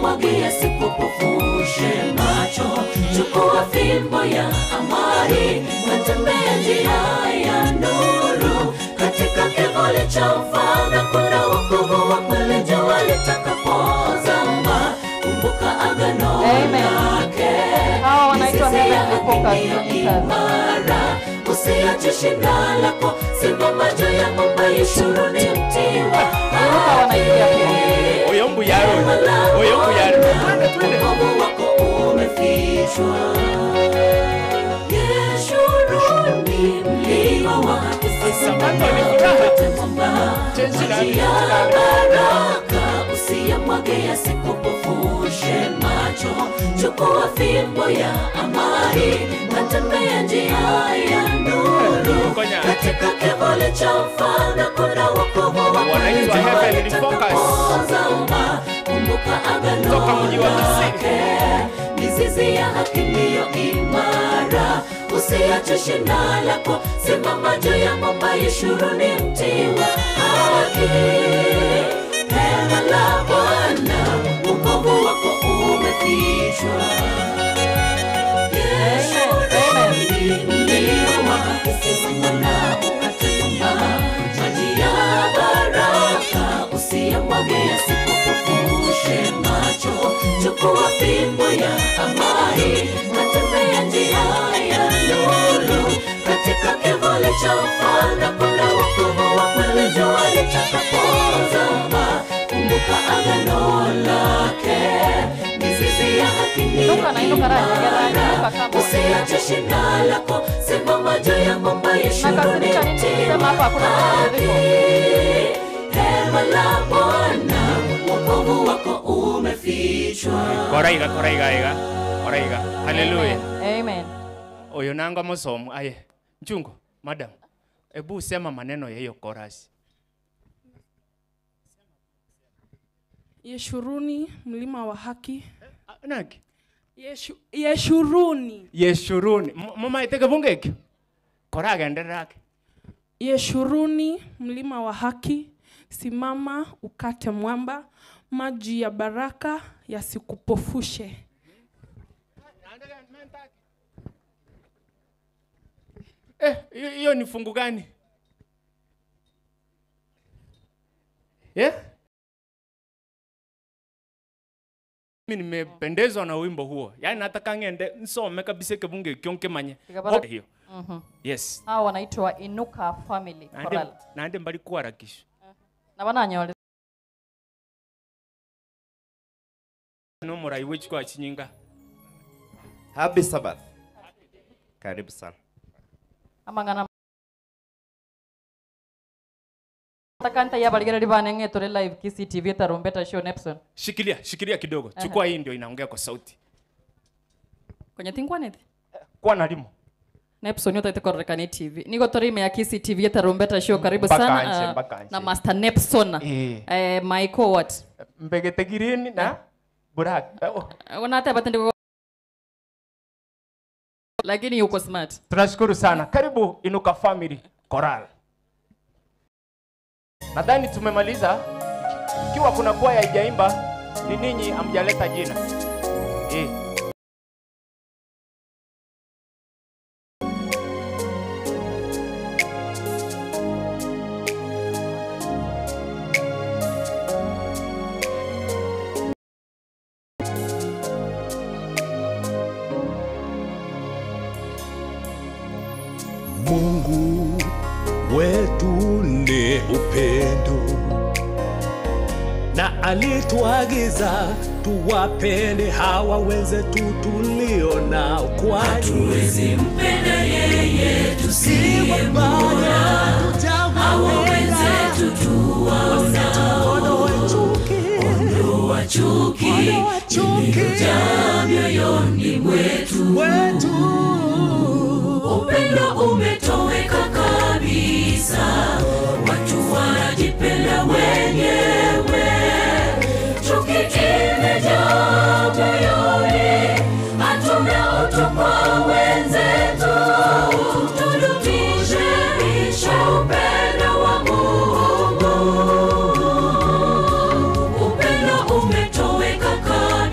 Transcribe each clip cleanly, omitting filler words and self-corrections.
usiyamwagie sikupofushe macho. Chukua fimbo ya amani, natembea njia ya nuru. Katika kivuli cha mfalme kuna wokovu wa kweli, jua litakapozama. Kumbuka agano lake, imara. Usiache shina lako, simama juu ya mwamba. Yeshuru ni mti wa haki. Oyombu yaro, wokovu wako umefichwa. Yeshuru ni mlima wa haki, simama maji ya baraka. Usiyamwagie yasikupofushe macho. Chukua fimbo ya amani, natembea njia ya nuru. Katika kivuli cha mfalme kuna wokovu wa kweli, jua litakapozama. Kumbuka agano lake, mizizi ya haki ndiyo imara. Usiache shina lako, simama juu ya mwamba. Yeshuru ni mti wa haki. Hema la Bwana, wokovu wako umefichwa. Yeshuru ni mlima wa haki, simama na ukate mwamba. Maji ya baraka, usiyamwagie yasikupofushe macho. Chukua fimbo ya amani, natembea njia ya nuru. Katika kivuli cha mfalme kuna wokovu wa kweli, jua litakapozama. Kumbuka agano lake, mizizi ya haki ndiyo imara. Usiache shina lako, simama juu ya mwamba. Yeshuru ni mti wa haki. Hema la Bwana, wokovu wako umefichwa. Koraiga. Hallelujah. Amen. Oyo nanga mosomo. Aye. Mchungo, madam. Ebu sema maneno ya hiyo chorus. Yeshuruni mlima wa haki. Naki? Yeshuruni. Yeshuruni. Mama iteke bungeki. Koraga nderake. Yeshuruni mlima wa haki, simama ukate mwamba. Maji ya baraka yasikupofushe. Hiyo ni fungu gani? Mimi nimependezwa na wimbo huo. Yaani nataka ngende nsome kabisa kebunge kionke manye. Hiyo. Yes. Hao wanaitwa Inuka Family Choral. Naende mbali kuharakisha. Na bananyole. No murai which kwa chinyinga. Happy Sabbath. Karibu sana. Amangana takanta ya baligera libane ngetore live KCTV tarumbeta show Nepson. Shikilia kidogo. Chukua hii ndio inaongea kwa sauti. Kwenye tinkwanete? Kwa nalimo. Nepson yote itekorekani TV. Niko torime ya KCTV tarumbeta show, karibu sana na Master Nepson. Michael what? Mbegete girini na Burak. Unata batende lakini yuko smart. Tunashukuru sana. Karibu Inuka Family Choral. Nadhani tumemaliza. Ikiwa kuna kwaya haijaimba, ni ninyi amjaleta jina. Mungu wetu ni upendo, na alituagiza tuwapende hawa wenzetu tulio nao, kwani hatuwezi mpenda yeye tusiyemwona. Hawa wenzetu tuwaona, ondoa chuki iliyojaa mioyoni mwetu. Upendo umetoweka kabisa, watu wanajipenda wenyewe. Chuki imejaa moyoni, hatuna utu kwa wenzetu. Tudumishe upendo wa Mungu. Upendo umetoweka kabisa.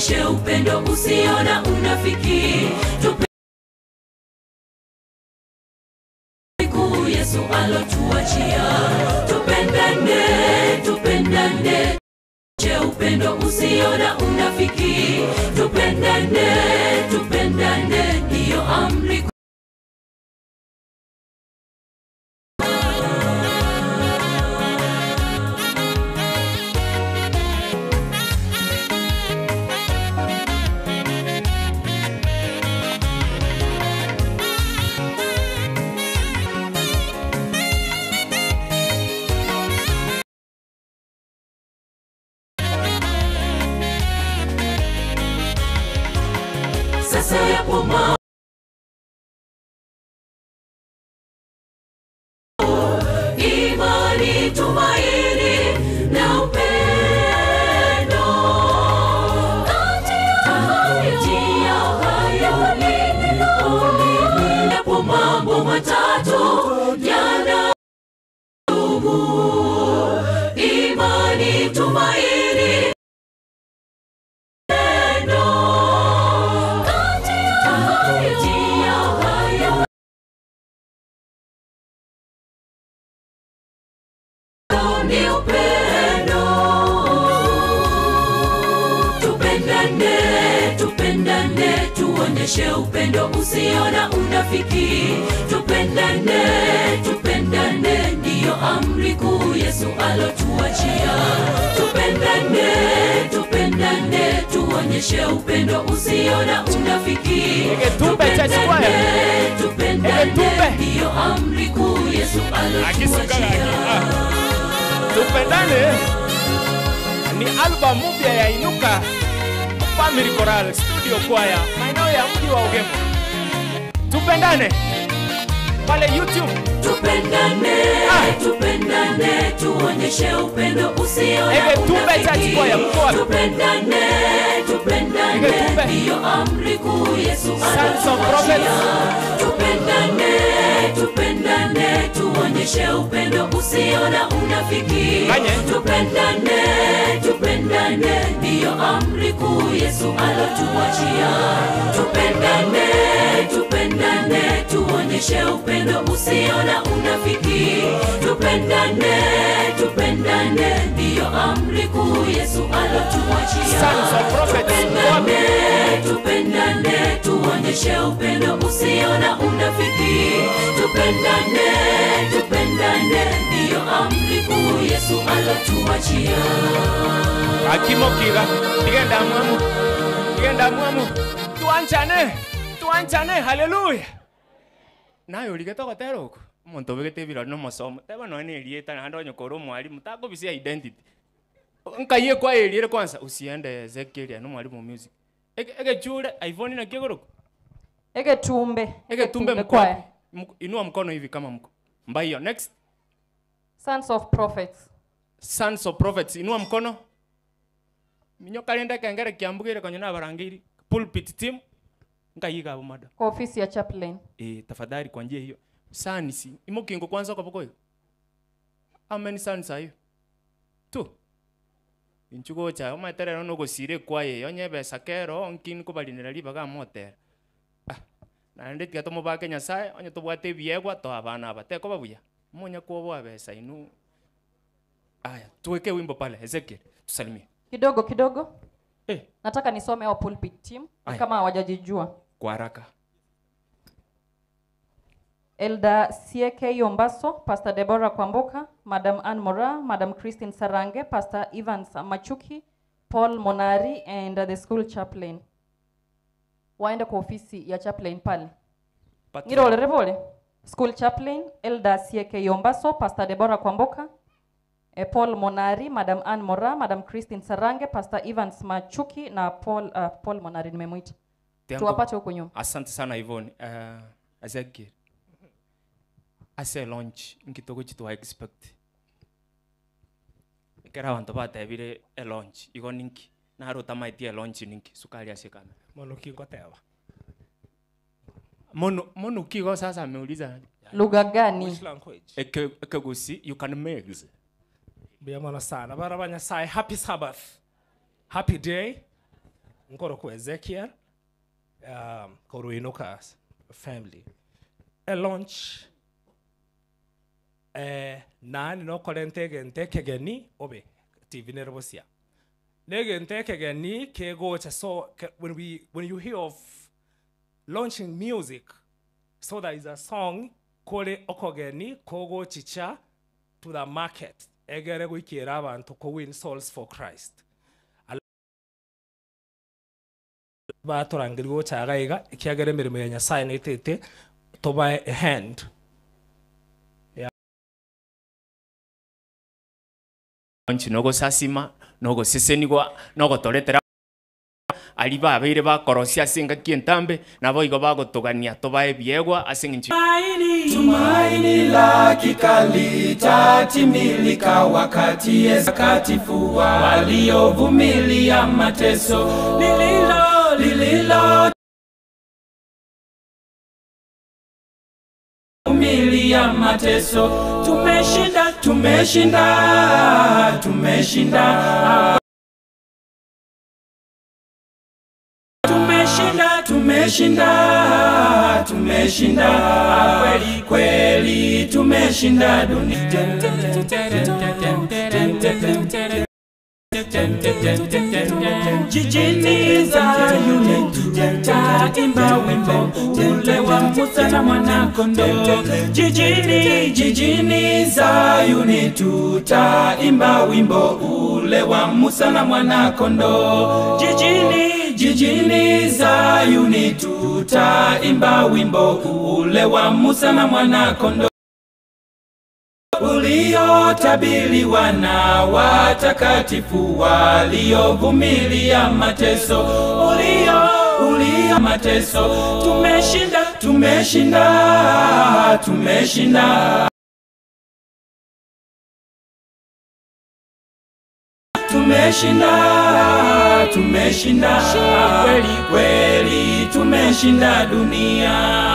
tuonyeshe upendo usio na unafiki. Yesu alotuachia, tupendane, tupendane, che upendo usio na unafiki. Tupendane, tupendane, ndiyo amri. Sasa yapo imani, tumaini na upendo. Kati ya haya yapo mambo matatu yanadumu: imani, tumaini, ni upendo. Tupendane, tupendane, tuonyeshe upendo usio na unafiki. Tupendane, tupendane, ndiyo amri kuu Yesu alotuachia. Tupendane, tupendane, tuonyeshe upendo usio na unafiki. Tupendane, tupendane, ndiyo amri kuu Yesu alotuachia. Tupendane ni album mpya ya Inuka Family Choral Studio Choir maeneo ya mji wa Ugemo. Tupendane pale YouTube. Tupendane, tupendane, tuonyeshe upendo usio na unafiki. Tupendane, tupendane, ndiyo amri kuu Yesu alotuachia. Tupendane, tupendane, tuonyeshe upendo usio na unafiki. Tupendane, tupendane, ndiyo amri kuu Yesu alotuachia. Tupendane, tupendane, tuonyeshe upendo usio na unafiki. Tupendane, tupendane, ndiyo amri kuu Yesu alotuachia. Tupendane, tupendane, tuonyeshe upendo usio na unafiki. Tupendane, tupendane, ndiyo amri kuu Yesu alotuachia. Akimokira igenda mwamu tuanchane haleluya. Nayo ligeta gotero uko umuntu begete bira no masomo teba no ni elieta na ndo nyokoro mwalimu tako bisi identity nkaye kwa eliere kwanza usiende Ezekiel no mwalimu music ege chule iPhone na kigoro ege tumbe mko inua mkono hivi kama mko mbaiyo. Next, Sons of Prophets inua mkono. Minyoka lenda kengere kiambugire kwenye na barangiri pulpit team nkayiga bomada kwa ofisi ya chaplain. Tafadhali kwa njia hiyo sanisi imokingo kwanza kwa bokoyo amen sanisa hiyo tu inchugo cha omaterero no gosire kwaye yonye besa kero onkin ko balinira libaga motel na ndeti atomo ba Kenya sai onye tobwate biegwa to abana abateko babuya monya ko bwa besa inu. Aya tuweke wimbo pale Ezekiel tusalimie kidogo. Nataka nisome wa pulpit team kama hawajajijua kwa haraka. Elder C.K. Yombaso, Pastor Deborah Kwamboka, Madam Ann Mora, Madam Christine Sarange, Pastor Evans Machuki, Paul Monari and the school chaplain. Waende kwa ofisi ya chaplain pale. Ngiro lerevole. School chaplain Elder C.K. Yombaso, Pastor Deborah Kwamboka, Paul Monari, Madam Ann Mora, Madam Christine Sarange, Pastor Evans Machuki na Paul Monari nimemuita. Tuwapate huko nyuma. Asante sana Yvonne. Ezekiel. Ase launch nkitogo chitu expect. Kera wanto bata bire launch igo ninki na harota maiti launch ninki sukari asekana. Mono kingo tewa. Mono kigo sasa ameuliza lugha gani? Which language? Ekegusi you can mix. Bia mwana sana barabanya sai happy Sabbath. Happy day. nkoro ku Ezekiel koruinuka family a launch nani no kolentege ntekegeni obe TV nervosia nege ntekegeni kego cha. So when you hear of launching music, so there is a song called okogeni kogo chicha to the market egere guikira abantu ko win souls for Christ batorangirwo cyagaiga ikiagere mirimo ya Nyasaye netete to by a hand. Nogo sasima nogo sesenigwa nogo toretera aliba abeire bakorosia singa kientambe nabo igo bagotogania tobae biegwa asingi tumaini la kikalita timilika wakati Yesu waliovumilia mateso lililo vumilia mateso tumeshinda kweli tumeshinda dunia. Jijini Zayuni tutaimba wimbo ule wa Musa na Mwana-Kondoo. Jijini Zayuni tutaimba wimbo ule wa Musa na Mwana-Kondoo. Jijini Zayuni tutaimba wimbo ule wa Musa na Mwana-Kondoo uliotabiriwa na watakatifu waliovumilia mateso mateso tumeshinda kweli tumeshinda dunia.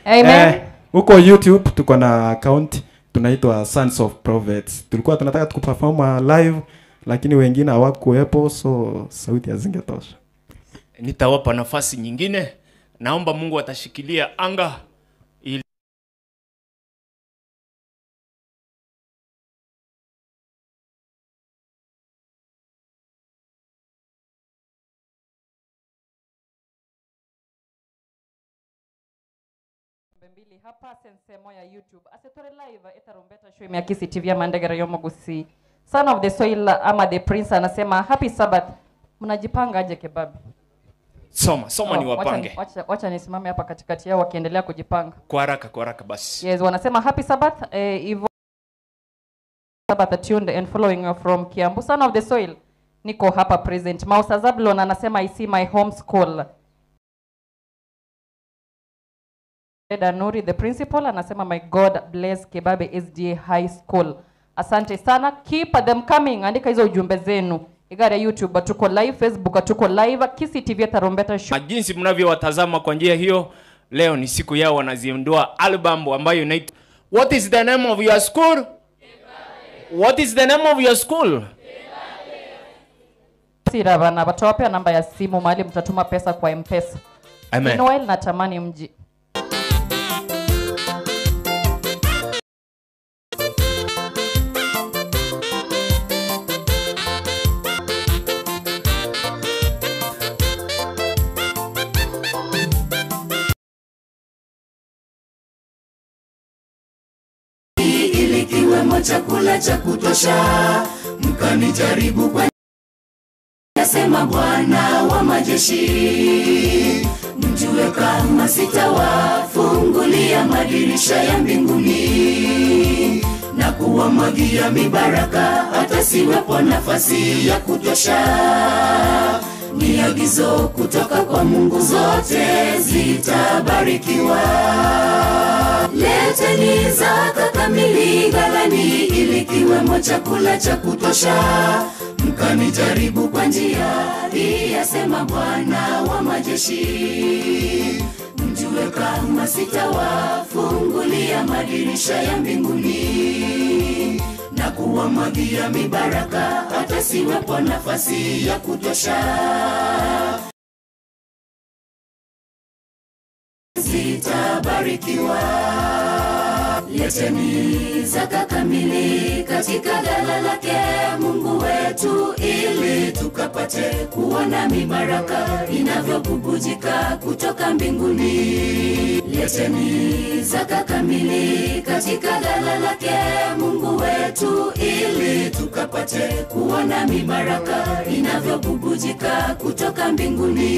Amen. Huko YouTube tuko na account tunaitwa Sons of Prophets. Tulikuwa tunataka tukuperform live lakini wengine hawakuwepo, so sauti hazingetosha. Nitawapa nafasi nyingine. Naomba Mungu atashikilia anga ili mbili hapa sensemo ya YouTube asetore live etarumbeta show ya Kisi TV ya Mandegera Yomogusi. Son of the Soil ama the Prince anasema happy Sabbath. Mnajipanga aje kebabi? Soma ni wapange. Wacha nisimame hapa katikati yao wakiendelea kujipanga. Kwa haraka basi. Yes, wanasema happy Sabbath. Hivyo Sabbath tuned and following you from Kiambu. Son of the Soil niko hapa present. Mausa Zablon anasema I see my home school. Danuri the principal anasema my God bless Kebabe SDA High School. Asante sana, keep them coming. Andika hizo ujumbe zenu. Igara YouTube tuko live, Facebook tuko live, Kisi TV tarumbeta show. Jinsi mnavyowatazama kwa njia hiyo, leo ni siku yao wanazindua album ambayo inaitwa What is the name of your school? What is the name of your school? Sira bana batawapea namba ya simu mahali mtatuma pesa kwa M-Pesa. Amen. Meanwhile natamani mji ikiwemo chakula cha kutosha, mkanijaribu kwa nasema Bwana wa majeshi, mjue kama sitawafungulia madirisha ya mbinguni na kuwamwagia mibaraka hata siwepo nafasi ya kutosha. Ni agizo kutoka kwa Mungu, zote zitabarikiwa. Leteni zaka kamili ghalani, ili kiwemo chakula cha kutosha. Mkanijaribu kwa njia hii, asema Bwana wa majeshi, mjue kama sitawafungulia madirisha ya mbinguni na kuwamwagia mibaraka hata siwepo nafasi ya kutosha. Zitabarikiwa. Leteni zaka kamili katika ghala lake Mungu wetu, ili tukapate kuona mibaraka inavyobubujika kutoka mbinguni. Leteni zaka kamili katika ghala lake Mungu wetu, ili tukapate kuona mibaraka inavyobubujika kutoka mbinguni.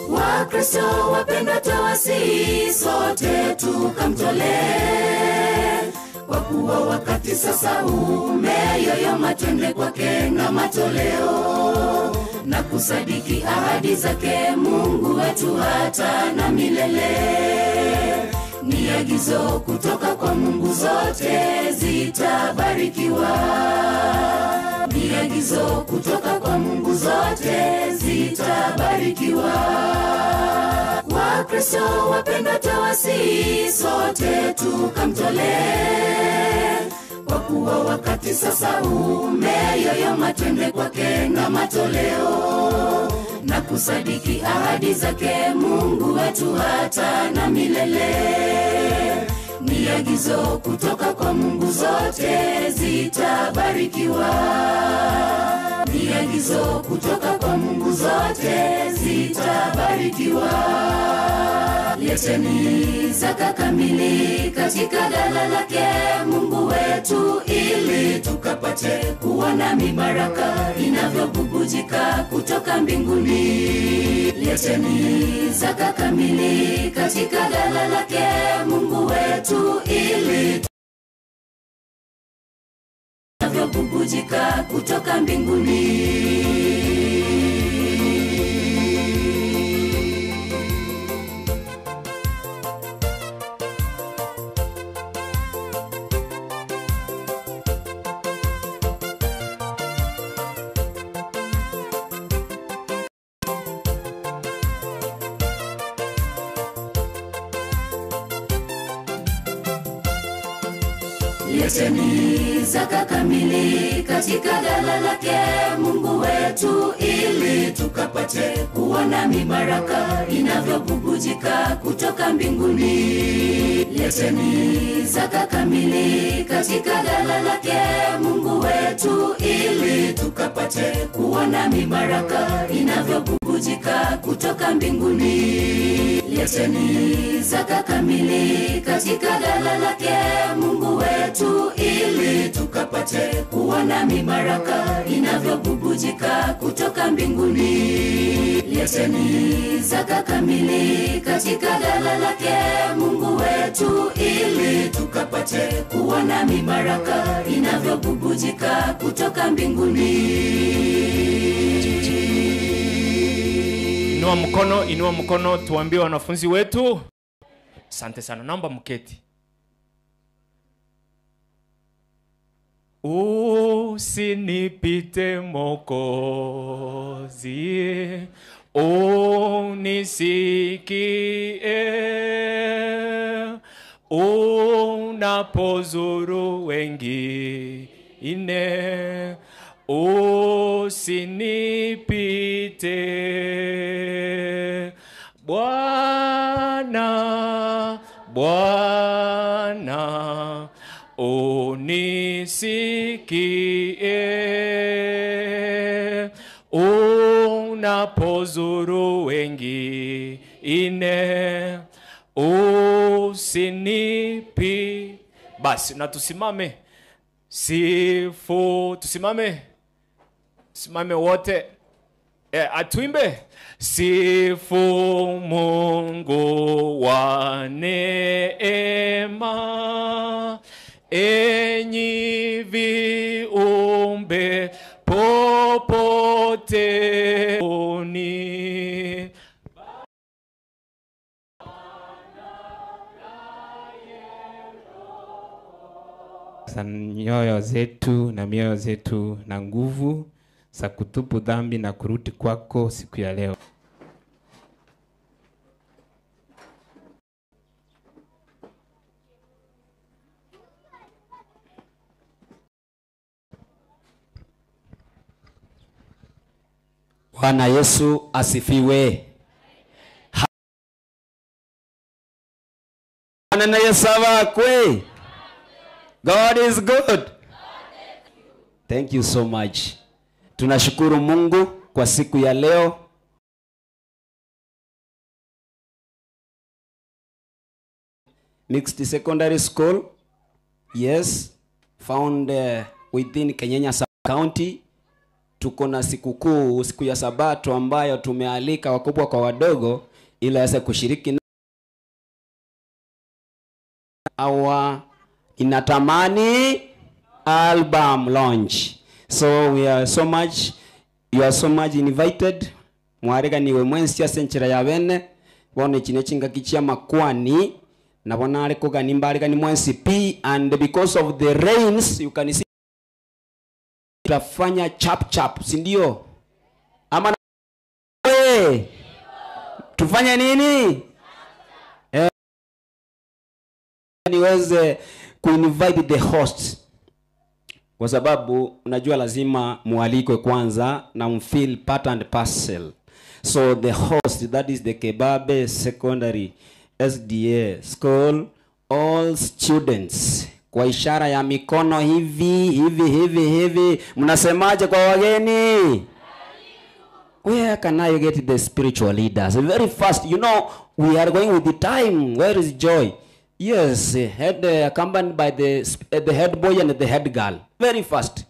Wakristo wapenda tawasi, sote tukamtolee, kwa kuwa wakati sasa umeyoyoma. Twende kwake na matoleo na kusadiki ahadi zake Mungu wetu hata na milele. Ni agizo kutoka kwa Mungu, zote zitabarikiwa. Ni agizo kutoka kwa Mungu, zote zitabarikiwa. Wakristo wapenda tawasi, sote tukamtolee, kwa kuwa wakati sasa umeyoyoma. Twende kwake na matoleo na kusadiki ahadi zake Mungu wetu hata na milele. Ni agizo kutoka kwa Mungu, zote zitabarikiwa. Ni agizo kutoka kwa Mungu, zote zitabarikiwa. Leteni zaka kamili katika ghala lake Mungu wetu, ili tukapate kuona mibaraka inavyobubujika kutoka mbinguni. Leteni zaka kamili katika ghala lake Mungu wetu, ili inavyobubujika kutoka mbinguni. Leteni zaka kamili katika ghala lake Mungu wetu, ili tukapate kuona mibaraka inavyobubujika kutoka mbinguni. Leteni zaka kamili katika ghala lake Mungu wetu, ili tukapate kuona mibaraka inavyobubujika kutoka mbinguni. Leteni zaka kamili katika ghala lake Mungu wetu, ili tukapate kuona mibaraka inavyobubujika kutoka mbinguni. Leteni zaka kamili katika ghala lake Mungu wetu, ili tukapate kuona mibaraka inavyobubujika kutoka mbinguni. Inua mkono tuambie wanafunzi wetu. Asante sana, naomba mketi. Usinipite Mwokozi, unisikie, unapozuru wengine, usinipite. Bwana, Bwana, unisikie, ninapozuru wengine usinipi. Basi na tusimame, tusimame wote, atuimbe. Sifu Mungu wa neema, enyi viumbe popote uni. Nyoyo zetu na mioyo zetu na nguvu za kutubu dhambi na kurudi kwako siku ya leo. Bwana Yesu asifiwe. Bwana Yesu abakwe. God is good. Thank you so much. Tunashukuru Mungu kwa siku ya leo. Mixed Secondary School, yes, found within Kenyanya County. Tuko na sikukuu, siku ya Sabato ambayo tumealika wakubwa kwa wadogo ili waweze kushiriki na our inatamani album launch. So we are so much, you are so much invited. Mwarega niwe mwensi ya senchera ya bene bone chinechinga kichia makwani na bona ariko ganimbarega ni mwensi p, and because of the rains you can see tafanya chap si ndio? Ama tufanye nini? Niweze kuinvite the host, kwa sababu unajua lazima mualikwe kwanza na mfeel part and parcel. So the host, that is the Kebabe Secondary SDA School, all students, kwa ishara ya mikono hivi mnasemaje kwa wageni? Where can I get the spiritual leaders? Very fast, you know, we are going with the time. Where is Joy? Yes, accompanied by the head boy and the head girl. Very fast.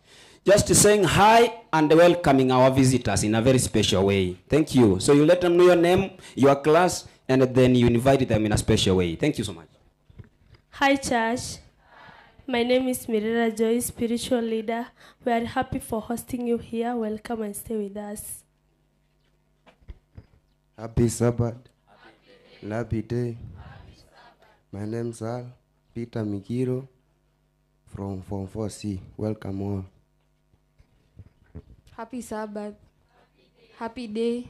Just saying hi and welcoming our visitors in a very special way. Thank you. So you let them know your name, your class, and then you invite them in a special way. Thank you so much. Hi, church. My name is Mirera Joy, spiritual leader. We are happy for hosting you here. Welcome and stay with us. Happy Sabbath. Happy day. My name is Al Peter Mikiro from Form 4C. Welcome all. Happy Sabbath. Happy day.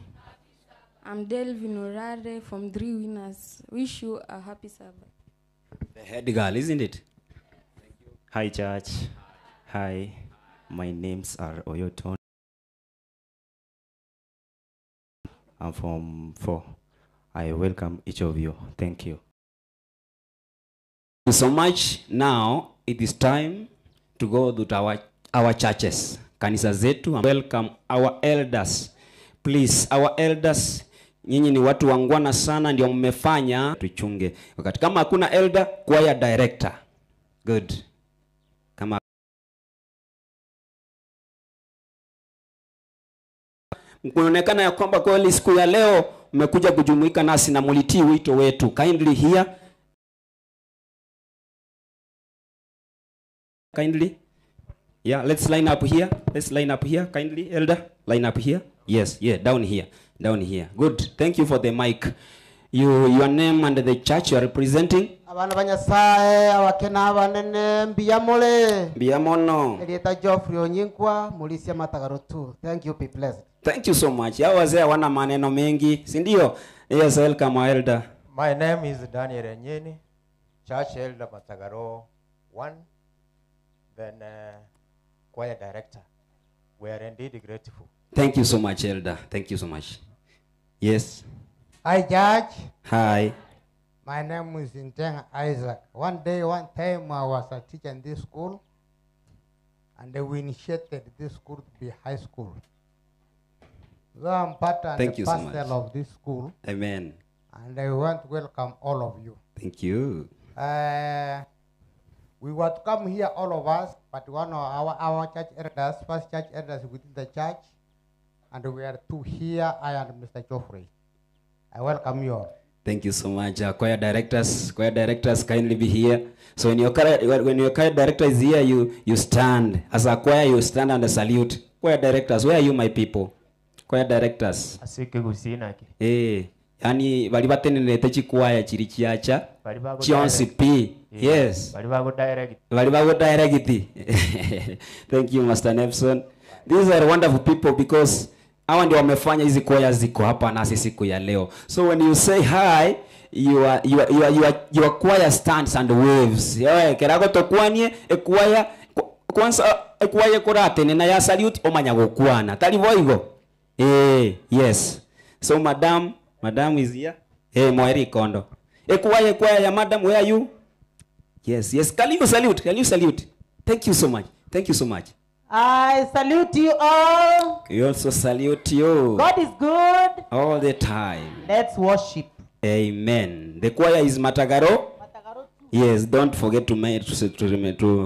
I'm Delvin Orare from 3 Winners. Wish you a happy Sabbath. The head girl, isn't it? Hi, church. Hi. My names are Oyoton. I'm from 4. I welcome each of you. Thank you. Thank you so much. Now it is time to go to our churches. Kanisa zetu. Welcome our elders. Please, our elders, nyinyi ni watu wangwana sana, ndio mmefanya tuchunge. Wakati kama hakuna elder, choir director. Good. Kama mkuonekana ya kwamba kweli siku ya leo mmekuja kujumuika nasi na mulitii wito wetu. Kindly here. Kindly. Yeah, let's line up here. Let's line up here. Kindly, elder. Line up here. Yes, yeah, down here. Down here. Good. Thank you for the mic. Your name and the church you are representing? Abana banyasaye abakena abanene mbiyamole. Biyamono. Elieta Geoffrey Onyinkwa mulisia Matagaro 2. Thank you, be blessed. Thank you so much. Hao wazee wana maneno mengi, si ndio? Yes, welcome elder. My name is Daniel Enyeni, church elder Matagaro 1, then choir director. We are indeed grateful. Thank you so much, elder. Thank you so much. Yes. Hi, Judge. Hi. My name is Intenga Isaac. One time I was a teacher in this school, and we initiated this school to be high school. So I'm part and Thank you so parcel much. of this school, Amen. and I want to welcome all of you. Thank you. We were to come here, all of us, but one of our church elders, first church elders within the church, and we are two here, I and Mr. Joffrey. I welcome you all. Thank you so much. Choir directors kindly be here. So when your choir director is here, you stand. As a choir, you stand and salute. Choir directors, where are you, my people? Choir directors. Asike gusinake. Yani bali batenenete chikwaya chiri chiacha. Bali bago Chionsi P. Yes. Bali bago direct. Bali bago direct. Thank you, Master Nelson. These are wonderful people because hawa ndio wamefanya hizi kwaya ziko hapa nasi siku ya leo. So when you say hi, your choir stands and waves. Kerago tokwanie ekwaya kwanza ekwaya kurate na ya salute omanya gukwana. Tali voigo. Yes. So madam is here. Moeri Kondo. Ekwaya ya madam, where are you? Yes. Can you salute? Thank you so much. I salute you all. We also salute you. God is good. All the time. Let's worship. Amen. The choir is Matagaro. Yes, don't forget to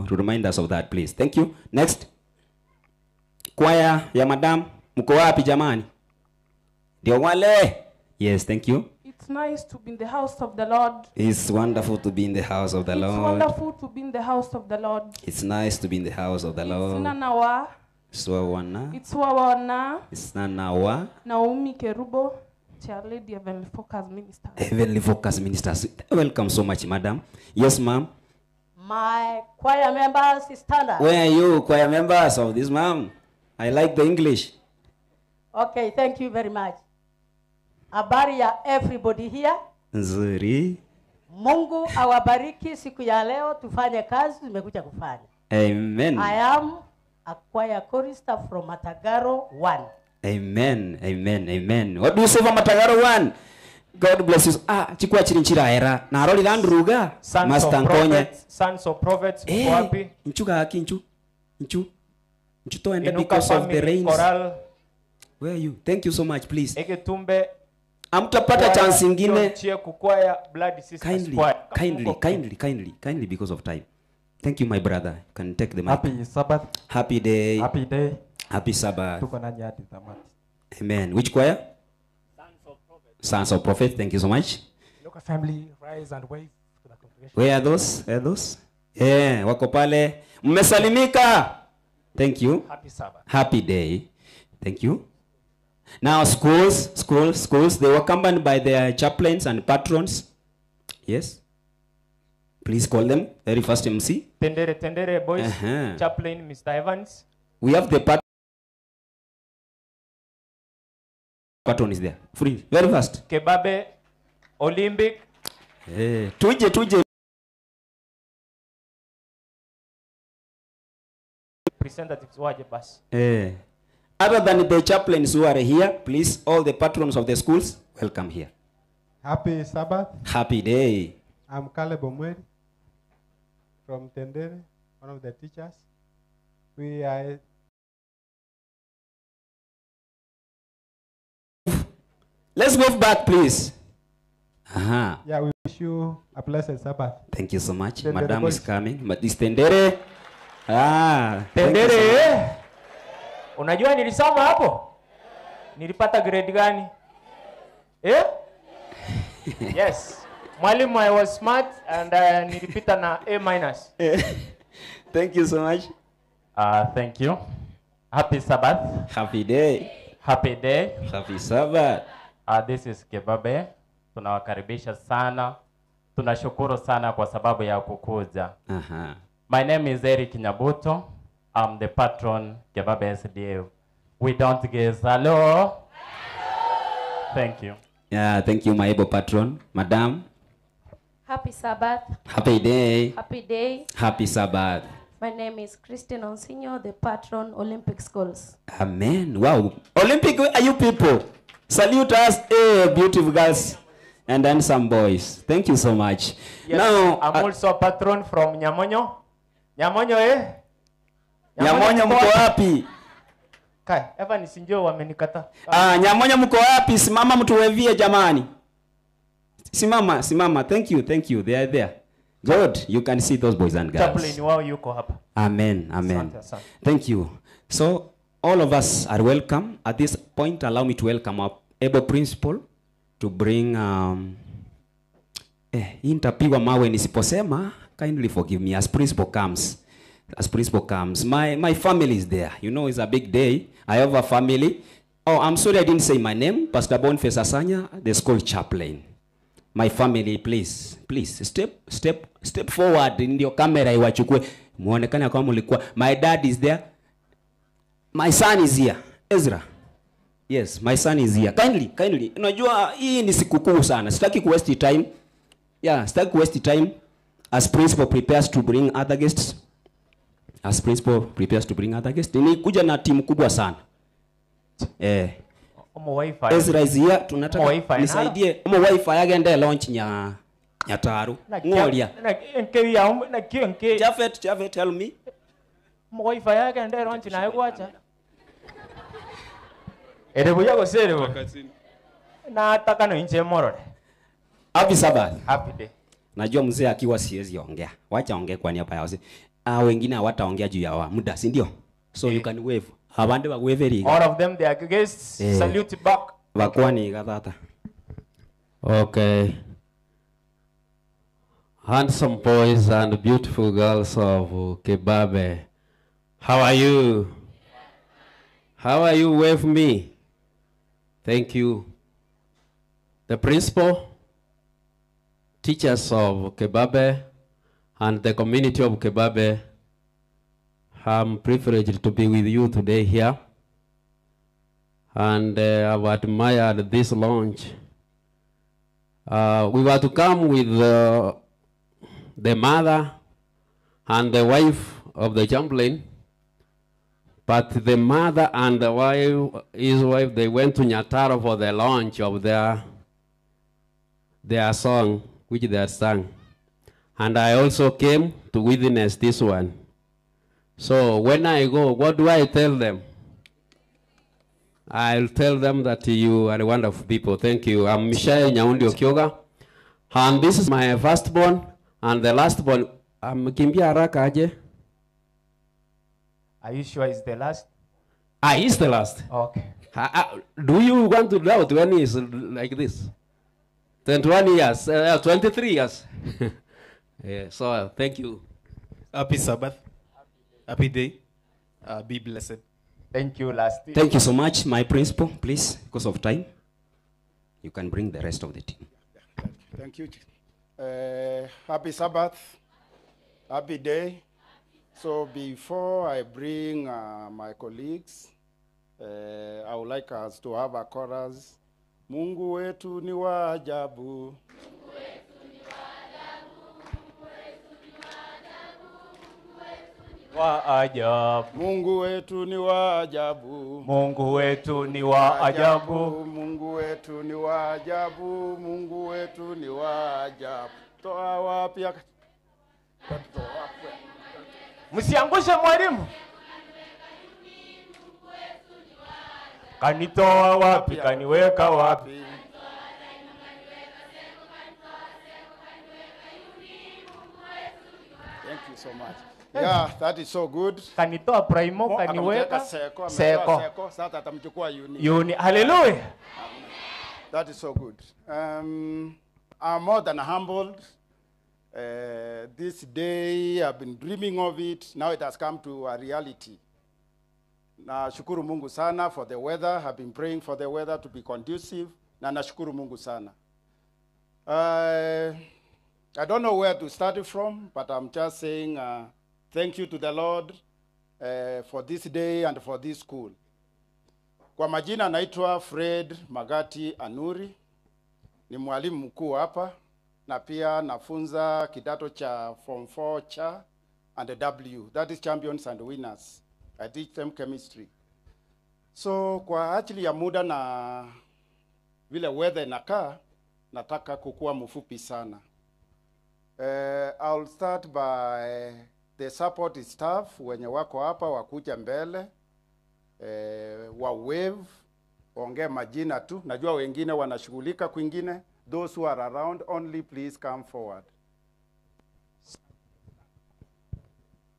remind us of that, please. Thank you. Next. Choir ya madam. Mko wapi jamani? Ndio wale. Yes, thank you. It's nice to be in the house of the Lord. It's wonderful to be in the house of the It's Lord. wonderful to be in the house of the Lord. It's nice to be in the house of the Lord. Sinanawa. Swawana. It's wawana. It's nanawa. Naomi Kerubo, Chair Lady Heavenly Focus Minister. Heavenly Focus Ministers. Welcome so much, madam. Yes, ma'am. My choir members stand up. Where are you, choir members of this, ma'am? I like the English. Okay, thank you very much. Habari ya everybody here. Nzuri. Mungu awabariki siku ya leo, tufanye kazi tumekuja kufanya. Amen. I am a choir chorister from Matagaro 1. Amen. What do you say for Matagaro 1? God bless you. Chikwa chirinchira era. Na roli landruga. Master Nkonya. Sons of prophets. Wapi? Nchuga haki nchu to end because of the rains. Coral. Where are you? Thank you so much, please. Egetumbe. Amtapata chance ingine. Kindly because of time. Thank you, my brother. You can take the mic. Happy Sabbath. Happy day. Happy Sabbath. Amen. Which choir? Sons of Prophets. Thank you so much. Local family, rise and wave to the congregation. Where are those? Wako pale. Mmesalimika. Thank you. Happy Sabbath. Happy day. Thank you. Now schools, they were accompanied by their chaplains and patrons. Yes. Please call them. Very first MC. Tendere boys. Chaplain Mr. Evans. We have the patron is there. Free. Very fast. Kebabe Olympic. Tuje. Representatives waje basi. Other than the chaplains who are here, please, all the patrons of the schools, welcome here. Happy Sabbath. Happy day. I'm Caleb Omweri from Tendere, one of the teachers. We are... Let's move back, please. Yeah, we wish you a blessed Sabbath. Thank you so much. Tendere Madam boys. is coming. But this Tendere. Tendere. Unajua nilisoma hapo? Nilipata grade gani? Yes. Mwalimu, I was smart and nilipita na A-. Thank you so much. Thank you. Happy Sabbath. Happy day. Happy day. Happy Sabbath. This is Kebabe. Tunawakaribisha sana. Tunashukuru sana kwa sababu ya kukuja. My name is Eric Nyabuto. I'm the patron Kebabe SDA. We don't guess. Hello. Thank you. Yeah, thank you, my able patron, Madam. Happy Sabbath. Happy day. Happy day. Happy Sabbath. My name is Christine Onsinyo, the patron Olympic Schools. Amen. Wow. Olympic, where are you people? Salute us, beautiful girls, and then some boys. Thank you so much. Yes, now, I'm also a patron from Nyamonyo. Nyamonyo, Nyamonyo mko wapi? Kai, Evans ndio wamenikata. Nyamonya mko wapi? Simama mtuwevie jamani. Simama. Thank you. They are there. God, you can see those boys and girls. Chaplain wao yuko hapa. Amen. Asante. Thank you. So, all of us are welcome. At this point, allow me to welcome our able principal to bring intapigwa mawe nisiposema. Kindly forgive me as principal comes. My family is there. You know, it's a big day. I have a family. Oh, I'm sorry I didn't say my name. Pastor Boniface Asanya, the school chaplain. My family, please step forward. Ndio kamera iwachukue. Muonekane kama mlikuwa. My dad is there. My son is here. Ezra. Yes, my son is here. Kindly. Unajua hii ni sikukuu sana. Sitaki ku waste time. Sitaki ku waste time. As principal prepares to bring other guests. Ni kuja na timu kubwa sana. Ezra is here. Tunataka nisaidie. Wifi agende launch Nyataru. Ngolia. Jafet, tell me. Wifi agende launch na yekuacha. Erebuya gosere wakati. Na ataka no nje morore. Happy Sabbath. Happy day. Najua mzee akiwa siwezi ongea. Wacha ongee kwa niaba yao. Wengine hawataongea juu ya muda, si ndio? So you can wave. Abande waveri. All of them they are guests. Salute back. Wakwani gatata. Okay. Handsome boys and beautiful girls of Kebabe. How are you? Wave me. Thank you. The principal, teachers of Kebabe, and the community of Kebabe, I'm privileged to be with you today here. And I've admired this launch. We were to come with the mother and the wife of the chaplain, but the mother and his wife, they went to Nyataro for the launch of their song, which they had sung. And I also came to witness this one. So when I go, what do I tell them? I'll tell them that you are wonderful people. Thank you. I'm Mishai Nyaundi Okyoga. And this is my firstborn and the lastborn. I'm Kimbia Haraka aje. Are you sure it's the last? He's the last. Okay. Do you want to doubt when he's like this? 21 years, 23 years. So thank you. Happy Sabbath. Happy day. Be blessed. Thank you, last. Thank you so much, my principal. Please, because of time, you can bring the rest of the team. Thank you. Happy Sabbath. Happy day. So before I bring my colleagues, I would like us to have a chorus. Mungu wetu ni wa ajabu. Wa ajabu. Mungu wetu ni wa ajabu. Mungu wetu ni wa ajabu. Mungu wetu ni wa ajabu. Mungu wetu ni wa ajabu. Toa wapi? Msiangushe mwalimu. Kanitoa wapi? Kaniweka wapi? Thank you so much. Yeah, that is so good. Kanitoa primo, kaniweka seko. Sasa atamchukua uni. Hallelujah. That is so good. I'm more than humbled. This day I've been dreaming of it. Now it has come to a reality. Na shukuru Mungu sana for the weather. I've been praying for the weather to be conducive. Na nashukuru Mungu sana. I don't know where to start from, but I'm just saying thank you to the Lord for this day and for this school. Kwa majina naitwa Fred Magati Anuri. Ni mwalimu mkuu hapa na pia nafunza kidato cha Form 4 cha and W. That is champions and winners. I teach them chemistry. So kwa ajili ya muda na vile weather inakaa, nataka kukua mfupi sana. I'll start by the support staff wenye wako hapa wakuja mbele. wa wave ongee majina tu. Najua wengine wanashughulika kwingine. Those who are around only please come forward.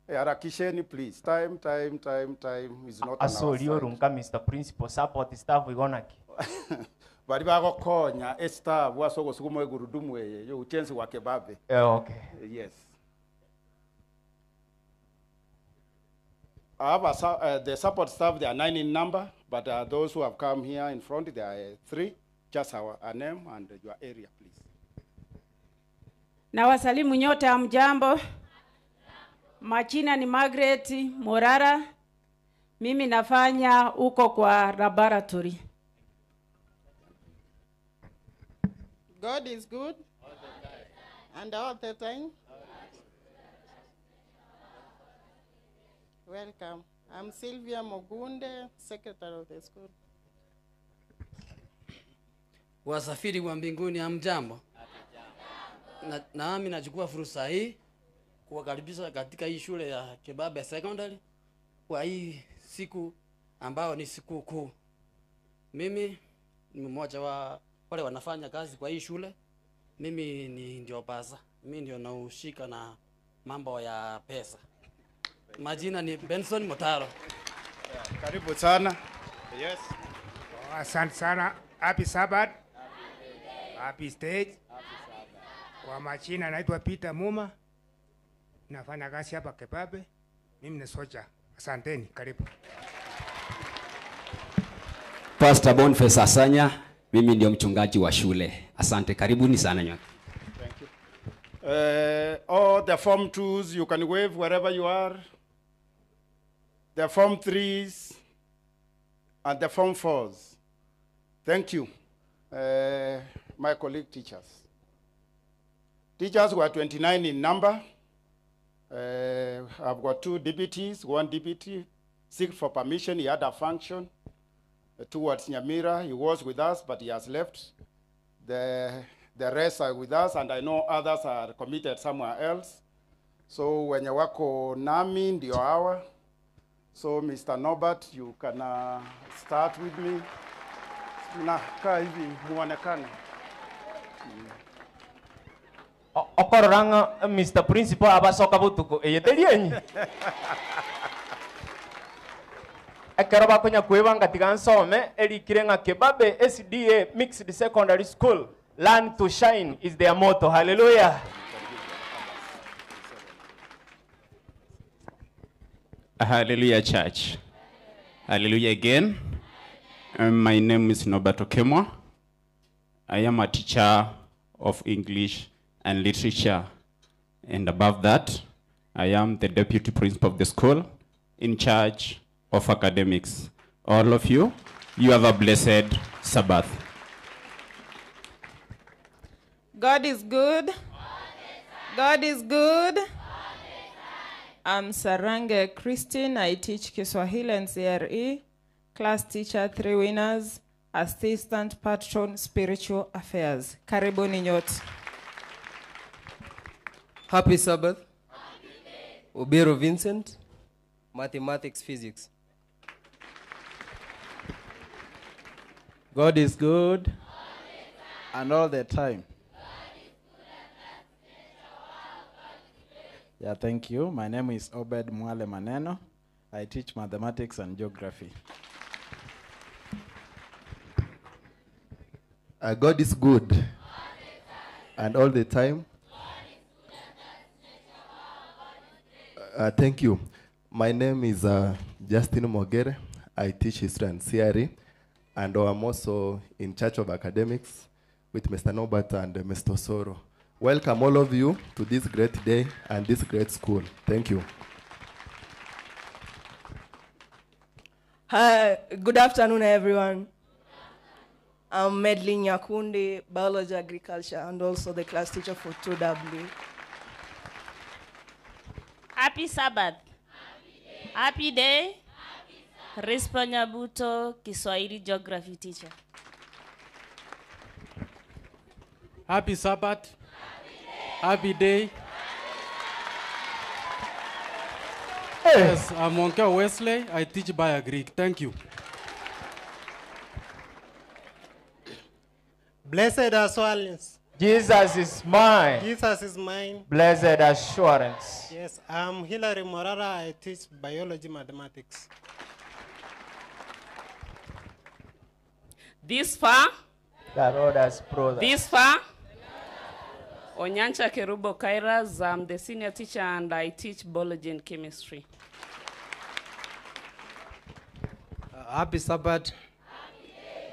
Harakisheni please. Time is not on our Asoli side. orunka Mr. Principal support staff igonaki. Bari bagokonya staff wasogo sugumo gurudumu yo uchenzi wa kebabe. Okay. Yes. I have the support staff, they are 9 in number, but those who have come here in front, there are 3. Just a name and your area, please. Na wasalimu nyote hamjambo. Majina ni Margaret Morara. Mimi nafanya huko kwa laboratory. God is good. And all the time. Welcome. I'm Sylvia Mogunde, secretary of the school. Wasafiri wa mbinguni hamjambo. Nami nachukua fursa hii kuwakaribisha katika hii shule ya Kebabe Secondary kwa hii siku ambao ni siku kuu. Mimi ni mmoja wa wale wanafanya kazi kwa hii shule. Mimi ndio pasa. Mimi ndio naushika na mambo ya pesa. Majina ni Benson Motaro. Karibu sana. Yes. Asante sana. Happy Sabbath. Happy stage. Kwa majina naitwa Peter Muma. Nafanya kazi hapa Kebabe. Mimi ni soja. Asanteni, karibu. Pastor Boniface Asanya, mimi ndio mchungaji wa shule. Asante, karibuni sana nyote. Thank you. All the form 2s, you can wave wherever you are. The form 3s and the form 4s. Thank you, my colleague teachers. Teachers were 29 in number. I've got 2 deputies, 1 deputy seek for permission. He had a function towards Nyamira. He was with us, but he has left. The rest are with us, and I know others are committed somewhere else. So when you wako nami ndio hawa. So Mr. Norbert, you can start with me. Nakaa hivi muonekane. Okororanga Mr. Principal abasoka butuko eyetelienyi. Ekero bakonya kwebanga tigansome elikirenga Kebabe SDA Mixed Secondary School. Learn to shine is their motto. Hallelujah. Hallelujah, church. Hallelujah again. My name is Norbert Okemwa. I am a teacher of English and literature. And above that, I am the deputy principal of the school in charge of academics. All of you, you have a blessed Sabbath. God is good. God is good. I'm Sarange Christine. I teach Kiswahili and CRE. Class teacher, 3 winners. Assistant patron, spiritual affairs. Karibuni nyote. Happy Sabbath. Obero Vincent, mathematics, physics. God is good and all the time. Yeah, thank you. My name is Obed Mwale Maneno. I teach mathematics and geography. God is good and all the time. Thank you. My name is Justin Mogere. I teach history and CRE, and I'm also in charge of academics with Mr. Norbert and Mr. Soro. Welcome all of you to this great day and this great school. Thank you. Hi, good afternoon, everyone. I'm Medlin Nyakundi, biology, agriculture, and also the class teacher for 2W. Happy Sabbath. Happy day. Rispa Nyabuto, Kiswahili geography teacher. Happy Sabbath. Happy day. Yes, I'm Monkea Wesley. I teach Bio Greek. Thank you. Blessed assurance. Jesus is mine. Jesus is mine. Blessed assurance. Yes, I'm Hilary Morara. I teach biology mathematics. This far, The Lord has brother. this far, Onyancha Kerubo Kairas. I'm the senior teacher and I teach biology and chemistry. Happy Sabbath.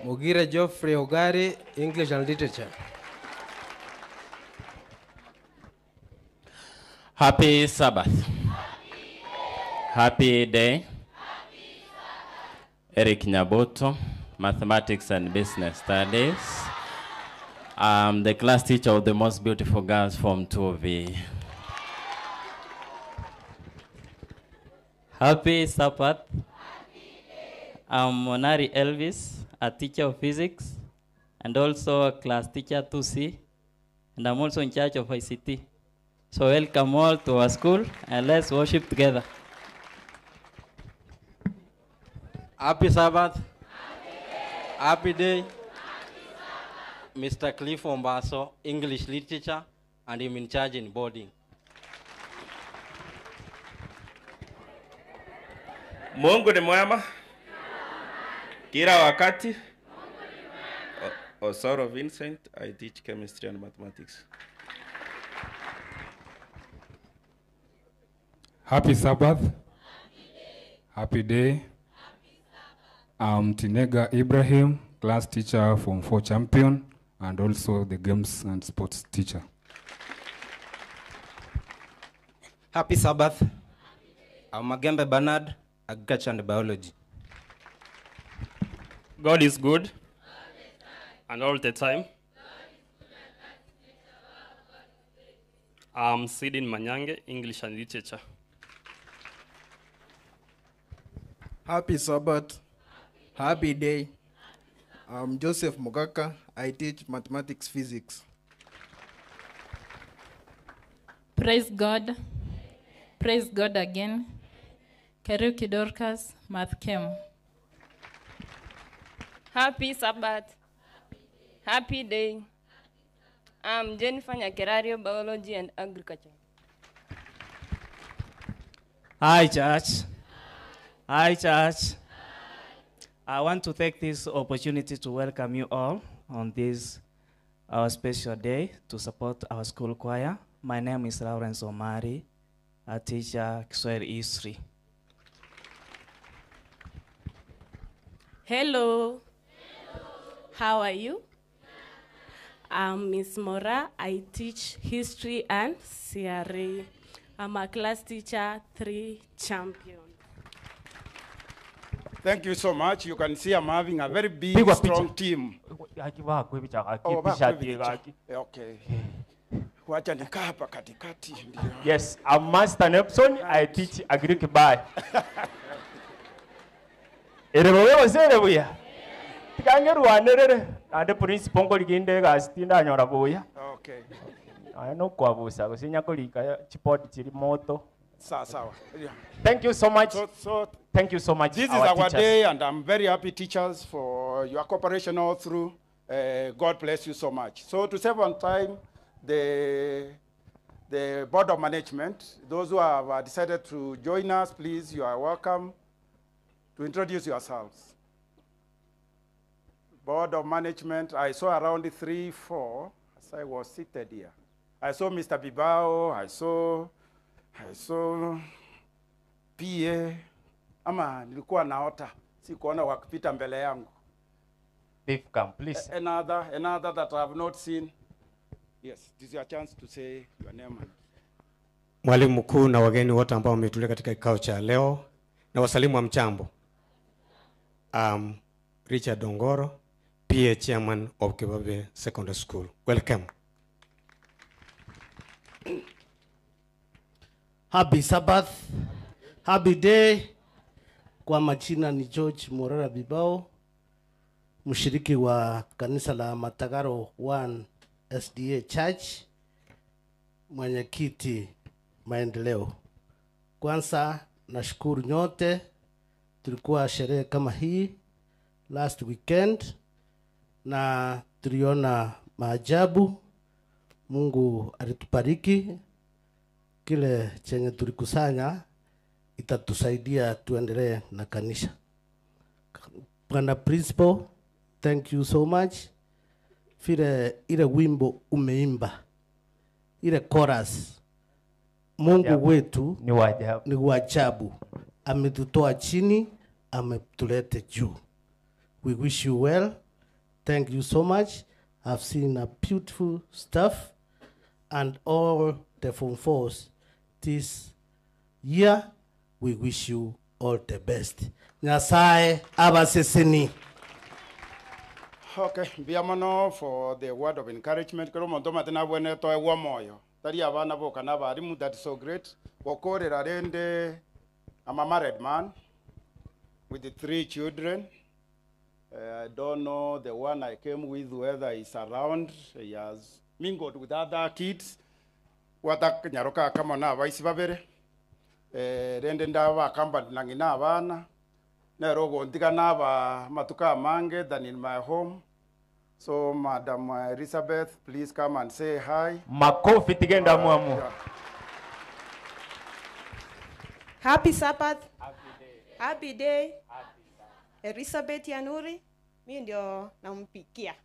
Mugira Geoffrey Ogari, English and Literature. Happy Sabbath. Happy day. Eric Nyaboto, Mathematics and Business Studies. I'm the class teacher of the most beautiful girls from 2V. Happy Sabbath. I'm Monari Elvis, a teacher of physics and also a class teacher 2C, and I'm also in charge of ICT. So welcome all to our school and let's worship together. Happy Sabbath. Happy day. Mr. Cliff Ombaso, English Literature, and I'm in charge in boarding. Mungu ni mwema kila wakati. Osoro Vincent, I teach chemistry and mathematics. Happy Sabbath. Happy day. I'm Tinega Ibrahim, class teacher from 4 Champion and also the games and sports teacher. Happy Sabbath. I'm Magembe Bernard, agriculture and biology. God is good and all the time. I'm Sidin Manyange, English and Literature. Happy Sabbath. Happy day. I'm Joseph Mugaka. I teach mathematics, physics. Praise God. Praise God again. Kariuki Dorcas, Math Chem. Happy Sabbath. Happy day. I'm Jennifer Nyakerario, Biology and Agriculture. Hi, church. Hi, church. I want to take this opportunity to welcome you all on this our special day to support our school choir. My name is Lawrence Omari, a teacher Kiswahili history. Hello. How are you? I'm Miss Mora. I teach history and CRA. I'm a class teacher 3 Champion. Thank you so much. You can see I'm having a very big, Pigwa strong picha. team. Okay. Wacha nikaa hapa katikati ndio. Yes, I'm Master Nepson. I teach Agric Bio. Erebewe sere buya. Tikange ruanerere ande principal ngo liginde gastinda nyora buya. Okay. Aya no kwabusa gusinya kolika chipoti chiri moto. Sawa. Yeah. Thank you so much. Thank you so much. This is our day, and I'm very happy, teachers, for your cooperation all through. God bless you so much. So to save on time, the Board of Management, those who have decided to join us, please, you are welcome to introduce yourselves. Board of Management, I saw around 3, 4 as I was seated here. I saw Mr. Bibao, I saw PA, ama nilikuwa naota, sikuona wakipita mbele yangu. They've come, please. Another that I have not seen. Yes, this is your chance to say your name. Mwalimu mkuu na wageni wote ambao wametulia katika kikao cha leo na wasalimu wa mchambo. Richard Dongoro, PA Chairman of Kebabe Secondary School. Welcome. Happy Sabbath. Happy day. Kwa majina ni George Morara Bibao, mshiriki wa kanisa la Matagaro 1 SDA Church, mwenyekiti maendeleo. Kwanza nashukuru nyote. Tulikuwa sherehe kama hii last weekend na tuliona maajabu. Mungu alitubariki. Kile chenye tulikusanya itatusaidia tuendelee na kanisa. Bwana Principal, thank you so much. Ile wimbo umeimba, ile chorus, Mungu wetu ni wajabu. Ametutoa chini, ametulete juu. We wish you well. Thank you so much. I've seen a beautiful stuff, and all the Form 4s this year, we wish you all the best. Nyasaye abaseseni. Okay, biamono for the word of encouragement. Kero monto matena bwene to ewa moyo. Tari abana boka na barimu, that is so great. Wokore rarende, I'm a married man with the 3 children. I don't know the one I came with whether he's around. He has mingled with other kids. Wata nyaroka kama na baisi babere. Rende ndaba kamba nangina abana. Nerogo ndiga naba matuka mange than in my home. So Madam Elizabeth, please come and say hi. Makofi tigenda muamu. Happy Sabbath. Happy day. Elizabeth Yanuri, mimi ndio nampikia.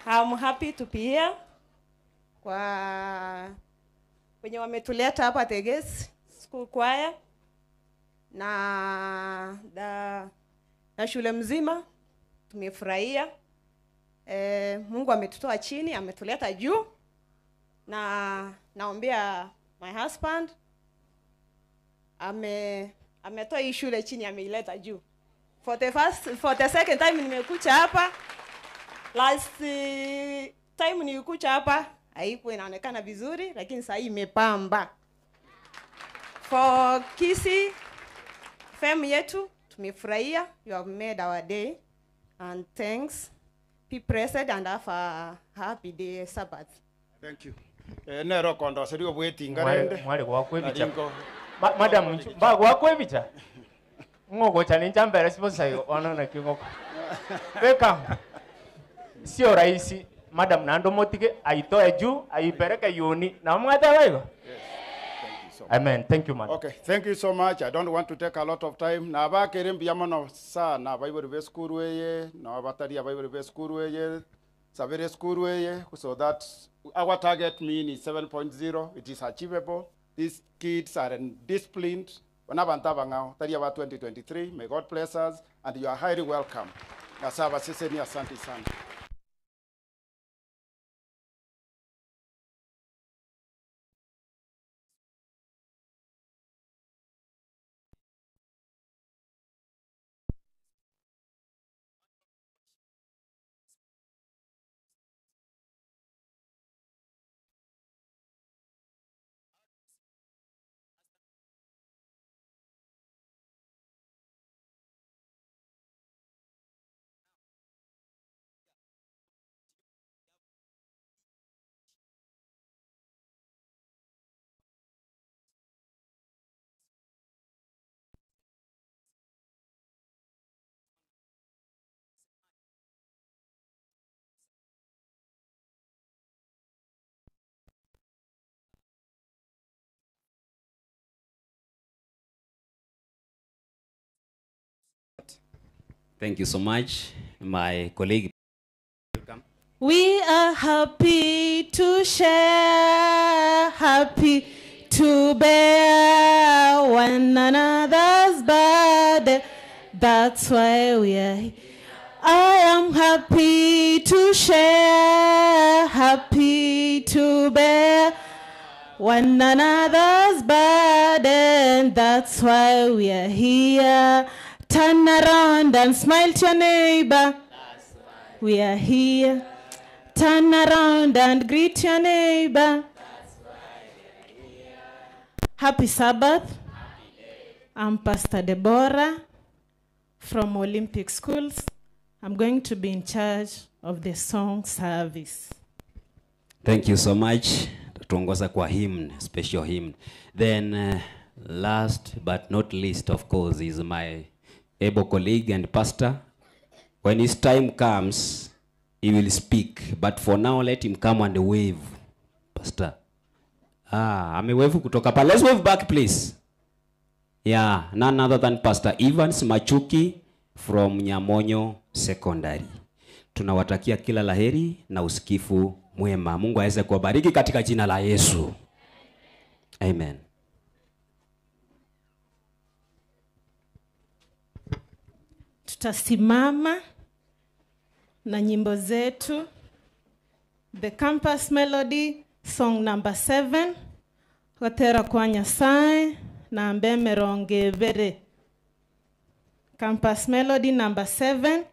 I'm happy to be here. Kwa wenye wametuleta hapa Teges School Choir na shule mzima tumefurahia. Mungu ametutoa chini, ametuleta juu. Na naombea my husband ametoa hii shule chini, ameileta juu. For the second time nimekuja hapa. Last time nilikuja hapa haikuwa inaonekana vizuri, lakini sasa imepamba. For Kisi family yetu tumefurahia. You have made our day, and thanks. Be blessed and have a happy day Sabbath. Thank you. Nero kondo serio bweti ngarende. Mwali kwa kwebicha. Madam ba kwa kwebicha. Ngoko chani njambere siposa yo onana kingoko. Weka. Sio rahisi. Madam nando motike aitoe juu aipeleke yuni na mwata wewe. Amen. Thank you, man. Okay, thank you so much. I don't want to take a lot of time. Na ba kerem biamono sa na Bible verse kurueye, na batari ya Bible verse kurueye, savere kurueye, so that our target mean is 7.0. It is achievable. These kids are disciplined. Wanabantaba ngao, tari ya 2023. May God bless us, and you are highly welcome. Nasaba sisi ni asante sana. Thank you so much, my colleague. Welcome. We are happy to share, happy to bear one another's burden. That's why we are here. I am happy to share, happy to bear one another's burden. That's why we are here. Turn around and smile to your neighbor. We are here. Turn around and greet your neighbor. Happy Sabbath. I'm Pastor Deborah from Olympic Schools. I'm going to be in charge of the song service. Thank you so much. Tuongoza kwa hymn, special hymn. Then last but not least, of course, is my able colleague and pastor. When his time comes, he will speak. But for now, let him come and wave. Pastor. Amewave kutoka pa. Let's wave back, please. Yeah, none other than Pastor Evans Machuki from Nyamonyo Secondary. Tunawatakia kila laheri na usikifu mwema. Mungu aweze kuwabariki katika jina la Yesu. Amen. Tutasimama na nyimbo zetu. The Campus Melody, song number 7. Watera kwa Nyasaye na mbeme ronge vere. Campus Melody number 7.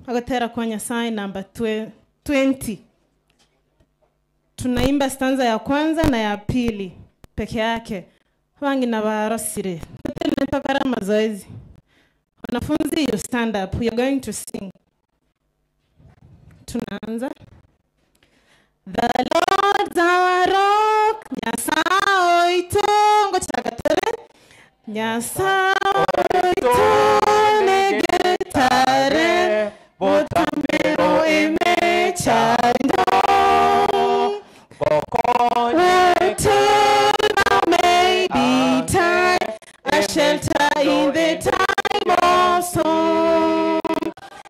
Watera kwa Nyasaye number 20. Tunaimba stanza ya kwanza na ya pili peke yake. Wangi na warosire. Tunataka mazoezi. Wanafunzi, you stand up. We are going to sing. Tunaanza. The Lord's our rock, Nyasaye itongo chakatere, Nyasaye negetare, botamero emechando, whatever may betide, a shelter in the time of storm.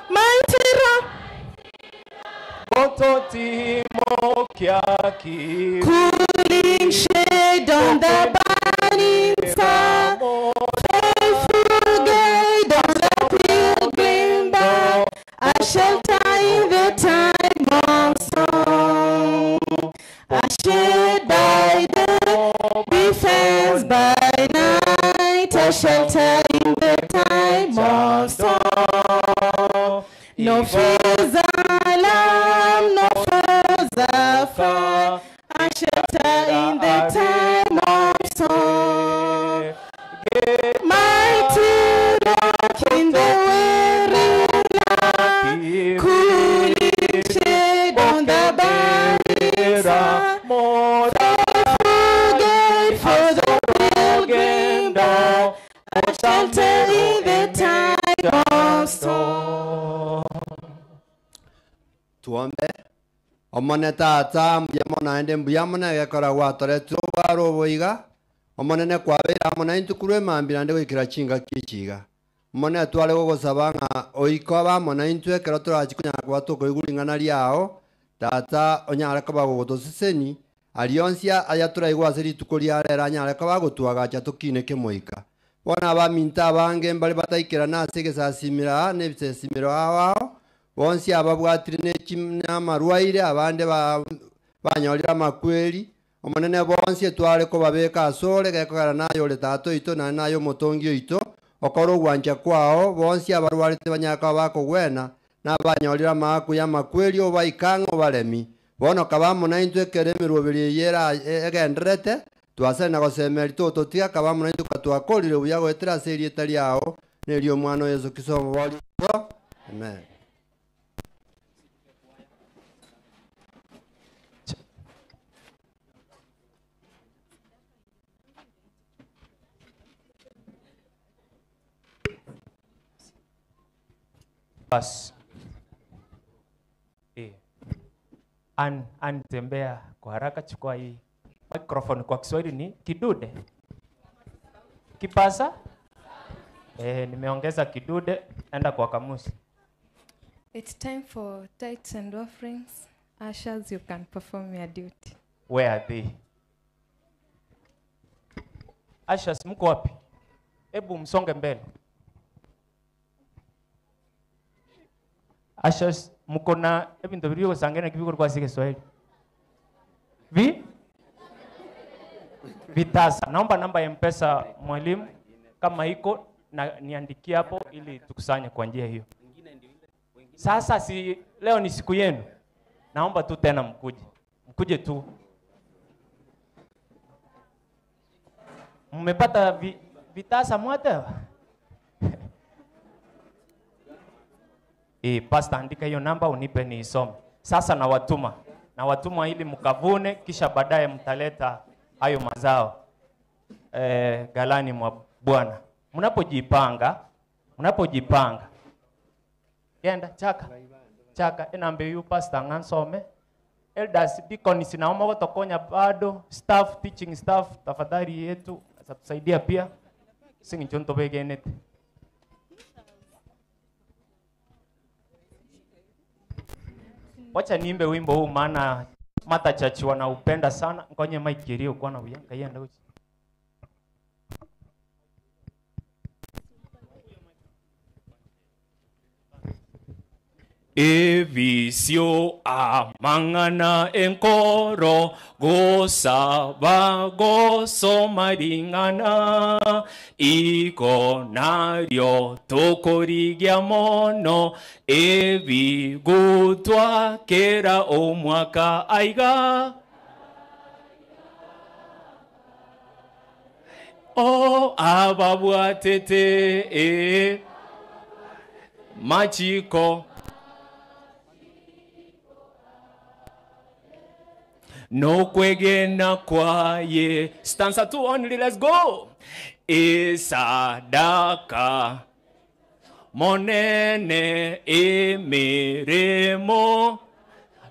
Mighty rock. Cooling shade on the burning sun, faithful guide on the pilgrim bound, a shelter in the time of storm, a shade by day, defense by night, a shelter in the time of storm. No fears alarm, no fears afar, a shelter in the time of storm. Mighty rock in the weary night, cooling shade on the burning sun, faithful gate for the pilgrim bound, a shelter in the time of storm. Tuombe. Omone tata mjamona ende mbuyamona yakora watore tubaro boiga. Omone ne kwabera mona intukuru mambira ndego ikira chinga kichiga. Omone atwale go gosabanga oiko ba mona intwe kero turachikunya kwa toko igulingana liao. Tata onyara kaba go toseseni. Alionsia ayatura igwa seri tukolia rera nyara kaba go tuagacha tokine kemoika. Bona ba minta bange mbali bataikira na sege sasimira ne bisesimiro awao. Bonsi ababwatire n'amarwaire abande banyolira makweli omonene bonsi etwale ko babeka asole gekogara nayo le tato ito na nayo motongio ito okoro gwanja kwao bonsi abarwarite banyaka bako gwena na banyolira maku ya makweli obaikango balemi bono kabamo na intwe keremirwo biri yera egendrete twase na gosemeri toto tia kabamo na intwe katwakolire buyago etera serie tali yao nelio mwana Yesu kisomo bali. Amen. Bas. Tembea kwa haraka, chukua hii microphone. Kwa Kiswahili ni kidude. Kipasa? Nimeongeza kidude, enda kwa kamusi. It's time for tithes and offerings. Ushers, you can perform your duty. Where are they? Ushers, mko wapi? Hebu msonge mbele. Ushers, mko na ebintu biriyo sangena kibiko kwa sike Swahili. Vitasa. Naomba namba ya M-Pesa mwalimu kama iko na niandikie hapo ili tukusanye kwa njia hiyo. Sasa si leo ni siku yenu. Naomba tu tena mkuje. Mkuje tu. Mmepata vitasa mwata? Pastor, andika hiyo namba unipe niisome. Sasa na watuma ili mkavune kisha baadaye mtaleta hayo mazao. galani mwa Bwana. Mnapojipanga. Yenda chaka enambe yu pastor ngansome. Elders, deacons na wamo kutokonya bado, staff, teaching staff, tafadhali yetu, tusaidia pia. Singi chonto bege nete. Wacha niimbe wimbo huu maana Mata Church wanaupenda sana. Ngonye mic yelio kwa na uyanga yenda uchi. Evisio amangana enkoro gozaba gozo maringana ikonario tokorigia mono evigutwa kera omwaka aiga o ababwatete machiko no kwegena kwaye. Stanza 2 only, let's go. Isadaka monene emiremo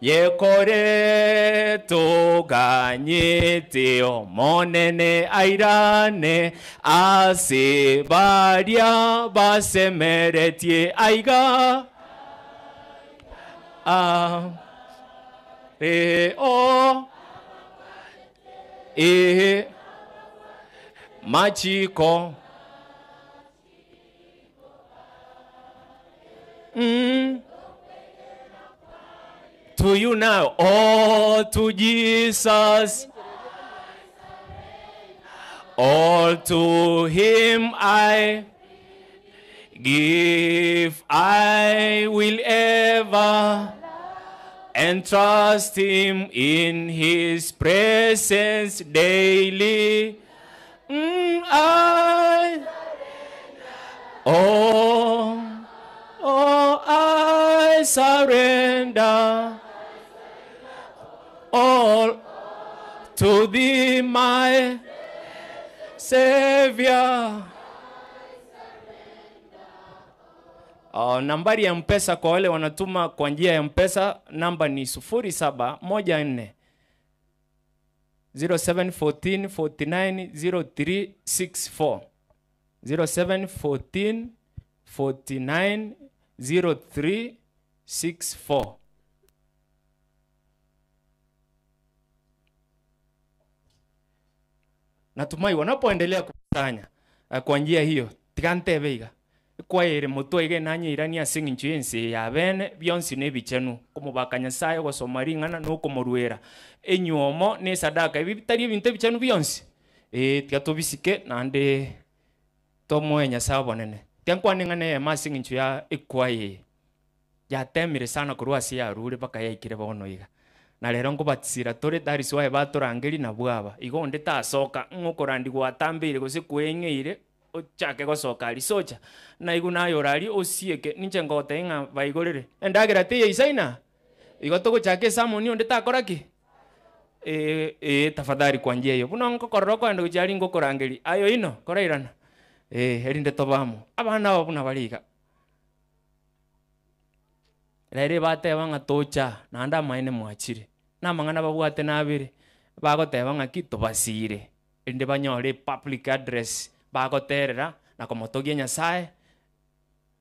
yekore toganyete monene airane asebaria basemeretie aiga machiko to you now, all to Jesus, all to him I give, I will ever and trust him in his presence daily. I surrender all to thee, my Savior. Nambari ya M-Pesa kwa wale wanatuma kwa njia ya M-Pesa, namba ni 0714 0714 49 0364 0714 49 0364. Natumai wanapoendelea kukusanya kwa njia hiyo tikante veiga kwa ere mutwege nanye irani asinginchu yense ya bene byonsi nebichenu kumubakanya sayo go somaringana no kumurwera enyuomo ne sadaka ibitari ibintu bichenu byonsi tiatobisike nande tomoenya sabonene tiankwaningane masinginchu ya ikwaye yatemire sana kurwasi ya rure baka yaikire bono iga na rero ngobatsira tore dari swaye baturangeri na bwaba igo ndeta asoka ngukorandi gwatambire gose kwengeire ochake gosoka ali socha na iguna yorari osieke ninche ngote nga baigorere endagira te isaina igo togochake samoni onde takoraki tafadhali kwa njia hiyo buno ngokoroko ndo jari ngokorangeri ayo ino korairana erinde tobamu abana abo buna baliga rere bate banga tocha nanda maine mwachire na mangana babwate nabire bagoteba ngaki tobasire inde banyore public address bagoterera na komotogia nyasaye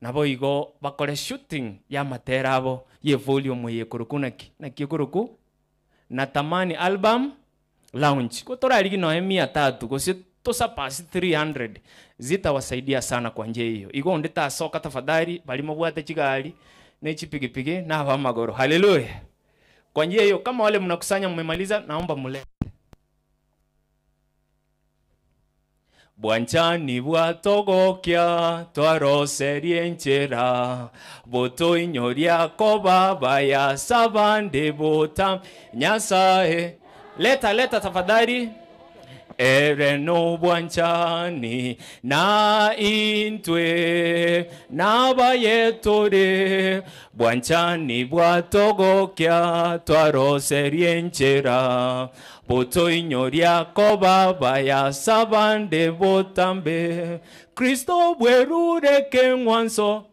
nabo igo bakore shooting ya matera abo ye volume ye kurukunaki na kikuruku na tamani album launch kotora ligi no 300 gose tosa pasi 300 zitawasaidia sana kwa njia hiyo igo ndeta soka tafadhali balimo bwate chigali nechipigipigi na abamagoro. Haleluya. Kwa njia hiyo kama wale mnakusanya mmemaliza, naomba mule. Bwanchani bwatogokya twaroserie nchera boto inyoria ko baba ya sabande botam nyasae leta tafadhali ere no bwanchani na intwe na bayetore bwanchani bwatogokya twaroserie nchera boto inyoria kobaba ya sabande botambe Kristo bwerure kenwanso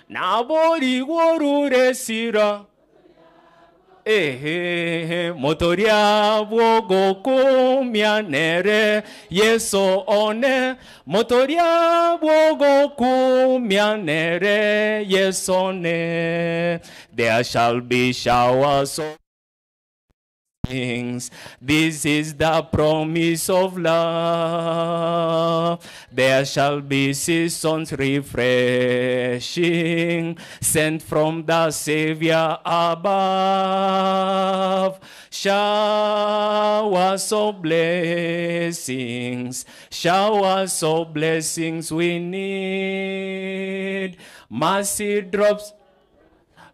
nabori worure sira motoria bwogo kumyanere yeso one motoria bwogo kumyanere yeso ne there shall be showers of things. This is the promise of love. There shall be seasons refreshing, sent from the Savior above. Showers of blessings we need. Mercy drops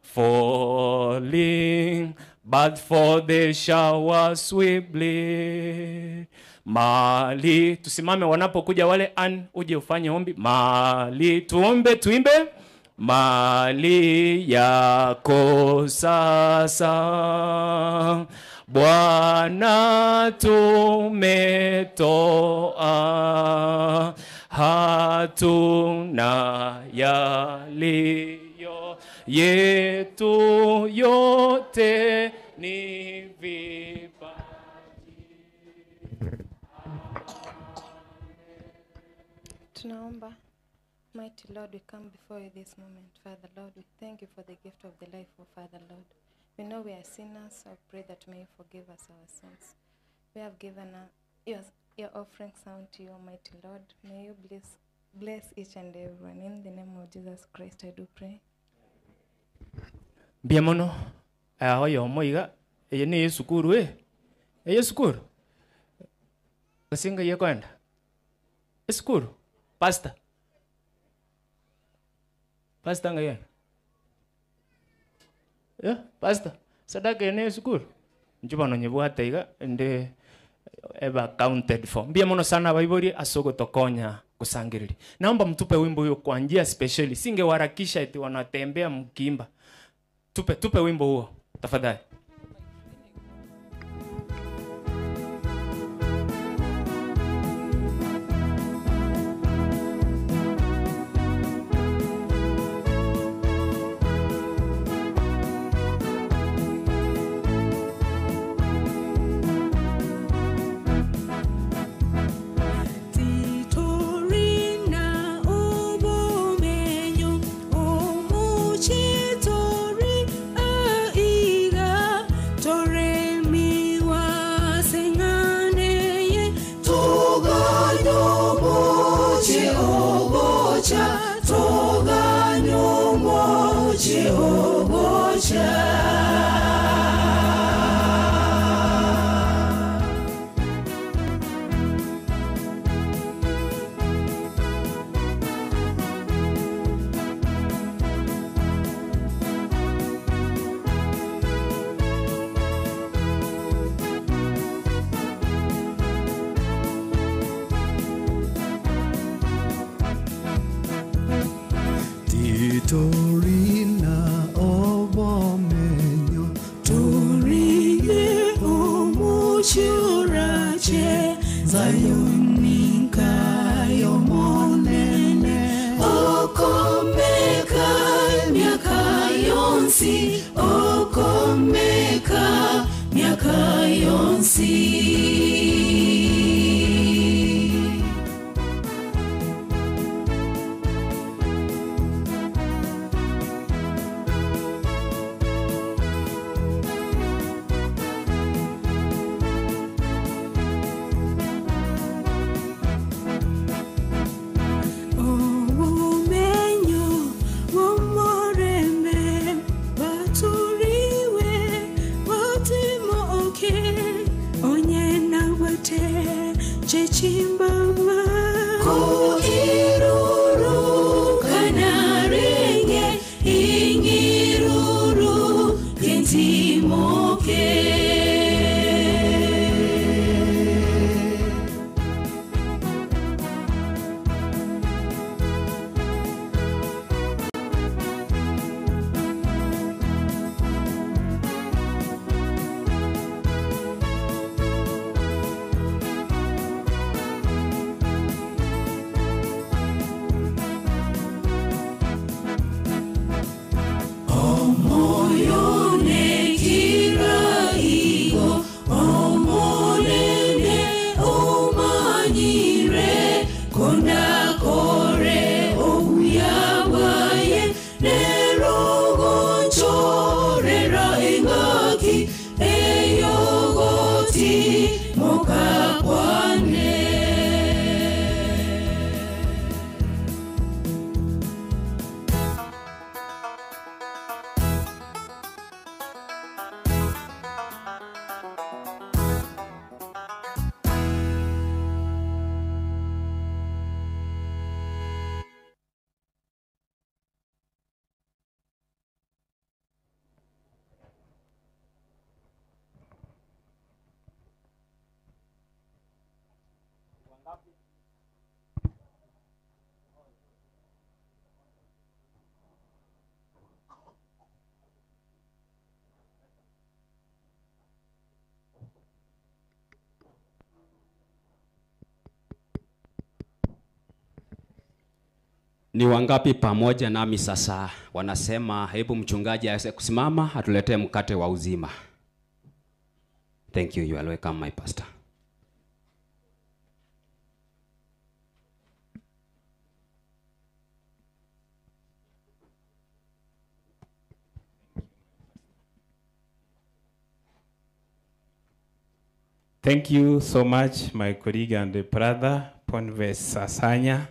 falling, but for the showers we bleed. Mali, tusimame wanapokuja wale uje ufanye ombi. Mali, tuimbe. Mali yako sasa, Bwana tumetoa, hatuna yaliyo yetu yote ni vipaji. Tunaomba. Mighty Lord, we come before you this moment. Father Lord, we thank you for the gift of the life of Father Lord. We know we are sinners, so I pray that may you forgive us our sins. We have given your offerings unto you, Almighty Lord. May you bless each and everyone. In the name of Jesus Christ, I do pray. Biamono, ayo moiga, ni Yesu kuru Yesu kuru. Kasinga yekwenda. Yesu kuru. Pastor ngayon. Yeah, pastor. Sadaka yene Yesu kuru. Njuba no nyebwate iga nde eba counted for. Biamono sana baibori asogo tokonya kusangiriri. Naomba mtupe wimbo huo kwa njia specially. Singewarakisha eti wanatembea mkimba. Tupe wimbo huo tafadhali. Torina obomenyo Torige omuchurache Zayoninka yomonene Okomeka miaka yonsi Okomeka miaka yonsi Chimbama ko iruru kanarenge ingiruru kentimoke ukakwane. Ni wangapi pamoja nami sasa wanasema hebu mchungaji aweze kusimama atuletee mkate wa uzima? Thank you. You are welcome, my pastor. Thank you so much, my colleague and brother, Ponves Sasanya,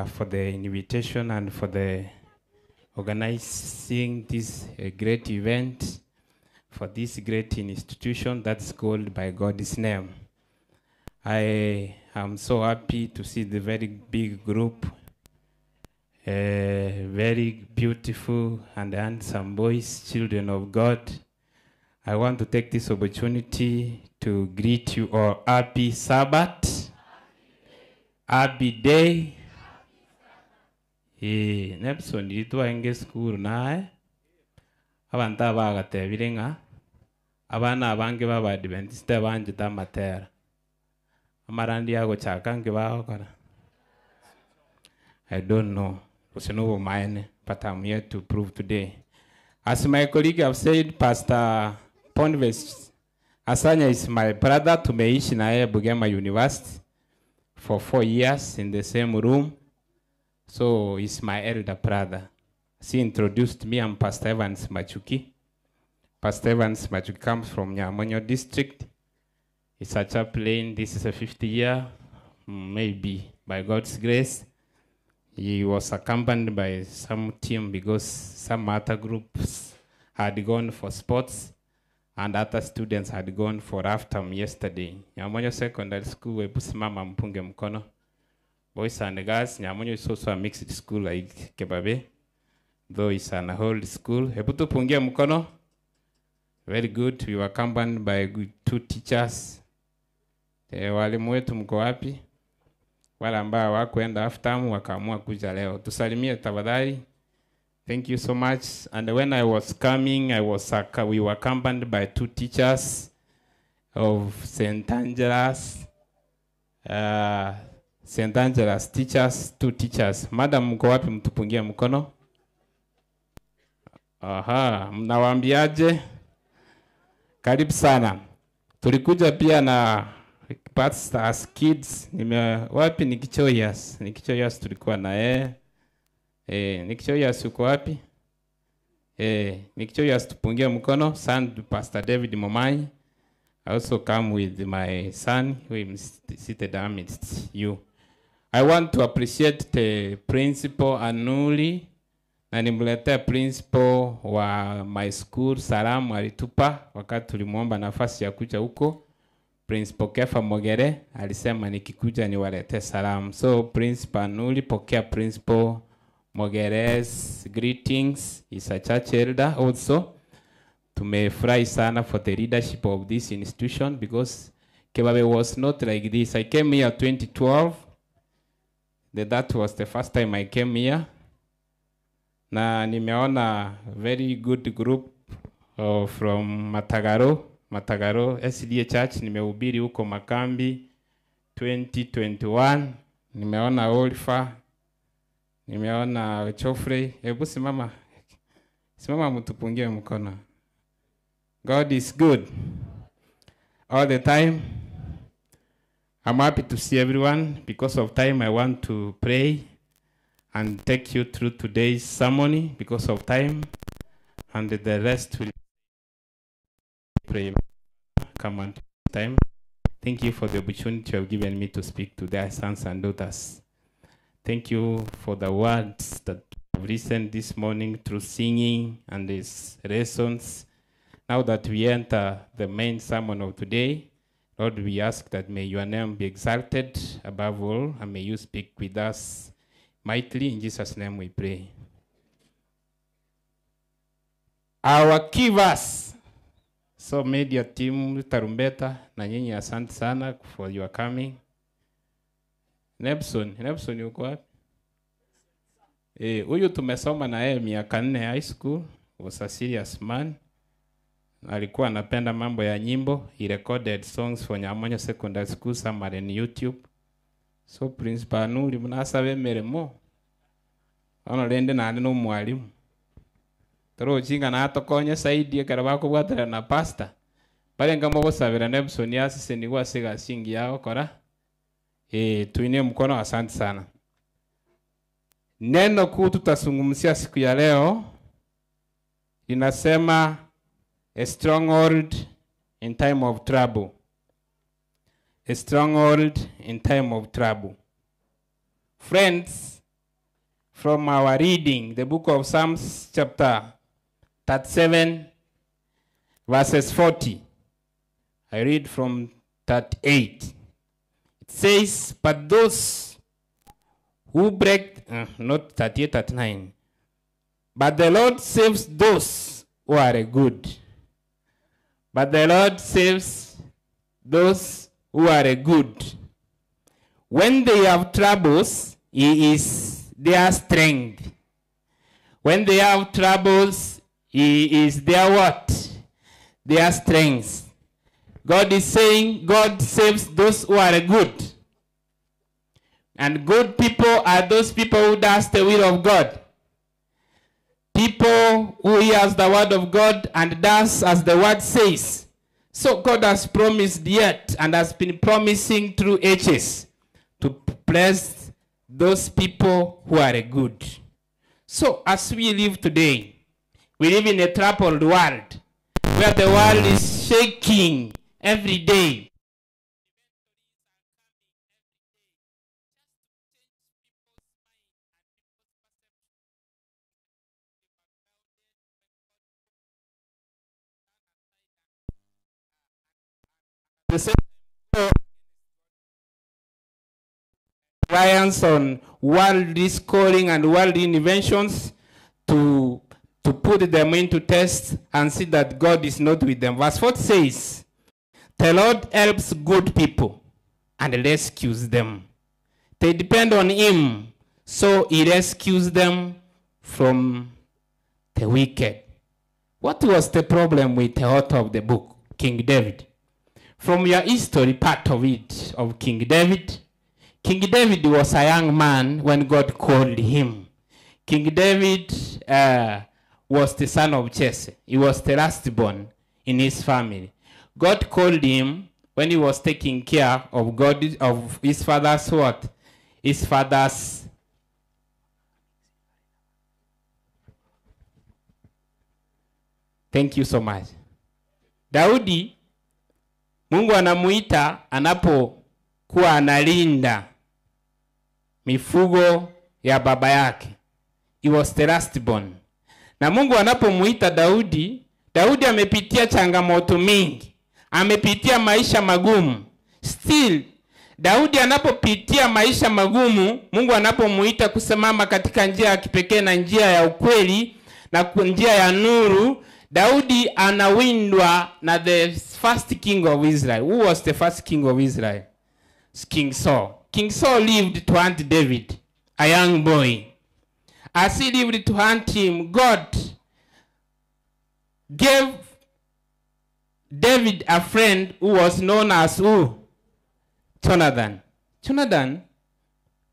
for the invitation and for the organizing this great event for this great institution that's called by God's name. I am so happy to see the very big group, very beautiful and handsome boys, children of God. I want to take this opportunity to greet you all. Happy Sabbath. Happy day. Nepson itu enge school nae. Abantu abagatebire nga abana abange baba Adventista banje tamatera. Amarandi ago chaka nge bakora. I don't know. Usinobo mine, but I'm here to prove today. As my colleague have said, Pastor Ponves Asanya is my brother. Tumeishi naye Bugema University for 4 years in the same room. So he's my elder brother. He introduced me. I'm Pastor Evans Machuki. Pastor Evans Machuki comes from Nyamonyo district. He's a chaplain. This is a 50th year, maybe by God's grace. He was accompanied by some team because some other groups had gone for sports and other students had gone for afternoon yesterday. Nyamonyo Secondary School, webusimama mpunge mkono. Boys and girls, Nyamonyo is also a mixed school like Kebabe, though it's an old school. Hebutu pungia mkono. Very good. We were accompanied by 2 teachers. Walimu wetu mko wapi? Wale ambao wakwenda afternoon wakaamua kuja leo. Tusalimie tafadhali. Thank you so much. And when I was coming, we were accompanied by 2 teachers of St. Angela's. St. Angela's teachers, 2 teachers. Madam mko wapi mtupungie mkono? Aha, mnawaambiaje? Karibu sana. Tulikuja pia na pastors kids. Wapi Nikichoyas? Nikichoyas tulikuwa na Nikichoyas uko wapi? Nikichoyas tupungie mkono. Son Pastor David Momai. I also come with my son who is seated amidst you. I want to appreciate the principal Anuli na nimletea principal wa my school salamu alitupa wakati tulimuomba nafasi ya kuja huko. Principal Kefa Mogere alisema nikikuja niwaletee salamu. So Principal Anuli, pokea Principal Mogere's greetings. He's a church elder also. Tumefurahi sana for the leadership of this institution because Kebabe was not like this. I came here 2012. That was the first time I came here. Na nimeona very good group from Matagaro SDA Church. Nimehubiri huko Makambi 2021. Nimeona Olifa. Nimeona Chofrey. Hebu simama mtupungie mkono. God is good all the time. I'm happy to see everyone. Because of time, I want to pray and take you through today's ceremony because of time, and the rest will pray. Come on. time. Thank you for the opportunity you have given me to speak to their sons and daughters. Thank you for the words that I've listened this morning through singing and these lessons. Now that we enter the main sermon of today, Lord, we ask that may your name be exalted above all, and may you speak with us mightily. In Jesus' name we pray. Our key verse. So media team, Tarumbeta, na nyinyi asante sana for your coming. Nebson yuko wapi? Huyu tumesoma na yeye miaka 4 high school, was a serious man. Alikuwa anapenda mambo ya nyimbo. He recorded songs for Nyamonyo Secondary School somewhere in YouTube. So Principal Nuli mnasa bemeremo. Ono lende na no mwalimu. Toro chinga na atokonye saidi karabako bwatera na pastor. Bale ngamo bosabira Nebson yasise ni gwasiga singi yao kora. Tuine mkono, asante sana. Neno kuu tutazungumzia siku ya leo inasema a stronghold in time of trouble. A stronghold in time of trouble. Friends, from our reading, the book of Psalms chapter 37, verses 40. I read from 38. It says, but those who break, not 38, 39. But the Lord saves those who are good. But the Lord saves those who are good. When they have troubles, He is their strength. When they have troubles, He is their what? Their strength. God is saying God saves those who are good. And good people are those people who does the will of God. People who hears the word of God and does as the word says. So God has promised yet and has been promising through ages to bless those people who are good. So as we live today, we live in a troubled world where the world is shaking every day. The same reliance on worldly scoring and worldly inventions to put them into test and see that God is not with them. Verse 4 says, the Lord helps good people and rescues them. They depend on Him, so He rescues them from the wicked. What was the problem with the author of the book, King David? From your history, part of it, of King David was a young man when God called him. King David was the son of Jesse. He was the lastborn in his family. God called him when he was taking care of his father's what? His father's. Thank you so much. Daudi, Mungu anamuita anapokuwa analinda mifugo ya baba yake. He was the lastborn. Na Mungu anapomuita Daudi amepitia changamoto mingi. Amepitia maisha magumu. Still, Daudi anapopitia maisha magumu, Mungu anapomuita kusimama katika njia ya kipekee na njia ya ukweli na njia ya nuru, Daudi anawindwa na the first king of Israel. Who was the first king of Israel? King Saul. King Saul lived to hunt David, a young boy. As he lived to hunt him, God gave David a friend who was known as who? Jonathan. Jonathan,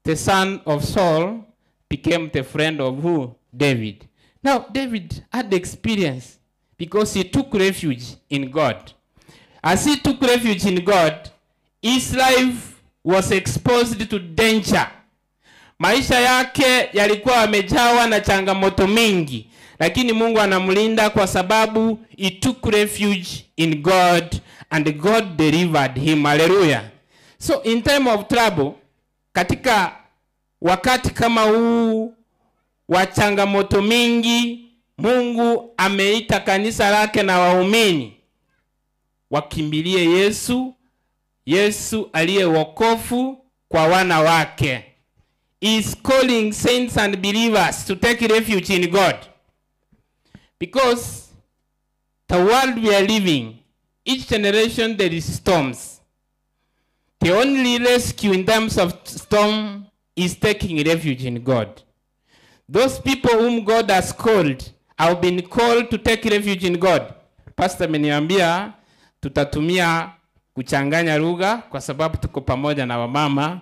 the son of Saul, became the friend of who? David. Now, David had experience because he took refuge in God. As he took refuge in God, his life was exposed to danger. Maisha yake yalikuwa yamejawa na changamoto mingi, lakini Mungu anamlinda kwa sababu he took refuge in God and God delivered him. Hallelujah. So in time of trouble, katika wakati kama huu wa changamoto mingi, Mungu ameita kanisa lake na waumini wakimbilie Yesu, Yesu aliye wokovu kwa wana wake. He is calling saints and believers to take refuge in God. Because the world we are living, each generation there is storms. The only rescue in times of storm is taking refuge in God. Those people whom God has called have been called to take refuge in God. Pastor ameniambia tutatumia kuchanganya lugha kwa sababu tuko pamoja na wamama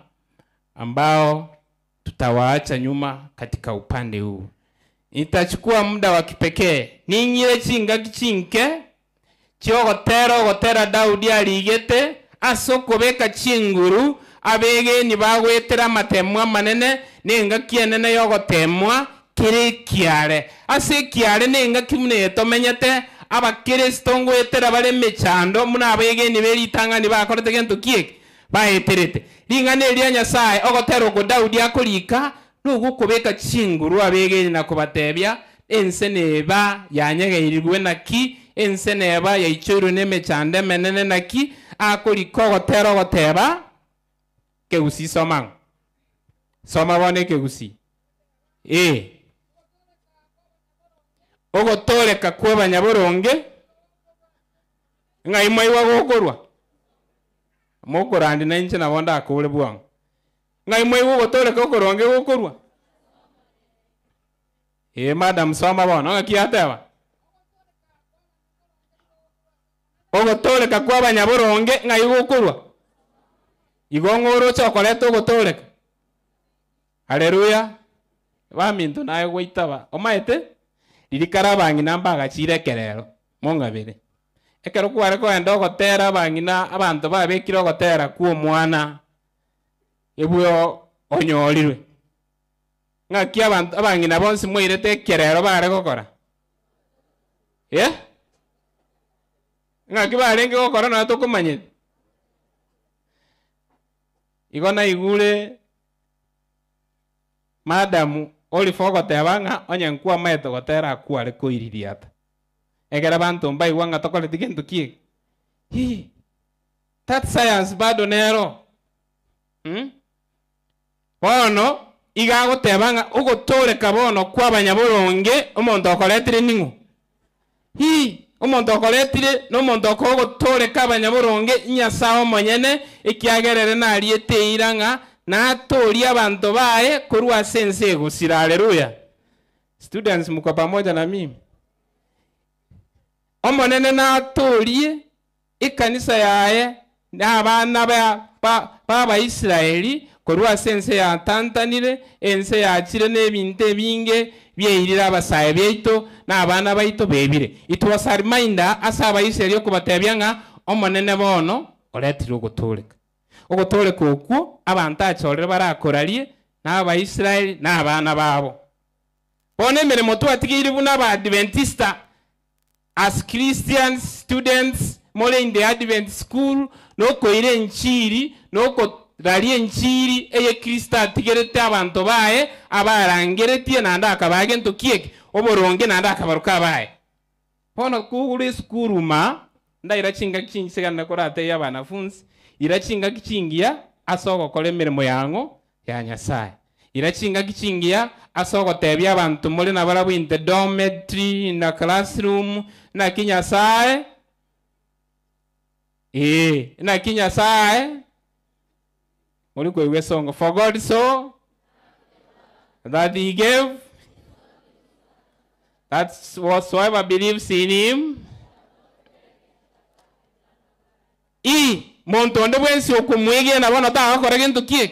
ambao tutawaacha nyuma katika upande huu. Itachukua muda wa kipekee. Ninyire chinga kichinke gotera Daudi aligete asokobeka chinguru abege ni bagwetera matemwa manene nenga kienene yogotemwa kiri kiare ase kiare nenga kimune tomenyete abakristo ngwetera bare mechando muna abege ni beritanga ni bakorete gento kiek baeterete lingane lya Nyasaye ogotera go Daudi akolika nugukobeka chinguru abege na kubatebya enseneba yanyegeirwe naki enseneba yaichuru nemechande menene naki akolika ogotera ogoteba kegusi soma bone kegusi ogotoleka kwa banyaboronge ngai maiwa gokorwa mokorandi na inche nabonda akole bwangu ngai maiwa ogotoleka okoronge gokorwa madam soma bone ngakiateba ogotoleka kwa banyaboronge ngai gokorwa igongoro chokolate ogotoleka. Haleluya. Baminto nayo goitaba omaete lirikara bangina mbaga chirekerero mongabere ekero kware ko endo gotera bangina abantu babekiro gotera ku mwana ebuyo onyorirwe ngaki abantu abangina bonsi moirete kerero bare gokora ngaki barenge gokora na tokumanye igona igure madamu oli fogo tebanga onyankwa maito gotera kware koiririata egera bantu mbai wanga tokole tigentu kie that science bado nero bono iga gotebanga ugotoleka bono kwa banyaboronge omonto okoletire ningu omonto okoletire no monto okogotoleka abanyaboronge Nyasaye monyene ekiagerere nariete iranga na tori abantu bae korwa sense gusira. Haleluya. Students mko pamoja na mimi. Omonene na tori ikanisa yae na abana ba Israeli korwa sense ya tantanire ense ya chire nebinte binge byeirira abasaye byeito na abana baito bebire. It was a reminder asa Abaisraeli okubatebyanga omonene bono oletire ogotoleka. Ogotoleka okwo abantu achorere barakorarie na Abaisraeli na abana babo. Bone emirimo twatigire buna Abadventista as Christians students more in the Advent school no koire enchiri no korarie enchiri eye Kristo atigerete abantu bae abarangeretie nanda akabage ntokieke oboronge nanda akabaruka bae. Bono kugure skuruma ndaira chinga kinsegana korate y'abanafunzi irachinga kichingia asogo kole mirimo yango ya Nyasaye irachinga kichingia asogo tebya abantu muri na barabu in the dormitory in the classroom na kinyasaye na kinyasaye muri kwewe songo for God so that he gave that's whatsoever believes in him montonde bwensi okumwege na bono tagakora gento kie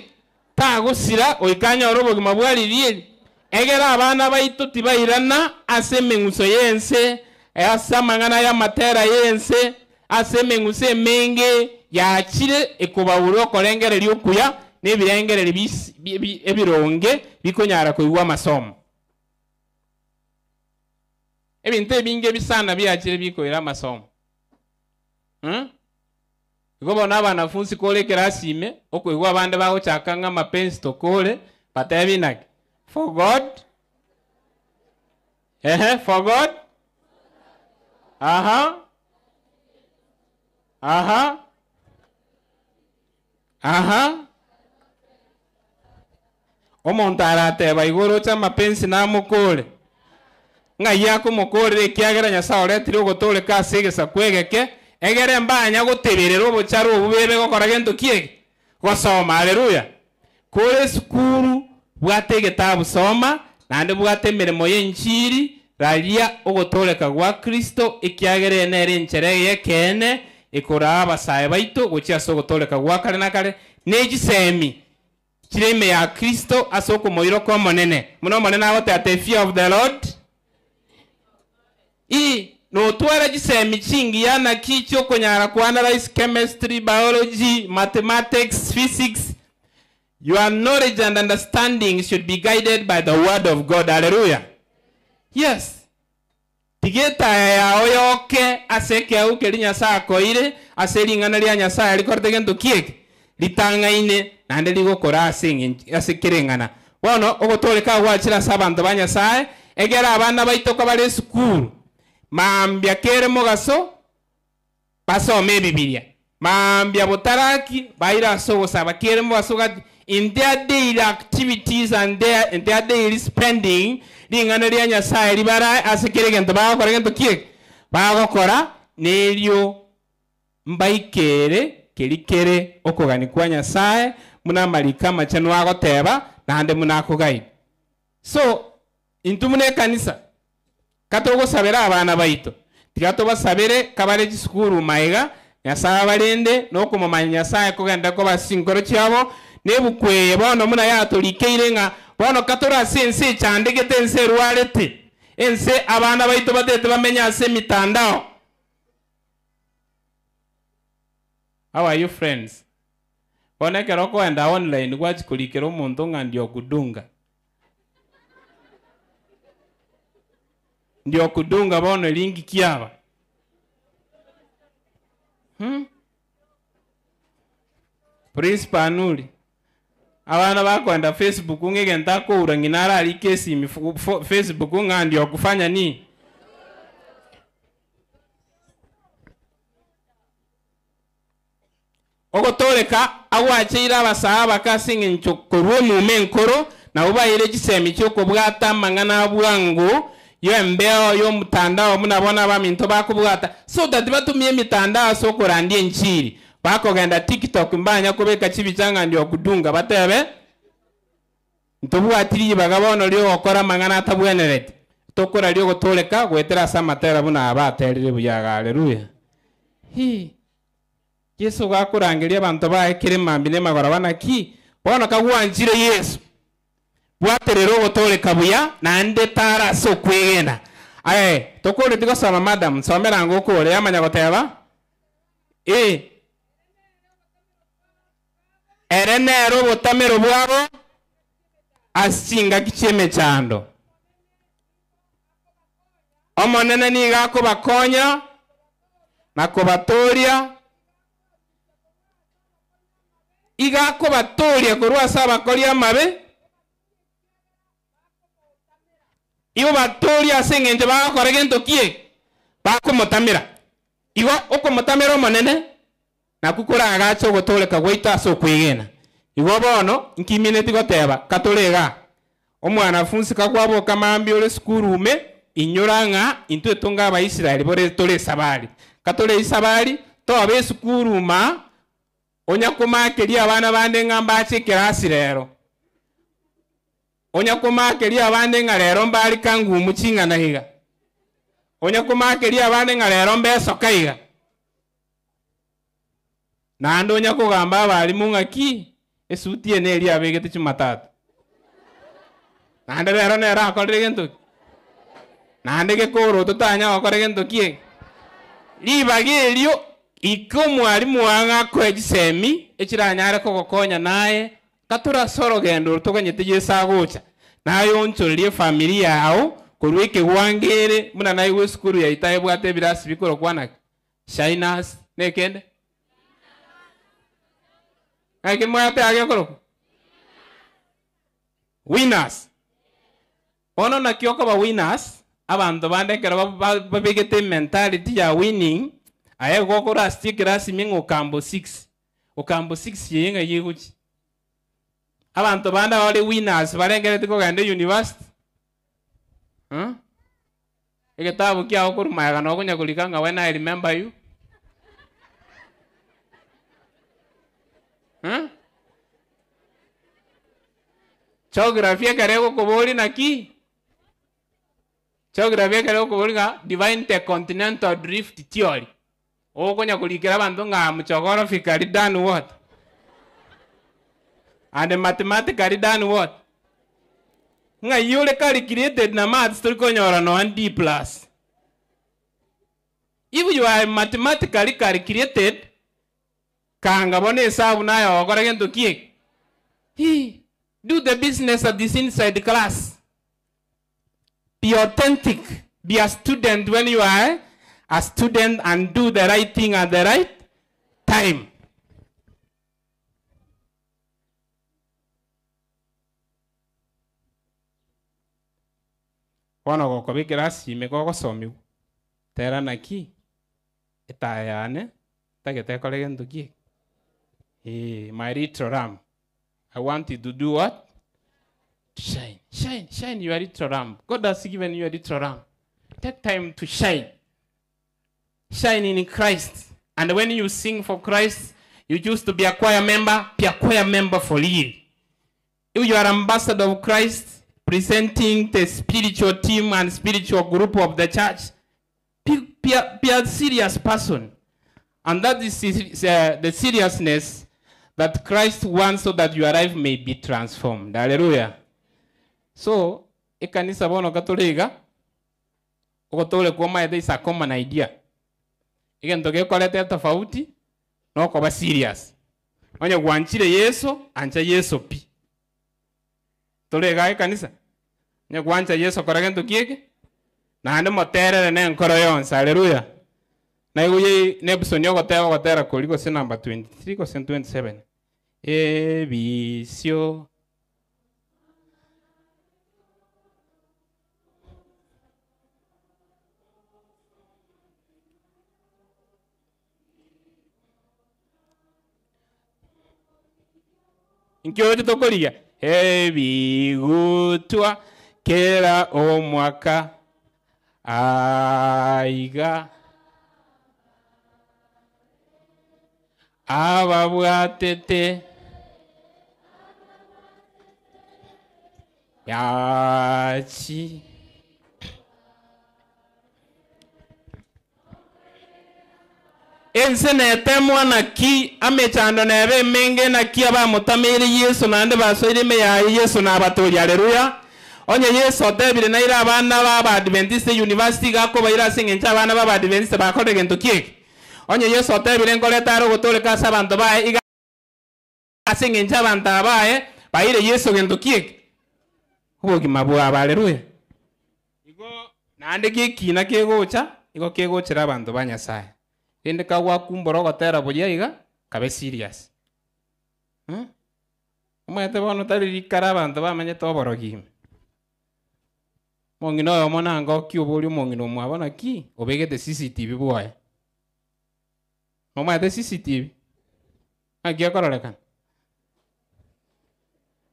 tagusira oikanya orobo gimabwaririe egera abana baito tibairana ase menguso yense asa mangana ya matera yense ase menguse menge ya chire ekobawuro korengere lyokuya nebirengere ebironge bikonyara koigwa masomo ebinte binge bisana byachire bikoira masomo Igo bona abanafunzi kole class ime okwigwa abande bagochaka nga mapenzi tokole batebi naki. For God. For God. Aha. Omonto arateba igoro cha mapenzi na mukole. Nga yako mukole kiagera Nyasaye oretire ogotole kase egesa kwegeke egere mbanya goteberera obocharo obubebe gokora gento kiege gosoma. Haleluya. Kore skuru bwate gitabu soma nande bwate mirimo y'enchiri ralia ogotoleka gwa Kristo ikiagere nere nchere yekene ikora abasaye baito gochia sogotoleka gwa kale na kale negisemi kireme ya Kristo asoko moiro ko monene muno monene agote at the fear of the Lord no twara gisemi chingi yana kicho konyara ku analyze chemistry, biology, mathematics, physics. Your knowledge and understanding should be guided by the word of God. Hallelujah. Yes. Tigeta ya oyoke aseke auke Nyasaye koire aseringana lia Nyasaye likorte gento kieke litanga ine nande ligokora asekirengana bono ogotoleka gwachira sabantu ba Nyasaye egera abana baitoka bali school mambya kere mogaso basome Biblia mambya botaraki baira so saba kere mogaso in their daily activities and their daily spending lingana lia Nyasaye libara asekirengento bagokora gento kieke bagokora nelio mbaikere kelikere okogani kwa Nyasaye muna malika machano agoteba nande muna kogai. So intumune kanisa katogo sabera abana baito tigato basabere kabare gisukuru maiga Nyasaye balende no kumamanya Nyasaye kogenda ko basinkoro cyabo nebukweye bono muna yatolikeire nga bono katora sense chandegete ense rwarete ense abana baito batete bamenya se mitandao. How are you friends? One keroko enda online watch kulikero muntu nga ndio kudunga. Ndio kudunga bono linki kiaba. Prince Panuli. Abana bakwenda Facebook ngegenda ko uranginara ali kesi Facebook nga ndio kufanya ni ogotoleka awachira abasaba kasinga nchokorwo mume nkoro na ubayire gisemi cyoko bwata mangana bwangu yo embeo yo mutandao munabona baminto bakubwata so that batumye mitandao so korandie nchiri bakogenda TikTok mbanya kubeka chibicanga ndio kudunga batebe ntobwatiri bagabono lyo okora mangana atabwenerete tokora lyo gotoleka gwetera samatera buna abaterire buyaga. Haleluya. Yesu gakurangiria abantu baekire mambine magora banaki bono kagwanjire Yesu bwaterero gotoleka buya nande tara so kwegena tokore tigosoma madam somera ngo kore yamanya goteba erenero botamero bwabo asinga kicheme chando omonene ni gako bakonya nakobatoria igako batoria korwa saba koria mabe ibo batoria sengenje bagakora gento kie bakomotamira igo okomotamira monene nakukora agacho gotoleka gwaita so kwigena igo bono nkimineti goteba katolega omwana funsi kakwabo kamambi ole skuru ume inyoranga into etonga aba Israeli bore tole sabali katole isabali to abe skuru ma onyakoma keri abana bande ngamba achikirasi rero onyakoma keri abande ngarero mbali kangu muchinga na higa onyakoma keri abande ngarero mbeso kaiga nando nyakogamba bali mungaki esutie neri abegete chimatatu nande rero nera akorire gento nande ke koro tutanya akorire gento kie libagelio iko mwalimu wanga kwegisemi ekiranyare ko gokonya naye katura soro gendo tuganyete Yesu gocha nayo ncholie familia yao kurwike wangere muna nayo we skuru ya itaye bwate birasi bikoro kwana Shinas nekende Ake mwate age koro. Winners. Ono na kioka ba winners. Abantu bande kero babigete mentality ya winning. Aye gokora stick rasimi ngokambo 6. Okambo 6 yenga yeguchi. Abantu bande bali winners barengere tiko gande university. Ekitabu kia okurumaya no kunya kulikanga when I remember you. Geography karego kubuli na ki. Geography karego kubuli ga divine intercontinental drift theory. Okunya kulikira bantu nga geographically done what? And mathematically done what? Nga yule calculated na maths tulikonyora no 1D+. If you are mathematically calculated, kanga bone hesabu nayo okora gento kiek. Do the business of this inside class. Be authentic. Be a student when you are a student and do the right thing at the right time. Kono goko bikira sime goko somi. Tera naki. Etayane. Tagete kolege nduki. My little ram. I want you to do what? Shine. Shine. Shine your little ram. God has given you a little ram. Take time to shine. Shine in Christ. And when you sing for Christ, you choose to be a choir member, be a choir member for real. If you are ambassador of Christ, presenting the spiritual team and spiritual group of the church, be a serious person. And that is the seriousness that Christ wants so that your life may be transformed. Hallelujah. So, ikanisa bono katolika, ukotole kuoma ede isa common idea. Ikentoke kolete tofauti, no koba serious. Onye guanchire Yesu, ancha Yesu pi. Tolega ikanisa. Nye guancha Yesu koragento kieke. Na ande motere ne nkoro yonsa. Hallelujah. Na iguye nebusonyo gotera koliko se number 23 ko 27. Ebisio Inkyo tokolia ebigutwa kera omwaka aiga ababwatete yachi ensenete mwana ki amechando nebe menge na ki abamutamire Yesu nande basoire me ya Yesu na abatori. Haleluya. Onye Yesu otebire na ira abana ba Adventist University gako baira singencha abana ba Adventist bakore gento kiek. Onye Yesu otebire ngoleta ro gotole kasa bantu bae iga asingencha banta bae baire Yesu gento kiek. Huogi mabua. Haleluya. Igo nande ki na kegocha igo kegochira bantu banyasaye. Ende kawa kumboro gotera boya iga kabe serious. Umete bono tari karabantu bamanye toborogi. Mongino yo mona ngo kyoboli mongino mwabona ki obegete CCTV boy. Mama de CCTV. Agia koroleka.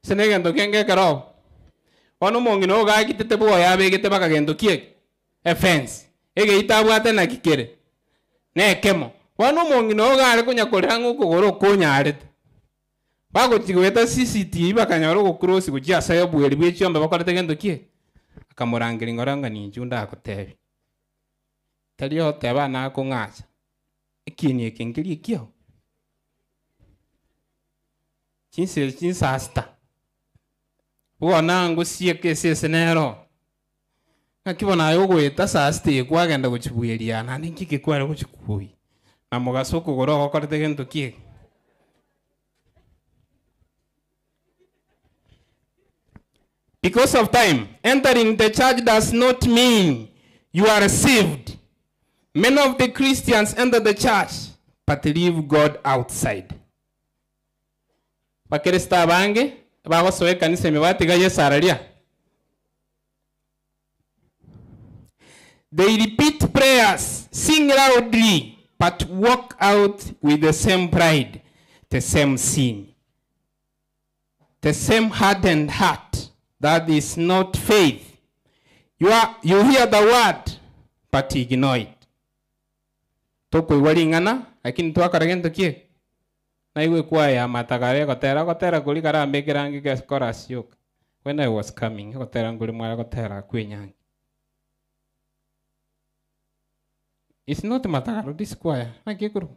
Senegendo kenge karo. Ono mongino ga kitete boy abegete bakagendo kiek. Offense. Ege itabwate na kikere. Ne kemo. Wano mongino gare kunya korango kugoro kunyare. Bago tigweta CCTV bakanyaro go cross kujia sayo bweri bwechi ombe bakorete gendo kie. Akamurangiri ngoranga ni njunda akotebi. Taliyo teba na kungacha. Ikini ekengiri kio. Chinsasta. Uona ngo sieke sesenero. Akibona yogweta saste kwagenda kuchibweria na ninki kwara kuchikui. Na mugasoko goro gokorete gento kie. Because of time, entering the church does not mean you are saved. Many of the Christians enter the church but leave God outside. bakristo bange bagosoe kanisa mebatiga yesaralia. They repeat prayers, sing loudly, but walk out with the same pride, the same sin, the same hardened heart. That is not faith. You hear the word, but ignore it. Toko iwaringana, lakini twakaragento kie. Na iwe kwa ya matagare gotera kuri karambekera ngike chorus yoke. When I was coming, gotera nguri mwara gotera kwenyangi. It's not matagaro this choir. Na kikuru.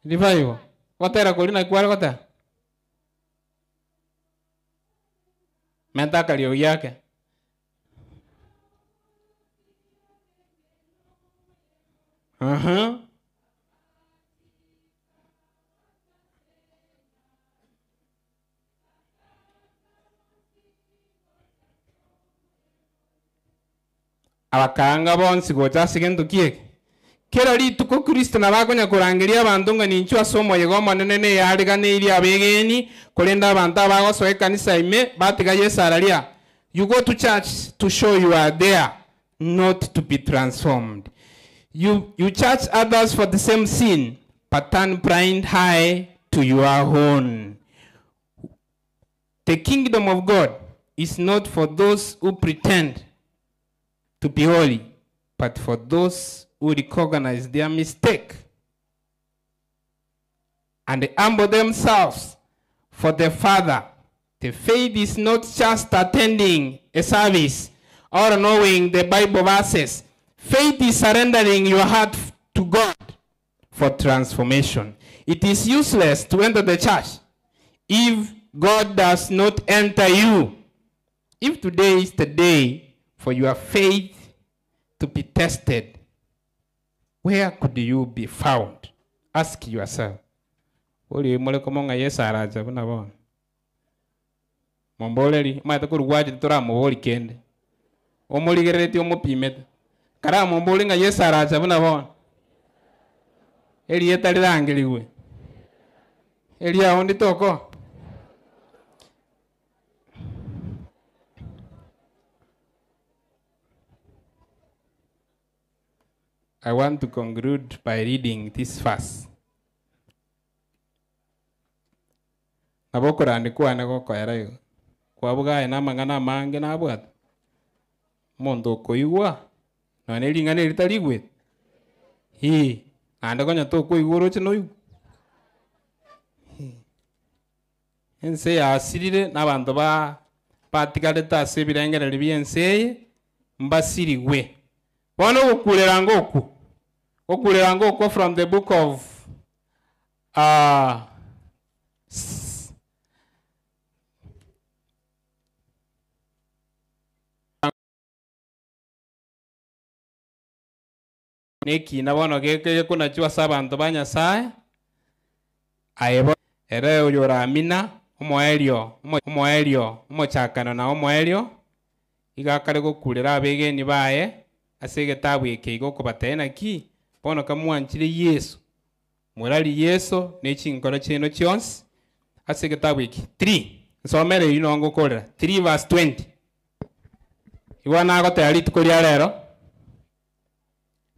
Revival. Gotera kuri na kwara gotera. Menta kalio yake. Abakanga bonsi gocha sigendo kiek. Kera rituko Kristo nabakonya kurangiria abantu ngo ninchu asomo yego manene yarigane iri abegeni kolenda abantu abagosoe kanisa ime batiga yesaralia. You go to church to show you are there, not to be transformed. You judge others for the same sin, but turn blind eye to your own. The kingdom of God is not for those who pretend to be holy, but for those who recognize their mistake and humble themselves for the Father. The faith is not just attending a service or knowing the Bible verses. Faith is surrendering your heart to God for transformation. It is useless to enter the church if God does not enter you. If today is the day for your faith to be tested, where could you be found? Ask yourself. Oli molekomonga yesaraja buna bon. Momboleri mata kurwaje tora moboli kende. Omoligereti omopimete. Kara mombolinga yesaraja buna bon. Eli yetalirangeliwe. Eli aondi toko. I want to conclude by reading this verse. Nabokora ndikuwa nako yarayo. Kwa buga ina mangana mange nabwat. Mondo koiwa. No nelinga nelitaligwe. Hi, anda konya to koigoro chino. Ense asirire nabantu ba patikaleta sebirengera libiense mbasiriwe. Bono okulera ngoku from the book of neki na bono keke kuna chwa sabantu banyasaye ayebo ereo yoramina omochakano na omoelio igakare gokulera abegeni baye asege tabu ekeigo kubatena ki bono kamwanchire Yesu murali Yesu nechinkoro chino chionsi asege tabu eki 3 nsomere inongo kolera 3 verse 20 iwana agote ali tukolia lero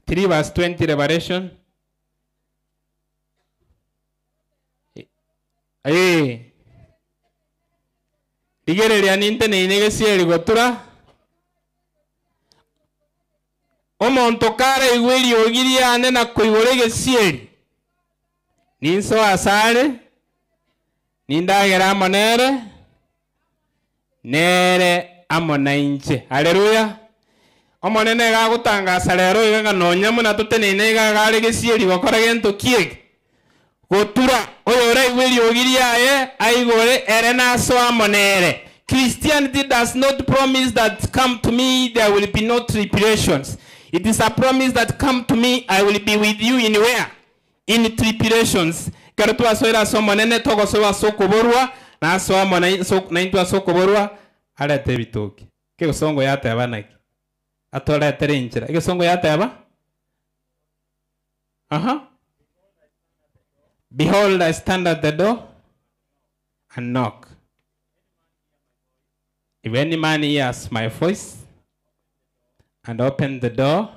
3 verse 20 Revelation digereria ninte neinegesieri gotura omonto kare igweri ogiriane na koigorege sieri ninso asare nindagera amonere nere amona inche haleluya omonene gagutangasa rero iga nonya muna tutenene gagare sieri gokora gento kiege gotura oyo re igweri ogiriaye aigore ere naso amonere. Christianity does not promise that come to me there will be no tribulations. It is a promise that come to me, I will be with you in where? In tribulations. Karutu asoira somo nene togo soa soko borwa na somo na intu soko borwa ala tebitoki. Ke songo yate abanaki. Atola terenjera. Ke songo yate aba? Behold, I stand at the door and knock. If any man hears my voice and open the door,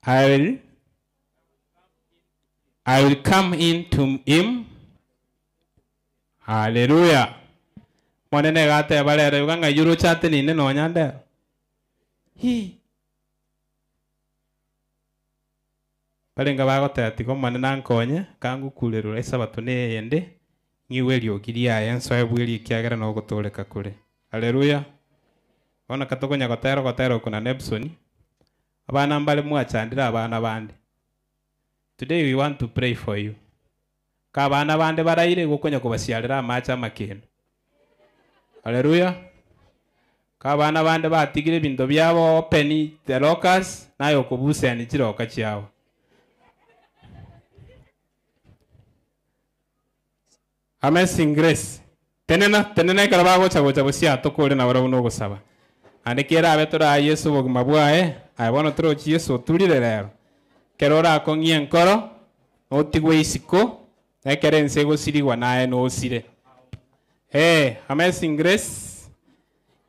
I will come into him. Hallelujah. Monene gate balere uganga yuru chate ni ne no nyande. Hi. Balenga bagote ati ko manena nkonye kangu kulerura isabato ne yende nyiweli ogiria yenso ebweli kiagera no gotoleka kure. Hallelujah. Ona katokonya gotero kuna Nebson. Abana mbale mwachandira abana bandi. Today we want to pray for you. Ka abana bande baraire gukonya kubasialira amacha makeno. Hallelujah. Ka abana bande batigire bindo byabo open the lockers nayo kubuse ni kiroka cyabo. Amazing grace. Tenena karabago chago sia tokore na wara uno gusaba. Ande kera abetora Yesu boguma bwae. I want to throw Yesu tulire lero. Kerora kongi enkoro. Otigwe isiko. Ekere nsego siri wanae no sire. Hey, amazing grace.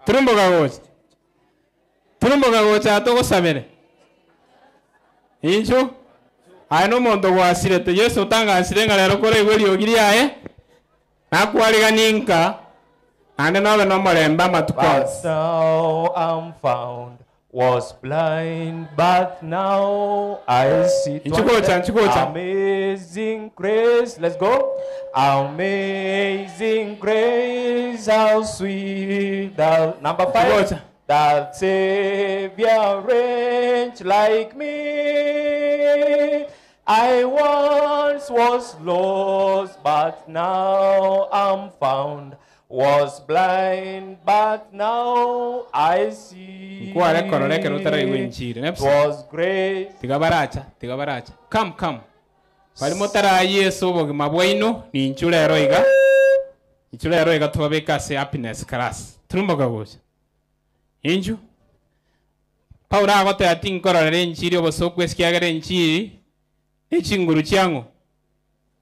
Turumbo gagocha. Turumbo gagocha atoko sabere. Incho. Aino mondo wa sire te Yesu tanga asirenga lero kore weli ogiri ae. Nakwaliga ninka. Ande nobe no moremba matukwa. Now I'm found, was blind, but now I see. Amazing grace, let's go. Amazing grace, how sweet. Number 5. That Savior wretch like me. I once was lost, but now I'm found. Was blind, but now I see. Was great. Tigabaracha. Come. Palimotara Yesu bogima bwaino ni nchule eroiga. Nchule eroiga tubabeka se happiness class. Turumboga gocha. Inju. Paura agote atinkora renchiri obosokwe skiagere nchiri. Echinguru chiango.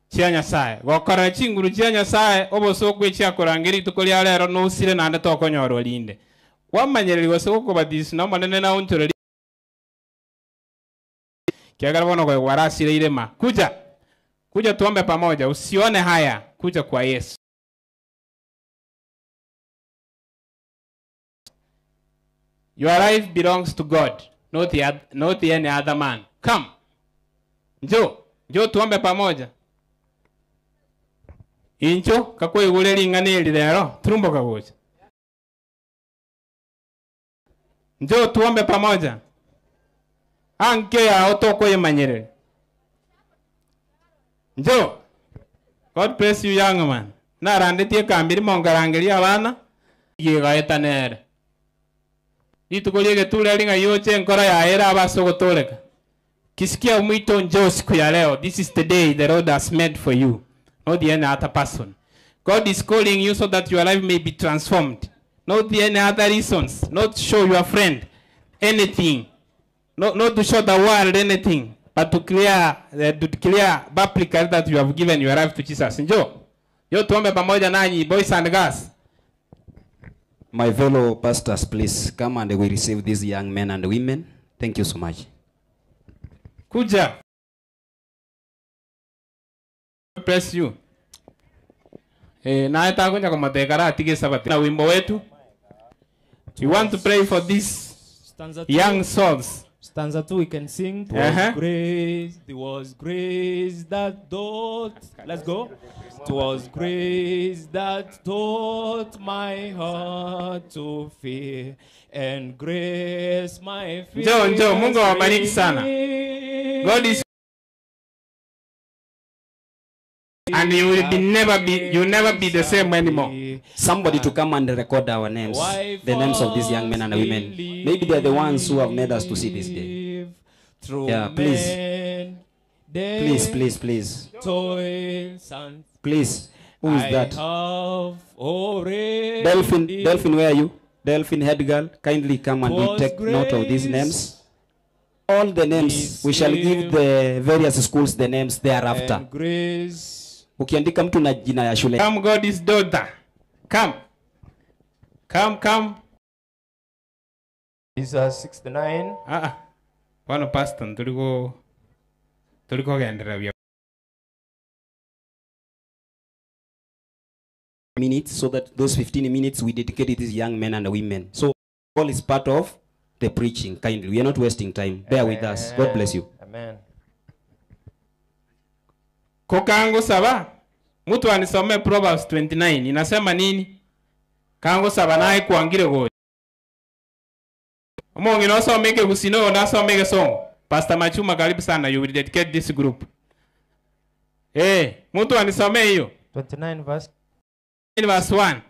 Chianya sae. Gokora chinguru chianya sae obosokwe chiakorangiri tukolia lero no sire nande tokonyoro linde. Wamanyereri wasoko badisi no manene na untore. Kiagara bono kwa warasire irema. Kuja tuombe pamoja. Usione haya. Kuja kwa Yesu. Your life belongs to God, not any other man. Come. Njoo tuombe pamoja. Incho kakwe igule linganili lero turumbo kagocha. Njoo tuombe pamoja. Anke ya otoko yemanyere. Njoo. God bless you, young man. Na rande tie kambiri mongarangeli abana. Yega etanere. Itukolige tule linga yoche nkora ya era abasogo toleka. Kisikia umito njoo siku ya leo. This is the day the Lord has made for you. Not the any other person. God is calling you so that your life may be transformed. Not the any other reasons. Not to show your friend anything. Not to show the world anything. But to clear publicly that you have given your life to Jesus. Njoo. Yo tuombe pamoja nanyi, boys and girls. My fellow pastors, please come and we receive these young men and women. Thank you so much. Kuja. Bless you. Na itakuja kwa matekara atige sabati na wimbo wetu. We want to pray for these young souls. Stanza 2 we can sing. There was grace that taught. Let's go. It was grace that taught my heart to fear, and grace my fear. Njoo, Mungu awabariki sana. God is, and you will never be the same anymore. Somebody to come and record our names, the names of these young men and women. Maybe they're the ones who have made us to see this day. Yeah, please. Please. Who is that? Delphine, where are you? Delphine, head girl, kindly come and we take note of these names. All the names, we shall give the various schools the names thereafter. Ukiandika mtu na jina ya shule. Come God's daughter. Come. Come. Is 69. One pastor tuliko gendera vya minutes, so that those 15 minutes we dedicate these young men and women. So all is part of the preaching. Kindly, we are not wasting time. Bear with us. God bless you. Amen. Kokango saba. Mtu anisome Proverbs 29. Inasema nini? Kango saba naye kuangire go. Omongi no so meke husino na so meke song. Pastor Machuma karibu sana, you will dedicate this group. Mtu anisome hiyo. 29 verse. In verse 1.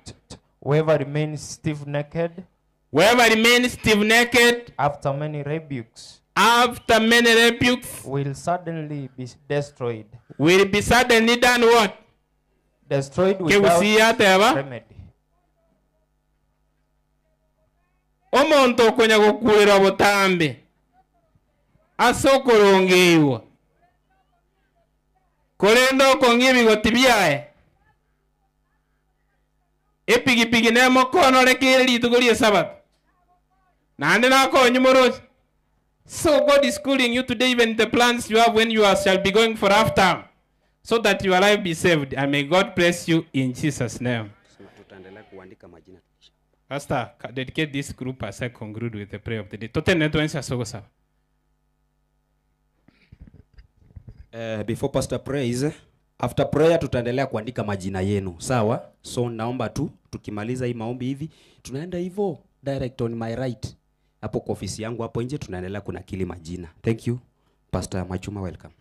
Whoever remains stiff-necked. After many rebukes. Will suddenly be destroyed. Will be suddenly done what? Destroyed without remedy. Omonto konya gokulira botambe. Asokorongewa. Kolendo kongibi gotibiae. Epigipigi nemo kono lekeli tugulie sabat. Nande na ko nyumoro. So God is schooling you today, even the plans you have when you shall be going for half-term, so that your life be saved. And may God bless you in Jesus' name. Pastor, dedicate this group as I conclude with the prayer of the day. Before Pastor prays, after prayer tutaendelea kuandika majina yenu. Sawa? So naomba tu tukimaliza hii maombi hivi, tunaenda hivyo direct on my right. Hapo kwa ofisi yangu hapo nje tunaendelea kunakili majina. Thank you. Pastor Machuma, welcome.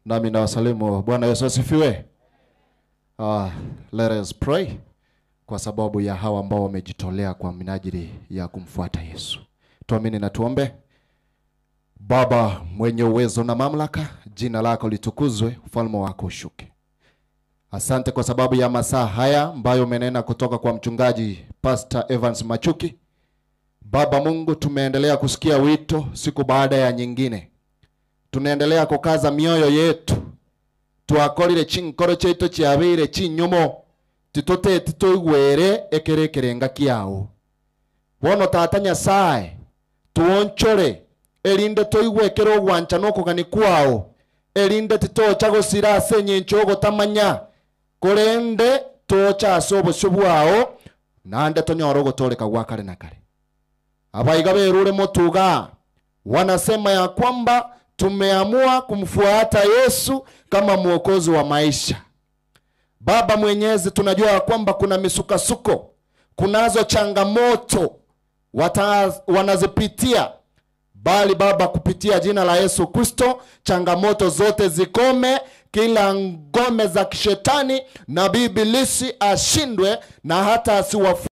Nami nawasalimu. Bwana Yesu asifiwe. Let us pray kwa sababu ya hawa ambao wamejitolea kwa minajili ya kumfuata Yesu. Tuamini na tuombe. Baba mwenye uwezo na mamlaka, jina lako litukuzwe, ufalme wako ushuke. Asante kwa sababu ya masaa haya ambayo umenena kutoka kwa mchungaji Pastor Evans Machuki. Baba Mungu, tumeendelea kusikia wito siku baada ya nyingine. Tunaendelea kukaza mioyo yetu. Tuakorire chinkoro chetu chiabire chinyomo. Titote titoigwere ekerekerenga kiao. Wono tata Nyasaye tuonchore elinde toigwekero gwancha no kugani kwao. Elinde titocha gosira senye nchogo tamanya. Korende tocha asobo shobwao nande tonyoro gotoleka gwakare na kare. Abaiga berure motuga wanasema ya kwamba tumeamua kumfuata Yesu kama mwokozi wa maisha. Baba Mwenyezi, tunajua ya kwamba kuna misukasuko, kunazo changamoto wanazipitia, bali Baba kupitia jina la Yesu Kristo changamoto zote zikome, kila ngome za kishetani na bibilisi ashindwe na hata asiwafu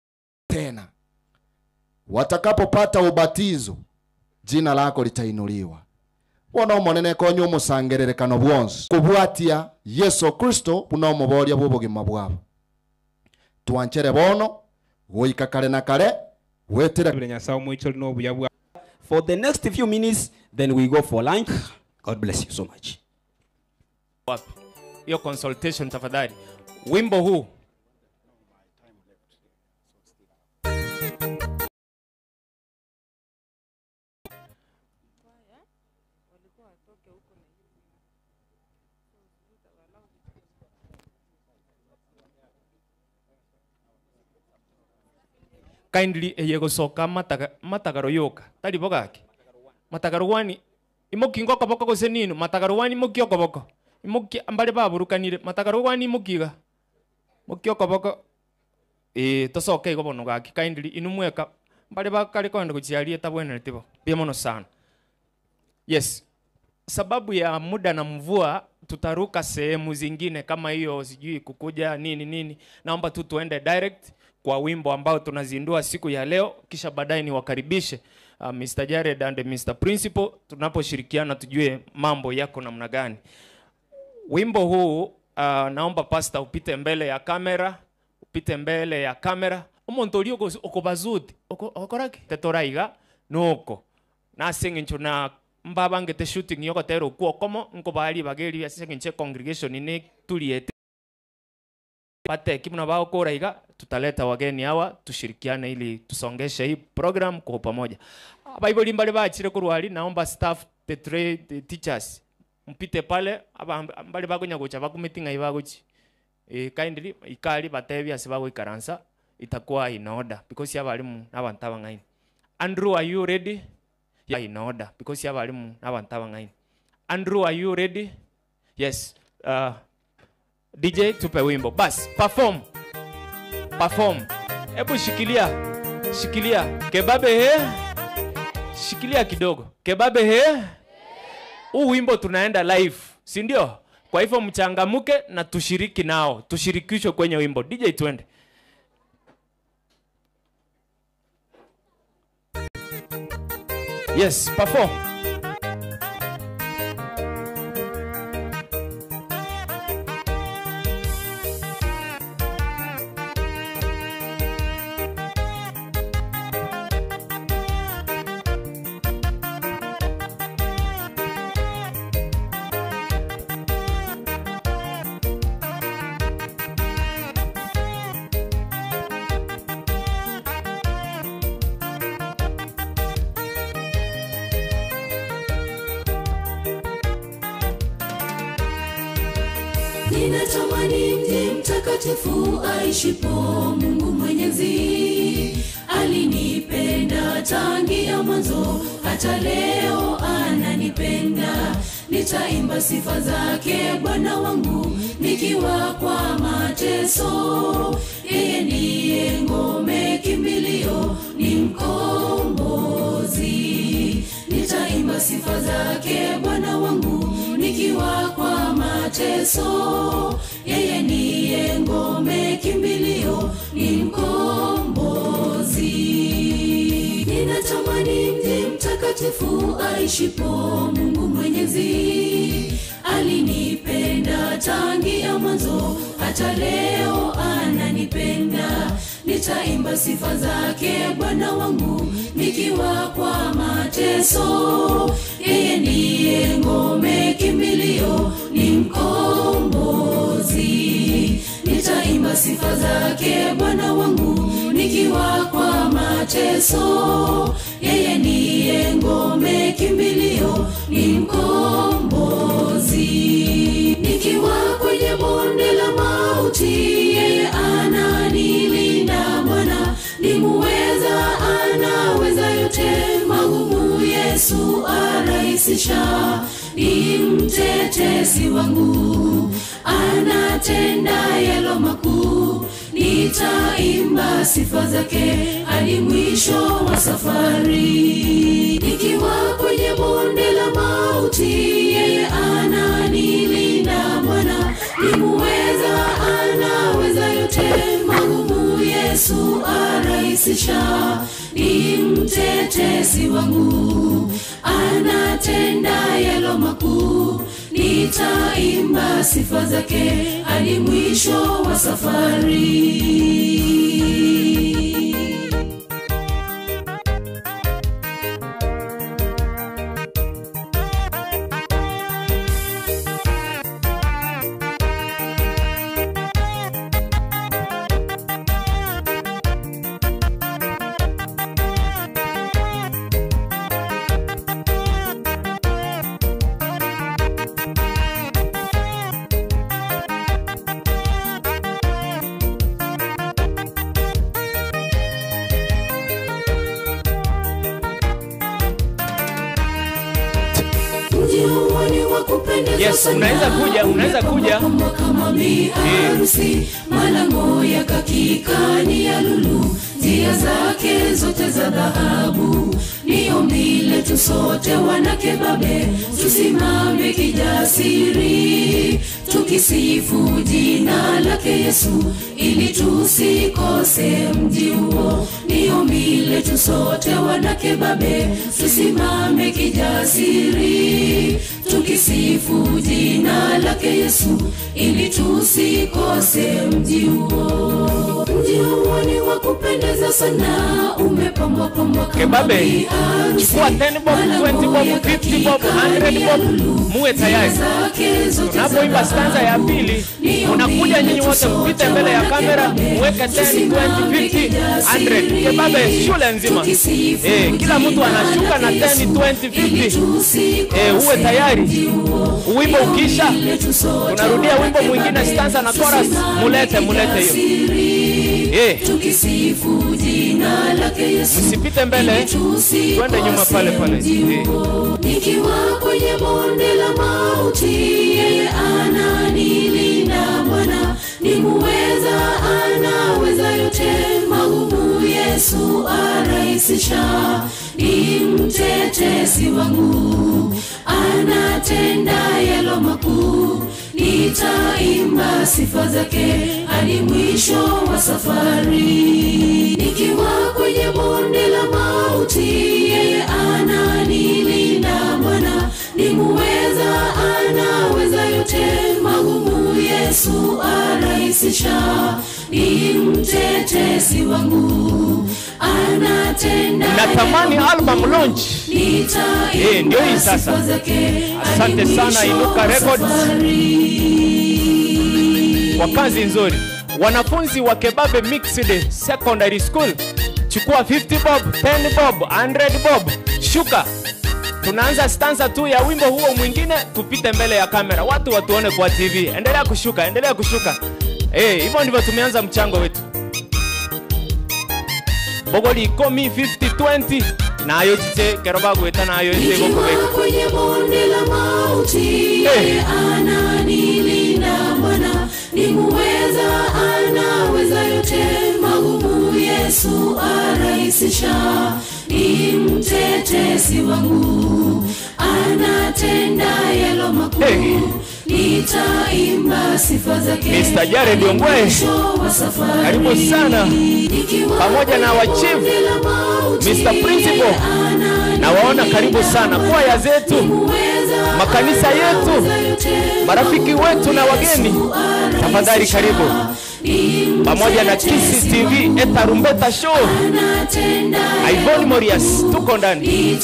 tena. Watakapopata ubatizo, jina lako litainuliwa. Wana umonene konyo musangererekano bwonsi kubwatia Yesu Kristo buno muboria bw'ubugima bwabo. Tuanchere bono goika kare na kare wetera Nyasaye mwicho no buyabwa. For the next few minutes, then we go for lunch. God bless you so much. Your consultation tafadhali. Wimbo huu kindly eyego soka matagaro yoka tali bogaki matagaro wani imokingo koboko gose nino matagaro wani mokio koboko imoki ambale baburukanire matagaro wani mokiga mokio koboko tosoke igo bono gaki kindly inumweka mbale bakale kwenda kuchialia tabwene tibo pia mono sana. Yes, sababu ya muda na mvua tutaruka sehemu zingine kama hiyo sijui kukuja nini. Naomba tu tuende direct kwa wimbo ambao tunazindua siku ya leo, kisha baadaye ni wakaribishe Mr. Jared and Mr. Principal tunaposhirikiana tujue mambo yako namna gani. Wimbo huu naomba pastor upite mbele ya kamera. Umuntu uri okobazudi okoraki tetoraiga nuko nasenga ncho na mbaba ngete shooting yoko tero kwa komo nko bali bageri ya sisi nche congregation ni tuliete pate kimna bao kora iga tutaleta wageni hawa tushirikiane ili tusongeshe hii program kwa pamoja. Bible mbali baachire kurwali naomba staff the teachers mpite pale mbali bagonya gocha bakumitinga ibagochi kindly ikali batebi asibago ikaransa itakuwa in order because yabalimu n'abantu abangaine. Andrew, are you ready? Yeah, in order because yabalimu n'abantu abangaine. Andrew, are you ready? Yes. DJ tupe wimbo. Bas, perform. Ebu shikilia. Kebabe he. Shikilia kidogo. Kebabe he. Wimbo tunaenda live, si ndio? Kwa hivyo mchangamuke na tushiriki nao. Tushirikishwe kwenye wimbo. DJ twende. Yes, perform. Ninatamani mji mtakatifu aishipo Mungu Mwenyezi. Alinipenda tangia mwanzo, hata leo ananipenda. Nitaimba sifa zake Bwana wangu nikiwa kwa mateso. Yeye ndiye ngome kimbilio, ni mkombozi. Nitaimba sifa zake Bwana wangu nikiwa kwa mateso. Yeye ndiye ngome kimbilio, ni mkombozi. Ninatamani mji mtakatifu aishipo Mungu Mwenyezi. Alinipenda tangia mwanzo, hata leo ananipenda. Nitaimba sifa zake Bwana wangu nikiwa kwa mateso. Yeye ndiye ngome kimbilio, ni mkombozi. Nitaimba sifa zake Bwana wangu nikiwa kwa mateso. Yeye ndiye ngome kimbilio, ni mkombozi. Nikiwa kwenye bonde la mauti, yeye ananilinda. Bwana ni muweza, anaweza yote magumu. Yesu arahisisha, ni mtetezi wangu, anatenda yalo makuu. Nitaimba sifa zake hadi mwisho wa safari. Nikiwa kwenye bonde la mauti, yeye ananilinda. Bwana ni muweza, anaweza yote magumu. Yesu arahisisha, ni mtetezi wangu, anatenda yalo makuu. Nitaimba sifa zake hadi mwisho wa safari. Yes, unaweza kuja. Kama biharusi, malango ya hakika ni ya lulu. Njia zake zote za dhahabu. Ni ombi letu sote wanakebabe, tusimame kijasiri, tukisifu jina lake Yesu, ili tusikose mji huo. Ni ombi letu sote wanakebabe, tusimame kijasiri, tukisifu jina lake Yesu, ili tusikose mji huo. mji huo ni wa kupendeza sana, umepambwa pambwa Kebabe, chukua 10 bob, 20 bob, 50 bob, 100 bob, muwe tayari. Tunapoimba stanza ya pili, unakuja nyinyi wote kupita mbele ya kamera, muweke 10, 20, 50, 100. Kebabe, shule nzima. Kila mtu anashuka na 10, 20, 50. Uwe tayari. Wimbo ukisha, tunarudia wimbo mwingine stanza na chorus, mulete hiyo. Tukisifu jina lake Yesu. Msipite mbele, twende nyuma pale. Nikiwa kwenye bonde la mauti, yeye ananilinda Bwana. Ni muweza, anaweza yote magumu, Yesu arahisisha. Ni mtetezi wangu, anatenda yalo makuu. Nitaimba sifa zake hadi mwisho wa safari. Nikiwa kwenye bonde la mauti, yeye ananilinda Bwana. Ni muweza, anaweza yote magumu, Yesu arahisisha. Ni mtetezi wangu, anatenda. Natamani album launch. Ndio hii sasa. Asante sana Inuka Records kwa kazi nzuri. Wanafunzi wa Kebabe Mixed Secondary School, chukua 50 bob, 10 bob, 100 bob, shuka. Tunaanza stanza tu ya wimbo huo mwingine, tupite mbele ya kamera, watu watuone kwa TV. Endelea kushuka. Hivyo ndivyo tumeanza mchango wetu. Bogoli komi 50-20 na ayo chiche keroba gweta na ayo ise goko beko. Kwenye bonde la mauti, yeye ananilinda Bwana. Ni muweza, anaweza yote magumu, Yesu arahisisha. Ni mtetezi wangu, anatenda yalo makuu. Nitaimba sifa zake. Mr. Jared Ongwe, karibu sana. Pamoja na wa chief Mr. Principal, na waona karibu sana. Kwaya zetu, makanisa yetu, marafiki wetu na wageni, tafadhali karibu. Pamoja na Kisi TV, Etarumbeta Show, Ivoni Morias, tuko ndani.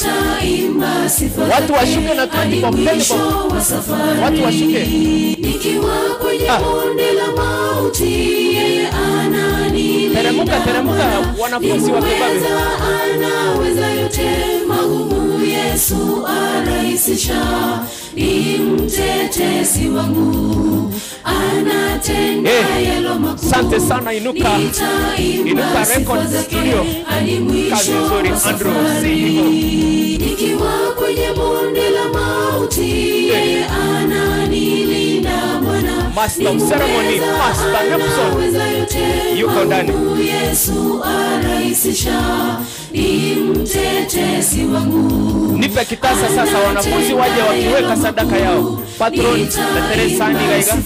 Watu washuke na tuandi kwa mtende. Watu washuke. Nikiwa kwenye bonde la mauti, yeye ananilinda. Teremuka wanafunzi wa Kebabe. Anaweza yote magumu, Yesu arahisisha. Ni mtetezi wangu, anatenda yalo makuu. Asante sana Inuka Records Studio. Kazi nzuri Andrew CEO. Nikiwa kwenye bonde la mauti, yeye ananilinda Bwana. Master of Ceremony, Master Nepson, yuko ndani. Yesu arahisisha. Ni mtetezi wangu. Nipe kitasa sasa, wanafunzi waje wakiweka sadaka yao. Patron na Teresa Nigaiga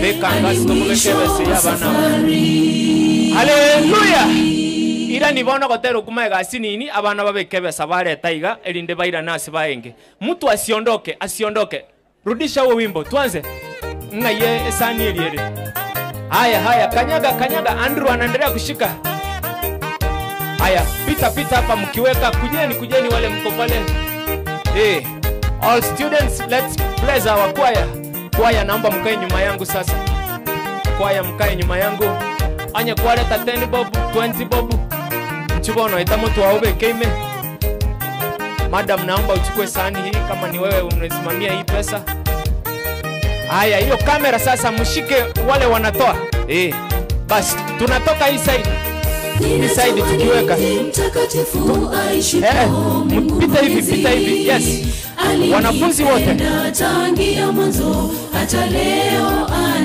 beka ngasi tokumekebe siyabana. Haleluya. Ira nibona gotero kumega sinini abana babekebe sabare taiga elinde baira nasi baenge. Mtu asiondoke. Rudisha huo wimbo. Tuanze. Ngaye esani eliere. Haya kanyaga Andrew anaendelea kushika. Haya, pita hapa mkiweka, kujeni wale mko pale. All students, let's bless our choir. Choir naomba mkae nyuma yangu sasa. Choir mkae nyuma yangu. Anya kwaleta 10 bob, 20 bob. Mchubono itamutu waobe keime. Madam naomba uchukue sahani hii kama ni wewe unasimamia hii pesa. Haya, hiyo kamera sasa mshike wale wanatoa. Basi tunatoka hii side. Hii side tukiweka. Pita hivi. Yes. Wanafunzi wote.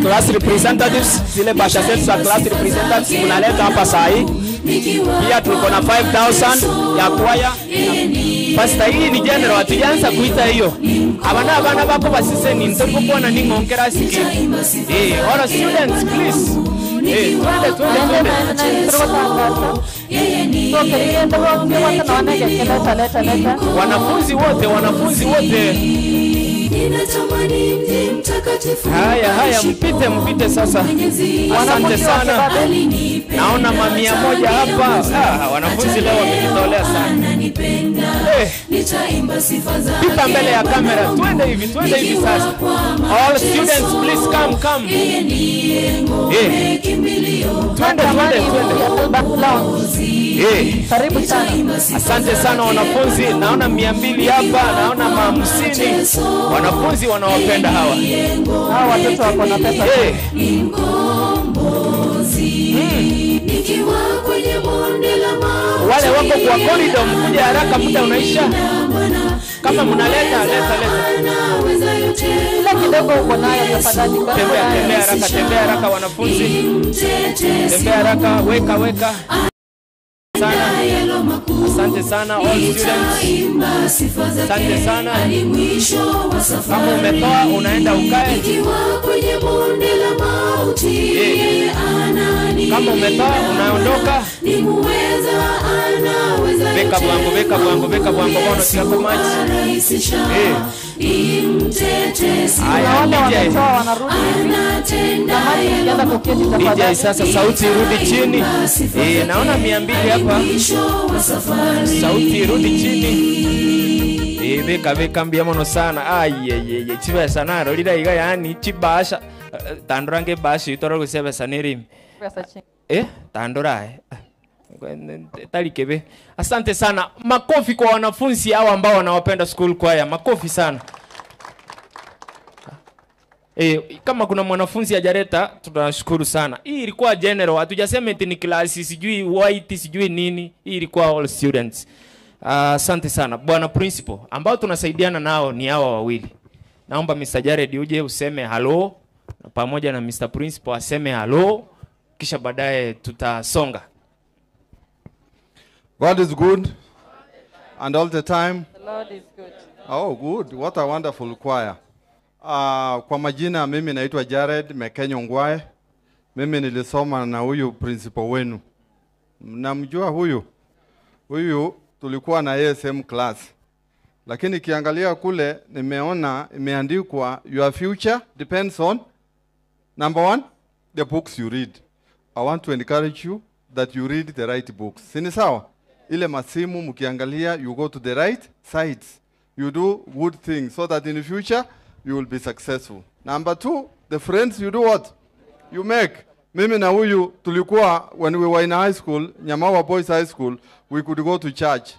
Class representatives, zile basha zetu za class representatives mnaleta hapa saa hii. Pia tuko na 5,000 ya kwaya. Pastor hii ni general, hatujaanza kuita hiyo. Abana bako basiseni ntoko kuona ningongera siki. All students please. Twende. Wanafunzi wote. ninatamani mji mtakatifu. Haya, mpite sasa. Asante sana. Naona mamia moja hapa. Wanafunzi leo wamejitolea sana. Nitaimba sifa za pita mbele ya kamera. Twende hivi sasa. All students please come. Twende. Karibu sana. Asante sana wanafunzi. Naona 200 hapa, naona 50. Wanafunzi wanawapenda hawa. Hawa watoto wako na pesa. Nikiwa kwenye bonde la mauti. Wale wako kwa corridor mkuja haraka, muda unaisha. Kama mnaleta. Ila kidogo uko nayo tafadhali. Tembea haraka wanafunzi. Tembea haraka, weka. Sana. Asante sana all students. Asante sana. Kama umetoa unaenda ukae. Kama umetoa unaondoka. Weka bwango bono siako maji. DJ sasa sauti irudi chini. Naona 200 hapa. Sauti irudi chini. Weka mbiamono sana. Chiba sana rolira iga yani chibasha. Tandorange bashi itoro gusebe saniri. Tandora. Talikebe. Asante sana. Makofi kwa wanafunzi hao ambao wanawapenda school choir. Makofi sana. Kama kuna mwanafunzi hajareta tunashukuru sana. Hii ilikuwa general. Hatujasema eti ni class sijui white sijui nini. Hii ilikuwa all students. Asante sana. Bwana principal ambao tunasaidiana nao ni hawa wawili. Naomba Mr. Jared uje useme hello na pamoja na Mr. Principal aseme hello kisha baadaye tutasonga. God is good and all the time. The Lord is good. Oh, good. What a wonderful choir. Kwa majina mimi naitwa Jared Mekenyo Ngwae. Mimi nilisoma na huyu principal wenu. Mnamjua huyu? Huyu tulikuwa na ASM class. Lakini kiangalia kule nimeona imeandikwa your future depends on number 1 the books you read. I want to encourage you that you read the right books. Sini sawa? Ile masimu mkiangalia you go to the right sites. You do good things so that in the future you will be successful. Number 2, the friends you do what? You make. Mimi na huyu tulikuwa when we were in high school, Nyamawa Boys High School, we could go to church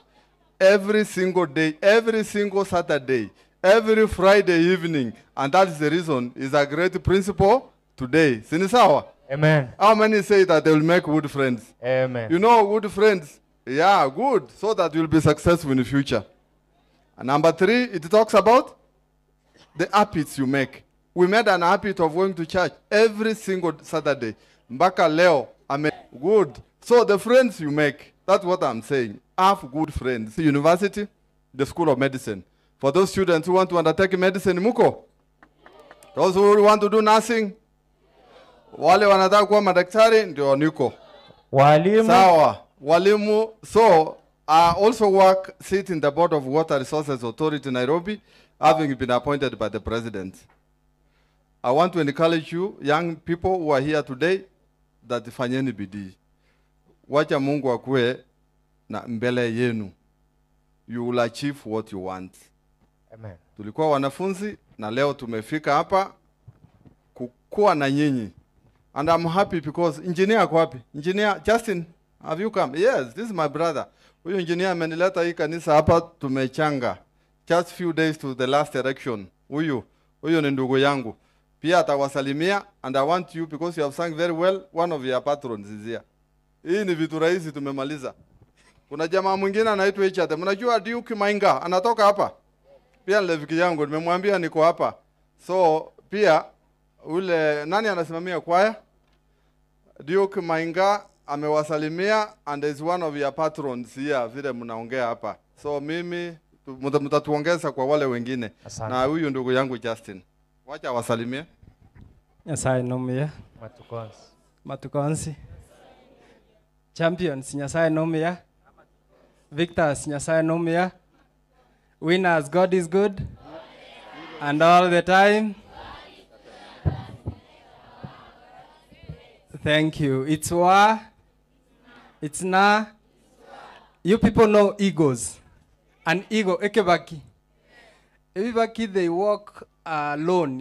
every single day, every single Saturday, every Friday evening, and that is the reason is a great principle today. Sini sawa? Amen. How many say that they will make good friends? Amen. You know good friends? Yeah, good. So that you will be successful in the future. And number 3, it talks about the habits you make. We made an habit of going to church every single Saturday. Mbaka leo, good. So the friends you make, that's what I'm saying. Have good friends. University, the School of Medicine. For those students who want to undertake medicine, muko. Those who want to do nursing, wale wanataka kuwa madaktari ndio niko. Walimu. Sawa. Walimu. So I also sit in the board of Water Resources Authority Nairobi, having been appointed by the president. I want to encourage you, young people who are here today, that fanyeni bidii. Wacha Mungu akue na mbele yenu. You will achieve what you want. Amen. Tulikuwa wanafunzi na leo tumefika hapa kukua na nyinyi. And I'm happy because engineer ako wapi? Engineer Justin, have you come? Yes, this is my brother. Huyu engineer amenileta hii kanisa hapa tumechanga. Just few days to the last election. Huyu ni ndugu yangu. Pia atawasalimia and I want you because you have sung very well, one of your patrons is here. Hii ni vitu rahisi tumemaliza. Kuna jamaa mwingine anaitwa Echate. Mnajua Duke Mainga anatoka hapa? Pia rafiki yangu nimemwambia niko hapa. So pia ule nani anasimamia kwaya? Duke Mainga amewasalimia and is one of your patrons here vile mnaongea hapa. So mimi mtatuongeza kwa wale wengine. Asante. Na huyu ndugu yangu Justin. Wacha wasalimie. Nyasaye nomia. Matukonsi. Champions Nyasaye nomia. Victors Nyasaye nomia. Winners God is good. And all the time. Thank you. It's wa. It's na. You people know eagles. An eagle, ekebaki. Everybody, they walk alone.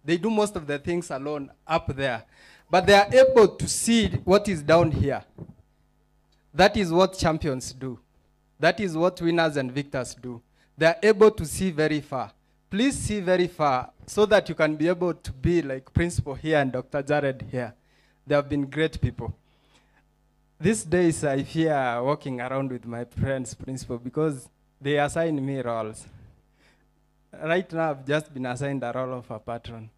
They do most of the things alone up there. But they are able to see what is down here. That is what champions do. That is what winners and victors do. They are able to see very far. Please see very far so that you can be able to be like Principal here and Dr. Jared here. They have been great people. These days I fear walking around with my friends, Principal, because they assign me roles. Right now I've just been assigned a role of a patron.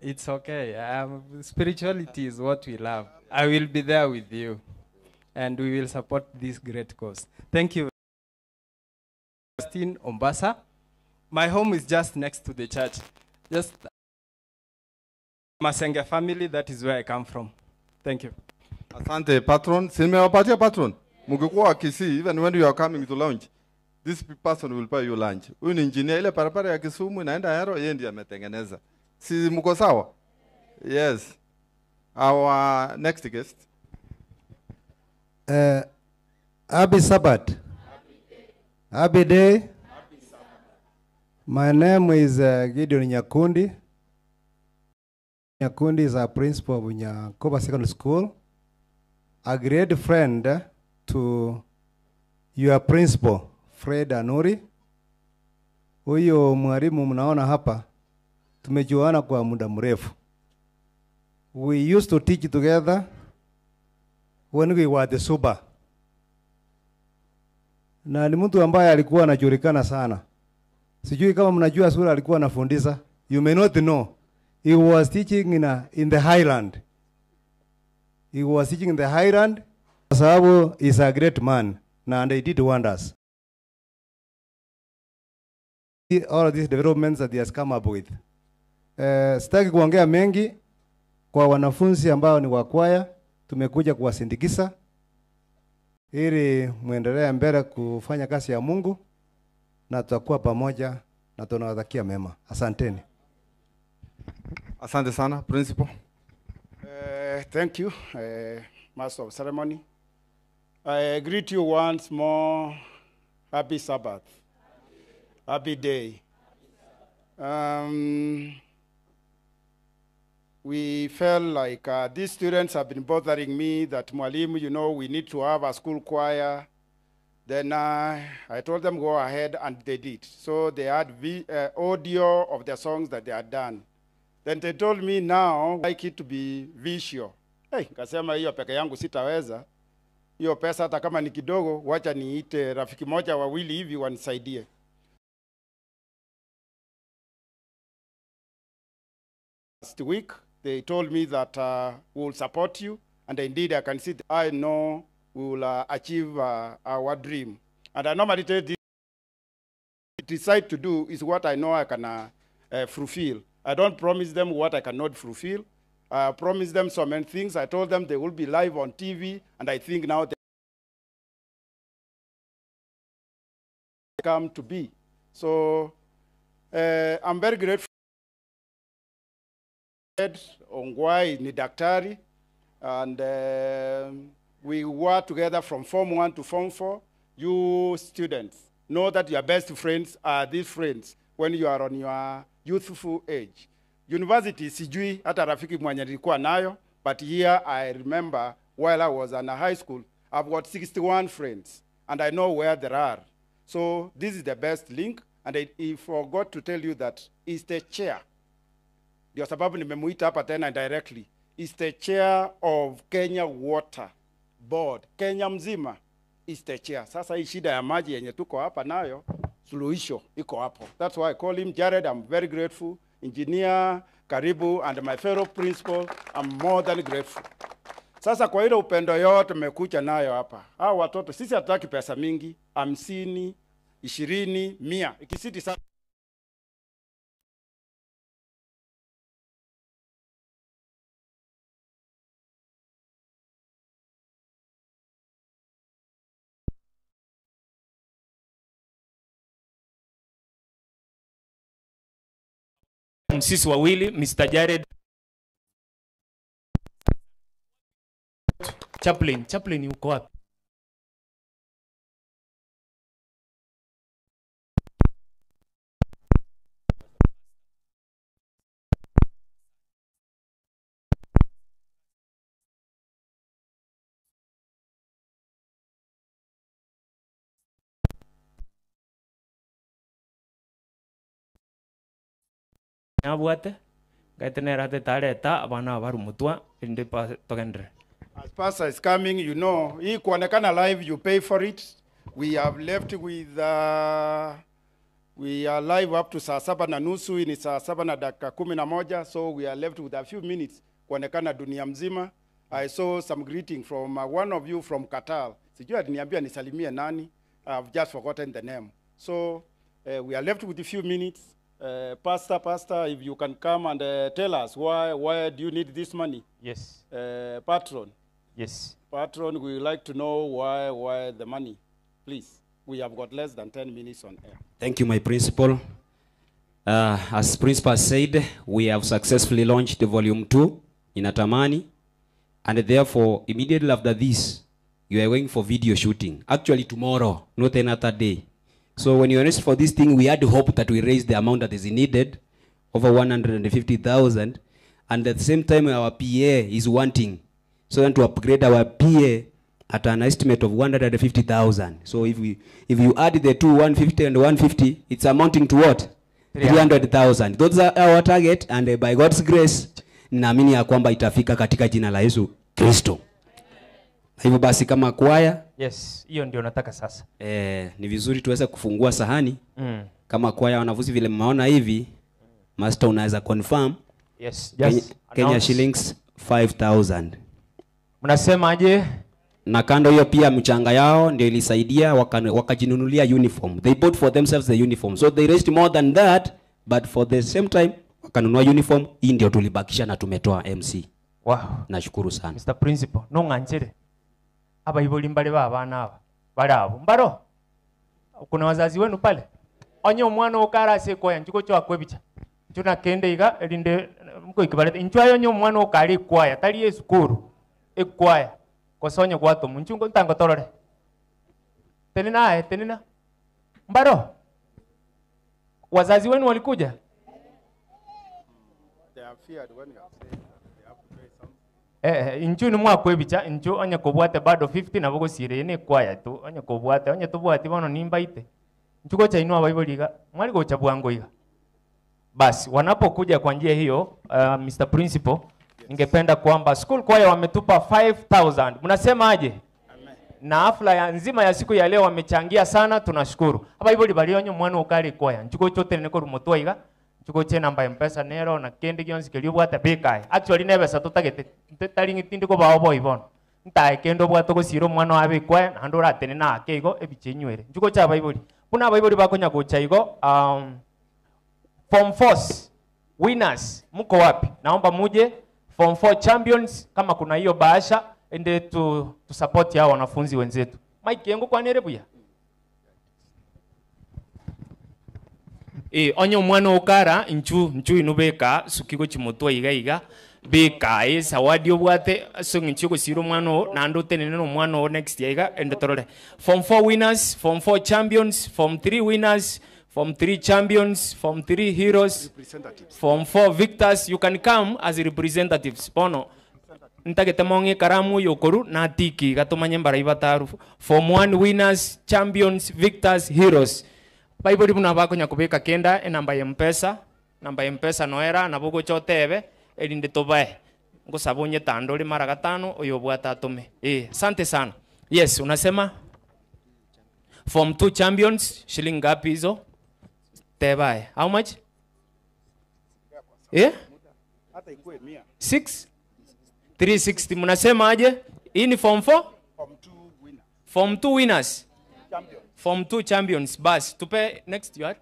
It's okay. Spirituality is what we love. I will be there with you, and we will support this great cause. Thank you. In Mombasa. My home is just next to the church. Just Masenge family, that is where I come from. Thank you. Asante patron. Simewapatia patron. Mungekuwa Kisii, even when you are coming to lunch, this person will buy you lunch. Huyu ni engineer, ile parapara ya Kisumu inaenda Ahero, yeye ndiye ametengeneza. Si mko sawa? Yes. Our next guest. Happy Sabbath. Happy day. My name is Gideon Nyakundi. Nyakundi is a principal of Nyakoba Secondary School. A great friend to your principal, Fred Anuri. Huyo mwalimu mnaona hapa, tumejuana kwa muda mrefu. We used to teach together when we were the Suba. Na ni mtu ambaye alikuwa anajulikana sana. Sijui kama mnajua sura alikuwa anafundisha. You may not know. He was teaching in the Highland. He was teaching in the Highland. Kwa sababu is a great man. And they did wonders. All of these developments that he has come up with. Sitaki kuongea mengi kwa wanafunzi ambao ni wa kwaya. Tumekuja kuwasindikiza ili muendelee mbele kufanya kazi ya Mungu, na tutakuwa pamoja na tunawatakia mema. Asanteni. Asante sana, Principal. Thank you, Master of Ceremony. I greet you once more. Happy Sabbath. Happy day. We felt like these students have been bothering me that Mwalimu, you know, we need to have a school choir. Then I told them go ahead, and they did. So they had audio of the songs that they had done. Then they told me now, I'd like it to be visual. Hey, kasema hiyo peke yangu sitaweza. Hiyo pesa hata kama ni kidogo, wacha niite rafiki moja wawili hivi wanisaidie. Last week, they told me that we will support you, and indeed I can see that I know we will achieve our dream. And I normally tell this, decide to do is what I know I can fulfill. I don't promise them what I cannot fulfill. I promise them so many things. I told them they will be live on TV, and I think now they come to be. So I'm very grateful. Ongwai ni daktari, and we were together from Form 1 to Form 4. You students know that your best friends are these friends when you are on your youthful age. University sijui hata rafiki mwenye nilikuwa nayo, but here I remember while I was in a high school, I've got 61 friends, and I know where there are. So this is the best link, and I forgot to tell you that is the chair. Ndio sababu nimemuita hapa tena directly. Is the chair of Kenya Water Board. Kenya mzima is the chair. Sasa hii shida ya maji yenye tuko hapa nayo, suluhisho iko hapo. That's why I call him Jared. I'm very grateful. Engineer Karibu and my fellow principal, I'm more than grateful. Sasa kwa ile upendo yote mmekuja nayo hapa. Hao watoto sisi hatutaki pesa mingi, 50, 20, 100. Ikisiti sana sisi wawili, Mr. Jared Chaplain uko wapi? Nabwate gaitenera tetareta abana barumutwa inde pa tokendre. As pastor is coming, you know, hii kuonekana live, you pay for it. We have left with, we are live up to saa 7:30, ni saa 7:11, so we are left with a few minutes kuonekana dunia mzima. I saw some greeting from one of you from Qatar. Sijui aliniambia nisalimie nani. I've just forgotten the name. So we are left with a few minutes. Pastor, if you can come and tell us why do you need this money? Yes. Patron. Yes. Patron, we would like to know why the money. Please, we have got less than 10 minutes on air. Thank you, my principal. As principal said, we have successfully launched the volume 2 in Atamani, and therefore, immediately after this, you are going for video shooting. Actually, tomorrow, not another day. So when you arranged for this thing, we had hope that we raise the amount that is needed, over 150,000, and at the same time, our PA is wanting, so then to upgrade our PA at an estimate of 150,000. So if you add the two, 150 and 150, it's amounting to what? 300,000. Those are our target, and by God's grace, naamini ya kwamba itafika katika jina la Yesu Kristo. Hivyo basi kama kwaya, yes, hiyo ndio nataka sasa. Ni vizuri tuweze kufungua sahani. Kama kwaya wanavuzi vile mmeona hivi, master unaweza confirm. Yes, Kenya shillings 5,000. Mnasemaje? Na kando hiyo pia mchanga yao ndio ilisaidia wakajinunulia uniform. They bought for themselves the uniform. So they raised more than that, but for the same time wakanunua uniform. Hii ndio tulibakisha na tumetoa MC. Wow. Nashukuru sana. Mr. Principal, no nganchere. Aba iboli mbale babana aba. Bali abo. Mbaro. Kuna wazazi wenu pale. Onyo mwana okara sekoya njuko chwa kwebicha. Njuna kende iga elinde mko ikibalete. Inchwa yonyo mwana okari kwaya tali esukuru. Ekwaya. Kosonyo kwato munchungo ntango torore. Tenina. Mbaro. Wazazi wenu walikuja? They are feared when you have said they have to pay something. Inchu ni mwa kwebicha, inchu onye kobwate bado 50 na bogo sire ni kwaya tu, onye kobwate, onye tubwate bono nimba ite. Inchu gocha inua baiboliga, mwali gocha bwango iga. Basi, wanapokuja kwa njia hiyo, Mr. Principal, ningependa kwamba school choir wametupa 5,000. Mnasema aje? Na hafla ya nzima ya siku ya leo wamechangia sana, tunashukuru. Haba iboli bali onye mwana ukari choir. Nchuko chote neko rumoto iga. Nchuko che namba M-Pesa nero na kendi gyonsi kelio bwata bekai. Actually nebe sa tutagete talingi tindiko bawo boy bon. Ntae kendo bwato ko siro mwana wa bekwa na ndora tene na akego ebichenywere. Nchuko cha baiboli. Puna baiboli bakonya gocha igo Form 4 winners mko wapi? Naomba muje Form 4 champions kama kuna hiyo bahasha ende to support hao wanafunzi wenzetu. Mike yangu kwa nerebuya. Onyo mwana okara nchu inubeka sukigo chimotwa iga beka sawadi obwate so nchu ko siro mwana na ndo tenene no mwana next year iga ende torore. Form 4 winners, Form 4 champions, Form 3 winners, Form 3 champions, Form 3 heroes, Form 4 victors. You can come as representatives. Pono ntagete monge karamu yokoru na tiki gatomanye mbara bataru. Form 1 winners, champions, victors, heroes. Bible buna bako nyakubeka kenda namba ya M-Pesa, noera na bogo chotebe elinde tobae. Ngosabonye tandoli mara gatano oyo bwata atome. Asante sana. Yes, unasema Form 2 champions shilingi ngapi hizo? Tebae. How much? Hata ikuwe 100. 6 360. Mnasema aje? Hii ni Form 4? Form 2 winners. Form 2 winners. Champions. Form 2 champions. Bas, tupe next you are.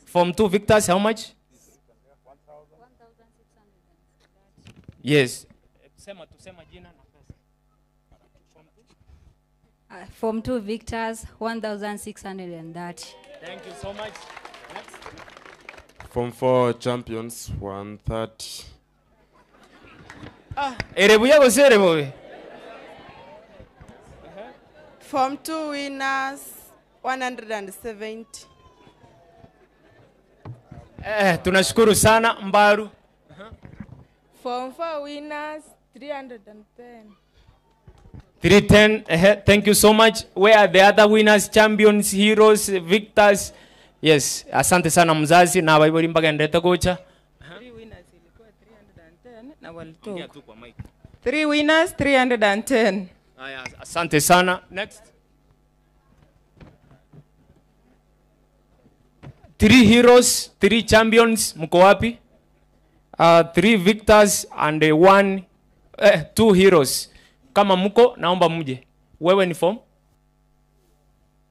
Form 2 victors how much? 1,600. Yes. Tusema jina na pesa. Form 2 victors 1,630. Thank you so much. Next. Form 4 champions 130. Erebuya gosere bobe. Form 2 winners 170. Tunashukuru sana Mbaru. Form 4 winners 310. 310. Thank you so much. Where are the other winners, champions, heroes, victors? Yes, asante sana mzazi na Bible mpaka ndeta kocha. 3 winners 310. Asante sana. Next. 3 heroes, 3 champions, mko wapi? 3 victors and 2 heroes. Kama mko naomba mje. Wewe ni form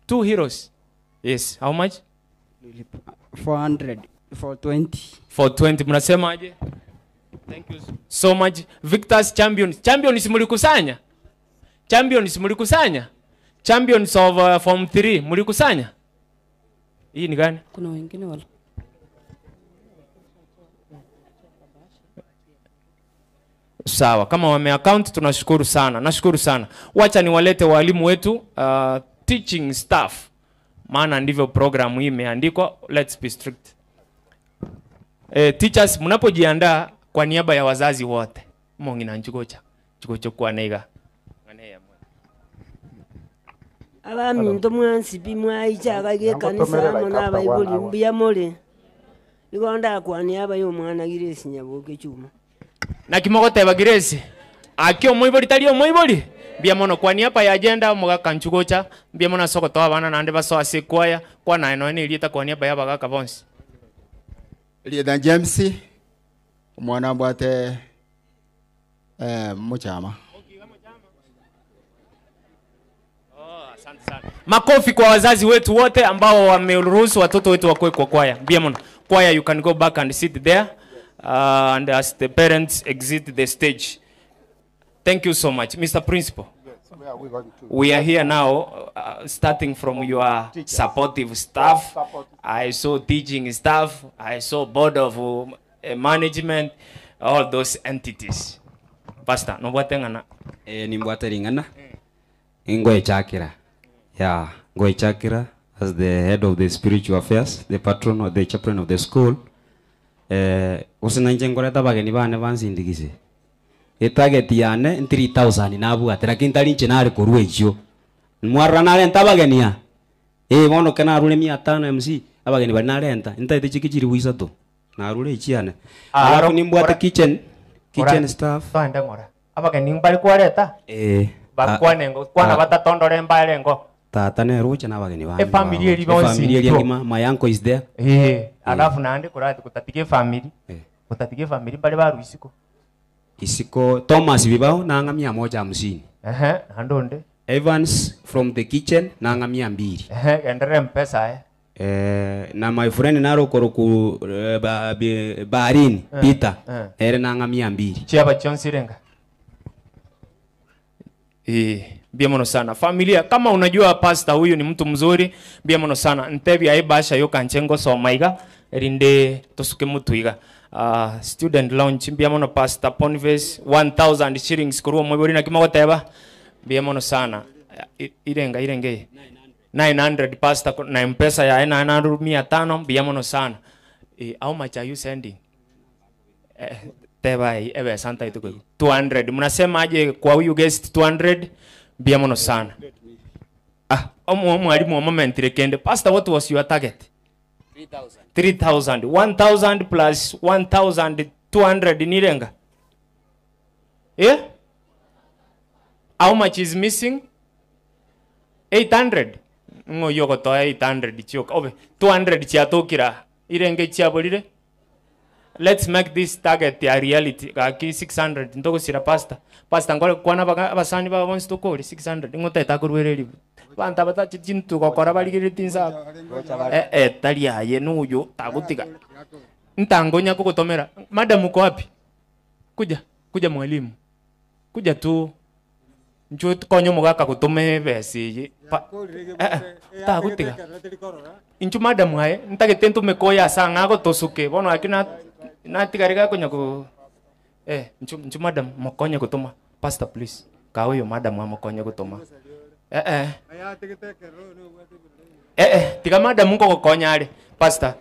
2 heroes. Yes, how much? 400 for 20. For 20 mnasema aje? Thank you so much. Victors, champions. Champions mlikusanya? Champions mlikusanya? Champions of form 3 mlikusanya? Hii ni gani? Kuna wengine wala. Sawa, kama wame account tunashukuru sana. Nashukuru sana. Wacha niwalete walimu wetu, teaching staff. Maana ndivyo programu hii imeandikwa. Let's be strict. Teachers mnapojiandaa kwa niaba ya wazazi wote. Mongi na nchugocha. Chugocho kwa nega. Abami ndo mwansi bimwa ichaga ge kanisa mona Bible mbiya mole. Igonda kwa niaba yo mwana giresi nyaboke chuma. Na kimogote bagiresi. Akio moiboli talio moiboli. Bia mono kwa niaba ya agenda mugaka nchugocha. Bia mono soko toa bana nande baso asekwaya kwa na eno ni lieta kwa niaba ya bagaka bonsi. Lieta James mwana bwate muchama. Makofi kwa wazazi wetu wote ambao wameruhusu watoto wetu wakue kwa kwaya. Bia mono. Choir, you can go back and sit there. And as the parents exit the stage. Thank you so much. Mr. Principal. Yes, where are we going to? We are here now, starting from your supportive staff. I saw teaching staff. I saw board of management, all those entities. Pastor, no watengana. Ni mbwateringana. Ngoe chakira. Yeah, Ngoe chakira as the head of the spiritual affairs, the patron or the chaplain of the school. Usinanje ngoreta bageni bane bansindigise. Target yane 3000 nabu atera kintali nchenare korwe icho. Mwarra nare ntabagenia. Bono kana rule 500 MC abageni bari nare enta. Ntaite chikijiri wisato. Na rule ichiane. Alafu nimbwate kitchen staff. Twende ngora. Abageni mbali kwareta? Bakwanengo kwana batatondore mbalengo. Tata ne rucha na bageni bane. Family eri bonsi. Family eri ngima, my uncle is there. Alafu naande kurati kutatike family. Kutatike family bali baruisiko. Isiko Thomas Bibao na anga 150. Handonde. Evans from the kitchen na anga 200. Endere mpesa na my friend naro koroku baharini Peter. Ere na anga 200. Chiaba chonsirenga. Biamono sana. Familia, kama unajua pastor huyu ni mtu mzuri, biamono sana. Ntebi aibasha yo kanchengo so maiga erinde tosuke mutuiga. Student lounge biamono pastor Ponves 1000 shillings kuruwa mwibori na kima wateba biamono sana. Irenge 900 pastor na mpesa ya 900 biamono sana. How much are you sending? Teba ebe santa ituko 200. Mnasema aje kwa huyu guest 200 biamono sana. Mwalimu wa moment rekende. Pastor, what was your target? 3,000. 1,000 plus 1,200 nirenga. Yeah? How much is missing? 800. Ngo yoko to 800 chioka. Obe 200 chiatokira. Irenge chiabolire. Let's make this target a reality. Kaki 600 ndoko sira pastor. Pastor ngole kwana abasani baba bonsi tokori 600. Ngote takurwereri. Banta bata chintu kokora baligire tinsa. Tali aye nuyo tagutika. Ntangonya kukutomera. Madam uko wapi? Kuja mwalimu. Kuja tu. njo konyo mugaka gutume besi ta gutiga inchu madam hae ntagete ntume koya sanga go tosuke bono akina na tigariga konya ko inchu madam mokonye gutuma pastor please kawe yo madam amokonye gutuma tiga madam ngo gokonya ari pastor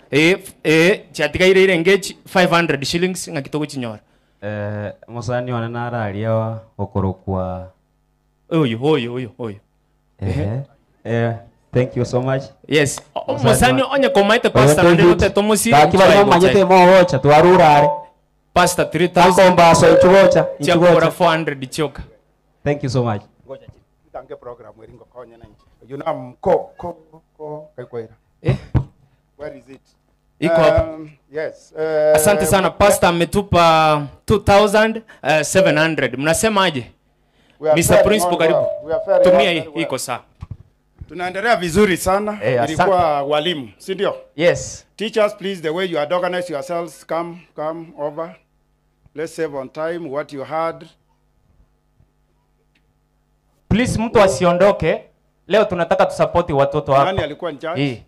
chatiga ire engage 500 shillings ngakitogo chinyora musani wana nararia okorokwa oyo thank you so much. Yes. Musani onye komaite pastor ande note tomusi. Takibali manyete mohocha twarurare. Pastor 3000 baso ichugocha. Chakora 400 choka. Thank you so much. Ngoja tange program weringo konye na nchi. You know ko kwera. Where is it? Iko hapa. Yes. Asante sana pastor ametupa 2700. Mnasemaje? Mr. Principal karibu. Tumia hii iko sawa. Tunaendelea vizuri sana. Ilikuwa walimu, si ndio? Yes. Teachers, please, the way you had organized yourselves, come over. Let's save on time what you had. Please mtu asiondoke. Leo tunataka tusapoti watoto hapa. Nani alikuwa in charge?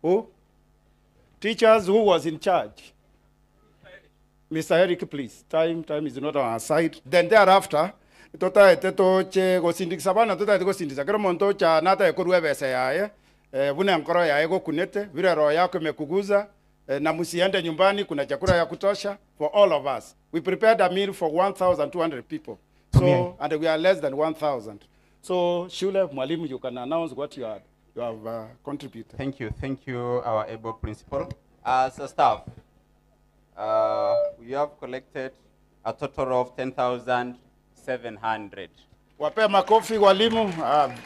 Who? Teachers, who was in charge? Mr. Eric, please. Time is not on our side. Then thereafter, toche gosindikisa bana gosindikisa kero monto cha nata ekorwe bese yaye bune nkoro yaye gokunete vile roho yako imekuguza na msiende nyumbani, kuna chakula ya kutosha for all of us. We prepared a meal for 1,200 people. So and we are less than 1,000. So Shule Mwalimu, you can announce what you have contributed. Thank you, our able principal. As a staff, we have collected a total of 10,700. Wape makofi walimu.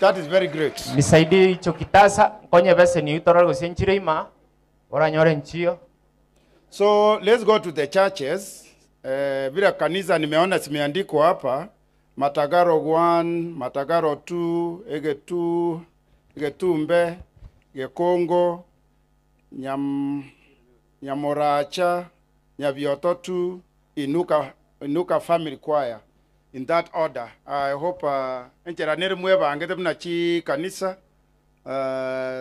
That is very great. Nisaidie hicho kitasa konye bese ni utoro gosenchire ima ora nyore nchio. So let's go to the churches. Bila kanisa nimeona simeandikwa hapa Matagaro 1, Matagaro 2, Ege 2, Ege Tumbe, Ege Kongo, Nyamoracha, Nyabioto 2, Inuka Family Choir. In that order. I hope encheranere mweba angete mnachi kanisa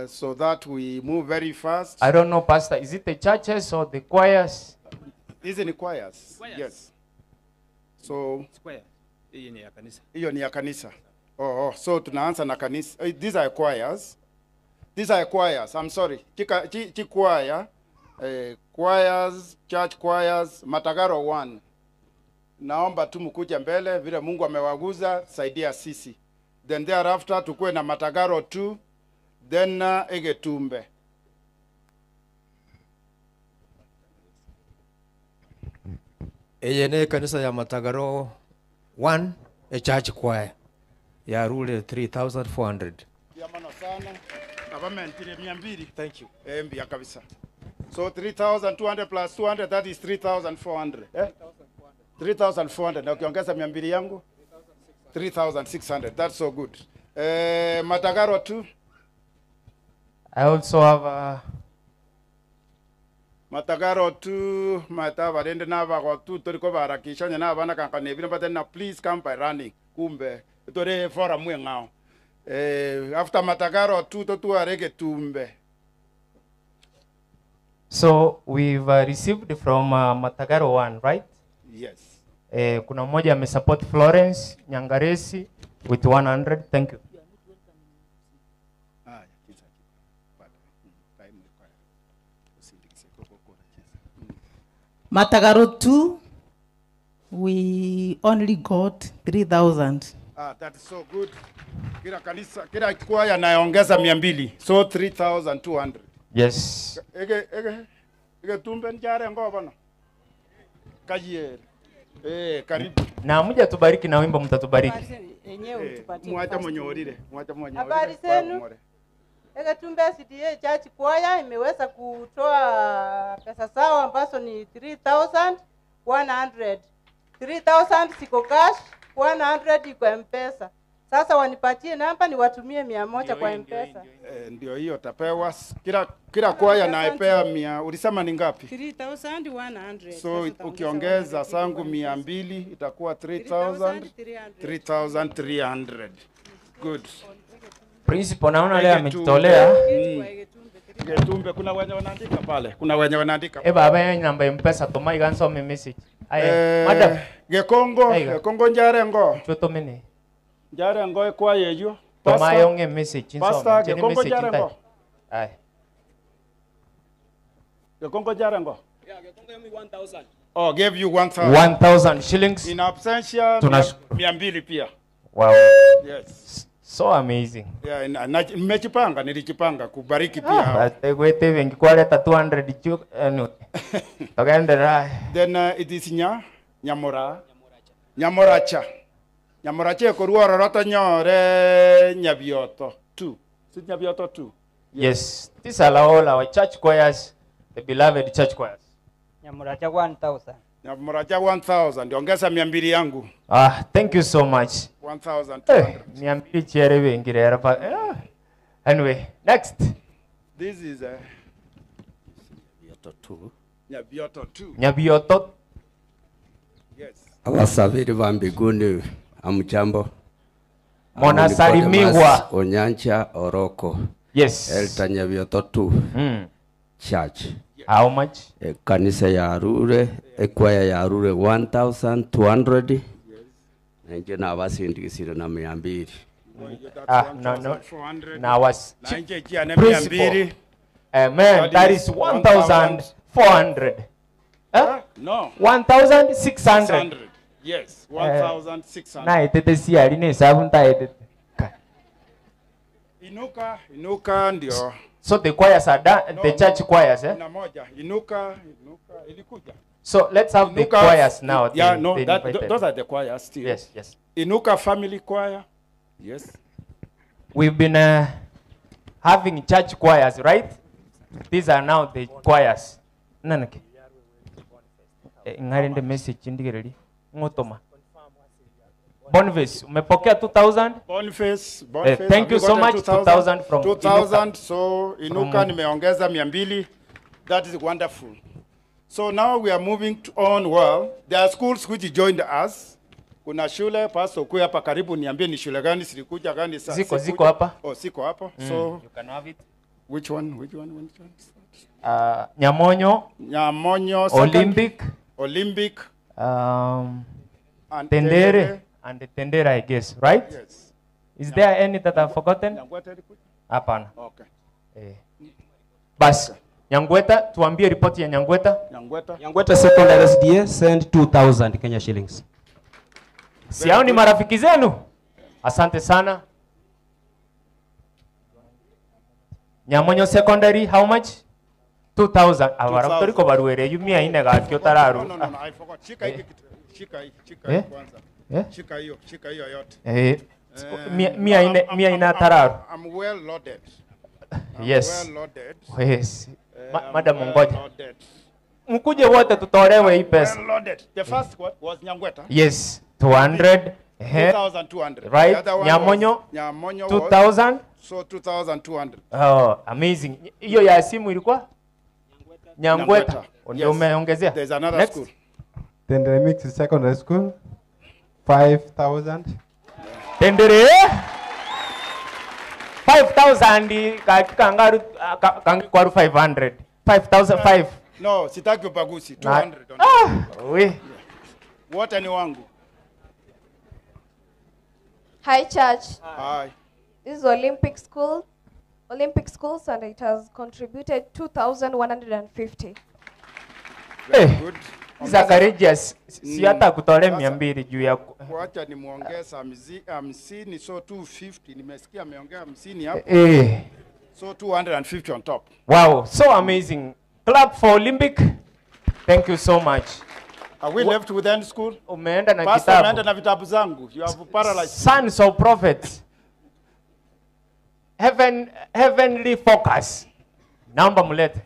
so that we move very fast. I don't know, Pastor, is it the churches or the choirs? These are the choirs. Yes. So hiyo ni ya kanisa. Oh, so tunaanza na kanisa. These are choirs. I'm sorry. Chi choir, choirs, church choirs, Matagaro 1. Naomba tu mkuja mbele vile Mungu amewaguza, saidia sisi. Then thereafter tukue na Matagaro 2, then Ege Tumbe. Eye ne kanisa ya Matagaro 1, a church choir. Ya rule 3,400. Yamano sana. Government ile 200. Thank you. Mbia kabisa. So 3,200 plus 200, that is 3,400. 3,400 na ukiongeza 200 yangu 3,600. That's so good. Matagaro 2. I also have Matagaro 2 matava rende na ba tu toriko barakishanya na bana kankane bina batena please come by running kumbe tore fora mwe ngao. After Matagaro 2 to tu arege Tumbe. So we've received from Matagaro 1, right? Yes. Kuna mmoja amesupport Florence Nyangaresi with 100. Thank you. Matagaro 2, we only got 3,000. That is so good. Kila kanisa, kila kwaya naongeza 200. So 3,200. Yes. Ege Tumbe njare ngoba no. Kajier. Karibu. Na mmoja tubariki na wimbo mtatubariki. Mwacha monyorire. Habari zenu? Ege Tumbe CDA Church Choir imeweza kutoa pesa sawa ambazo ni 3,100. 3,000 siko cash, 100 iko M-Pesa. Sasa wanipatie namba niwatumie 100 kwa M-Pesa. Ndio hiyo tapewa kila kwaya naipea 100. Ulisema ni ngapi? 3100. So ukiongeza sangu 200 itakuwa 3300. Good. Principal naona leo amejitolea. Getumbe kuna wenye wanaandika pale. Kuna wenye wanaandika. Baba yangu namba ya M-Pesa tuma iganso me message. Madam. Gekongo njarengo. Choto mene. Njarengo kwa yeyo. Toma yonge message Pastor Gekongo njarengo. Ai. Gekongo njarengo. Yeah, Gekongo yami 1000. Oh, gave you 1000. 1000 shillings. In absentia 200 pia. Wow. Yes. So amazing. Yeah, nimejipanga nilijipanga kubariki pia. Gwete wengi kwa leta 200 chu no. Togendera. Then it is Nyamoracha. Nyamoracha ko ruoro roto nyore Nyabioto 2. Is it Nyabioto 2? Yes. These are all our church choirs, the beloved church choirs. Nyamoracha 1000. Nyamoracha 1000. Ongeza 200 yangu. Thank you so much. 1200. 200 chere wengi rera pa. Anyway, next. This is Nyabioto 2. Nyabioto. Yes. Abasabiri ba mbinguni amjambo. Mwanasalimiwa. Onyancha Oroko. Yes. Elta Nyabioto 2. Church. How much? Kanisa ya Arure, ekwaya ya Arure 1200. Nje na abasindikisire na 200. No. Now was principal. Man, that is 1,400. No. 1,600. Yes, 1,600. Na itete si aline sabunta itete. Inuka ndio. So the choirs are done, the church choirs, eh? Inuka ilikuja. So let's have the choirs now. Yeah, those are the choirs still. Yes. Inuka family choir. Yes. We've been having church choirs, right? These are now the choirs. Nanake. Ngari the message indigereli. Ngotoma. Boniface, umepokea 2000? Boniface. Thank you so much. 2000 from 2000. So Inuka nimeongeza 200. That is wonderful. So now we are moving on. Well, there are schools which joined us. Kuna shule Pastor Kuya hapa karibu, niambie ni shule gani silikuja gani sasa. Ziko hapa. Oh, siko hapa. So you can have it. Which one? Nyamonyo. Olympic. Tendere. And the Tendera, I guess, right? Yes. Is there any that I've forgotten? Hapana. Okay. Bas, Nyangweta, tuambie ripoti ya Nyangweta. Nyangweta Secondary SDA send 2,000 Kenya shillings. Si hao ni marafiki zenu? Asante sana. Nyamonyo Secondary, how much? 2,000. Awara mtoriko baruere yumia ine gatyo tararu. No, I forgot. Shika kwanza. Shika hiyo yote. Mia ina tararu. I'm well loaded. Yes. Well loaded. Yes. Madam ngoja. Mkuje wote tutolewe hii pesa. Well loaded. The first was Nyangweta. Yes. 200. 2,200. Right. Nyamonyo 2,000. So 2,200. Oh, amazing. Hiyo ya simu ilikuwa Nyangweta. Ndio umeongezea. There's another school. Tendere Mix Secondary School 5,000. Tendere 5,000 kangaru kangikwaru 500. 5,005. No, sitaki ubaguzi. 200. We. Wote ni wangu. Hi church. Hi. This is Olympic Schools, and it has contributed 2,150. Very good. Zacharias, si hata kutole 200 juu ya kuacha ni muongeza 50, so 250. Nimesikia ameongea 50 hapo. So 250 on top. Wow, so amazing. Clap for Olympic. Thank you so much. Are we left with any school? Umeenda na Pastor, kitabu. umeenda na vitabu zangu. You have paralyzed. Sons of prophets. Heavenly focus. Naomba mulete.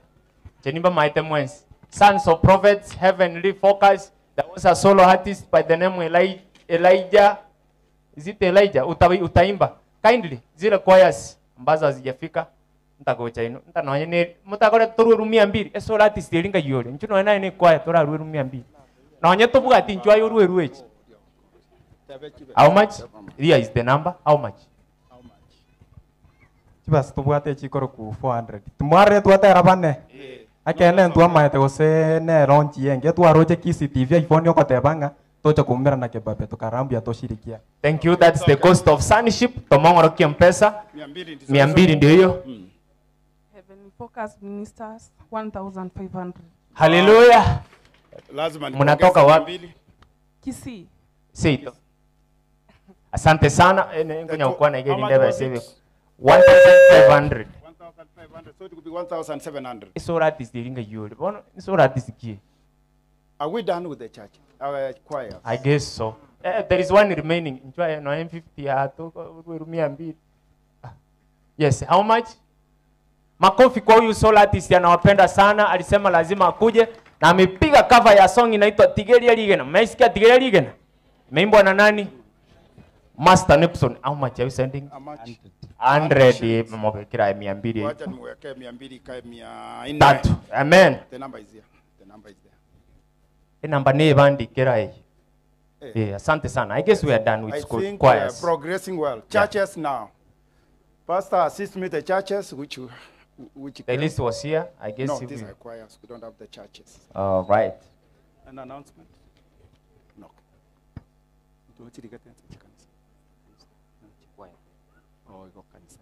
Jenimba maite mwenzi. Sons of prophets, heavenly focus. There was a solo artist by the name Elijah Is it Elijah? Utaimba. Kindly. Zile choirs ambazo hazijafika. Ntagocha ino. Ntanonya ni mutakore turu 200. Eso lati stelinga yole. Nchuno ena ni choir tora 200. Naonya tubuga ati nchwa yoru eruechi. How much? Here is the number. How much? Chibas tubuate chikoro ku 400. Tumware tuatera bane. Akene ntua maete gose ne ronchi yenge tuaroche CCTV iPhone yoko tebanga tocha kumira na kebabe tukarambia toshirikia. Thank you. That's the cost of sonship. Tomongoroki mpesa. 200 ndio hiyo. Heavenly Focus Ministers 1,500. Hallelujah. Lazima mnatoka wapi? Kisii. Sito. Asante sana. Ngoja ukua na igeni ndebe save. 1,500. 1,500. So it could be 1,700. So that is the ringa yule. So that is key. Are we done with the church? Our choir? I guess so. There is one remaining. Enjoy no M50 hato 200. Yes, how much? Makofi kwa huyu solo artist anawapenda sana, alisema lazima akuje na amepiga cover ya song inaitwa Tigeria Ligena. Mmeisikia Tigeria Ligena? Imeimbwa na nani? Master Nipson. How much are you sending? 100 mmobekira 200. Wacha niweke 200 kae 400. Tatu. Amen. The number is here. The number is there. Namba ni bandikira hii. Yeah, asante sana. I guess we are done with I school think choirs. we are progressing well. Churches now. Pastor, assist me the churches which the list was here. I guess no, if these we- are choirs. We don't have the churches. All right. An announcement? No.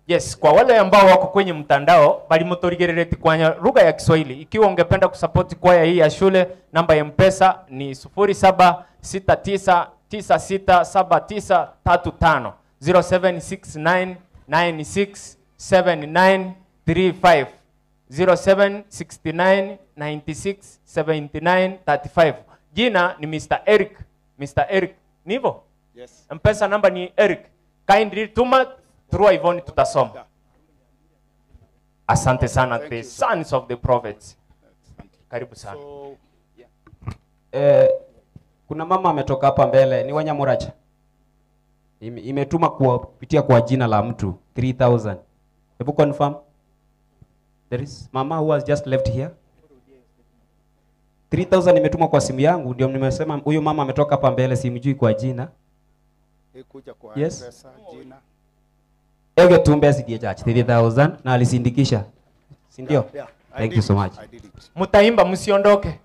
Yes, kwa wale ambao wako kwenye mtandao bali motorigerereti kwa lugha ya Kiswahili. Ikiwa ungependa kusupport kwaya hii ya shule, namba ya M-Pesa ni 0769967935 0769967935 0769967935. Jina ni Mr. Eric. Mr. Eric. Nivo? Yes. M-Pesa namba ni Eric. Kindly tuma through Ivoni tutasoma. Asante sana, the sons of the prophets. Karibu sana. Kuna mama ametoka hapa mbele, ni Wanyamuracha. Imetuma kupitia kwa jina la mtu 3000. Hebu confirm. There is mama who has just left here. 3000 imetumwa kwa simu yangu, ndio nimesema huyu mama ametoka hapa mbele, simjui kwa jina. Ikuja kwa Yes. pesa, jina. Ege tumbe sidie church 3000 na alisindikisha. Si ndio? Yeah, I Thank did you so it. much. I did it. Mutaimba msiondoke.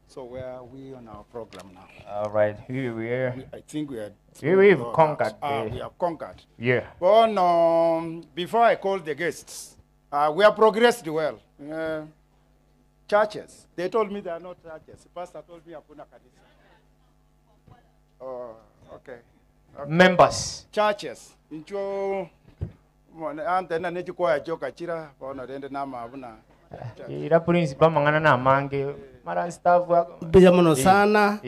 So where are we on our program now? All right, here we are. I think we are. We've conquered. We have conquered. Yeah. Well, before I call the guests, we have progressed well. Churches, they told me they are not churches. Pastor told me hakuna kanisa. Oh, okay. Members. Churches. Incho antena nechikoya choka chira bona rende nama abuna. Ira principal mangana na mange mara staff Buya mono sana.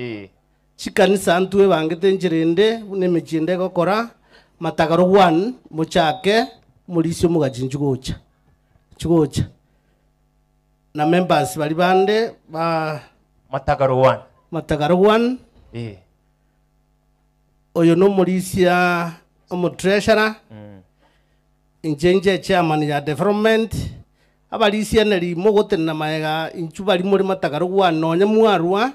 Chikanisa antue bangete njirende nemechinde gokora matagaro 1 muchake mulisio mugajinju gocha. Chugocha. Na members bali bande ba matagaro 1. Matagaro 1. Oyo no mulisia omo treasurer. Injenje chairman ya development. Abalisia neri mogote na maega inchu bali muri matagaro 1 nonya mwarwa.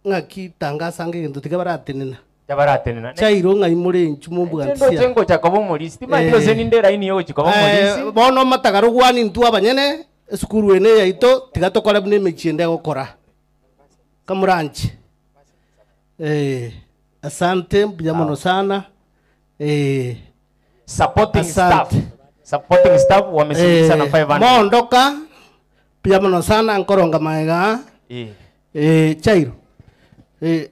Ngaki tangasange gintu tikabaratenena. Yabaratenena. Chairo ngai muri inchu mubugantsia. Tendo tengo chakobo muri. Stima ndio seninde raini yo chikobo muri. Bono matagaro 1 intu abanyene skuru ene yaito tigatokora bune mechiende gukora. Kamuranchi. Asante mbiamono sana. Supporting staff. Supporting staff wamesindikisha na 500. Mondoka mbiamono sana nkoronga maega. Chairo.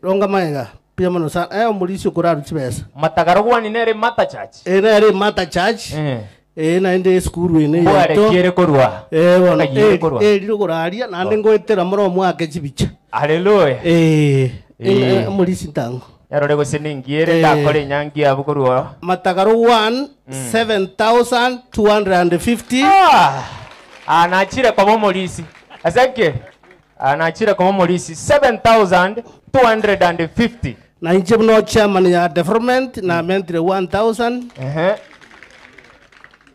Ronga maega. Mbiamono sana. Omulisi okuraru chibesa. Matagaro 1 nere Mata Church. Nere Mata Church. Naende skuru ene yaito. Bware kiere korwa. Bona riro koraria nande ngoetera moro mwake chibicha. Hallelujah. Omulisi ntango. Yarore goseningiere ndakore nyangi abukorwa. Matagaro 1 7,250. Anachire kwa momolisi. Asake. Anachire kwa momolisi 7,250. Na inche mno chairman ya development na mentre 1000.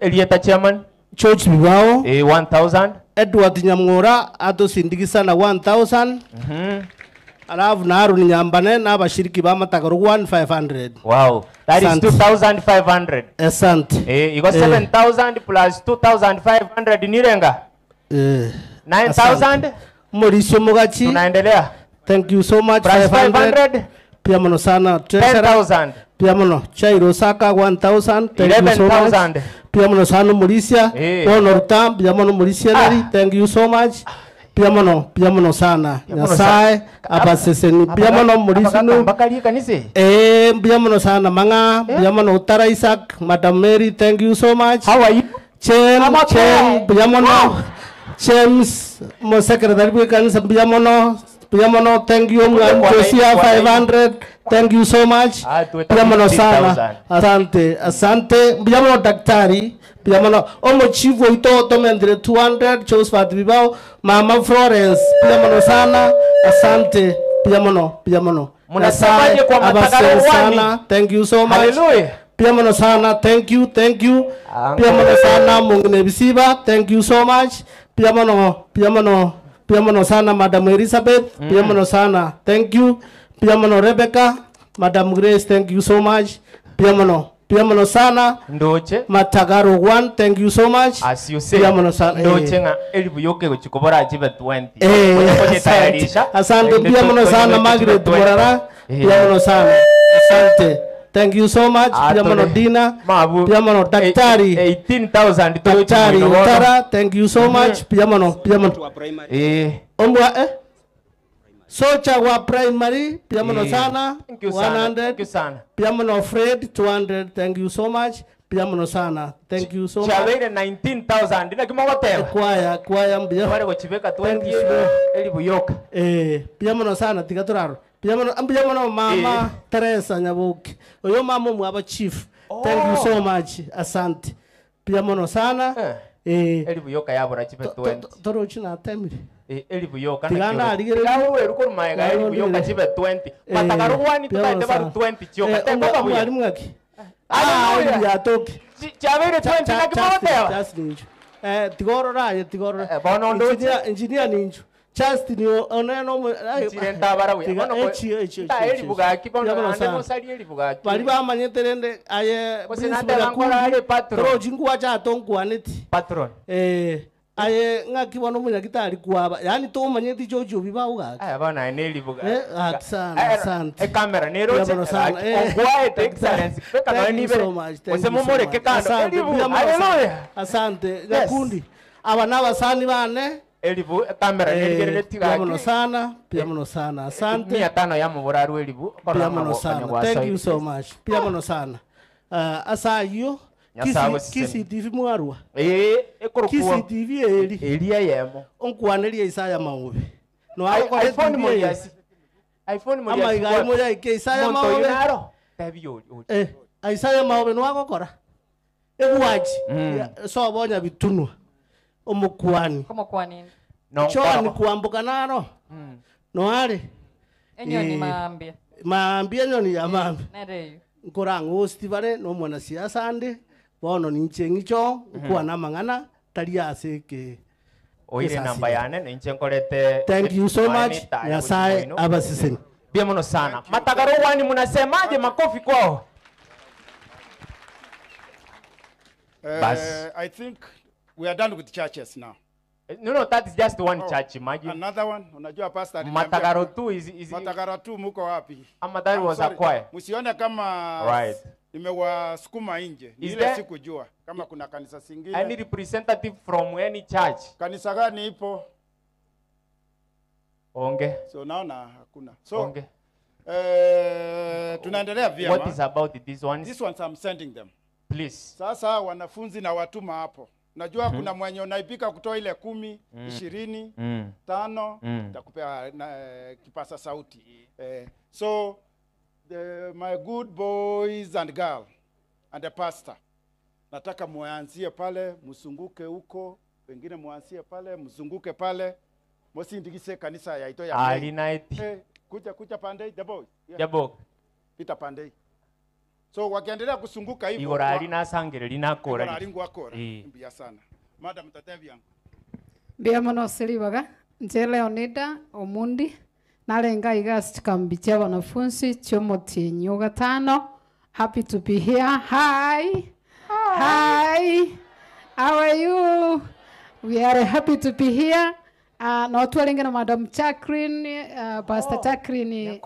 Elieta chairman. George Bibao. 1000. Edward Nyamng'ora ato sindikisa na 1000. Alafu na Harun Nyambane na bashiriki ba Matagaro 1500. Wow. That is 2500. Asante. You got 7000 plus 2500 nirenga. 9000. Mauricio Mogachi. Tunaendelea. Thank you so much. Plus 500. Pia mano sana. 10,000. Pia mano Chairo Saka 1000. Thank you so much. 11,000. Pia mano sana Mauricia. Honor Tam. Pia mano Mauricia nari. Thank you so much. Pia mano sana. Nyasaye abaseseni. Pia mano Mauricio no. Bakari kanise. Pia mano sana Manga. Pia mano Utara Isaac. Madam Mary. Thank you so much. How are you? Chen. Pia mano. James, mo secretary po kanisa Piamono, thank you Josia 500, thank you so much. Piamono sana, asante. Piamono daktari, Piamono omo chivo ito tomendre 200, Josephat Bibao, Mama Florence, Piamono sana, asante. Piamono. Munasemaje kwa Matagaro sana, thank you so much. Hallelujah. Piamono sana, thank you. Piamono sana, Mungine Bisiba, thank you so much. Piamono sana, Madam Elizabeth. Piamono sana, thank you. Piamono Rebecca, Madam Grace, thank you so much. Piamono sana, Ndoche. Matagaro 1, thank you so much. As you say, Piamono sana, Ndoche nga elibu yoke kuchukubora ajibe 20. Asante, Piamono sana, Margaret Morara. Piamono sana, asante. Thank you so much. Piamono Dina. Piamono Daktari. 18,000. Daktari Utara. Thank you so much. Piamono. Ombwa Socha wa primary. Piamono sana. 100. Thank you sana. Piamono Fred 200. Thank you so much. Piamono sana. Thank you so much. Chabere 19,000. Dina kimogotema. Kwaya mbia. Wale gochibeka 20. Elibu yoka. Piamono sana tigaturaro. Piamono Mama Teresa Nyabuki. Oyo mama mwaba chief. Thank you so much. Asante. Piamono sana. Elibu yoka yabora chipe 20. Toro china temiri. Elibu yoka. Tigana aligere. Gawe ruko maega elibu yoka chipe 20. Matagaro 1 tutaende baru 20 choka. Temba buya. Mwalimu ngaki. Elibu ya toki. Chabere 20 na kimogotema. Just ninju. Tigoro raye tigoro. Bono ndo engineer ninju. Just ni oneno chirenta barawe ta eri bugaki bono ande mosari eri bugaki bari bamanyeterende aye patron jingwa cha tonkwaneti patron aye ngaki bono munyagitari kwaba yani to manyeti jojo bibauga aya bana eri bugaki asante camera nero ongwae excellence peka no ni bere osemo more ke kando haleluya asante gakundi abana basani bane Elibu kamera niligerele tigaki. Piamono sana. Asante. 500 ya muburaru elibu. Piamono sana. Thank you so much. Piamono sana. Asayo. Kisi TV mwarua. Ekorokuwa. Kisi TV eli. Elia yemo. Onkwanelia Isaya Maobe. No iPhone moyasi. iPhone moyasi. Ama igai moya ke Isaya Maobe. Tabio. Isaya Maobe no agokora. Ebuaji. So bonya bitunwa. Omukwani. Como kwani? No. Choni kuambuka nano. No ale. Enyo ni maambia. Maambia nyoni ya mambi. Nereyo. Nkorango hosti bare no mwana siasa ande. Bono ninchengicho kwa na mangana tali aseke. Oire namba yane ninchekolete. Thank you so much. Nyasaye abasiseni. Biamono sana. Matagaro 1 mnasemaje makofi kwao? I think we are done with churches now. No, that is just one church, imagine. Another one, unajua pastor. Matagaro 2 is Matagaro 2 muko wapi? Ama that was a choir. Msione kama nimewasukuma nje. Ile sikujua kama kuna kanisa singine. Any representative from any church? Kanisa gani ipo? Onge. So naona hakuna. So onge. Tunaendelea vyema. What is about these ones? These ones I'm sending them. Please. Sasa wanafunzi na watuma hapo. Najua kuna mwenye unaipika kutoa ile 10, 20, 5 takupea kipasa sauti. So my good boys and girl and the pastor, nataka muanzie pale, msunguke huko, wengine muanzie pale, mzunguke pale. Mosindikise kanisa ya ito ya alinaiti. Kuja pande the boy. Jabo. Peter Pandey. So wakiendelea kusunguka hivyo. Igora alina sangere linakora. Igora alingwakora. Mbia sana. Madam Tateviang. Mbia muno silibaga. Nje Leonida Omundi. Nalenga igas chikambitia wanafunzi chomoti nyoga tano. Happy to be here. Hi. Hi. How are you? We are happy to be here. Na watu walingi na Madam Chakrin, Pastor Chakrin,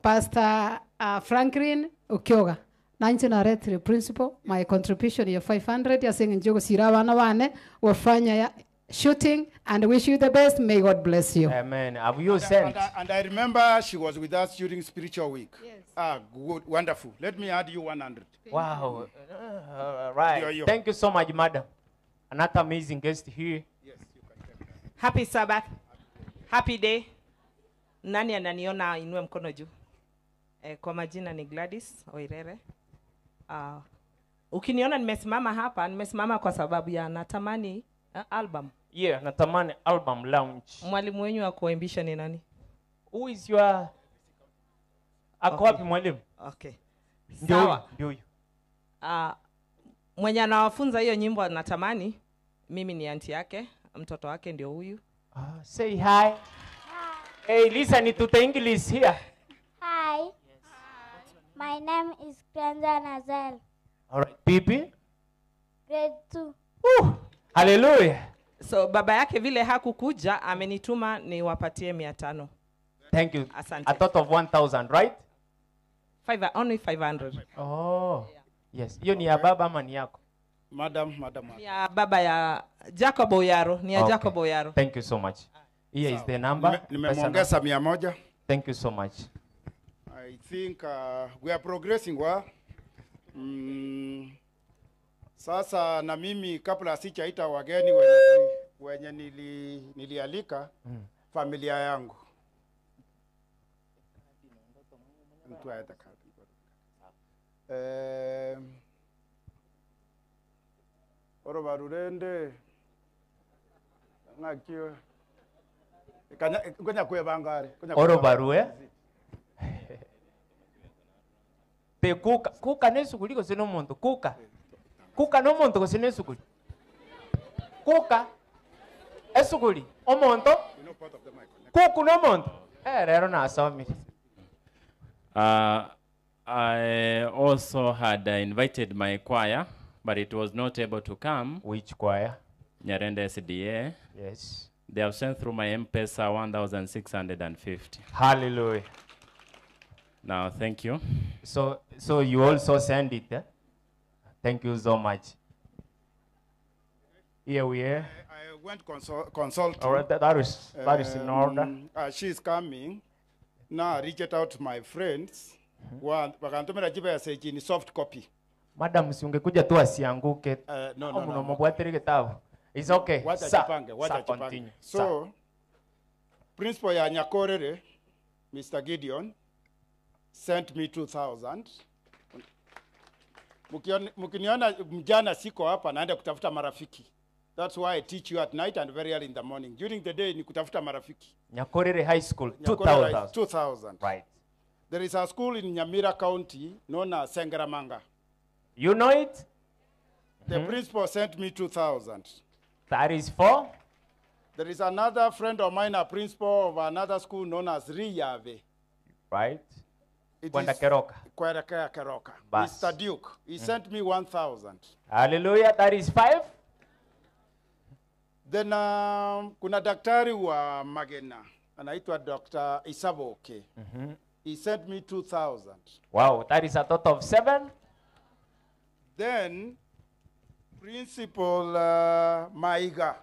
Pastor Franklin Ukyoga. Nanchi na retri principal, my contribution ya 500 ya singi njogo sirawana wane, wafanya ya shooting and wish you the best. May God bless you. Amen. Have you sent? And I remember she was with us during spiritual week. Yes. Good, wonderful. Let me add you 100. Wow. Right. Thank you so much, madam. Another amazing guest here. Yes, you can take that. Happy Sabbath. Happy day. Nani ananiona inue mkono juu? Kwa majina ni Gladys Oirere. Ukiniona nimesimama hapa, nimesimama kwa sababu ya natamani album. Yeah, natamani album launch. Mwalimu wenyu wa kuimbisha ni nani? Who is your... Ako wapi mwalimu? Okay. Sawa. Ndio huyo. Mwenye anawafunza hiyo nyimbo natamani, mimi ni aunti yake, mtoto wake ndio huyu. Say hi. Hi. Hey, listen to the English here. Hi. Yes. My name is Krenza Nazel. All right. Pipi? Grade 2. Hallelujah. So baba yake vile hakukuja amenituma niwapatie 500. Thank you. Asante. A thought of 1,000, right? Only 500. Oh. Yes. Hiyo ni ya baba ama ni yako? Madam. Ni ya baba ya Jacob Oyaro. Ni ya Okay. Jacob Oyaro. Thank you so much. Here is the number. Nimemuongeza 100. Thank you so much. I think we are progressing well. Sasa na mimi kabla sijaita wageni wenye nilialika familia yangu. Mtu aita kadi. Oro barurende ngakio ngonya kwe bangare Oro barue. Te kuka nesukuli ko sino muntu kuka no muntu ko sino esukuli kuka esukuli omonto kuku no muntu rero nasomi. I also had invited my choir, but it was not able to come. Which choir? Nyarende SDA. Yes. They have sent through my M-Pesa 1,650. Hallelujah. Now, thank you. So you also send it, eh? Thank you so much. Here we are. I went consulting. All right, that is in order. She's coming. Now I reached out to my friends. Wakantumira jiba ya seji ni soft copy. Madam, si ungekuja tu asianguke. No. Mnamobwathiri kitabu. It's okay. Wacha chipange. So, principal ya Nyakorere, Mr. Gideon, sent me 2,000. Mukiniona mjana siko hapa naenda kutafuta marafiki. That's why I teach you at night and very early in the morning. During the day ni kutafuta marafiki. Nyakorere High School, 2,000. 2,000. Right. There is a school in Nyamira County known as Sengeramanga. You know it? The principal sent me 2,000. That is for? There is another friend of mine, a principal of another school known as Riyave. Right. Kwenda Keroka. Mr. Duke. He sent me 1,000. Hallelujah. That is 5. Then kuna daktari wa Magena. Anaitwa Dr. Isaboke. He sent me 2,000. Wow. That is a total of 7. Then Principal Maiga,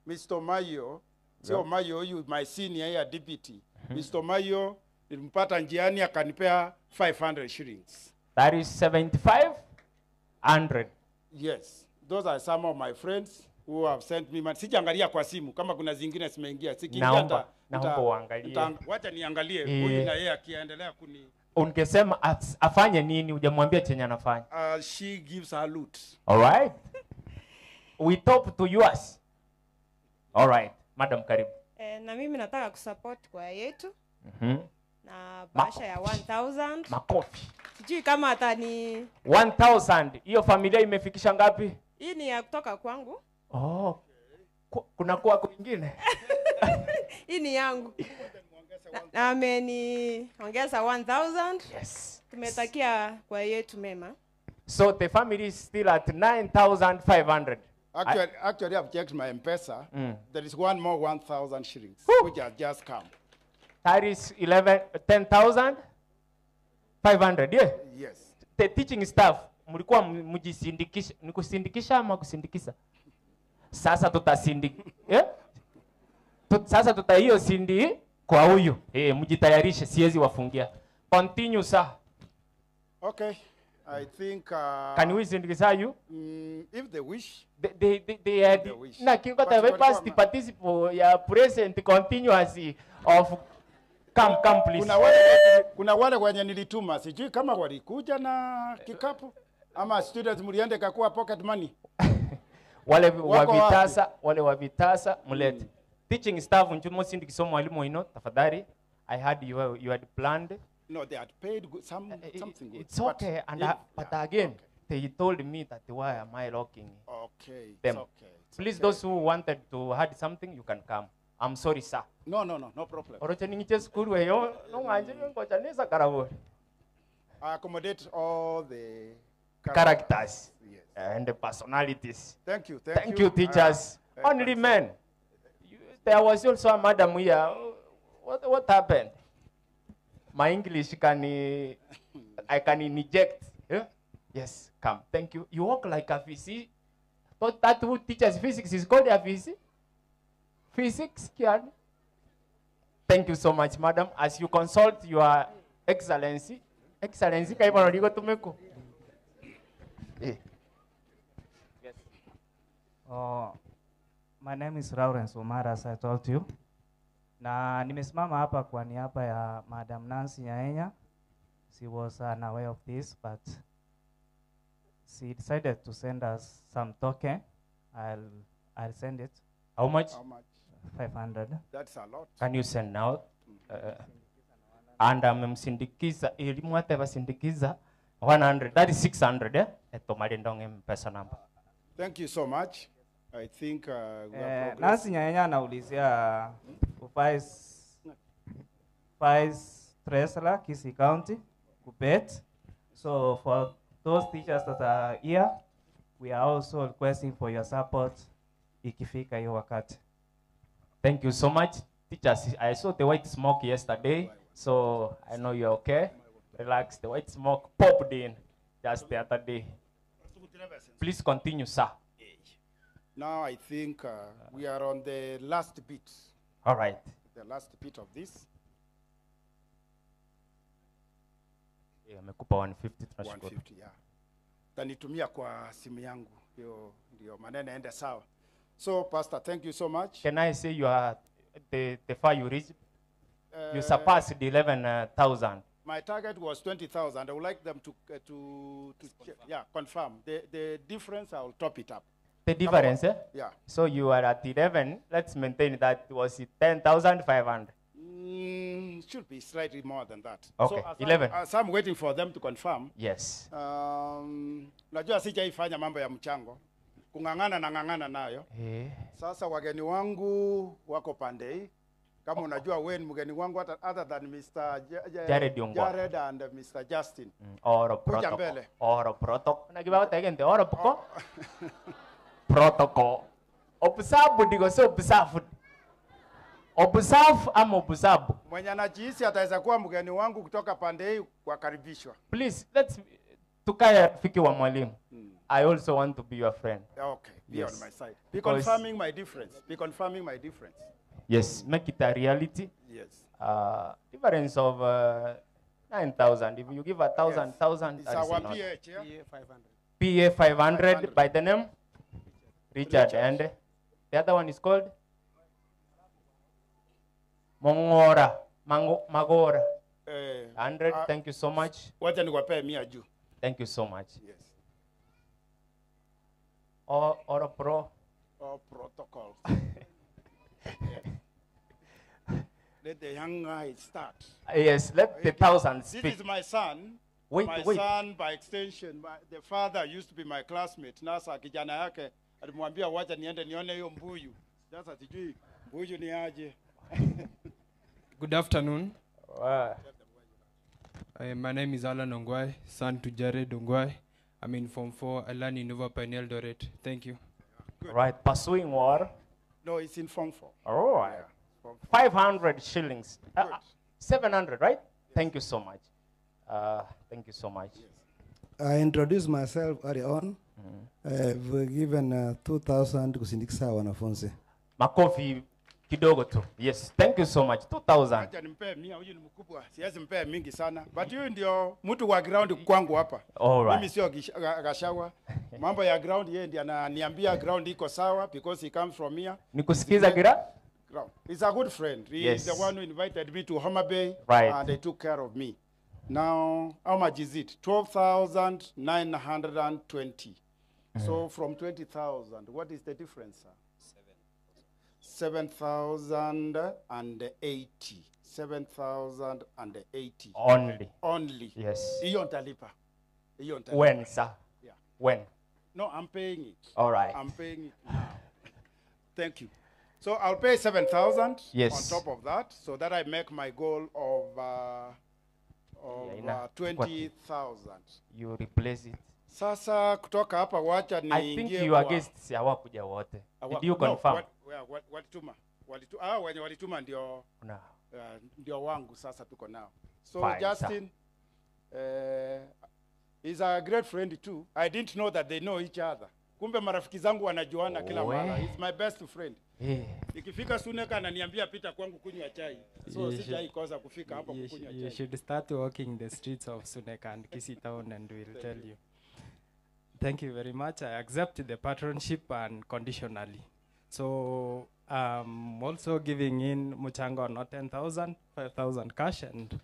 Mr. Mayo, sio Mayo, you my senior here, deputy. Mr. Mayo, nilimpata njiani akanipea 500 shillings. That is 7,500. Yes, those are some of my friends who have sent me money. Sijaangalia kwa simu kama kuna zingine zimeingia. Naomba uangalie. Wacha niangalie huyu na yeye akiendelea kuni. Ungesema afanye nini, hujamwambia chenye anafanya. She gives her loot. All right. We top to yours. All right. Madam, karibu. Na mimi nataka kusupport kwa yetu. na bahasha ya 1000. Makofi. Sijui kama atani 1000. Hiyo familia imefikisha ngapi? hii ni ya kutoka kwangu. Oh. Kuna kwa kwingine. Hii ni yangu. Na ameniongeza 1000. Yes. Tumetakia kwa yetu mema. So the family is still at 9,500. Actually, I've checked my M-Pesa. There is one more 1,000 shillings, which has just come. That is 10,500, yeah? Yes. The teaching staff, mlikuwa mjisindikisha, ni kusindikisha ama kusindikisa? Sasa yeah? Sasa hiyo sindi kwa huyu. Mjitayarishe, siwezi wafungia. Continue, sir. Okay. I think can we sindikisa you? If they wish. They had na kiko the past participate ya present continuously of come please. Kuna wale wenye nilituma, sijui kama walikuja na kikapu ama students mliende kakuwa pocket money. wale wa vitasa mulete. Teaching staff nchumo sindikisa mwalimu ino tafadhali. I heard you had planned. No, they had paid something good. It's okay, but again, they told me that why am I locking them? Okay. Please, those who wanted to had something, you can come. I'm sorry, sir. No problem. I accommodate all the characters yes. And the personalities. Thank you, teachers. Only men. There was also a madam here. What happened? My English I can inject. Yeah? Yes, come. Thank you. You walk like a VC. Thought that who teaches physics is called a VC? Physics, Kian. Thank you so much, madam. As you consult your excellency, kaiba ndio tumeko. Yes. My name is Lawrence Omar, as I told you. Na nimesimama hapa kwa niaba ya Madam Nancy Nyaenya. She was unaware of this, but she decided to send us some token. I'll send it. How much? 500. That's a lot. Can you send now? And amemsindikiza elimu ate basindikiza 100. That is 600, eh? Eto malindong M-Pesa number. Thank you so much. I think Nancy Nyaenya anaulizia Vice Treasurer Kisii County Kupet. So for those teachers that are here, we are also requesting for your support ikifika hiyo wakati. Thank you so much. Teachers, I saw the white smoke yesterday, so I know you're okay. Relax, the white smoke popped in just the other day. Please continue, sir. Now I think we are on the last bit. All right. The last bit of this. Amekupa 150 tunashukuru. 150, yeah. Tanitumia kwa simu yangu. Hiyo ndio maneno ende sawa. So Pastor, thank you so much. Can I say you are the far you reached? You surpassed 11,000. My target was 20,000. I would like them to confirm. The difference, I will top it up. The difference, eh? Yeah. So you are at 11. Let's maintain that was 10,500. Should be slightly more than that. Okay, so 11. As I'm waiting for them to confirm. Yes. Najua sijaifanya mambo ya mchango. Kungangana nayo. Sasa wageni wangu wako pande hii. Kama unajua wewe ni mgeni wangu other than Mr. Jared and Mr. Justin. Oro protocol. Oro protocol. Nagiba tegende oro poko. Protocol. Observe digo so observe. Observe ama observe. Mwenye anajihisi ataweza kuwa mgeni wangu kutoka pande hii kukaribishwa. Please, let's tukaya fiki wa mwalimu. I also want to be your friend. Okay, be on my side. Be confirming my difference. Be confirming my difference. Yes, make it a reality. Yes. Difference of 9,000. If you give 1,000, It's that is our not. PH, yeah? PA 500 by the name Richard. And the other one is called Magora. 100. Thank you so much. Wacha nikupe 100 juu. Thank you so much. Yes. Or protocols. Let the young guy start. Yes, let the thousand This speak. is my son. Wait, my wait. son by extension. The father used to be my classmate. Nasa kijana yake alimwambia wacha niende nione hiyo mbuyu. Sasa sijui mbuyu ni aje. Good afternoon. My name is Alan Ongwai, son to Jared Ongwai. I'm in Form 4. I learn in Nova Pioneer Eldoret. Thank you. Right, pursuing war. No, it's in Form 4. All right. 500 shillings. 700, right? Thank you so much. Thank you so much. I introduced myself early on. I've given 2,000 kusindikisa wanafunzi. Makofi kidogo tu. Yes, thank you so much. 2,000. Acha nimpe 100, huyu ni mkubwa. Siwezi mpe mingi sana. But huyu ndio mtu wa ground kwangu hapa. All right. Mimi sio Gashawa. Mambo ya ground yeye ndiye ananiambia ground iko sawa because he comes from here. Nikusikiza gira? Ground. He's a good friend. He Yes. is the one who invited me to Homa Bay. Right. And they took care of me. Now, how much is it? 12,920. So from 20,000, what is the difference, sir? 7,080. 7,080. Only. Only. Yes. Hiyo nitalipa. Hiyo nitalipa. When, sir? Yeah. When? No, I'm paying it. All right. I'm paying it now. Thank you. So I'll pay 7,000 Yes. on top of that, so that I make my goal of 20,000. You replace it. Sasa kutoka hapa wacha I think niingie your kwa- guests hawakuja wote. Awa- Did you no, confirm? Walituma. Wenye walituma ndio No. ndio wangu sasa tuko nao. So Fine, Justin is a great friend too. I didn't know that they know each other. Kumbe marafiki zangu wanajuana kila mara. He's my best friend. Ikifika Suneka ananiambia pita kwangu kunywa chai. So You sijai kosa kufika hapa you kukunywa you chai. should start walking the streets of Suneka and Kisii town and we'll tell you. Thank you very much. I accept the patronship unconditionally. So also giving in Muchango not 10,000, 5,000 cash and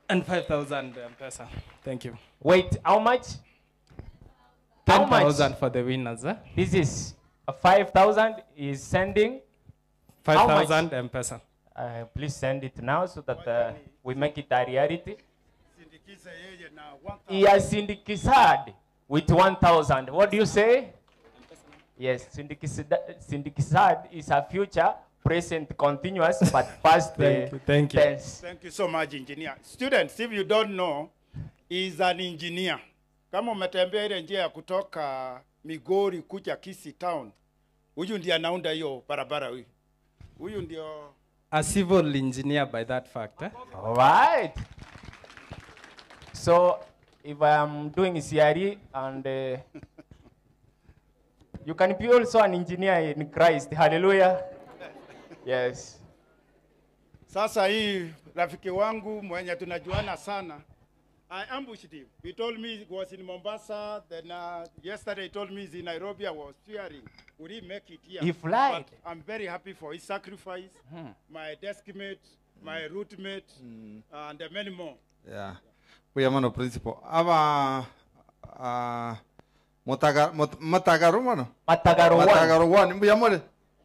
5,000 M-Pesa. Thank you. Wait, how much? How much? 10,000 for the winners. This is 5,000 is sending. How much? 5,000 M-Pesa. Please send it now so that we make it a reality. Sindikize yeye na 1,000. He has syndicized with 1,000. What do you say? Yes, syndicized is a future, present, continuous, but past Thank you, tense. Thank you so much, engineer. Students, if you don't know, he's an engineer. Kama umetembea ile njia ya kutoka Migori kuja Kisii town, huyu ndiye anaunda hiyo barabara huyu. Huyu ndio A civil engineer by that fact. All right. So, if I am doing CRE and you can be also an engineer in Christ. Hallelujah. Yes. Sasa hii rafiki wangu mwenye tunajuana sana, I ambushed him. He told me he was in Mombasa. Then yesterday he told me he's in Nairobi. I was fearing, would he make it here? He flied. But I'm very happy for his sacrifice. My desk mate, my route mate, and many more. Yeah. We are mano principal. Aba Matagaru mano. Matagaru one. Mbuya more.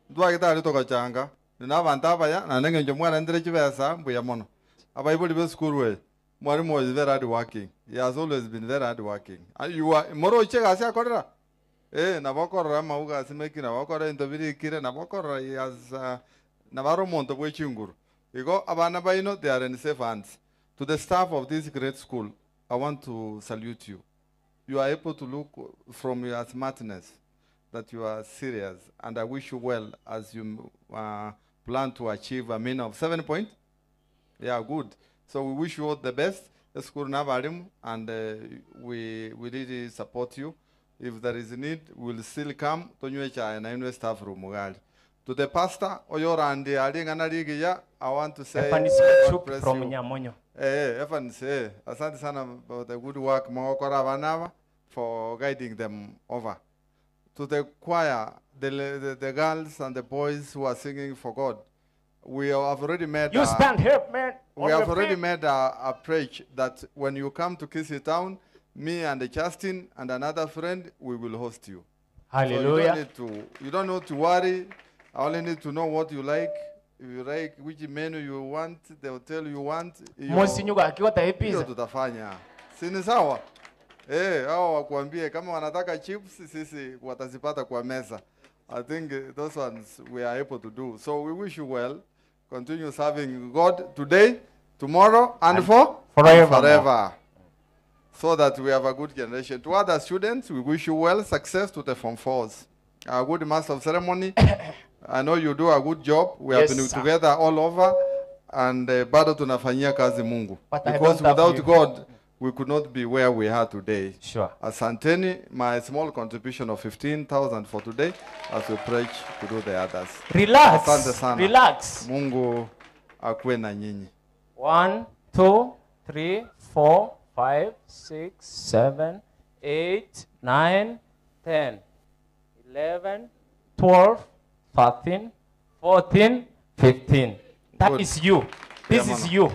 Dua kita ali toka changa. Nina vanta ba ya. Na nenge njomwa ndre chivesa mbuya mono. Aba ibuli be school way. Mwalimu is very hard working. He has always been very hard working. And you are moro chega sia korra. Na bakora mauga simeki na bakora interview kire na bakora he has na baro monto bwe chinguru. Iko abana baino they are in safe hands. To the staff of this great school, I want to salute you. You are able to look from your smartness that you are serious, and I wish you well as you plan to achieve a mean of 7 points. Yeah, good. So we wish you all the best. The school Navarim, and we really support you. If there is a need, we'll still come to Nyuecha and I staff room. To the pastor, Oyorandi, I want to say, God bless from you. Nyamonyo. Evans, asante sana about the good work Mawakora Vanava for guiding them over. To the choir, the girls and the boys who are singing for God, we have already made. You stand here, man. We have already made a pledge that when you come to Kisii town, me and Justin and another friend, we will host you. Hallelujah. So you don't need to worry. I only need to know what you like, If you like which menu you want, the hotel you want. Mosinyuga akiwa pizza. Hiyo tutafanya. Si ni sawa? Hao wakuambie kama wanataka chips sisi watazipata kwa meza. I think those ones we are able to do. So we wish you well. Continue serving God today, tomorrow, and forever. So that we have a good generation. To other students, we wish you well, success to the Form 4s. A good master of ceremony. I know you do a good job. We have been together all over. And bado tunafanyia kazi Mungu. Because without God, we could not be where we are today. Sure. Asanteni, my small contribution of 15,000 for today as we pledge to do the others. Relax. Asante sana. Relax. Mungu akuwe na nyinyi. 1, 2, 3, 4, 5, 6, 7, 8, 9, 10, 11, 12, 13, 14, 15. That Good. is you. This is you.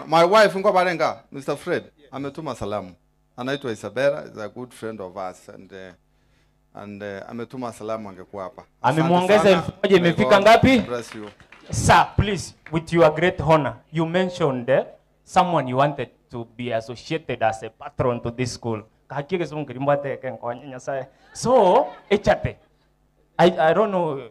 My wife Ngo Barenga, Mr. Fred, ametuma salamu. Anaitwa Isabella, is a good friend of us and ametuma salamu angekuwa hapa. Amemuongeza 1,000 imefika ngapi? Bless you. Sir, please, with your great honor, you mentioned someone you wanted to be associated as a patron to this school. So, echate. I don't know.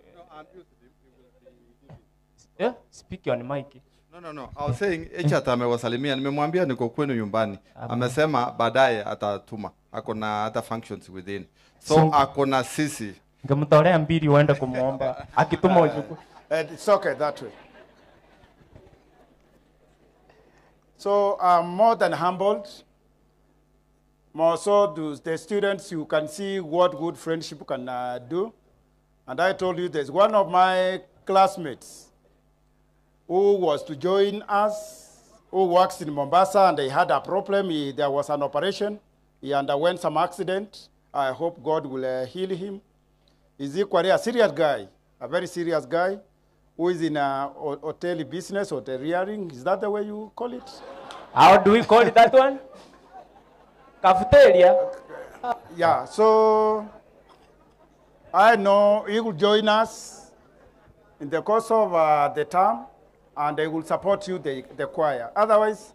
Yeah, speak on mic. No. I was saying Echata amewasalimia, nimemwambia niko kwenu nyumbani. Amesema baadaye atatuma. Akona other functions within. So akona sisi. Ngemtolea mbili uende kumuomba. Akituma ujuku. It's okay that way. So I'm more than humbled. More so do the students, you can see what good friendship can do. And I told you there's one of my classmates who was to join us, who works in Mombasa, and they had a problem. There was an operation. He underwent some accident. I hope God will heal him. He's equally a serious guy, a very serious guy, who is in a hotel business, hoteliering. Is that the way you call it? How do we call it that one? Cafeteria? Yeah, so I know he will join us in the course of the term, and they will support you, the choir. Otherwise,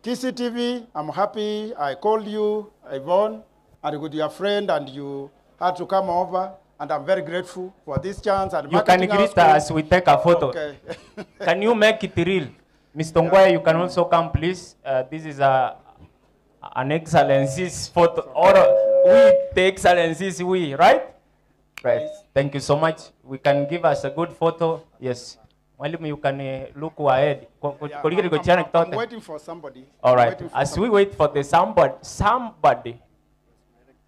TCTV, I'm happy I called you, Yvonne, and with your friend, and you had to come over, and I'm very grateful for this chance. And you can greet us, we take a photo. Okay. Can you make it real? Mr. Ngwaya, you can also come, please. This is an excellency's photo, or we, the excellencies, we, right? Right. Thank you so much. We can give us a good photo. Yes. Mwalimu, you can look ahead. I'm waiting for somebody. All right. As we wait for the somebody,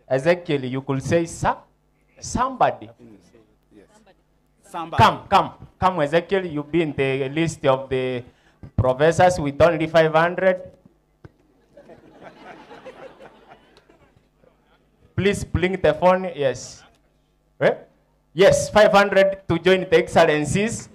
Ezekiel, you could say somebody. Yes. Somebody. Come, Ezekiel. You be in the list of the professors with only 500. Please blink the phone. Yes. Right? Yes, 500 to join the excellencies.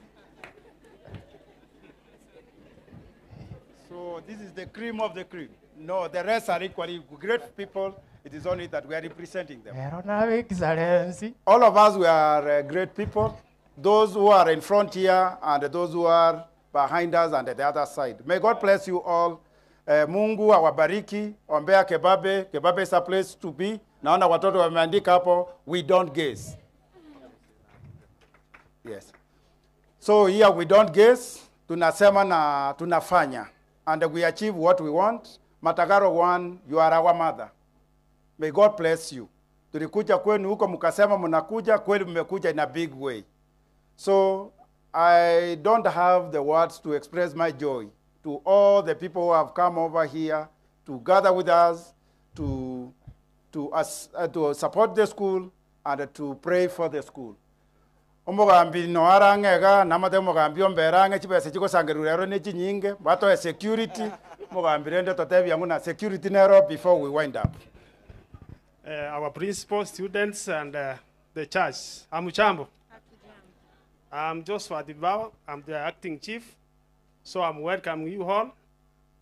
So this is the cream of the cream. No, the rest are equally great people. It is only that we are representing them. Excellency. All of us, we are great people. Those who are in front here and those who are behind us and at the other side. May God bless you all. Mungu awabariki. Ombea Kebabe. Kebabe is a place to be. Naona watoto wameandika hapo, we don't guess. Yes. So here we don't guess, tunasema na tunafanya. And we achieve what we want. Matagaro 1, you are our mother. May God bless you. Tulikuja kwenu huko mkasema mnakuja, kweli mmekuja in a big way. So I don't have the words to express my joy to all the people who have come over here to gather with us, to support the school and to pray for the school. Omugambi no arangega namade mugambi omberange chibese chiko sangerurero ne chinyinge bato security mugambi rende totebya nguna security nero before we wind up. Our principal, students, and the church. Amuchambo. I'm Joshua Dibao. I'm the acting chief. So I'm welcoming you all.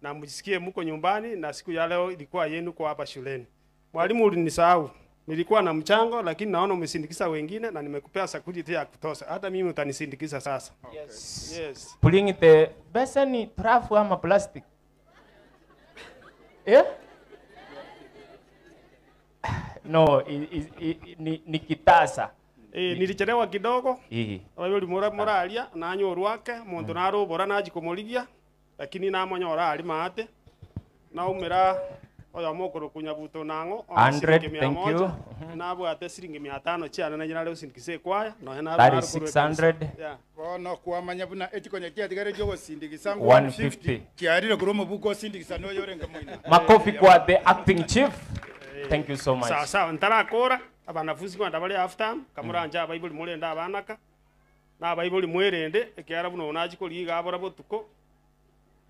Na mjisikie muko nyumbani na siku ya leo ilikuwa yenu kwa hapa shuleni. Mwalimu ulinisahau. Nilikuwa na mchango lakini naona umesindikiza wengine na nimekupea security ya kutosha. Hata mimi utanisindikiza sasa. Yes. Pulling the beseni trafu ama plastic. Yeah? No, ni kitasa. Nilichelewa kidogo. Abayoli moralia na nyoru wake muntu narubora najikomoligia lakini namanyora ali mate na umira oya mokoro kunyabuto nango 100, thank you. Nabo ate siringi 500 chiana na jina leo sindikise kwaya no na that is 600. Yeah. Bono kwa manyabuna echikonyekia tigare jogo sindikisa 150. kiarire kuromo buko sindikisa no yorenga mwina. Makofi kwa the acting chief. Thank you so much. Sawa ntarakora abanafuzi kwa ndabali after kamuranja Bible mulenda abanaka na Bible mwerende ekiara buno najikoliga abora botuko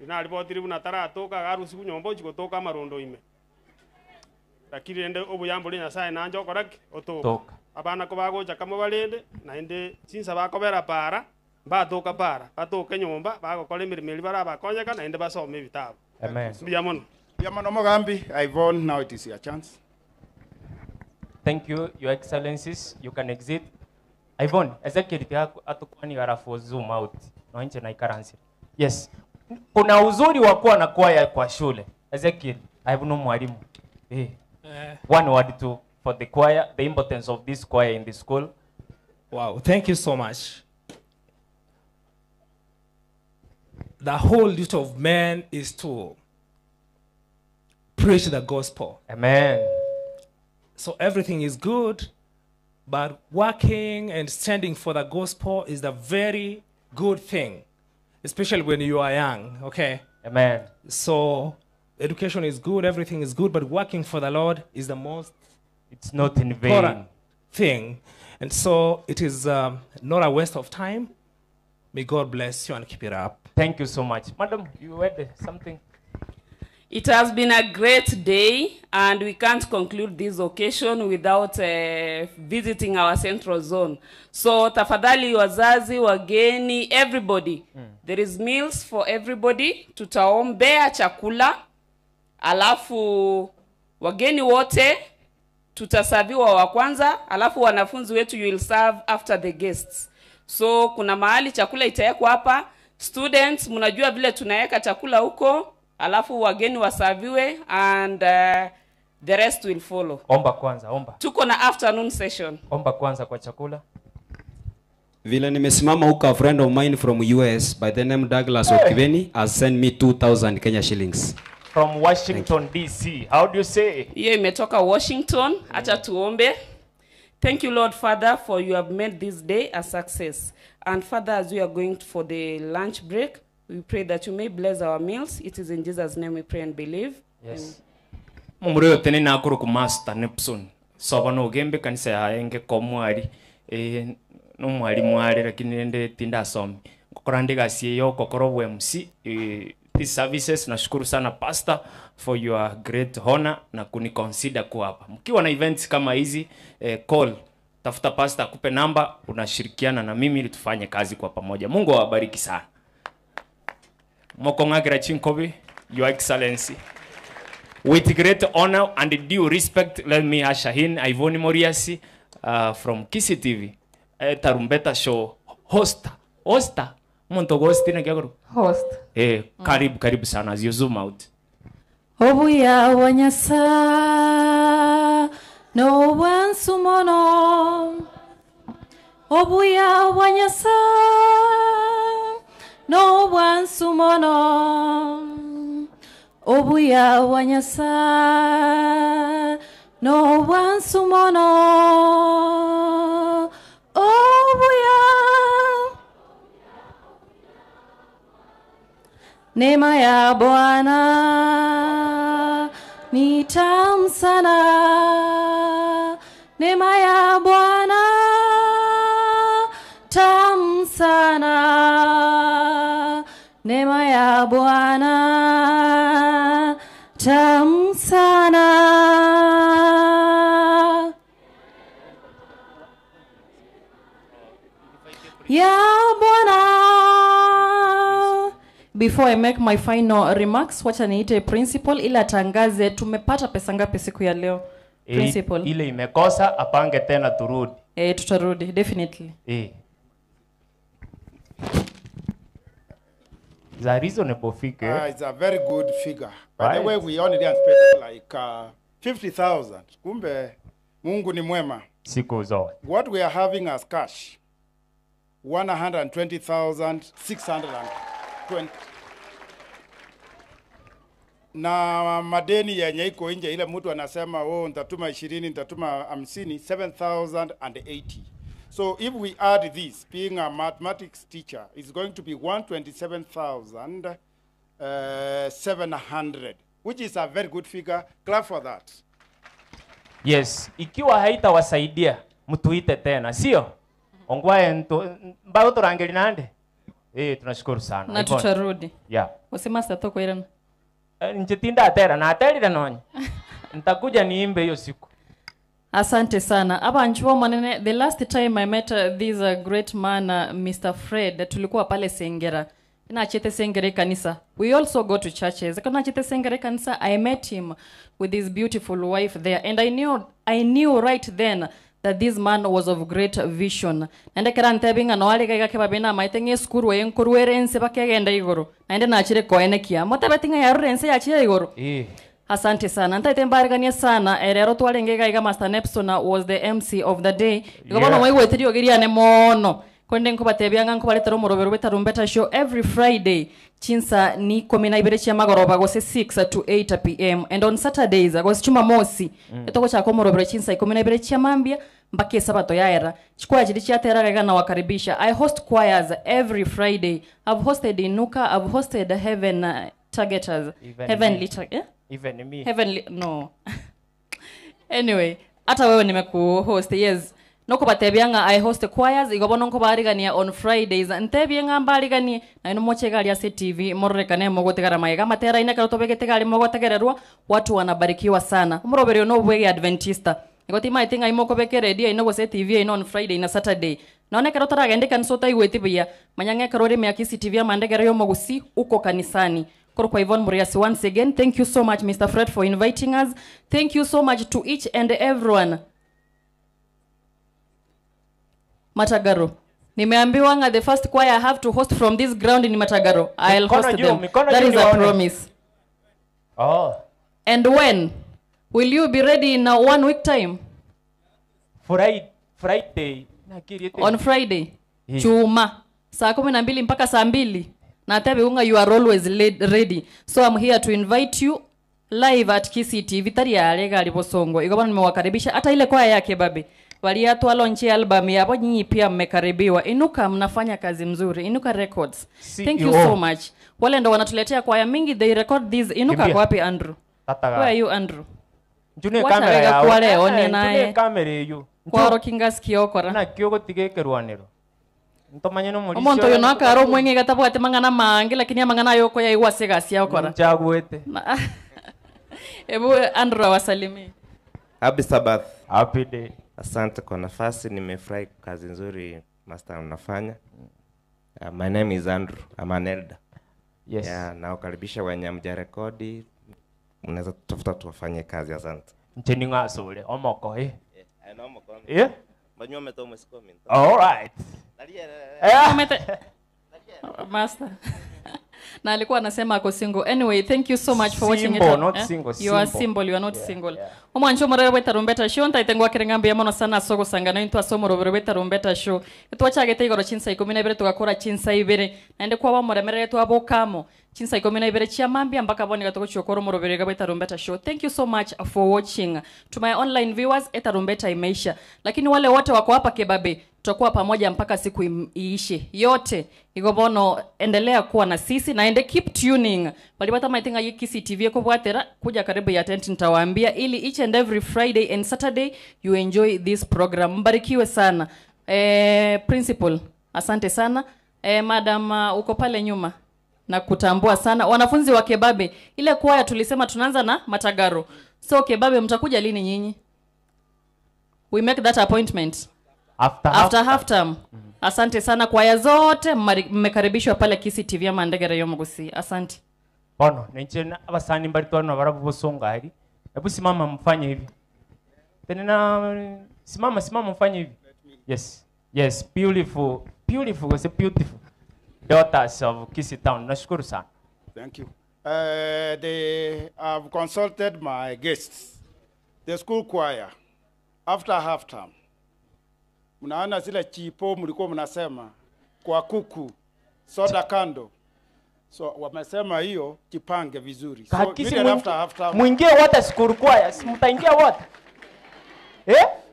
ina ribotiri buna taratoka garusi kunyombo chikotoka marondo ime lakini ende obuyambo le nyasaye nanjo koraki otoka abana ko bagoja kamo balende na ende sinsa bakobera para batoka para batoka nyomba bagokora emirimo bara bakonyeka na ende basome ibitabo. Amen. Biamono mogambi Ivon, now it is your chance. Thank you, Your Excellencies. You can exit. Ivon, Ezekiel atukwani garafu zoom out. No nje na ikaransi. Yes. Kuna uzuri wa kuwa na kwaya kwa shule. Ezekiel, I have no mwalimu. One word for the choir, the importance of this choir in the school. Wow, thank you so much. The whole duty of man is to preach the gospel. Amen. So everything is good, but working and standing for the gospel is a very good thing, especially when you are young, okay? Amen. So education is good, everything is good, but working for the Lord is the most it's not in important vain thing. And so it is not a waste of time. May God bless you and keep it up. Thank you so much. Madam, you had something? It has been a great day, and we can't conclude this occasion without visiting our central zone. So, tafadhali wazazi, wageni, everybody. There is meals for everybody. Tutaombea chakula. Alafu wageni wote tutasaviwa wa kwanza. Alafu wanafunzi wetu you will serve after the guests. So, kuna mahali chakula itawekwa hapa. Students, mnajua vile tunaweka chakula huko. Alafu wageni wasaviwe and the rest will follow. Omba kwanza, omba. Tuko na afternoon session. Omba kwanza kwa chakula. Vile nimesimama huko, a friend of mine from US by the name Douglas Okiveni has sent me 2,000 Kenya shillings. From Washington DC. How do you say? Hiyo imetoka Washington. Acha tuombe. Thank you, Lord Father, for you have made this day a success. And Father, as we are going for the lunch break, we pray that you may bless our meals. It is in Jesus' name we pray and believe. Yes. Mumureo tene na akuru ku Master Nepson. Soba no gembe kanisa ya enge komwari. No mwari mwari lakini nende tinda somi. Kokorande gasie yo kokoro MC. These services nashukuru sana Pastor for your great honor na kuniconsider kuwa hapa. Mkiwa na events kama hizi call tafuta Pastor akupe namba, unashirikiana na mimi ili tufanye kazi kwa pamoja. Mungu awabariki sana. Mokongagira Chinkobi, Your Excellency. With great honor and due respect, let me usher in Ivoni Moriasi from Kisi TV. Tarumbeta show hosta. Montogo hosti na kiaguru. Host. Karibu sana as you zoom out. Obuya wanyasa no one sumono. Obuya wanyasa no one sumono. Obuya wanyasa no one sumono. Obuya neema ya Bwana ni tamu sana. Neema ya Bwana tamu sana. Neema ya Bwana tamu sana. Ya Bwana. Before I make my final remarks, wacha niite principal ili atangaze tumepata pesa ngapi siku ya leo. Principal. Ile imekosa apange tena turudi. Tutarudi definitely. It's a reasonable figure. It's a very good figure. By the way, we only expected like 50,000. Kumbe Mungu ni mwema. Siku zote. What we are having as cash 120,620. Na madeni yenye iko nje ile mtu anasema nitatuma 20 nitatuma 50 7,080. So if we add this, being a mathematics teacher, it's going to be 127,700, which is a very good figure. Clap for that. Yes, ikiwa haitawasaidia mtuite tena, sio? Ongwae mbao turangeli nande. Tunashukuru sana. Na tutarudi. Yeah. Usema satoko irana. Njetinda atera na aterire nonye. Nitakuja niimbe hiyo siku. Asante sana. Aba nchuo manene, the last time I met this great man, Mr. Fred, tulikuwa pale Sengera. Na chete Sengere kanisa. We also go to churches. Kana chete Sengere kanisa, I met him with his beautiful wife there. And I knew right then that this man was of great vision. Nende kera ntebinga no ali kaiga kebabina maitenge skuru we nkuruerense bakegenda igoro. Nende nachire koenekia. Motabetinga yarurense yachire igoro. Asante sana. Ntaite mbarigania sana. Erero twarenge kaiga Master Nepson was the MC of the day. Igobona mwaigwetiri ogiriane mono. Kwende nkubatebyanga nkubaletero murobero betarumbeta show every Friday. Chinsa ni 12 cia magoroba gose 6 to 8 p.m. and on Saturdays gose chuma mosi. Etoko cha komorobero chinsa 12 cia mambia mpaka sabato yaera. Chikwa jidi cia teraga na wakaribisha. I host choirs every Friday. I've hosted Inuka, I've hosted Heaven Targeters. Heavenly Target. Even me. Heavenly no. Anyway, hata wewe nimekuhost. Yes. Noko batebyanga I host choirs igobona nko barigania on Fridays ntebyanga mbarigani na ino mochega ya CTV morekane mogotegara maega matera ina karoto begetegari mogotegererwa watu wanabarikiwa sana umurobere no bwege Adventista igoti my thing I moko bekere dia ino go CTV ino on Friday na Saturday naone karoto ragende kansota igwetibia manyange karore me CTV amandegere yo mogusi uko kanisani. Kwa Yvonne Muriasi, once again, thank you so much, Mr. Fred, for inviting us. Thank you so much to each and everyone. Matagaro. Nimeambiwanga the first choir I have to host from this ground in Matagaro. I'll host them. That is a promise. Oh. And when? Will you be ready in 1 week time? Friday. On Friday. Chuma. Saa 12 mpaka saa 2. Unga, you are always ready. So I'm here to invite you live at KCT Vitaria Alega Libosongo. Igobana nimewakaribisha hata ile kwaya yake babe. Waliatwa launch album hapo nyinyi pia mmekaribiwa. Inuka mnafanya kazi mzuri. Inuka Records. Thank you so much. Wale ndo wanatuletea kwaya mingi, they record this. Inuka kwa wapi Andrew? Where are you Andrew? Njune kamera yao. Kwa leo ni naye. Njune kamera yo. Kwa rokinga skiokora. Na kioko tigekerwanero. Ntomanyeno muri. Omonto yo nakaro mwenge gatabu atemangana mangi lakini amangana yoko ya iwase gasi yakora. Nchagwete. Ebu Andrew wasalimi. Happy Sabbath. Happy day. Asante kwa nafasi, nimefurahi kazi nzuri master unafanya. My name is Andrew. I'm an elder. Yes. Na ukaribisha wenye mjarekodi. Unaweza tafuta tuwafanye kazi, asante. Ncheni ngasole omoko Omoko. Yeah. Banyo metomo sikomi. All right. Master. Na alikuwa anasema ako single. Anyway, thank you so much for watching it. Not single, you are simple, you are not single. Omwancho morere beta rumbeta show ntaitengwa kirengambia mono sana sogo sangana into asomo robere beta rumbeta show. Itwachagete igoro chinsa 12 tugakora chinsa 2 naende kwa bamuremerere twabokamo chinsa 12 chia mambia mpaka boni gatoko chokoro morobere gabeta rumbeta show. Thank you so much for watching. To my online viewers, eta rumbeta imeisha. Lakini wale wote wako hapa Kebabe tutakuwa pamoja mpaka siku iishe yote. Igobono endelea kuwa na sisi na ende keep tuning. Balibata maitinga yiki TV ko bwatera kuja karibu ya tent nitawaambia ili each and every Friday and Saturday you enjoy this program. Mbarikiwe sana. Principal, asante sana. Madam uko pale nyuma na kutambua sana. Wanafunzi wa Kebabe, ile kwaya tulisema tunaanza na Matagaro. So Kebabe mtakuja lini nyinyi? We make that appointment. After half term. Asante sana kwaya zote mmekaribishwa pale KCTV ya Mandegere Yomugusi. Asante. Bono, nenchena abasani mbali twana barabu bosonga hali. Hebu simama mfanye hivi. Tena simama mfanye hivi. Yes. Yes, beautiful. Beautiful, it's beautiful. Daughters of Kisii Town. Nashukuru sana. Thank you. They have consulted my guests, the school choir, after half term. Mnaona zile chipo mlikuwa mnasema kwa kuku soda kando. So wamesema hiyo jipange vizuri. So Kakisi after half term. Muingie wote school choir, mtaingia wote.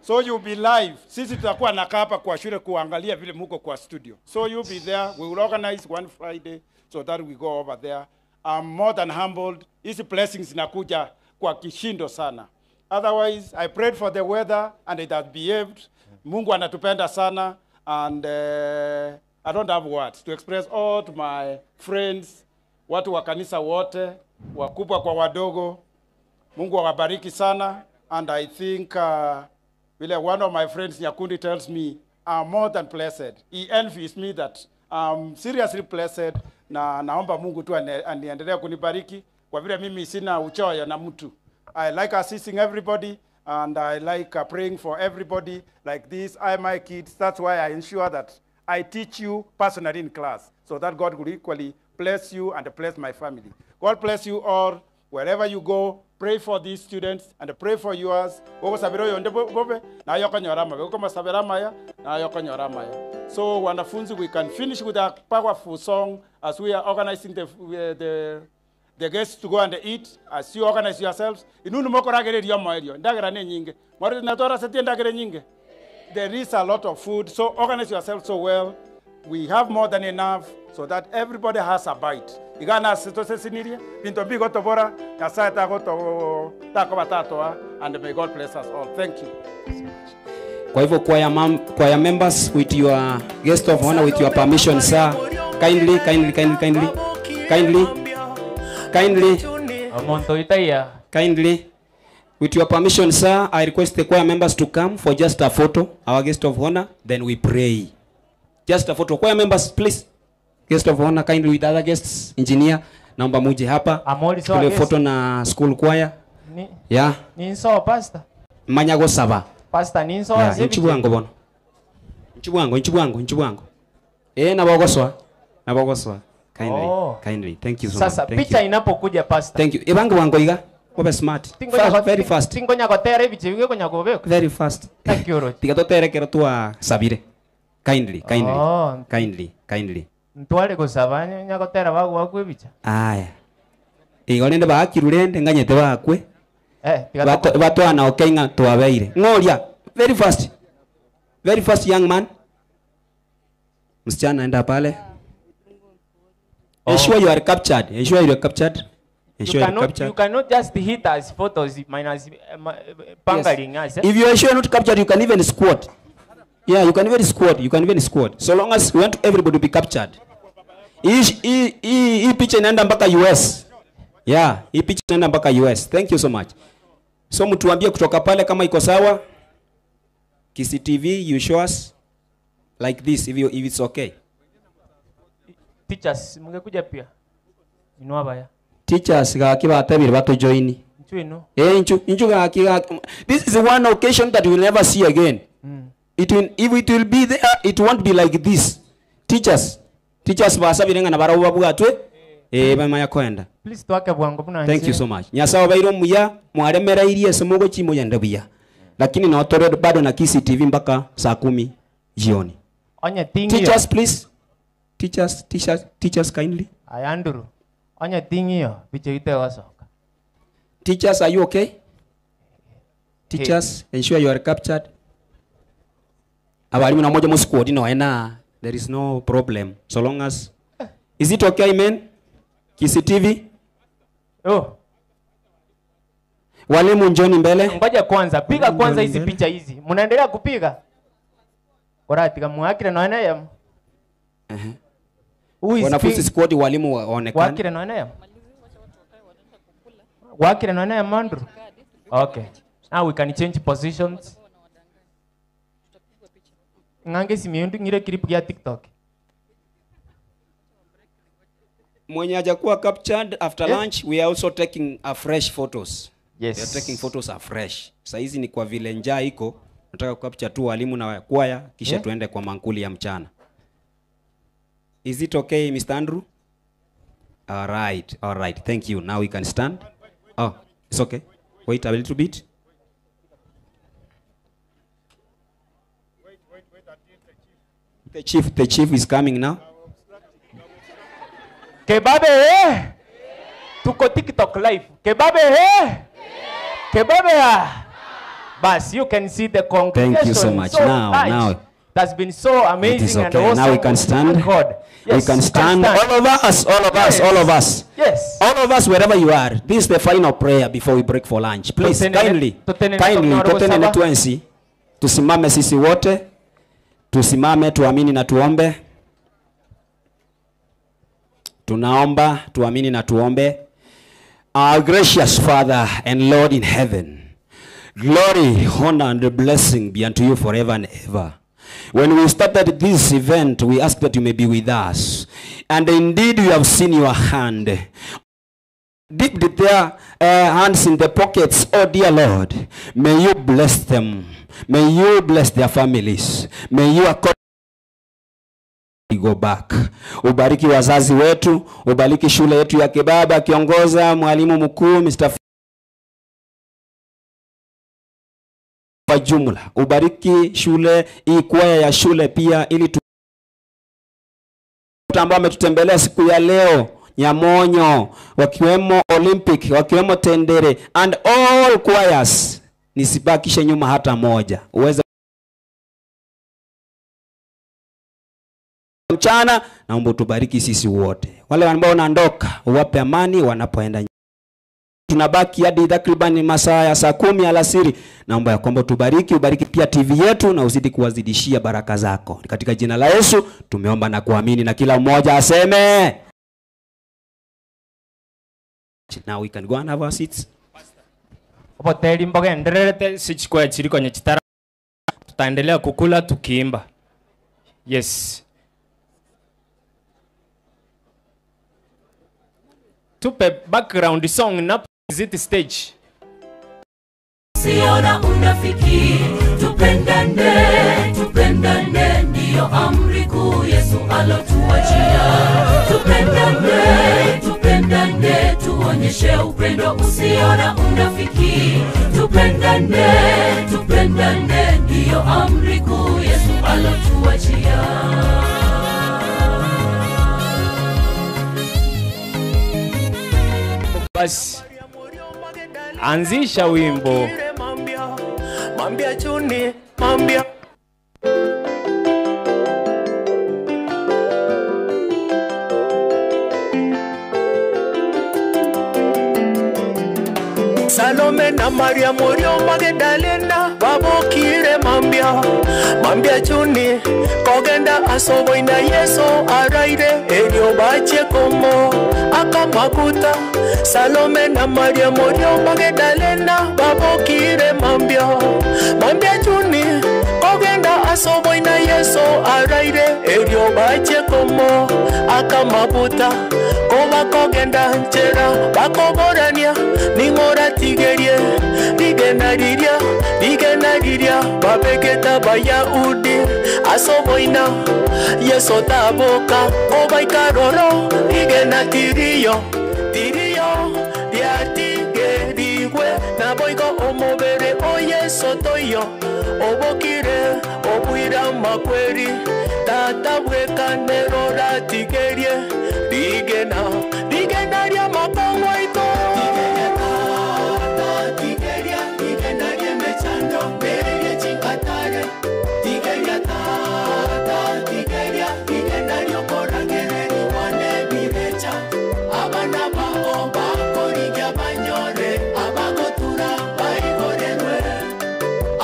So you'll be live. Sisi tutakuwa nakaa hapa kwa shule kuangalia vile muko kwa studio. So you'll be there. We will organize one Friday so that we go over there. I'm more than humbled. Hizi blessings zinakuja kwa kishindo sana. Otherwise, I prayed for the weather and it has behaved. Mungu anatupenda sana and I don't have words to express all to my friends, watu wa kanisa wote, wakubwa kwa wadogo. Mungu awabariki sana and I think one of my friends Nyakundi tells me I'm more than blessed. He envies me that I'm seriously blessed na naomba Mungu tu aniendelee kunibariki kwa vile mimi sina uchoyo na mtu. I like assisting everybody and I like praying for everybody like this. My kids, that's why I ensure that I teach you personally in class so that God will equally bless you and bless my family. God bless you all wherever you go. Pray for these students and pray for yours. So wanafunzi, we can finish with a powerful song as we are organizing the guests to go and eat. As you organize yourselves, there is a lot of food, so organize yourselves so well. We have more than enough so that everybody has a bite. Igana sitose siniria, binto bigo tobora, kasai tako batatoa, and may God bless us all. Thank you. Kwa hivyo choir members, with your guest of honor, with your permission, sir, kindly. Kindly, with your permission, sir, I request the choir members to come for just a photo, our guest of honor, then we pray. Just a photo. Choir members, please. Guest of honor, kindly with other guests. Engineer, naomba muje hapa. Tule photo na school choir. Yeah. Ninso pastor. Manyago saba. Pastor ninso yeah, nchibuango bono. Nchibuango. Nabogoswa. Kindly. Thank you so much. Sasa picha inapokuja pastor. Thank you. Ibango wango iga. Wabe smart. Very fast. Tingonya kotere biche bige konya kobeko. Very fast. Thank you, Roch. Tikatotere kero tua sabire. Kindly. Ntwale kusabanya nyakotera bagwa bicha. Aya. Igolende bakirurende nganyete bakwe. Batwana okenga twabeire. Ngoria. Very fast young man. Msichana enda pale. Ensure you are captured. You cannot just hit us photos minus pangering us. If you are sure not captured, you can even squat. Yeah, you can even squat. So long as we want everybody to be captured. Hii picha inaenda mpaka US. Yeah, hii picha inaenda mpaka US. Thank you so much. So mtuambie kutoka pale kama iko sawa. Kisii TV, you show us like this if it's okay. Teachers, mungekuja pia. Inua baya. Teachers ga kibatabire bato join. Nchuino. Inchu ga this is one occasion that we will never see again. If it will be there, it won't be like this. Teachers basabirenga na barabu babugatwe bama yakwenda. Please twake bwango buna. Thank you so much. Nyasawa bairo muya mwaremera irie semogo chimo yandabuya. Lakini na otore bado na Kisii TV mpaka saa 10 jioni. Onye tingi. Teachers please. Teachers kindly. Ayanduru. Onye tingi yo biche ite wasoka. Teachers, are you okay? Teachers, ensure you are captured. Abalimu na moja musquad no ena. There is no problem. So long as is it okay, man? Kisii TV? Walimu njoni mbele. Ngoja kwanza, piga kwanza hizi picha hizi. Mnaendelea kupiga? Alright, kama mwakire no ena yam. Wanafunzi squad walimu waonekane. Wakire no ena yam. Wakire no ena yam Andrew. Okay. Now we can change positions. Ngange simiundu ngire clip ya TikTok. Mwenye hajakuwa captured after lunch, we are also taking a fresh photos. Yes. They are taking photos are fresh. Sasa hizi ni kwa vile njaa iko, nataka kukapcha tu walimu na kwaya kisha tuende kwa mankuli ya mchana. Is it okay, Mr. Andrew? All right. Thank you. Now we can stand. Oh, it's okay. Wait a little bit. The chief is coming now. Kebabe tuko TikTok live. Kebabe Kebabe Bas, you can see the congregation. Thank you so much. Now. That's been so amazing. It is okay. And awesome. Now we can stand. God. Yes, we can stand. All of us. Yes. All of us, wherever you are. This is the final prayer before we break for lunch. Please, kindly, toteni netuensi. Tusimame sisi wote. Tusimame, tuamini na tuombe. Tunaomba, tuamini na tuombe. Our gracious Father and Lord in heaven, glory, honor, and blessing be unto you forever and ever. When we started this event, we ask that you may be with us. And indeed, we have seen your hand. Dipped their hands in the pockets, oh dear Lord. May you bless them. May you bless their families. May you go back. Ubariki wazazi wetu, ubariki shule yetu ya Kibaba, kiongoza mwalimu mkuu Mr. Kwa jumla, ubariki shule hii, kwaya ya shule pia, ili ambao wametutembelea siku ya leo, Nyamonyo, wakiwemo Olympic, wakiwemo Tendere, and all choirs, nisibakishe nyuma hata moja. Uweze mchana, naomba tubariki sisi wote. Wale ambao wanaondoka, uwape amani wanapoenda. Tunabaki hadi takriban masaa ya saa 10 alasiri. Naomba ya kwamba tubariki, ubariki pia TV yetu na uzidi kuwazidishia baraka zako. Katika jina la Yesu tumeomba na kuamini, na kila mmoja aseme. Now we can go and have our seats. Hoteli mboga nderete sichukua chiri kwenye chitara. Tutaendelea kukula tukiimba. Yes. Tupe background song na visit stage. Siona unafiki, tupendane, ndiyo amri kuu Yesu alotuachia. Tupendane, tuonyeshe upendo, usiona unafiki. Tupendane, ndiyo amri kuu Yesu alotuachia. Basi anzisha wimbo. Mambia chuni, mambia Salome na Maria Morio Magdalena babokire mambia chuni kogenda asobo ina Yesu araire elio bache komo akamakuta. Salome na Maria Morio Magdalena babokire mambia chuni kogenda asobo ina Yesu araire elio bache komo akamakuta. Koba kogenda nchera bakoborania ningora tigerie digenariria babeketa Bayahudi asoboina Yesu taboka koba ikaroro digenatirio diatigeriwe na boigo omobere o Yesu toyo obokire obuira makweri tata bweka nerora tigerie digenaria makongo ito digenaria mechando mererie chingatare digenario korangereri wane birecha abana bao bakorigia banyore abagotura baigorerwe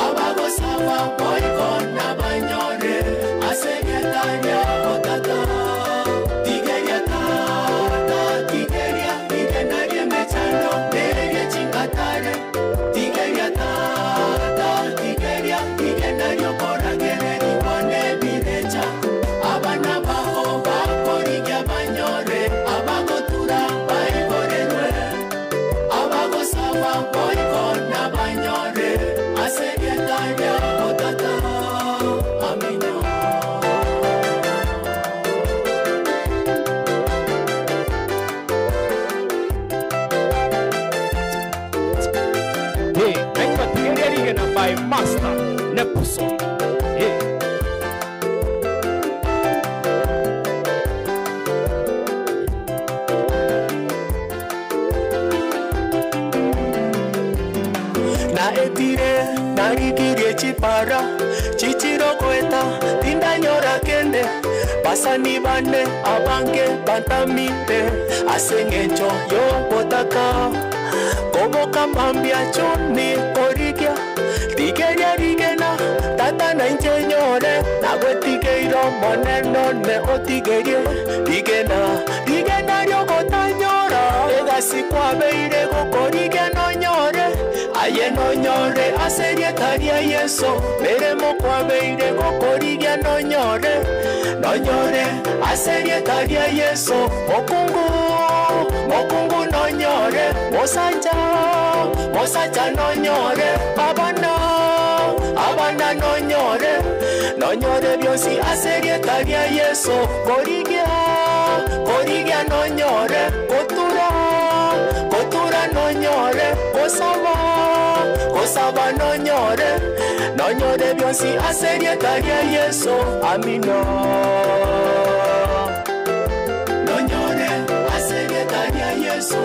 abagosaba boigona banyore asegetaria otata digeria tata Nepson. Na etire na gigirie chipara chichiro kweta tinda nyora kende pasani bane abange bantamite asengecho yo potaka kobo kamambia choni korikia tigeria rigena tata na inchenyore na gwetigeiro moneno ne otigerie rigena yo gotanyora egasi kwa beire gokorikia no nyore aye no nyore aserietaria yeso meremo kwa beire gokorigia no nyore aserietaria yeso mokungu no nyore mosacha no nyore abana no nyore byosi aserietaria yeso korigia no nyore kotura no nyore kosaba no nyore byosi aserietaria yeso amino no nyore aserietaria yeso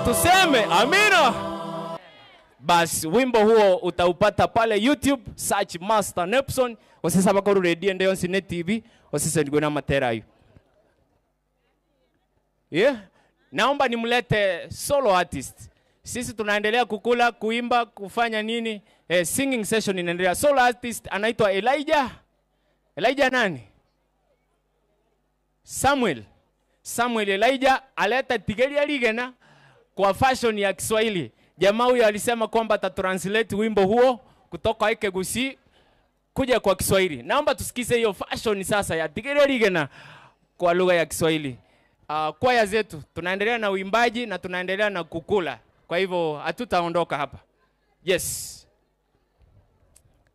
tuseme amina. Basi wimbo huo utaupata pale YouTube, search Master Nepson, osisa bakuru ready ndio nsine TV, osisa ndigona matera hiyo. Yeah. Naomba nimlete solo artist. Sisi tunaendelea kukula, kuimba, kufanya nini? Singing session inaendelea. Solo artist anaitwa Elijah. Elijah nani? Samuel Elijah aleta tigeria ligena kwa fashion ya Kiswahili. Jamaa huyo alisema kwamba atatranslate wimbo huo kutoka Ikegusi kuja kwa Kiswahili. Naomba tusikize hiyo fashion sasa ya tigeria ligena kwa lugha ya Kiswahili. Kwaya zetu tunaendelea na uimbaji na tunaendelea na kukula. Kwa hivyo hatutaondoka hapa. Yes.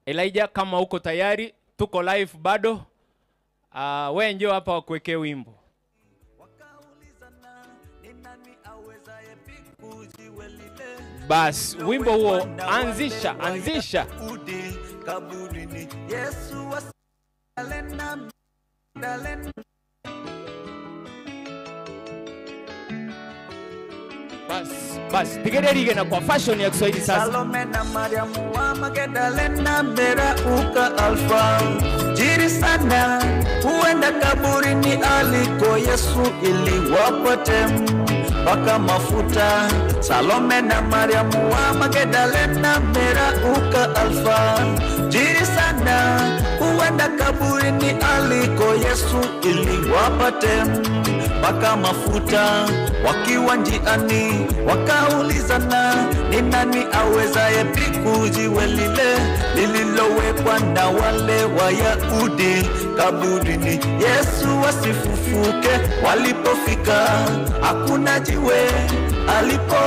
Elijah, kama uko tayari, tuko live bado. Wewe njoo hapa wakuwekee wimbo. Bas, wimbo huo anzisha. Bas, tigeria ligena kwa fashion ya Kiswahili sasa. Salome na Mariamu wa Magdalena mera uka alfa. Jiri sana, huenda kaburini aliko Yesu ili wapate mpaka mafuta. Salome na Mariamu wa Magdalena mera uka alfa. Jiri sana, huenda kaburini aliko Yesu ili wapate mpaka mafuta. Wakiwa njiani wakaulizana, ni nani awezaye piku jiwe lile lililowekwa na wale Wayahudi kaburini Yesu asifufuke? Walipofika hakuna jiwe alipo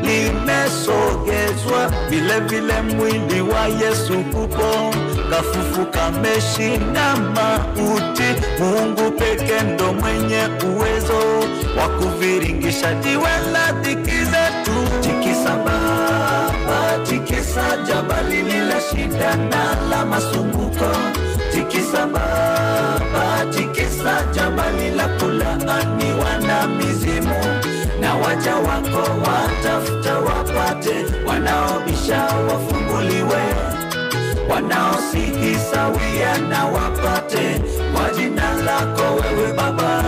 limesogezwa, vile vile mwili wa Yesu upo kafufuka, ameshinda mauti. Mungu peke ndo mwenye uwezo wa kuviringisha jiwe la dhiki zetu. Tikisa Baba, tikisa jabali lile shida na la masumbuko. Tikisa Baba, tikisa jabali la kulaaniwa na mizimu, na waja wako watafuta wapate, wanaobisha wafunguliwe, wanaosihi sawia na wapate, kwa jina lako wewe Baba.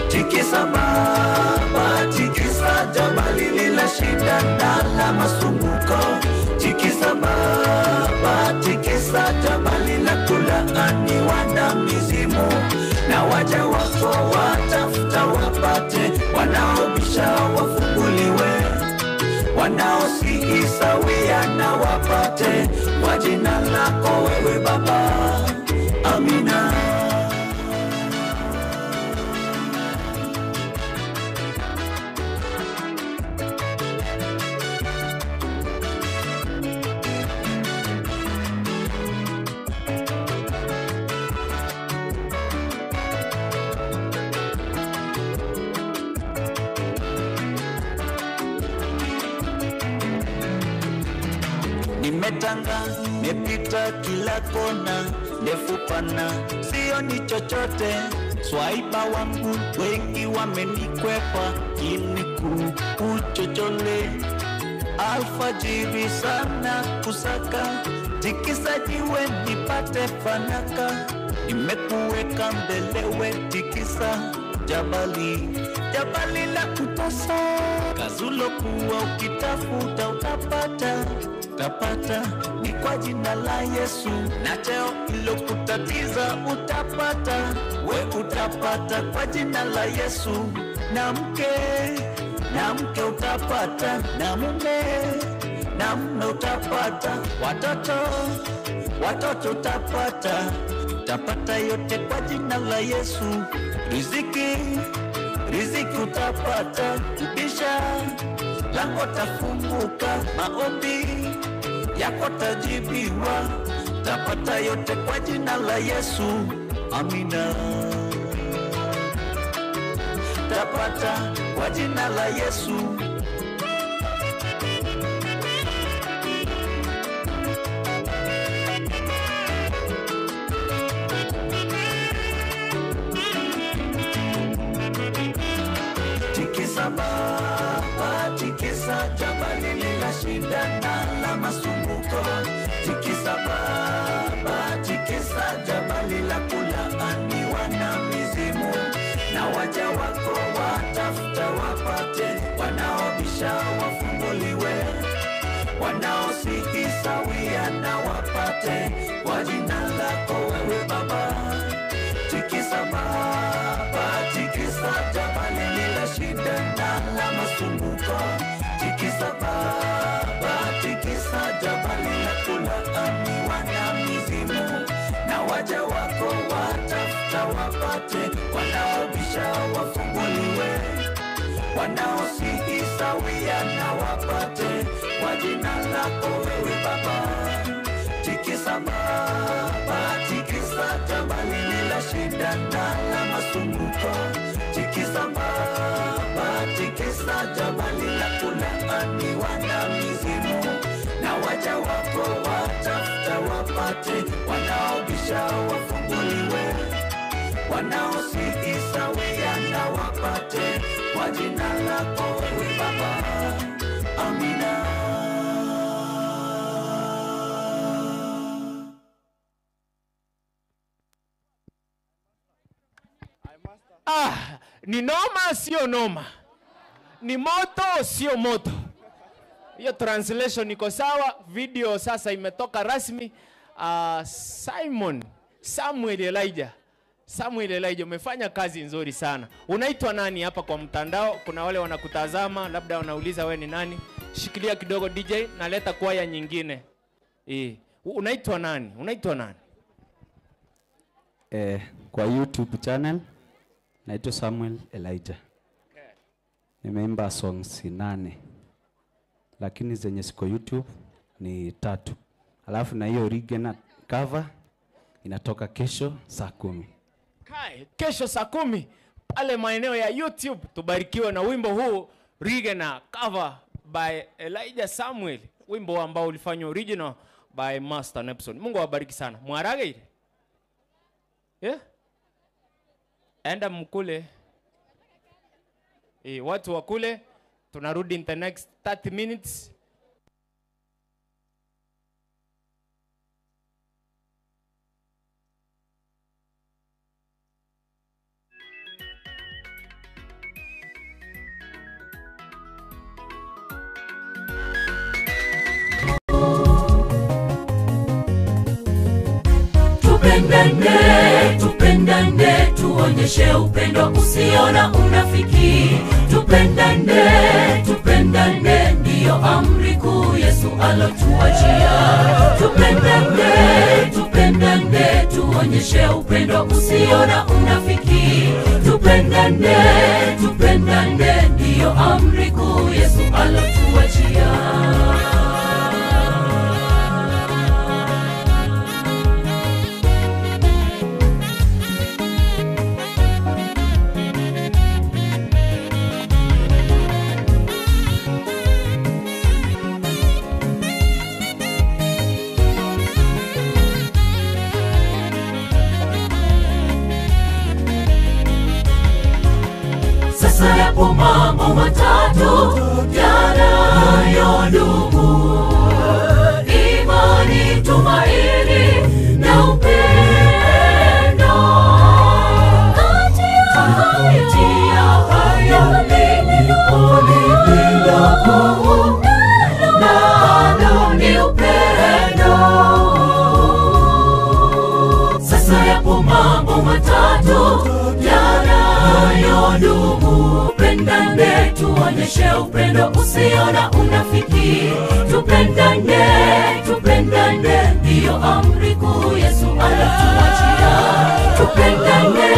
Tikisa Baba, tikisa jabali lile shida na la masumbuko. Tikisa Baba, tikisa jabali la kulaaniwa na mizimu, na waja wako watafuta wapate, wanaobisha wafunguliwe, wanaosihi sawia na wapate, kwa jina lako wewe Baba. Amina. Nimetanga, mepita kila kona, ndefu pana, sio ni chochote. Swaiba wangu wengi wamenikwepa, kiniku uchochole. Alfajiri sana kusaka, tikisa jiwe nipate fanaka. Nimekuweka mbelewe, tikisa jabali, jabali la kutosa. Kazulo kuwa ukitafuta utapata, utapata, ni kwa jina la Yesu. Na cheo ilo kutatiza utapata, we utapata kwa jina la Yesu. Na mke utapata, na mume utapata, watoto utapata, utapata yote kwa jina la Yesu. Riziki utapata, kubisha lango tafunguka, maombi yako tajibiwa, utapata yote kwa jina la Yesu. Amina. Utapata kwa jina la Yesu. Tikisa Baba, tikisa jabali lila shida na la masumbuko. Tikisa Baba, tikisa jabali la kulaaniwa na mizimu, na waja wako watafuta wapate, wanaobisha wafunguliwe, wanaosihi sawia na wapate, kwa jina lako wewe Baba. Tikisa Baba, tikisa jabali lila shida na la masumbuko. Tikisa Baba, tikisa jabali la kulaaniwa na mizimu, na waja wako watafuta wapate, wanaobisha wafunguliwe, wanaosihi sawia na wapate, kwa jina lako wewe Baba. Tikisa Baba, tikisa jabali lila shida na la masumbuko. Tikisa Baba, tikisa jabali la kulaaniwa na mizimu, na waja wako watafuta wapate, wanaobisha wafunguliwe, wanaosihi sawia na wapate, kwa jina lako wewe Baba. Amina. Ni noma sio noma, ni moto sio moto. Hiyo translation iko sawa. Video sasa imetoka rasmi. Samuel Elijah, umefanya kazi nzuri sana. Unaitwa nani hapa kwa mtandao? Kuna wale wanakutazama labda wanauliza we ni nani. Shikilia kidogo DJ, naleta kwaya nyingine. Unaitwa nani? Kwa YouTube channel naitwa Samuel Elijah. Nimeimba songs 8. Lakini zenye siko YouTube ni 3. Alafu na hiyo original cover inatoka kesho saa 10. Kai, kesho saa 10 pale maeneo ya YouTube tubarikiwe na wimbo huu original cover by Elijah Samuel, wimbo ambao ulifanywa original by Master Nepson. Mungu awabariki sana. Mwarage ile. Yeah? Enda mkule. Watu wakule. Tunarudi in the next 30 minutes. Tupendane, tupendane, tuonyeshe upendo usiona unafiki. Tupendane, tupendane, ndiyo amri kuu Yesu alotuachia. Tupendane, tupendane, tuonyeshe upendo usiona unafiki. Tupendane, tupendane, ndiyo amri kuu Yesu alotuachia. Sasa yapo mambo matatu yanayodumu: imani, tumaini na upendo. Kati ya hayo lililokuu nalo ni upendo. Sasa yapo mambo matatu yanayodumu: tupendane, tuonyeshe upendo usiona unafiki. Tupendane, tupendane, ndiyo amri kuu Yesu alotuachia. Tupendane,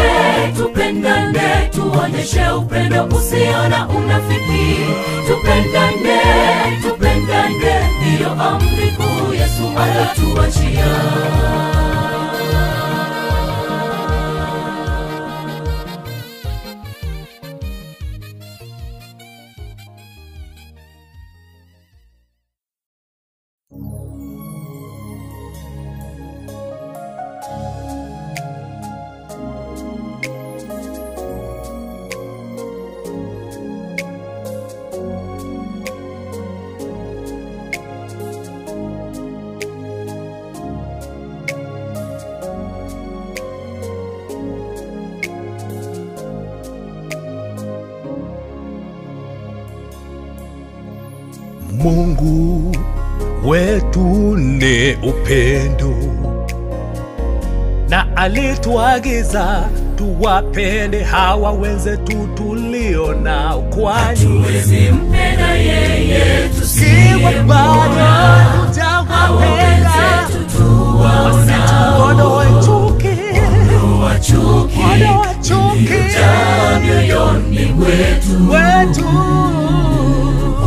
tupendane, tuonyeshe upendo usiona unafiki. Tupendane, tupendane, ndiyo amri kuu Yesu alotuachia. Mungu wetu ni upendo, na alituagiza tuwapende hawa wenzetu tulio nao, kwani hatuwezi mpenda yeye tusiyemwona. Tutawapenda wasituondoe chuki, ondoa chuki mioyoni mwetu.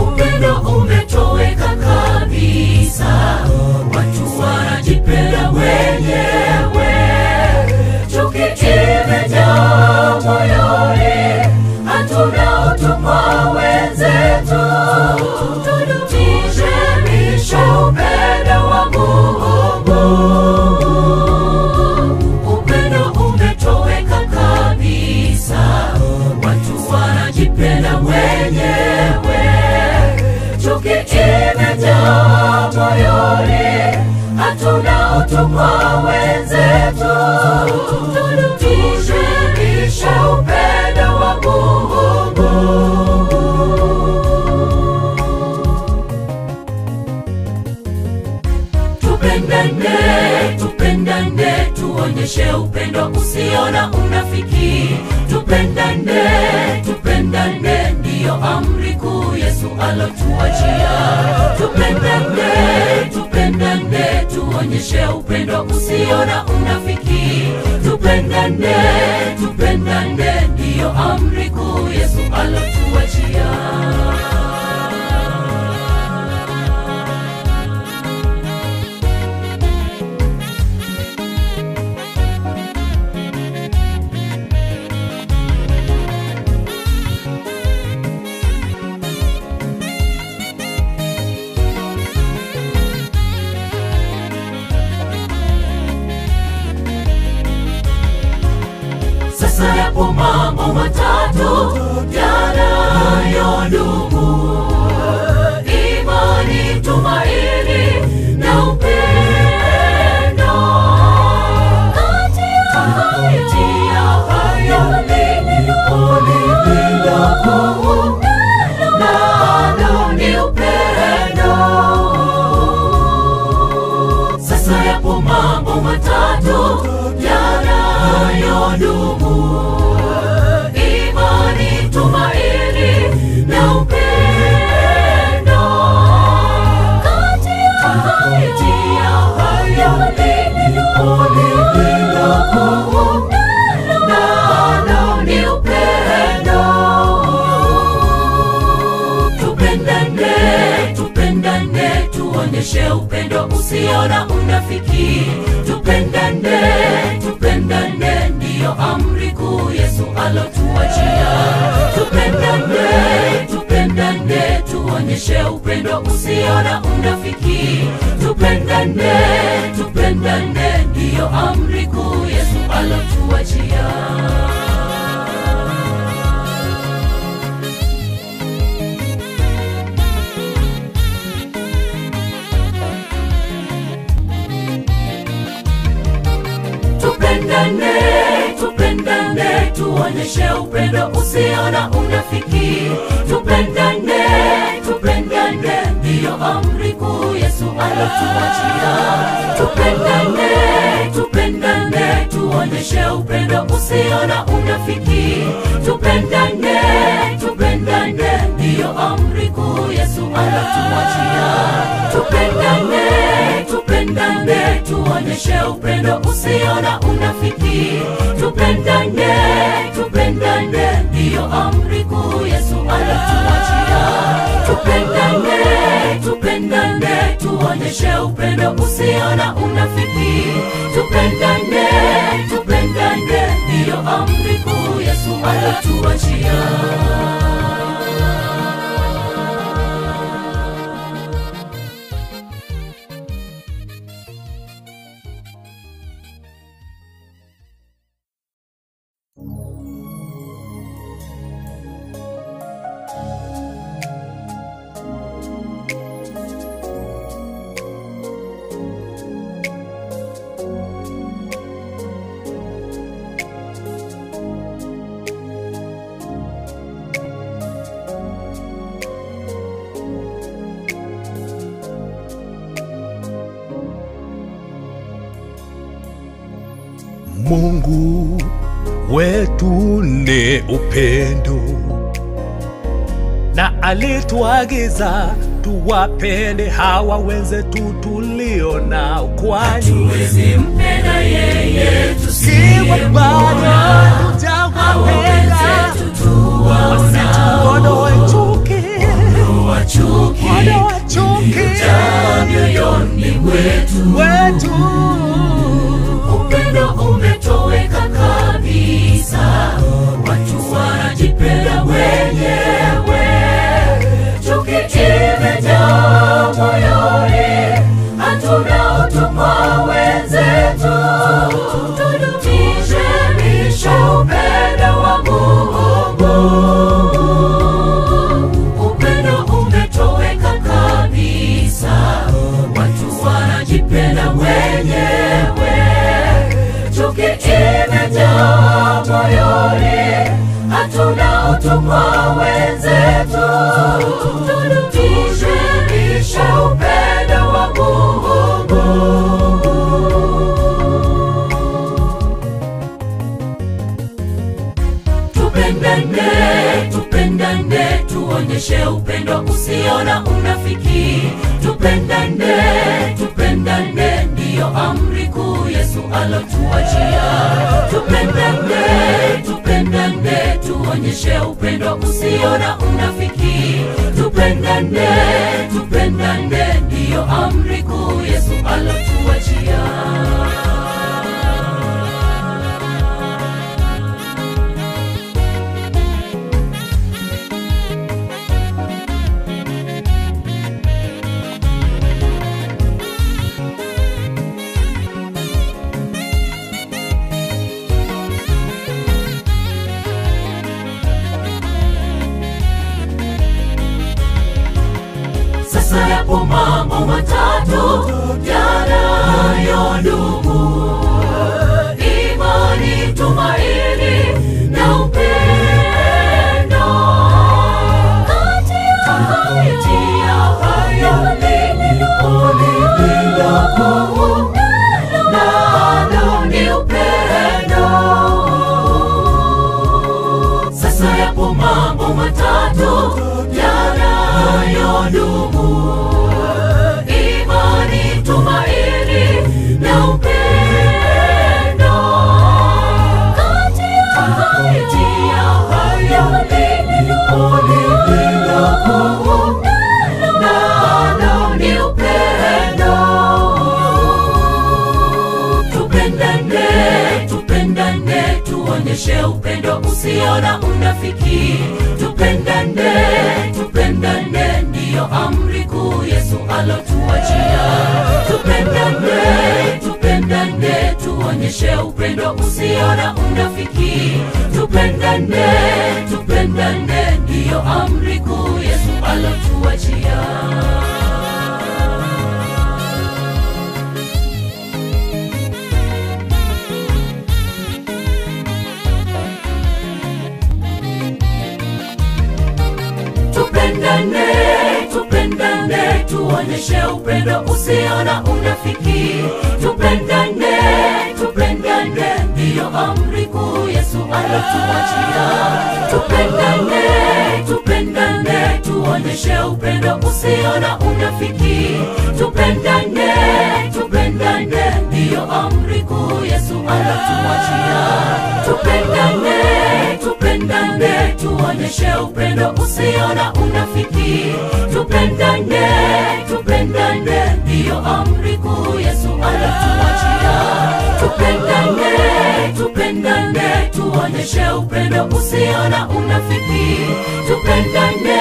Upendo umetoweka kabisa, watu wanajipenda wenyewe. Chuki imejaa moyoni, hatuna utu kwa wenzetu. Tudumishe upendo wa Mungu. Upendo umetoweka kabisa, watu wanajipenda wenyewe. Chuki imejaa moyoni, hatuna utu kwa wenzetu. Tudumishe upendo wa Mungu. Tupendane, tupendane, tuonyeshe upendo usiona unafiki. Tupendane, tupendane, ndiyo amri kuu Yesu alotuachia. Tupendane, tupendane, tuonyeshe upendo usiona unafiki. Tupendane, tupendane, ndiyo amri kuu Yesu alotuachia. Sasa yapo mambo matatu yanayodumu: imani, tumaini na upendo. Kati ya hayo lililo kuu nalo ni upendo. Sasa yapo mambo matatu yanayodumu: imani, tumaini na upendo. Kati ya hayo lililo kuu nalo ni upendo. Tupendane, tupendane, tuonyeshe upendo usio na unafiki. Tupendane, tupendane, ndiyo amri kuu Yesu alotuachia. Tupendane, tupendane, tuonyeshe upendo usio na unafiki. Tupendane, tupendane, ndiyo amri kuu Yesu alotuachia. Tupendane, tupendane, tuonyeshe upendo usio na unafiki. Tupendane, tupendane, ndiyo amri kuu Yesu alotuachia. Tupendane, tupendane, tuonyeshe upendo usio na unafiki. Tupendane, tupendane, ndiyo amri kuu Yesu alotuachia. Tupendane, tupendane, tuonyeshe upendo usio na unafiki. Tupendane, tupendane, ndiyo amri kuu Yesu alotuachia. Tupendane, tupendane, tuonyeshe upendo usio na unafiki. Tupendane, tupendane, ndiyo amri kuu Yesu alotuachia. Mungu wetu ni upendo, na alituagiza tuwapende hawa wenzetu tulio nao, kwani hatuwezi mpenda yeye tusiwe bado hatujawapenda. Wasituondoe chuki, ondoa chuki iliyojaa mioyoni mwetu. Upendo umetoweka kabisa, watu wanajipenda wenyewe. Chuki imejaa moyoni, hatuna utu kwa wenzetu. Tudumishe upendo wa Mungu. Upendo umetoweka kabisa, watu wanajipenda wenyewe. Chuki imejaa moyoni, hatuna utu kwa wenzetu. Tudumishe upendo wa Mungu. Tupendane, tupendane, tuonyeshe upendo usio na unafiki. Tupendane, tupendane, ndiyo amri kuu Yesu alotuachia. Tupendane, tupendane, upendo usio na unafiki. Tupendane, tupendane, ndiyo amri kuu Yesu alotuachia. Sasa yapo mambo matatu yanayodumu: imani, tumaini na upendo. Kati ya hayo lililo kuu nalo ni upendo. Sasa yapo mambo matatu yanayodumu: imani, tumaini na upendo. Kati ya hayo lililo kuu nalo ni upendo. Tupendane, tupendane, tuonyeshe upendo usio na unafiki. Tupendane, tupendane, ndiyo amri kuu Yesu alotuachia. Tupendane, tupendane, tuonyeshe upendo usio na unafiki. Tupendane, tupendane, ndiyo amri kuu Yesu alotuachia. Tupendane, tupendane, tuonyeshe upendo usio na unafiki. Tupendane, tupendane, ndiyo amri kuu Yesu alotuachia. Tupendane, tupendane, tuonyeshe upendo usio na unafiki. Tupendane, tupendane, ndiyo amri kuu Yesu alotuachia. Tupendane, tupendane, tuonyeshe upendo usio na unafiki. Tupendane, tupendane, ndiyo amri kuu Yesu alotuachia. Tupendane, tupendane, tuonyeshe upendo usio na unafiki. Tupendane,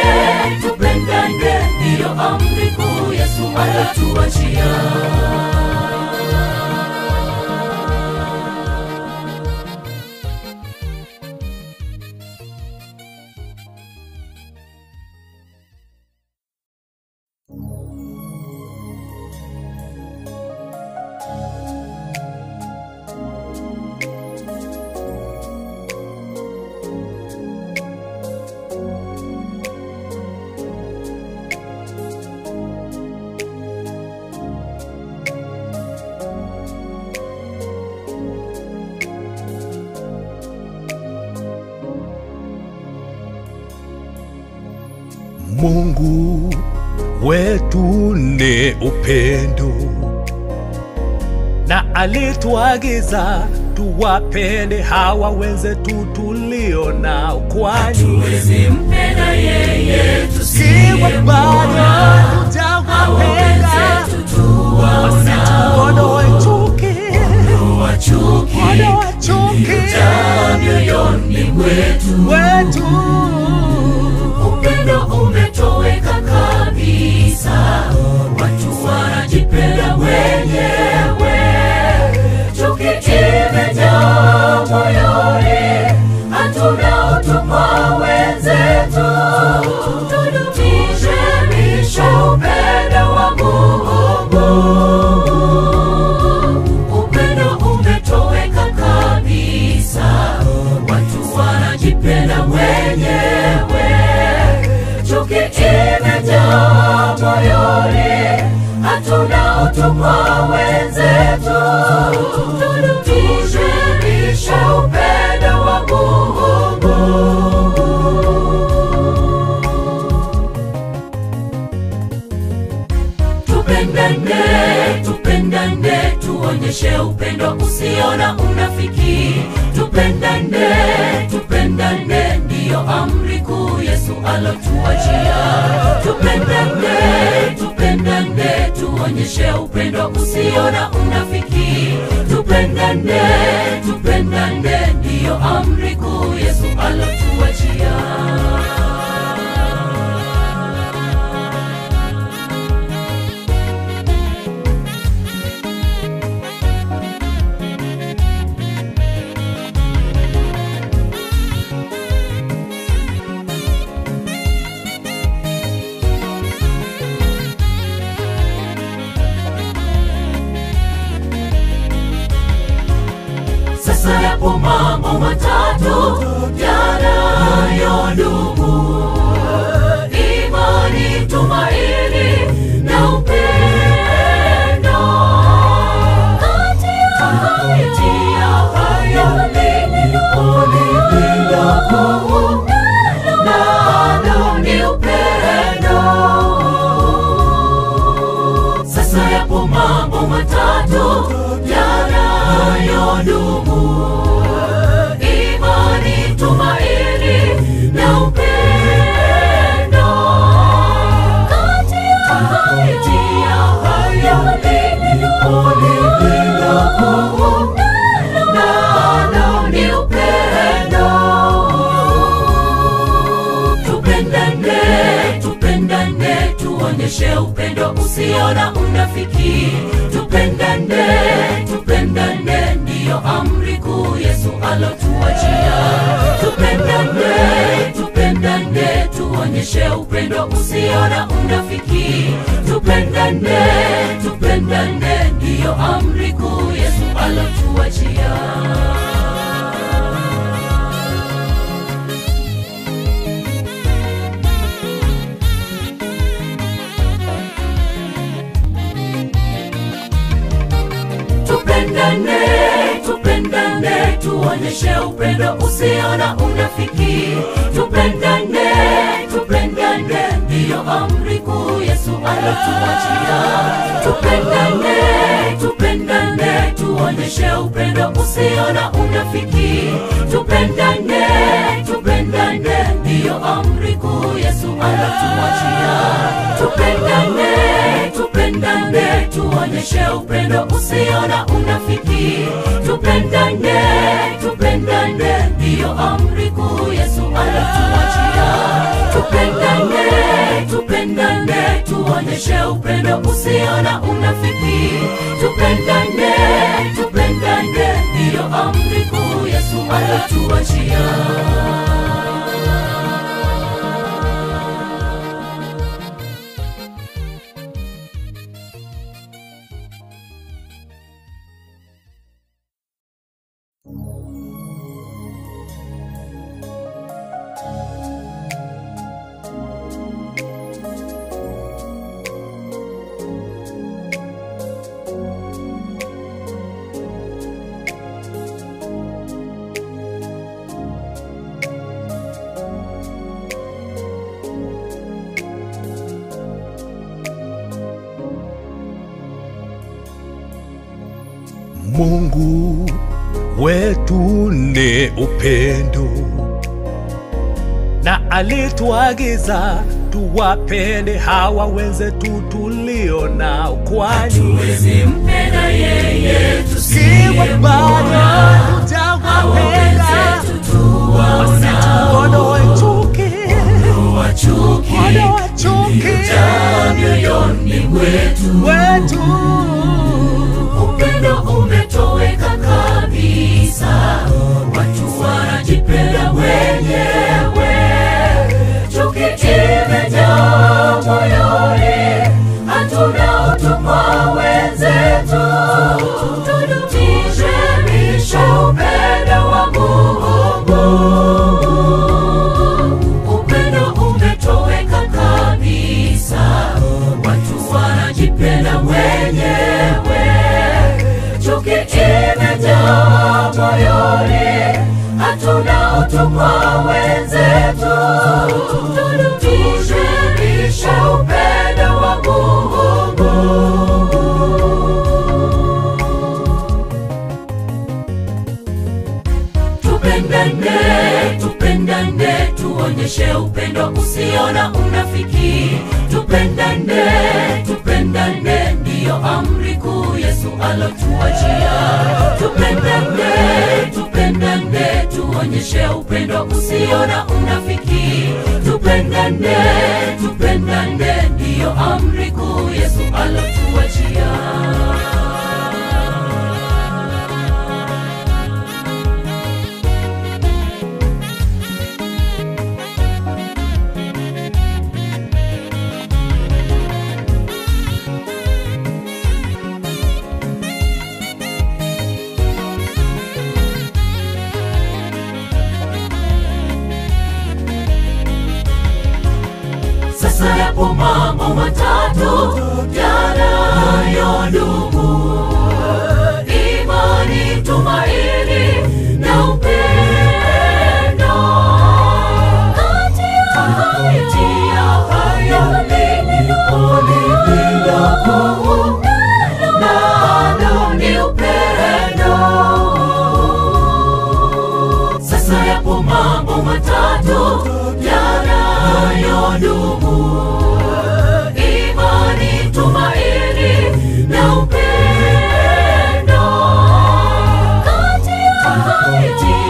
tupendane, ndiyo amri kuu Yesu alotuachia. Mungu wetu ni upendo, na alituagiza tuwapende hawa wenzetu tulio nao, kwani hatuwezi mpenda yeye tusiwe bado hatujawapenda. Wasituondoe chuki, ondoa chuki mioyoni mwetu. Upendo umetoweka kabisa, watu wanajipenda wenyewe. Chuki imejaa moyoni, hatuna utu kwa wenzetu. Tudumishe upendo wa Mungu. Upendo umetoweka kabisa, watu wanajipenda wenyewe. Chuki imejaa moyoni, hatuna utu kwa wenzetu. Tudumishe upendo wa Mungu. Tupendane, tupendane, tuonyeshe upendo usio na unafiki. Tupendane, tupendane, ndiyo amri kuu Yesu alotuachia. Tupendane, tupendane, tuonyeshe upendo usio na unafiki. Tupendane, tupendane, ndiyo amri kuu Yesu alotuachia. Sasa yapo mambo matatu yanayodumu: imani, tumaini na upendo. Kati ya hayo lililo kuu nalo ni upendo. Sasa yapo mambo matatu yanayodumu: imani, tumaini na upendo. Kati ya hayo lililo kuu nalo ni upendo. Tupendane, tupendane, tuonyeshe upendo usio na unafiki. Tupendane, tupendane, ndiyo amri kuu Yesu alotuachia. Tupendane, tupendane, tuonyeshe upendo usio na unafiki. Tupendane, tupendane, ndiyo amri kuu Yesu alotuachia. Tupendane, tupendane, tuonyeshe upendo usio na unafiki. Tupendane, tupendane, ndiyo amri kuu Yesu alotuachia. Tupendane, tupendane, tuonyeshe upendo usio na unafiki. Tupendane, tupendane, ndiyo amri kuu Yesu alotuachia. Tupendane, tupendane, tuonyeshe upendo usio na unafiki. Tupendane, tupendane, ndiyo amri kuu Yesu alotuachia. Tupendane, tupendane, tuonyeshe upendo usio na unafiki. Tupendane, tupendane, ndiyo amri kuu Yesu alotuachia. Mungu wetu ni upendo, na alituagiza tuwapende hawa wenzetu tulio nao, kwani hatuwezi mpenda yeye tusiwe bado tutawapenda. Wasituondoe chuki, ondoa chuki mioyoni mwetu. Upendo umetoweka kabisa, watu wanajipenda wenyewe. Chuki imejaa moyoni, hatuna utu kwa wenzetu. Tudumishe upendo wa Mungu. Upendo umetoweka kabisa, watu wanajipenda wenyewe. Chuki imejaa moyoni, hatuna utu kwa wenzetu. Tudumishe upendo wa Mungu. Tupendane, tupendane, tupendane, tuonyeshe upendo usio na unafiki. Tupendane, tupendane, ndiyo amri kuu Yesu alotuachia. Tupendane, tupendane, tuonyeshe upendo usio na unafiki. Tupendane, tupendane, ndiyo amri kuu Yesu alotuachia. Sasa yapo mambo matatu yanayodumu: imani, tumaini na upendo. Kati ya hayo lililo kuu nalo ni upendo. Sasa yapo mambo matatu yanayodumu: imani, tumaini na upendo. Kati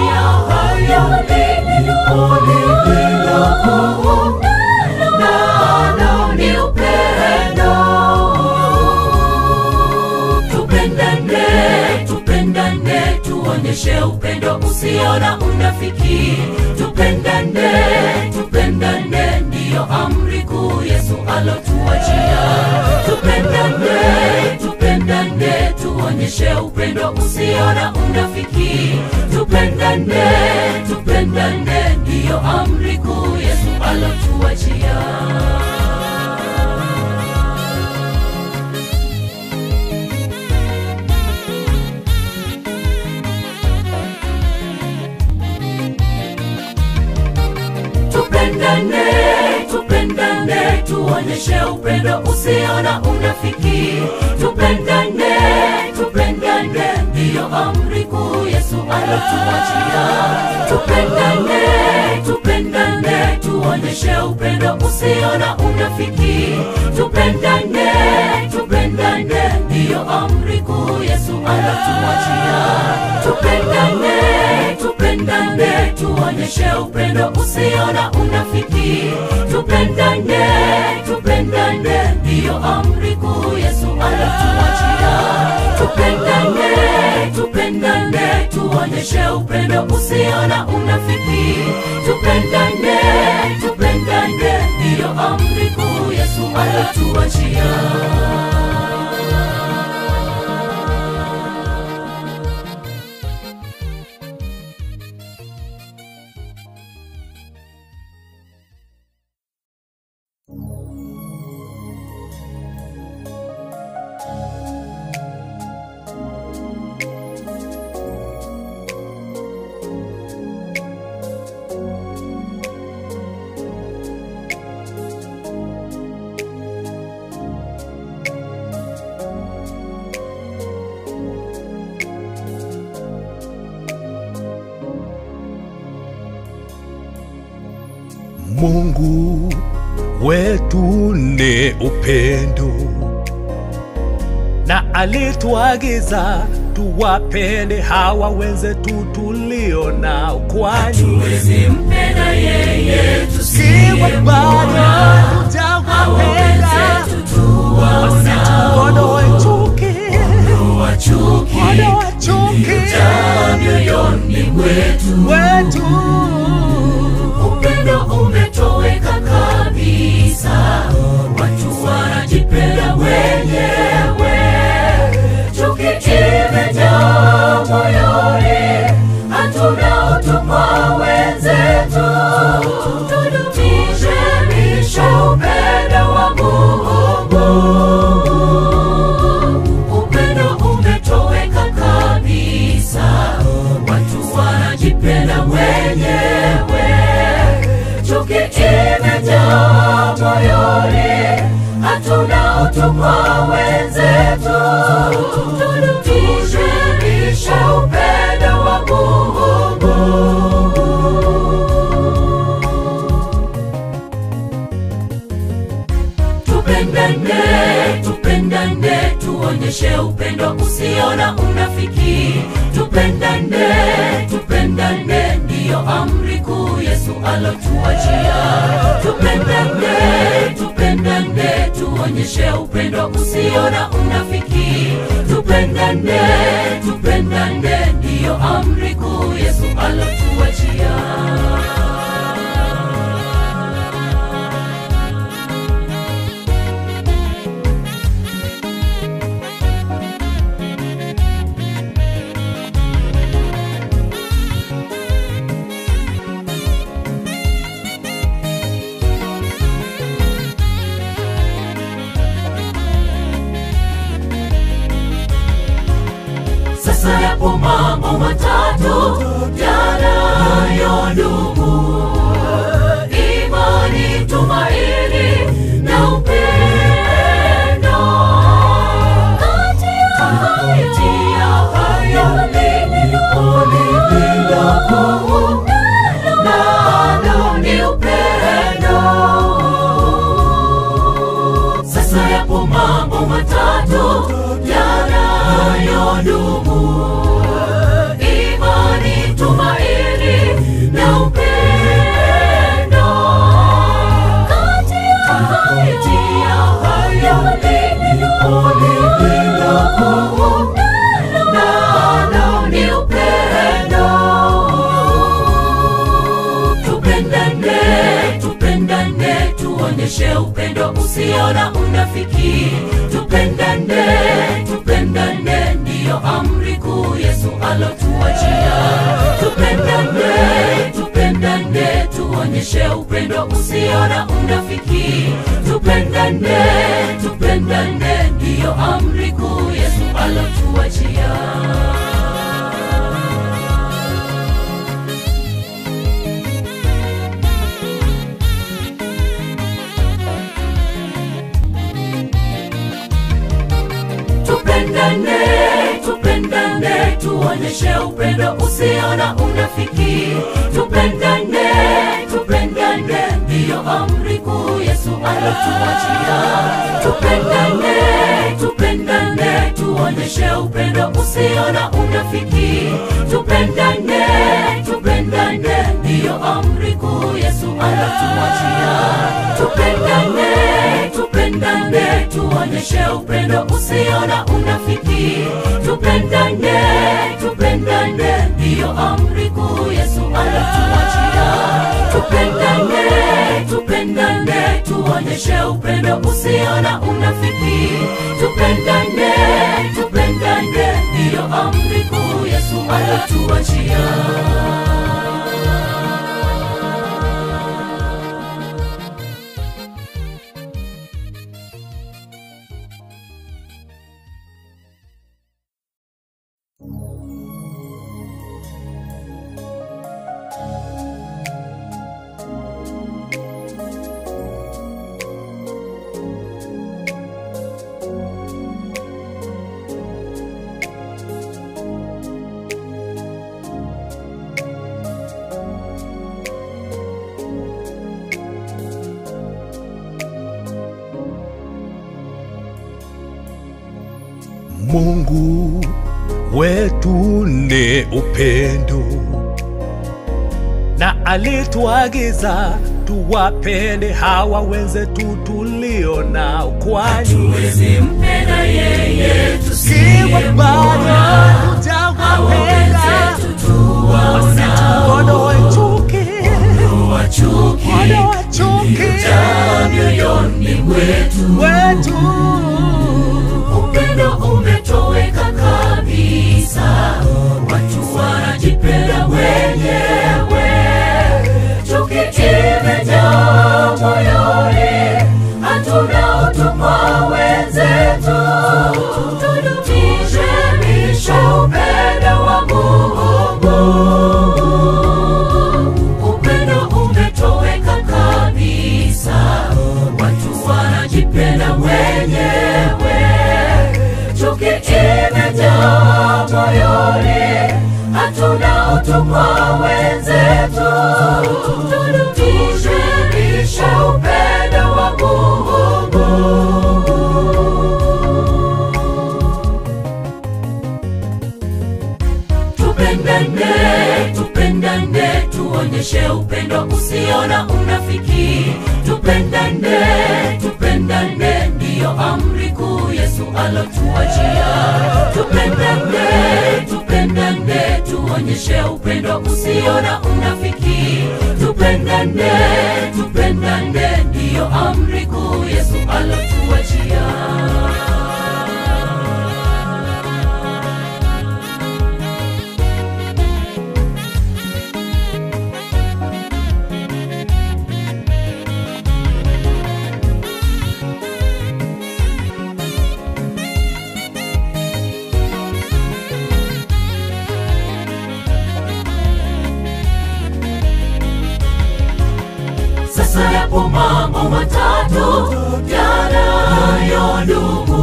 ya hayo lililo kuu nalo ni upendo. Tupendane, tupendane, tuonyeshe upendo usio na unafiki. Tupendane, tupendane, ndiyo amri kuu Yesu alotuachia. Tupendane, tupendane, tuonyeshe upendo usio na unafiki. Tupendane, tupendane, ndiyo amri kuu Yesu alotuachia. Tupendane, tupendane, tuonyeshe upendo usio na unafiki. Tupendane, tupendane, ndiyo amri kuu Yesu alotuachia. Tupendane, tupendane, tuonyeshe upendo usio na unafiki. Tupendane, tupendane, ndiyo amri kuu Yesu alotuachia. Tupendane, tupendane, tuonyeshe upendo usio na unafiki. Tupendane, tupendane, ndiyo amri kuu Yesu alotuachia. Tupendane, tupendane, tuonyeshe upendo usio na unafiki. Tupendane, tupendane, ndiyo amri kuu Yesu alotuachia. Mungu wetu ni upendo, na alituagiza tuwapende hawa wenzetu tulio nao, kwani hatuwezi mpenda yeye tusiwe bado tutawapenda. Wasituondoe chuki, ondoa chuki mioyoni mwetu. Upendo umetoweka kabisa, watu wanajipenda wenyewe. Chuki imejaa moyoni, hatuna utu kwa wenzetu. Tudumishe upendo wa Mungu. Upendo umetoweka kabisa, watu wanajipenda wenyewe. Chuki imejaa moyoni, hatuna utu kwa wenzetu. Tudumishe upendo wa Mungu. ndiyo amri kuu Yesu alotuachia. Tupendane, tupendane, tuonyeshe upendo usio na unafiki. Tupendane, tupendane, ndiyo amri kuu Yesu alotuachia. Sasa yapo mambo matatu yanayodumu: imani, tumaini na upendo. Kati ya hayo lililo kuu nalo ni upendo. Sasa yapo mambo matatu yanayodumu: imani, tumaini na upendo. Kati ya hayo lililo kuu nalo ni upendo. Tupendane, tupendane, tuonyeshe upendo usio na unafiki. Tupendane, tupendane, ndiyo amri kuu Yesu alotuachia. Tupendane, tupendane, tuonyeshe upendo usio na unafiki. Tupendane, tupendane, ndiyo amri kuu Yesu alotuachia. Tupendane, tupendane, tuonyeshe upendo usio na unafiki. Tupendane, tupendane, ndiyo amri kuu Yesu alotuachia. Tupendane, tupendane, tuonyeshe upendo usio na unafiki. Tupendane, tupendane, ndiyo amri kuu Yesu alotuachia. Tupendane, tupendane, tuonyeshe upendo usio na unafiki. Tupendane, tupendane, ndiyo amri kuu Yesu alotuachia. Tupendane, tupendane, tuonyeshe upendo usio na unafiki. Tupendane, tupendane, ndiyo amri kuu Yesu alotuachia. Mungu wetu ni upendo, na alituagiza tuwapende hawa wenzetu tulio nao, kwani hatuwezi mpenda yeye tusiwe bado hujawapenda. Wasituondoe chuki, ondoa chuki mioyoni mwetu. Upendo umetoweka kabisa, watu wanajipenda wenyewe. Chuki imejaa moyoni, hatuna utu kwa wenzetu. Tudumishe upendo wa Mungu. tuonyeshe upendo usio na unafiki. Tupendane, tupendane, ndiyo amri kuu Yesu alotuachia. Tupendane, tupendane, tuonyeshe upendo usio na unafiki. Tupendane, tupendane, ndiyo amri kuu Yesu alotuachia. Sasa yapo mambo matatu yanayodumu: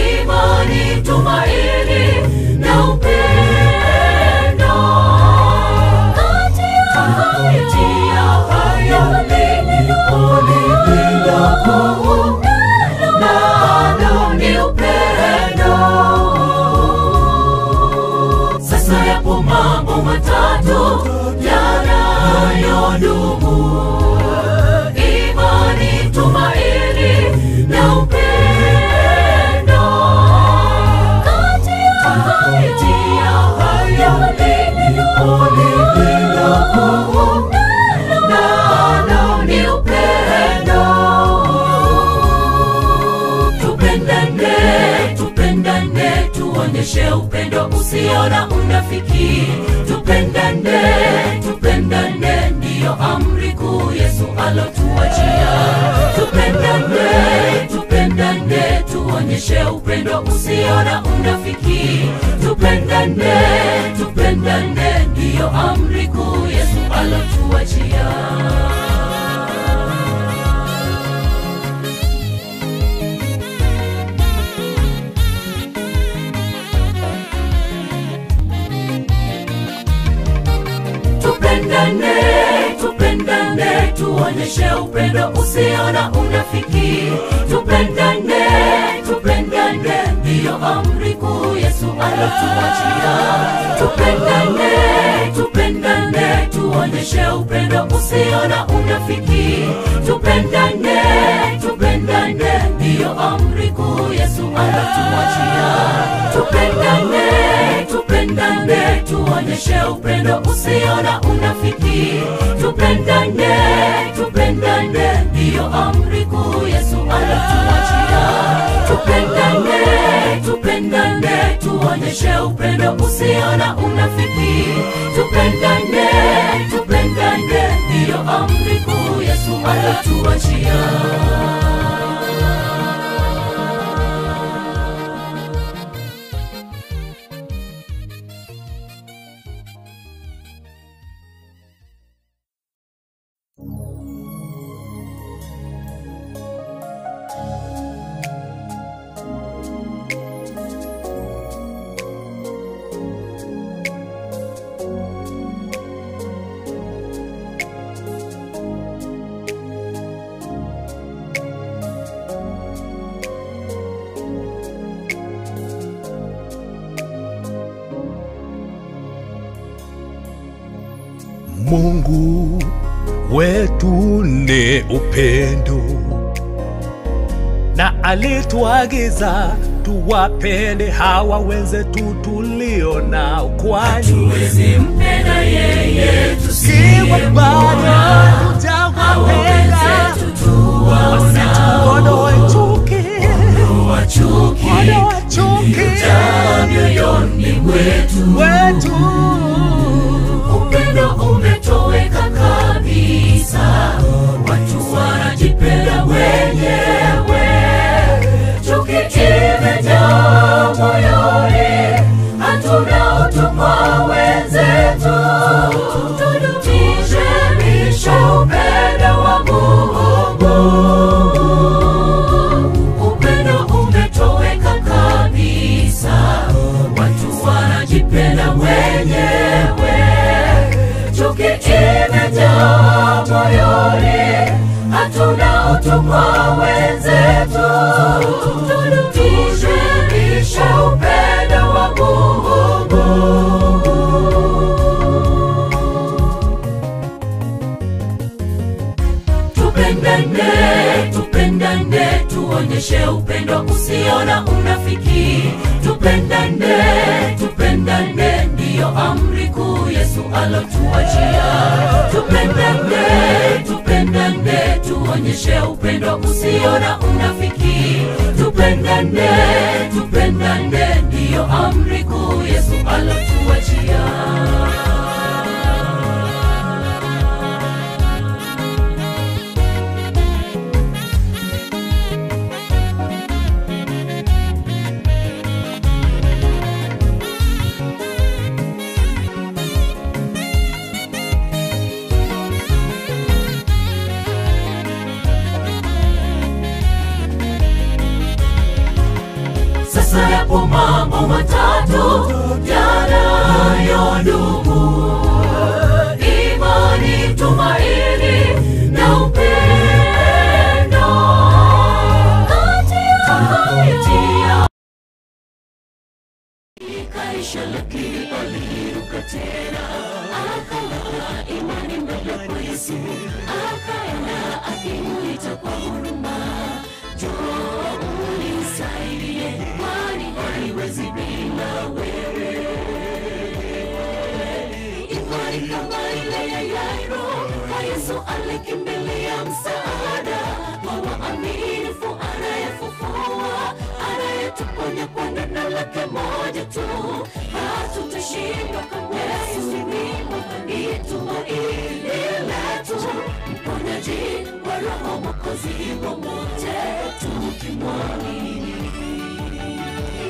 imani, tumaini na upendo. Kati ya hayo lililo kuu nalo ni upendo. Sasa yapo mambo matatu yanayodumu: imani, tumaini na upendo. Kati ya hayo lililo kuu nalo ni upendo. Tupendane, tupendane, tuonyeshe upendo usio na unafiki. Tupendane, tupendane, ndiyo amri kuu Yesu alotuachia. Tupendane, tupendane, tuonyeshe upendo usio na unafiki. Tupendane, tupendane, ndiyo amri kuu Yesu alotuachia. Tupendane, tupendane, tuonyeshe upendo usio na unafiki. Tupendane, tupendane, ndiyo amri kuu Yesu alotuachia. Tupendane, tupendane, tuonyeshe upendo usio na unafiki. Tupendane, tupendane, ndiyo amri kuu Yesu alotuachia. Tupendane, tupendane, tuonyeshe upendo usio na unafiki. Tupendane, tupendane, ndiyo amri kuu Yesu alotuachia. Tupendane, tupendane, tuonyeshe upendo usio na unafiki. Tupendane, tupendane, ndiyo amri kuu Yesu alotuachia. Mungu wetu ni upendo, na alituagiza tuwapende hawa wenzetu tulio nao, kwani hatuwezi mpenda yeye tusiwe bado tutawapenda. Wasituondoe chuki, ondoa chuki mioyoni mwetu. Upendo umetoweka kabisa, watu wanajipenda wenyewe. Chuki imejaa moyoni, hatuna utu kwa wenzetu. Tudumishe upendo wa Mungu. Upendo umetoweka kabisa, watu wanajipenda wenyewe. Chuki imejaa moyoni, hatuna utu kwa wenzetu. Tudumishe upendo wa Mungu. tupendane, tupendane, tuonyeshe upendo usiona unafiki. Tupendane, tupendane, ndiyo amri kuu Yesu alotuachia. Tupendane, tupendane, tuonyeshe upendo usiona unafiki. Tupendane, tupendane, ndiyo amri kuu Yesu alotuachia. Sasa yapo mambo matatu yanayodumu: imani, tumaini na upendo. Kati ya hayo ikaisha, lakini aliinuka tena, akawa imani mbele kwa Yesu, akaenda akimuita kwa huruma, njoo unisaidie, kwani haiwezi bila wewe. Imani kama ile ya Yairo, kwa Yesu alikimbilia msaada, kwa waaminifu anayefufua, anayetuponya kwa neno lake moja tu. Hatutashindwa kamwe, Yesu ni tumaini letu, mponyaji wa roho, mwokozi wa wote, tukimwamini.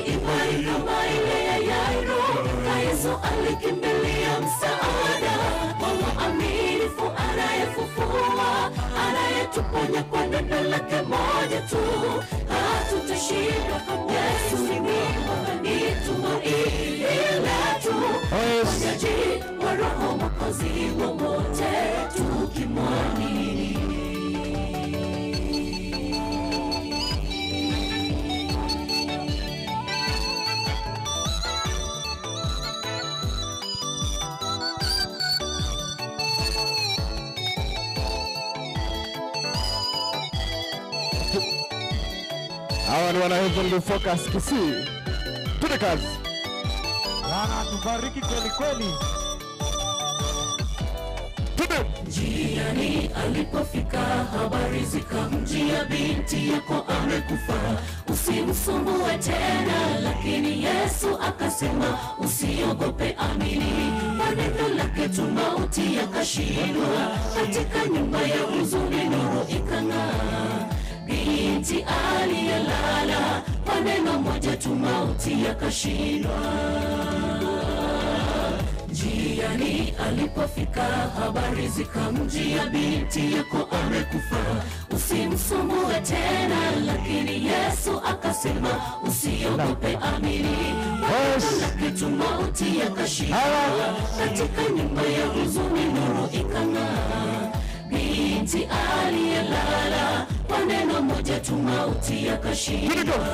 Imani kama ile ya Yairo, kwa Yesu alikimbilia msaada, kwa waaminifu anayefufua, anayetuponya kwa neno lake moja tu. Hatutashindwa kamwe, Yesu ni tumaini letu, mponyaji wa roho, mwokozi wa wote, tukimwamini. Hawa ni wana Heavenly Focus Kisii. Tuna kazi. Bwana tubariki kweli kweli. Njiani alipofika, habari zikamjia, binti yako amekufa, usimsumbue tena. Lakini Yesu akasema, usiogope, amini, kwa neno lake tu mauti yakashindwa. Katika nyumba ya huzuni nuru ikang'aa, binti aliyelala, kwa neno moja tu mauti yakashindwa. Njiani alipofika, habari zikamjia, binti yako amekufa, usimsumbue tena. Lakini Yesu akasema, usiogope, amini, kwa lake tu mauti yakashindwa. Katika nyumba ya huzuni nuru ikang'aa, binti aliyelala, kwa neno moja tu mauti yakashindwa.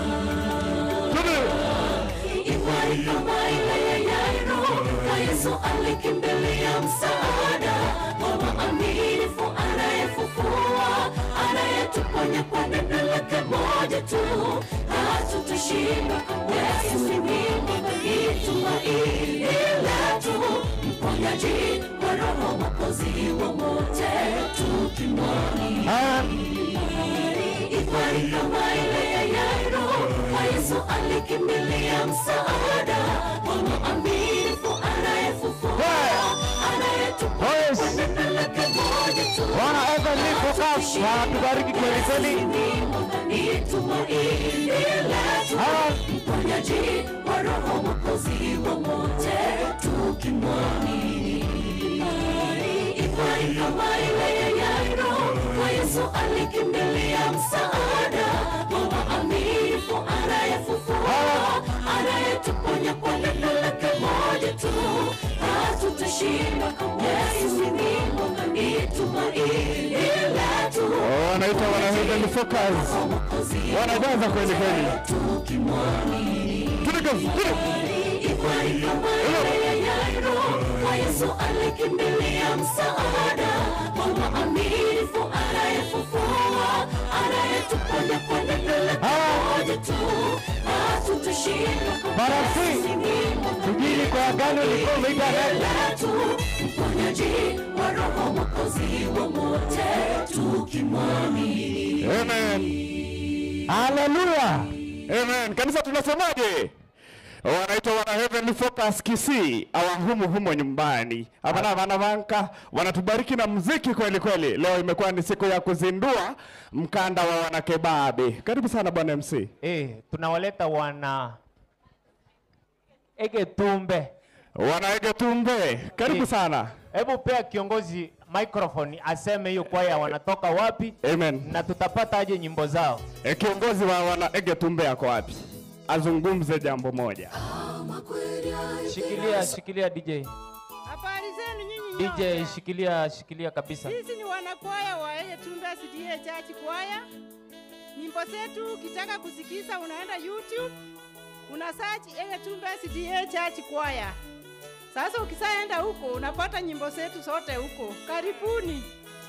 Imani kama ile ya Yairo, kwa Yesu alikimbilia msaada, kwa waaminifu anayefufua, anayetuponya kwa neno lake moja tu. Hatutashindwa kamwe, Yesu ni tumaini letu, mponyaji wa roho, mwokozi wa wote, tukimwamini. Imani kama ile ya Yairo, kwa Yesu alikimbilia msaada, kwa waaminifu anayefufua, anayetuponya kwa neno lake moja tu. Bwana Heavenly Focus, tubariki kweli kweli. Ni tumaini letu, mponyaji wa roho, mwokozi wa wote, tukimwamini. Imani kama ile ya Yairo, kwa Yesu alikimbilia msaada, kwa waaminifu anayefufua, anayetuponya kwa neno lake moja tu. Hatutashindwa kamwe, Yesu ni tumaini letu. Wanaitwa wana Heavenly Focus. Wanajaza kweli kweli. Tukimwamini. Imani kama ile ya Yairo, Yairo, kwa Yesu alikimbilia msaada, kwa mwaminifu anayefufua, anayetuponya kwa neno lake moja tu, hatutashinda tujini kwa agano likomita letu, mponyaji wa roho, mwokozi wa wote tukimwamini. Amen. Hallelujah. Amen. Kanisa tunasemaje? Wanaitwa wana Heavenly Focus Kisii, humo nyumbani. Abana banka wanatubariki na muziki kweli kweli. Leo imekuwa ni siku ya kuzindua mkanda wa wana kebabe. Karibu sana bwana MC. Tunawaleta wana Egetumbe. Wana Egetumbe. Karibu sana. Hebu pea kiongozi microphone aseme hiyo kwaya wanatoka wapi? Amen. Na tutapata aje nyimbo zao? Kiongozi wa wana Egetumbe yako wapi? Azungumze jambo moja. Shikilia DJ. Habari zenu nyinyi nyote? DJ shikilia kabisa. Sisi ni wanakwaya wa Egetumbe CDA Church Choir. Nyimbo zetu ukitaka kusikiza unaenda YouTube, una search Egetumbe CDA Church Choir. Sasa ukisaenda huko unapata nyimbo zetu zote huko. Karibuni.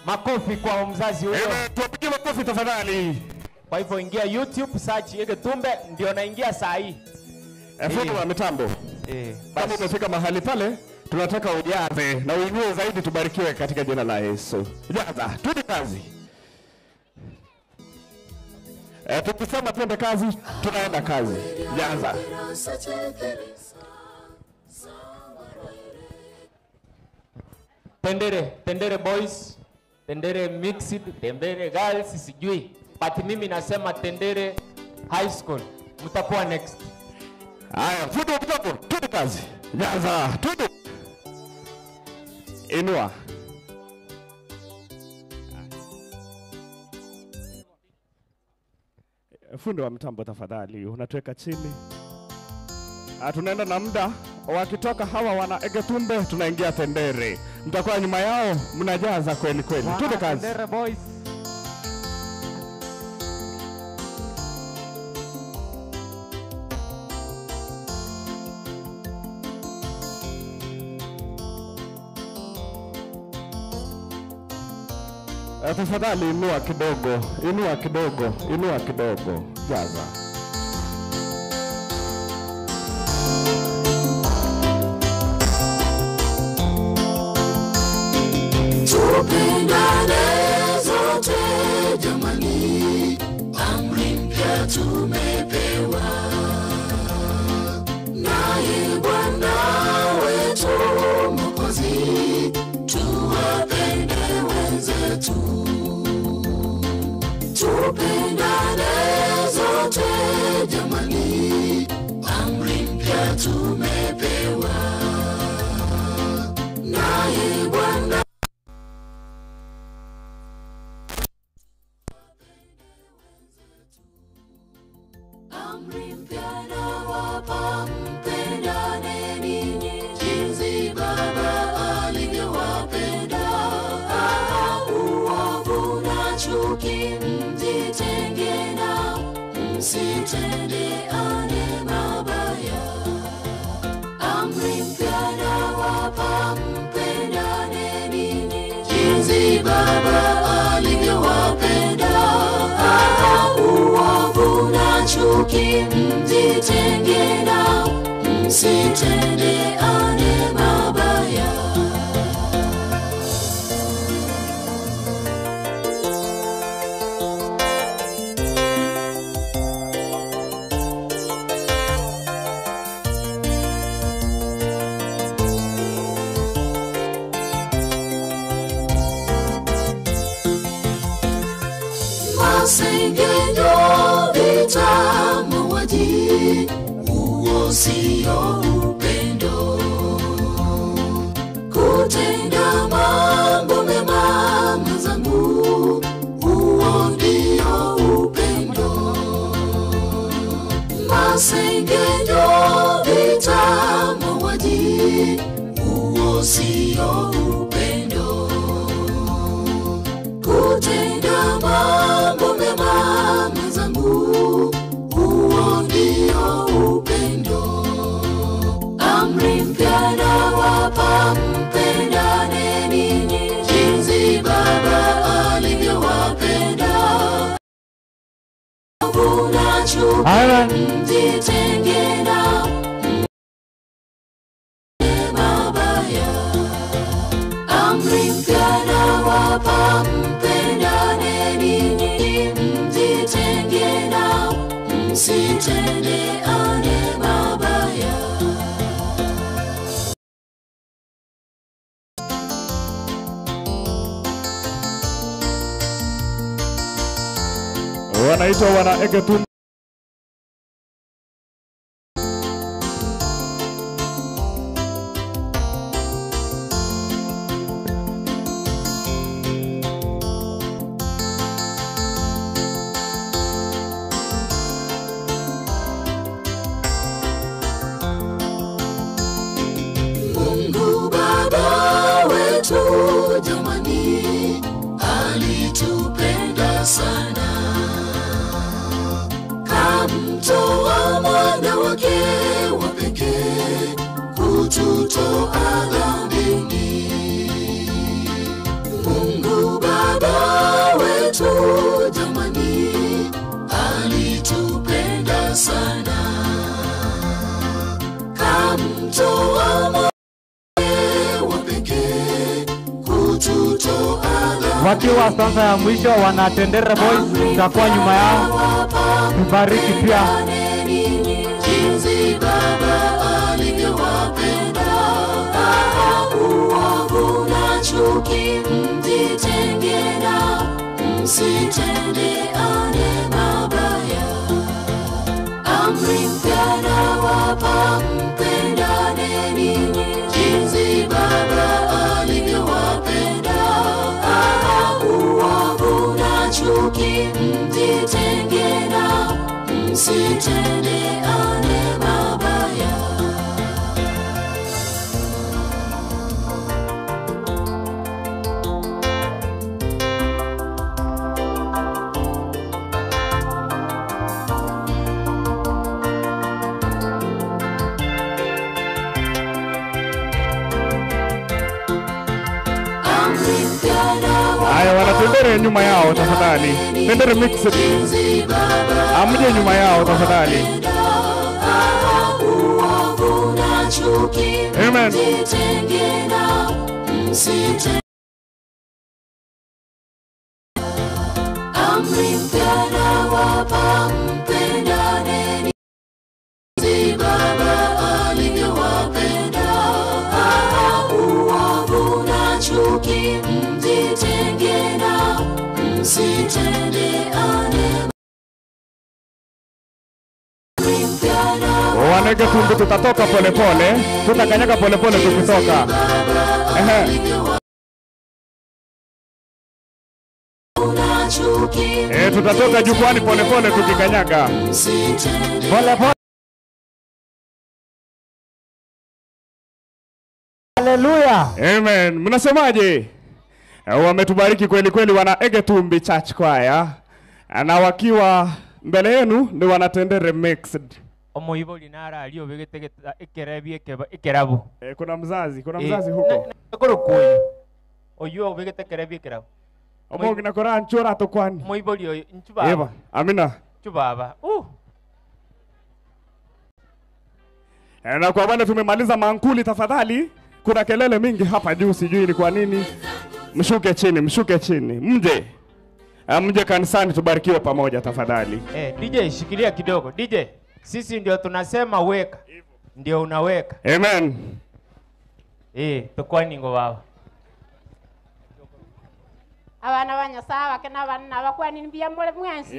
Makofi kwa mzazi huyo. Tuwapigie makofi tafadhali. Kwa hivyo ingia YouTube search Egetumbe, ndio naingia saa hii. Fundi wa mitambo. Kama umefika mahali pale, tunataka ujaze na uinue zaidi, tubarikiwe katika jina la Yesu. Jaza, twende kazi. Tukisema twende kazi, tunaenda kazi. Jaza. Tendere boys, Tendere mixed, Tendere girls, sijui. But mimi nasema Tendere high school. Mtakuwa next. Haya, fundi wa mitambo, twende kazi. Jaza, twende. Inua. Fundi wa mitambo tafadhali, unatuweka chini. Tunaenda na muda, wakitoka hawa wana Egetumbe tunaingia Tendere. Mtakuwa nyuma yao, mnajaza kweli kweli. Twende kazi. Tendere boys. Tafadhali inua kidogo, jaza. Tupendane zote jamani, amri mpya tumepewa, naye Bwana wetu Mwokozi, tuwapende wenzetu. Tupendane zote jamani, amri mpya tumepewa, naye Bwana amri mpya nawapa, mpendane ninyi jinsi Baba alivyowapenda. Uovu na chuki mjitenge na msitendeane mabaya. Amri mpya nawapa, mpendane ninyi jinsi Baba alivyowapenda. Uovu na chuki mjitenge na msitendeane mabaya. Masengenyo, vita, mauaji, huo sio upendo. Kutenda mambo mema mwenzangu, huo ndio upendo. Masengenyo, vita, mauaji, huo sio upendo. Kutenda mambo mema mwenzangu, huo ndio upendo. chuki, mjitenge na mabaya. Amri mpya nawapa, mpendane ninyi, mjitenge na msitendeane mabaya. Wanaitwa wana Egetum. Mungu Baba wetu jamani, alitupenda sana, kamtoa mwana wake wa pekee kututoa dhambini. Mungu Baba wetu jamani, alitupenda sana, kamtoa mwana wa pekee kututoa dhambini. Wakiwa sasa ya mwisho wana Tendere Boys, tutakuwa nyuma yao. Tubariki pia. Jinsi Baba alivyowapenda, uovu na chuki, mjitenge na msitendeane mabaya. Amri mpya nawapa, mpendane ninyi, jinsi Baba alivyowapenda, uovu na chuki, mjitenge na msitendeane mabaya. Haya, wana Tendere nyuma yao tafadhali. Tendere Mixed. Amje nyuma yao tafadhali. Amen. Amri mpya nawapa, mpendane jinsi Baba alivyowapenda, uovu na chuki, mjitenge na msitendeane. Wana Egetum, tutatoka pole pole, tutakanyaga pole pole tukitoka. Tutatoka jukwani pole pole tukikanyaga. Pole pole. Haleluya. Amen. Mnasemaje? Wametubariki kweli kweli wana Egetum Church Choir. Na wakiwa mbele yenu ni wana Tendere Mixed. Omoibo linara alio begete ekerebi ekerabu. Kuna mzazi huko. Nakoro kuyo. Oyo begete ekerebi ekerabu. Omo gina kora nchora to kwani. Moibo lio nchuba. Eva, amina. Chubaba. Na kwa wale tumemaliza mankuli tafadhali. Kuna kelele mingi hapa juu, sijui ni kwa nini. Mshuke chini. Mje kanisani tubarikiwe pamoja tafadhali. DJ shikilia kidogo. DJ, sisi ndio tunasema weka. Ndio unaweka. Amen. Tukwa ningo baba. Abana banyasawa kena bana bakwani nimbia mole mwensi.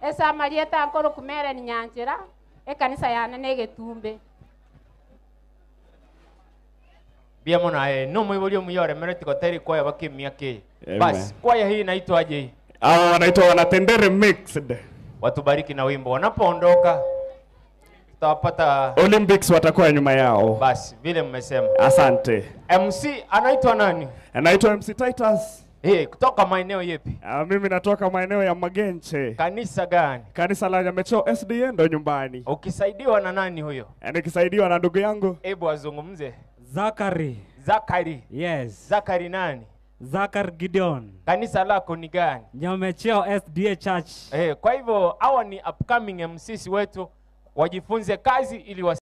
Esa marieta nkoro kumere ni nyanjira. Ekanisa yana negetumbe. Bia mona no moibolio muyore mereti koteri kwa bakimia ke. Basi kwaya hii inaitwa aje hii? Wanaitwa wana Tendere Mixed. Watubariki na wimbo. Wanapoondoka tutawapata Olympics watakuwa nyuma yao. Basi vile mmesema. Asante. MC anaitwa nani? Anaitwa MC Titus. Kutoka maeneo yepi? Mimi natoka maeneo ya Magenche. Kanisa gani? Kanisa la Nyamechoo SDA ndo nyumbani. Ukisaidiwa na nani huyo? Nikisaidiwa na ndugu yangu. Hebu azungumze. Zakari. Zakari. Yes. Zakari nani? Zakar Gideon. Kanisa lako ni gani? Nyamecheo SDA Church. Kwa hivyo hawa ni upcoming MCs wetu, wajifunze kazi ili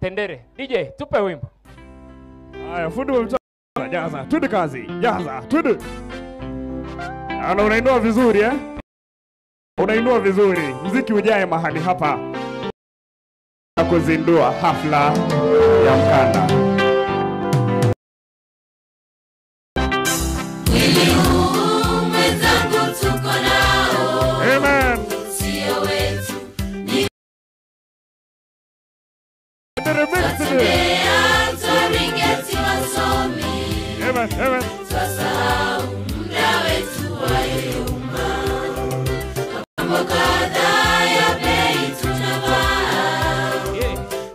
Tendere. DJ, tupe wimbo. Haya, fundi wa mtaa. Jaza, twende kazi. Jaza, twende. Ana unainua vizuri Unainua vizuri. Muziki ujae mahali hapa. Na kuzindua hafla ya mkanda. Mwili huu mwenzangu tuko nao. Amen. Sio wetu. Ni Twaringeti wasomi. Amen. Twasahau muda wetu wayeyuma. Mambo kadhaa ya bei tunavaa.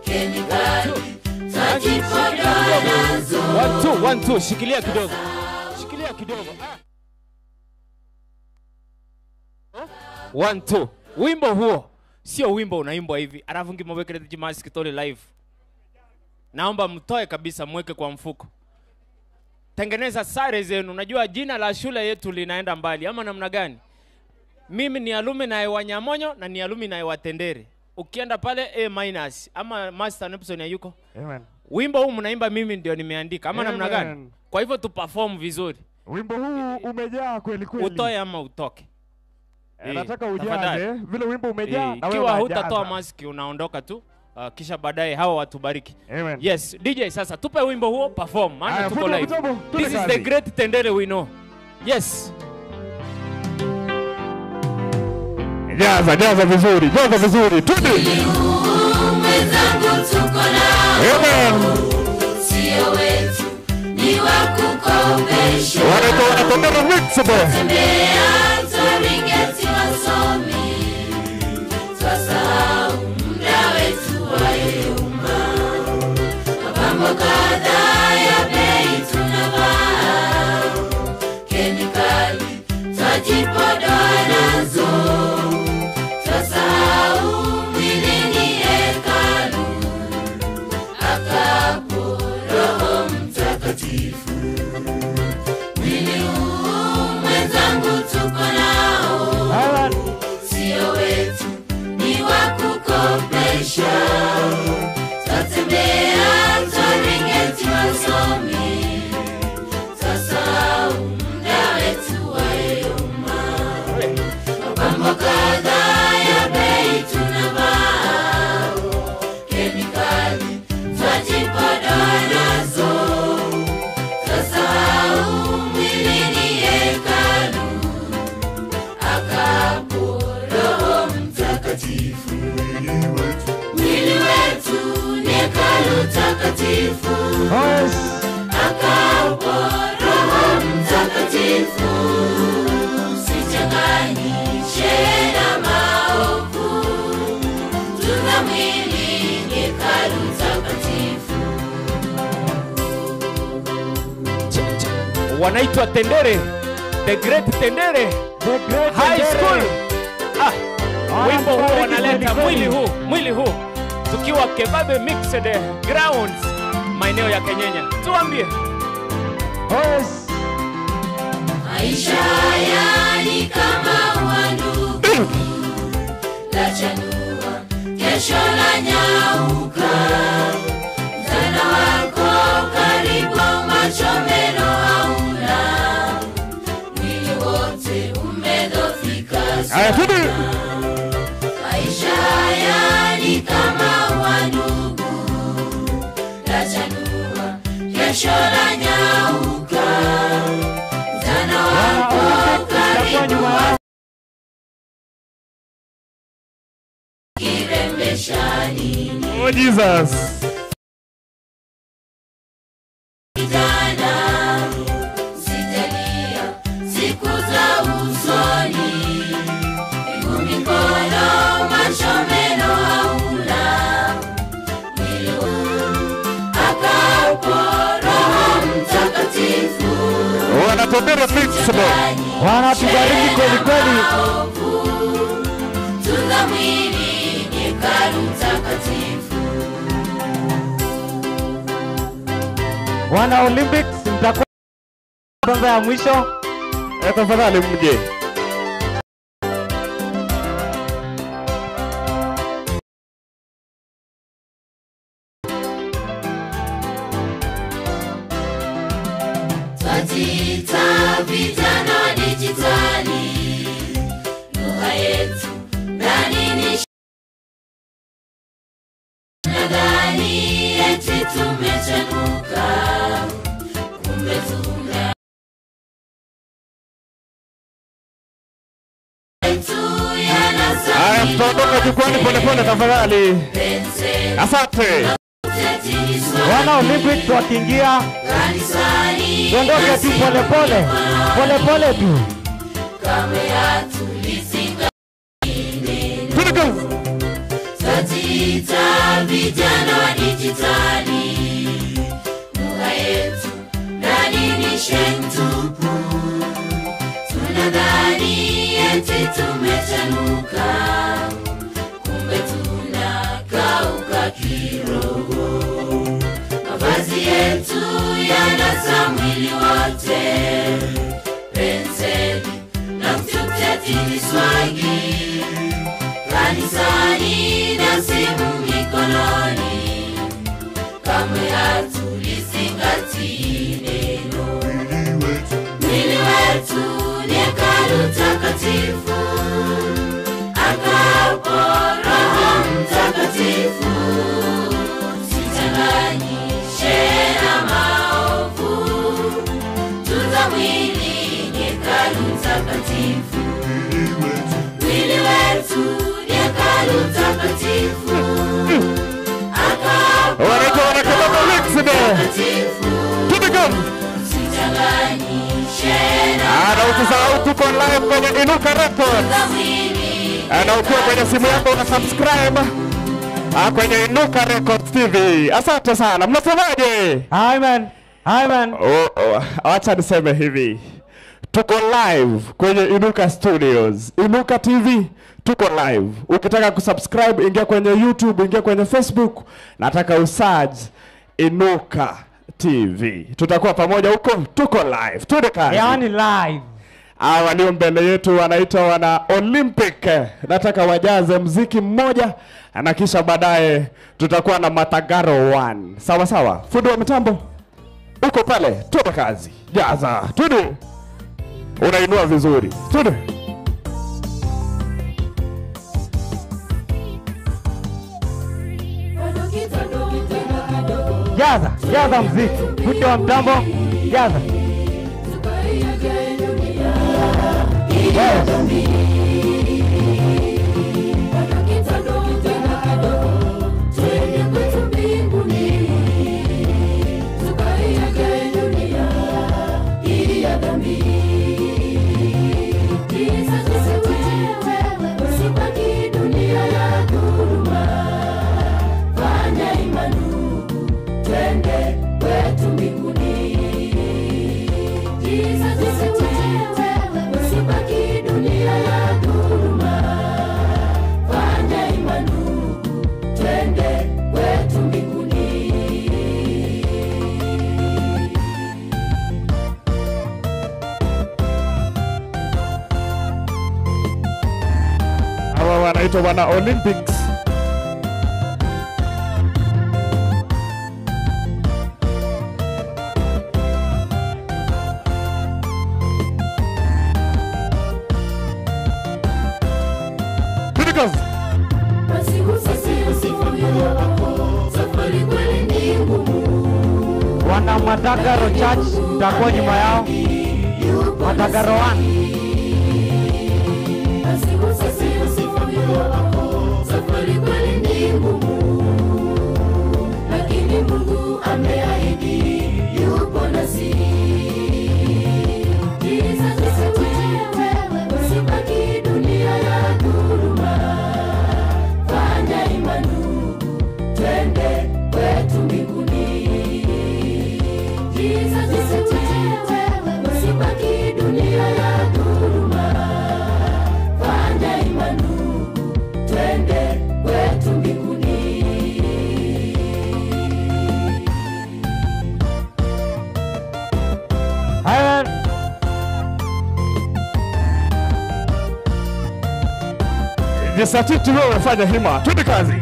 Kemikali twajipodoa nazo. 1 2 shikilia kidogo. Shikilia kidogo. 1 2. Wimbo huo sio wimbo unaimbwa hivi. Alafu ngimwekele Jimas Kitole live. Naomba mtoe kabisa, mweke kwa mfuko. Tengeneza sare zenu. Unajua jina la shule yetu linaenda mbali ama namna gani? Mimi ni alumni wa Nyamonyo na ni alumni wa Tendere. Ukienda pale A- ama Master Nepson yuko. Amen. Wimbo huu mnaimba mimi ndio nimeandika ama namna gani? Kwa hivyo tu perform vizuri. Wimbo huu umejaa kweli kweli. Utoe ama utoke. Nataka ujaze vile wimbo umejaa na wewe ikiwa hutatoa maski unaondoka tu. Kisha baadaye hawa watubariki. Amen. Yes, DJ sasa tupe wimbo huo perform maana tuko live. This is the great Tendere we know. Yes. Jaza vizuri. Twende. Mwenzangu tuko nao. Amen. Sio wetu. Ni wa kukopesha. Wanatondera mixable. Tembea Twaringeti wasomi. Twasahau muda wetu wayeyuma. Mapambo kadhaa ya bei tunavaa. Kemikali twajipodoa nazo. Twasahau mwili ni hekalu. Akapo Roho Mtakatifu. Mwili huu mwenzangu tuko nao. Sio wetu, ni wa kukopesha. Twatembea Twaringeti wasomi. Twasahau muda wetu wayeyuma. Mapambo kadhaa ya bei tunavaa. Kemikali twajipodoa nazo. Twasahau mwili ni hekalu. Akapo Roho Mtakatifu. Mwili wetu ni hekalu takatifu. Akapo Roho Mtakatifu. Usichanganyishe na maovu. Tuna mwili ni hekalu takatifu. Wanaitwa Tendere. The great Tendere. High school. Wimbo huu wanaleta mwili huu. Tukiwa Kebabe Mixed Grounds maeneo ya Kenyenya. Tuambie. Maisha haya ni kama wandugu. La chanua, kesho la nyauka. Mzana wako karibu machomeno hauna. Mwili wote umedhofika sana. Maisha haya ni kama wandugu. La chanua, kesho la nyauka. Mzana wako karibu kirembesha nini? Oh Jesus. Kijana, usitalia siku za usoni. Miguu mikono machomeno hauna. Mwili akapo Roho Mtakatifu. Wanatondera mixable. Wanatubariki kweli kweli. Tunza mwili ni hekalu takatifu. Wana Olympics mtakuwa kwanza ya mwisho. Tafadhali mje. Twajita vijana wa dijitali, lugha yetu ndani ni nadhani eti tumechenuka, kumbe tuna Haya, mtaondoka jukwani polepole tafadhali. Asante. Wana Olympics wakiingia tuondoke tu polepole. Polepole tu. Twajita vijana wa dijitali, lugha yetu ndani ni shentupu, tunadhani eti tumechanuka, kumbe tunakauka kiroho. Mavazi yetu yanasa mwili wote, penseli na mtuteti ni swagi, kanisani na simu mikononi, kamwe hatulizingatii neno. Mwili wetu ni hekalu takatifu, akapo Roho Mtakatifu, sichanganyishe na maovu, tunza mwili ni hekalu takatifu. Mwili wetu ni hekalu takatifu, akapo Roho Mtakatifu, sichanganyishe na usisahau tuko live kwenye Inuka Records. Na ukiwa kwenye simu yako una subscribe kwenye Inuka Records TV. Asante sana. Mnasemaje? Amen. Amen. Acha niseme hivi. Tuko live kwenye Inuka Studios. Inuka TV tuko live. Ukitaka kusubscribe ingia kwenye YouTube, ingia kwenye Facebook. Nataka usearch Inuka TV. Tutakuwa pamoja huko, tuko live. Tuende kazi. Yaani live. Walio mbele yetu wanaitwa wana Olympic. Nataka wajaze mziki mmoja na kisha baadaye tutakuwa na Matagaro 1. Sawa sawa. Fundi wa mitambo uko pale, tuende kazi. Jaza. Tuende. Unainua vizuri. Tuende. Jaza, jaza mziki. Fundi wa mtambo, jaza. Wanaitwa wana Olympics. Wana Matagaro Church tutakuwa nyuma yao. Matagaro 1. Safari kweli ni ngumu, lakini Mungu ameahidi yupo nasi. Giza tusiwewe, usibaki dunia ya dhuluma. Fanya imani ndugu, twende kwetu mbinguni. Giza tusiwewe, usibaki dunia ya dhuluma. Fanya imani ndugu, twende kwetu mbinguni. Jisatiti wewe, fanya hima, twende kazi.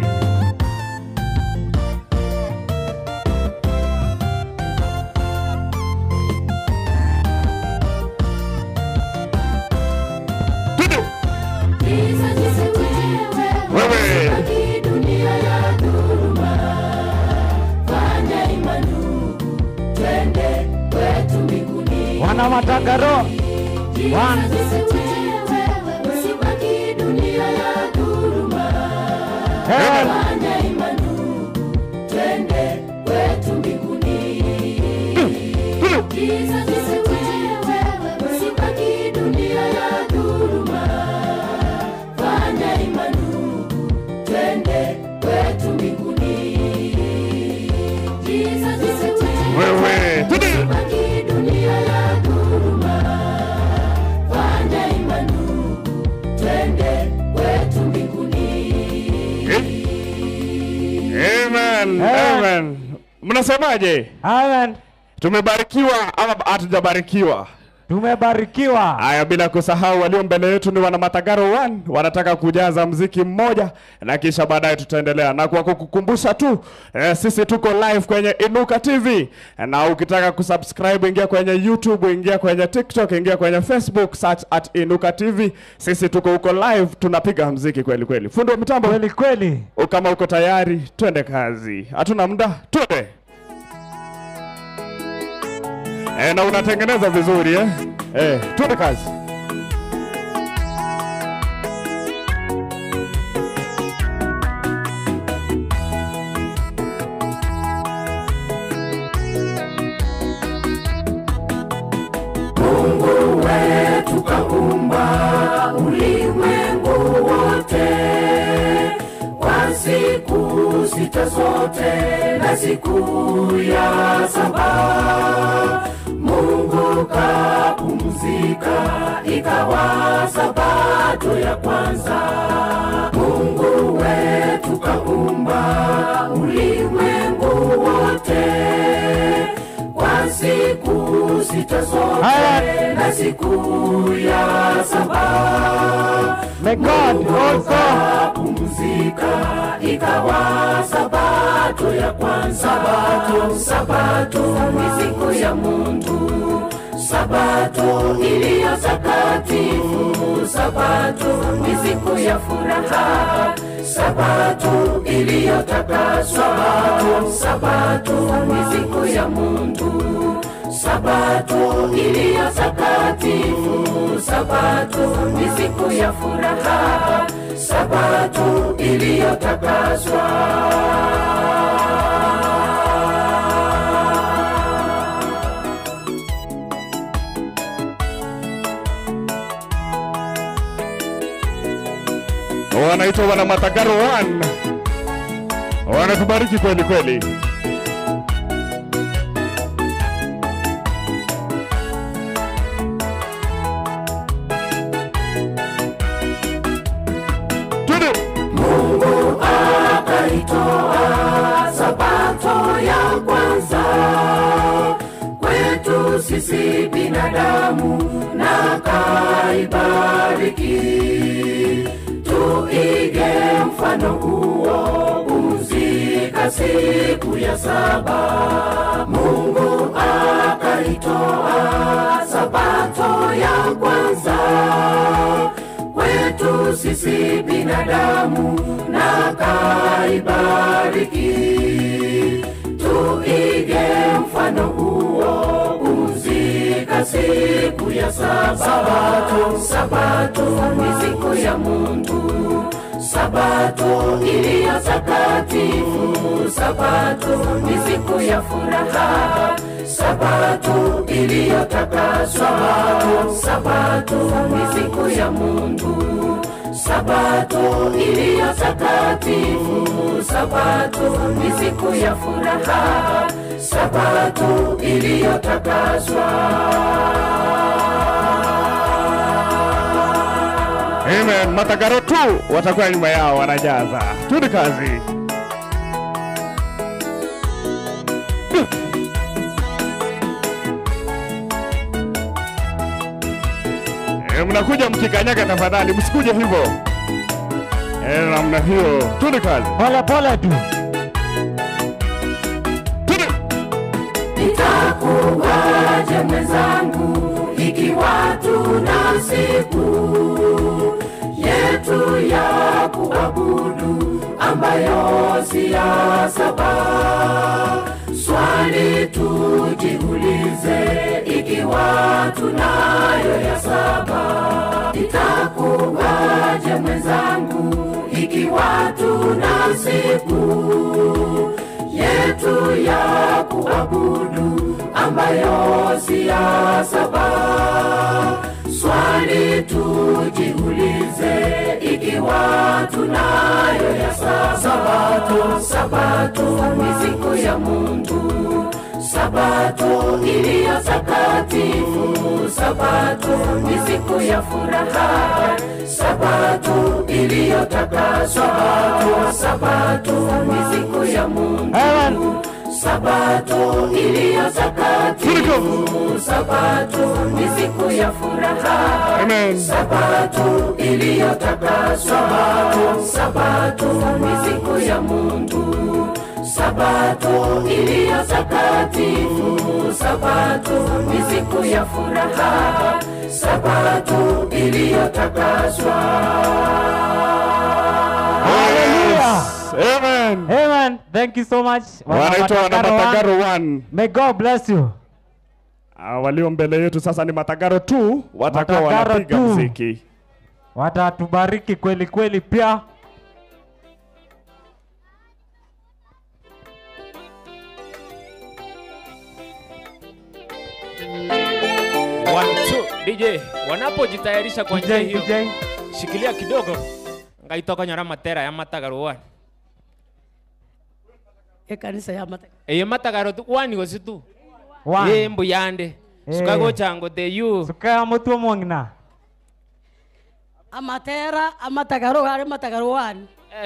Wewe dunia ya dhuluma, fanya imani twende kwetu mbinguni. Wana Matagaro. Usibaki dunia ya dhuluma, fanya imani twende kwetu mbinguni. Usibaki dunia ya dhuluma, fanya imani twende kwetu mbinguni. wewe, Usibaki dunia ya dhuluma, fanya imani twende kwetu mbinguni. Amen. Amen. Mnasemaje? Amen. Tumebarikiwa ama hatujabarikiwa? Tumebarikiwa. Haya, bila kusahau walio mbele yetu ni wana Matagaro 1, wanataka kujaza mziki mmoja na kisha baadaye tutaendelea. Na kwa kukukumbusha tu, sisi tuko live kwenye Inuka TV. Na ukitaka kusubscribe, ingia kwenye YouTube, ingia kwenye TikTok, ingia kwenye Facebook, search at Inuka TV. Sisi tuko huko live, tunapiga mziki kweli kweli. Fundo mitambo kweli kweli. Kama uko tayari, twende kazi. Hatuna muda, twende. Na unatengeneza vizuri twende kazi. Mungu wetu kaumba ulimwengu wote kwa siku sita zote, na siku ya saba Mungu kapumzika, ikawa sabato ya kwanza. Mungu wetu kaumba ulimwengu wote kwa siku sita zote, na siku ya saba Mungu kapumzika, ikawa sabato ya kwanza. Sabato ni siku ya Mungu, sabato iliyo takatifu, sabato ni siku ya furaha, sabato iliyo takaswa, sabato ni siku ya Mungu, sabato iliyo takatifu, sabato ni siku ya furaha, sabato iliyo takaswa. Wanaitwa wana Matagaro 1, wanatubariki kweli kweli. Mungu akaitoa sabato ya kwanza kwetu sisi binadamu, na kaibariki. Tuige mfano huo, pumzika siku ya saba. Mungu akaitoa sabato ya kwanza kwetu sisi binadamu, na kaibariki. Tuige mfano huo, pumzika siku ya saba. Sabato ni siku ya Mungu, sabato iliyo takatifu, sabato ni siku ya furaha, sabato iliyo takaswa, sabato ni siku ya Mungu, sabato iliyo takatifu, sabato ni siku ya furaha, sabato iliyo takaswa. Amen. Matagaro 2 watakuwa nyuma yao wanajaza. Twende kazi. Mnakuja mkikanyaga, tafadhali msikuje hivyo. Namna hiyo. Twende kazi. Pole pole tu. Itakuwaje mwenzangu ikiwa tuna siku yetu ya kuabudu ambayo si ya saba? Swali tujiulize ikiwa tunayo ya saba. Itakuwaje mwenzangu ikiwa tuna siku yetu ya kuabudu ambayo si ya saba? Swali tujiulize ikiwa tunayo ya saba. Sabato, Sabato ni siku ya Mungu, Sabato iliyo takatifu, Sabato ni siku ya furaha, Sabato iliyo takatifu, Sabato ni siku ya Mungu, Sabato iliyo takatifu, Sabato ni siku ya furaha, Sabato iliyo takatifu, Sabato ni siku ya Mungu, Sabato iliyo takatifu, Sabato ni siku ya furaha, Sabato iliyo takaswa. Hallelujah. Amen. Amen. Thank you so much. Wanaitwa wana Matagaro 1. May God bless you. Walio mbele yetu sasa ni Matagaro 2, watakuwa Matagaro wanapiga 2. muziki. Watatubariki kweli kweli pia. DJ wanapojitayarisha kwa njia hiyo, shikilia kidogo ngaitoka nyara matera ya Matagaro 1. Kanisa ya Matagaro. Matagaro 1 gosi tu. One. Mbuyande. Sukago chango te you. Sukaya mutu mwangna. Amatera, Amatagaro, gare Matagaro 1.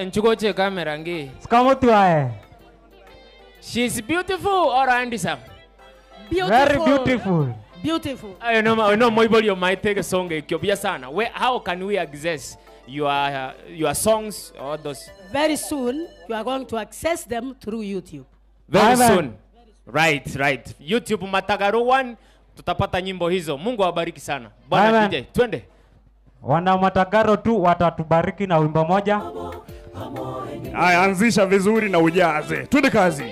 Nchugoche kamera ngi. Sukamutu ae. She's beautiful or handsome? Beautiful. Very beautiful. Beautiful. I know Moibolio might take a song Ethiopia sana. How can we access your songs or those? Very soon you are going to access them through YouTube. Very soon. Right. YouTube Matagaro 1 tutapata nyimbo hizo. Mungu awabariki sana. Bwana DJ, twende. Wana Matagaro tu watatubariki na wimbo moja. Haya, anzisha vizuri na ujaze. Twende kazi.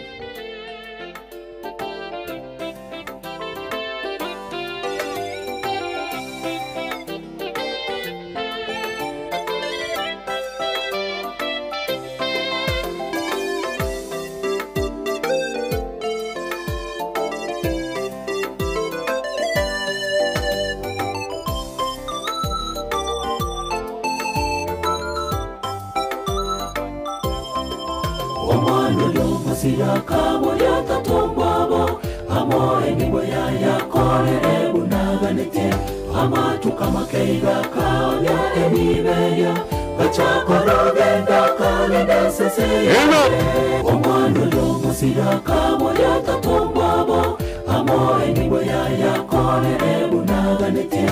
Siraka boya tombabo amo enibo ya korere bunaganete amatu kama keiga kaonya enibeya kachakoroge kalende sese omwano lo siraka boya tombabo amo enibo ya korere bunaganete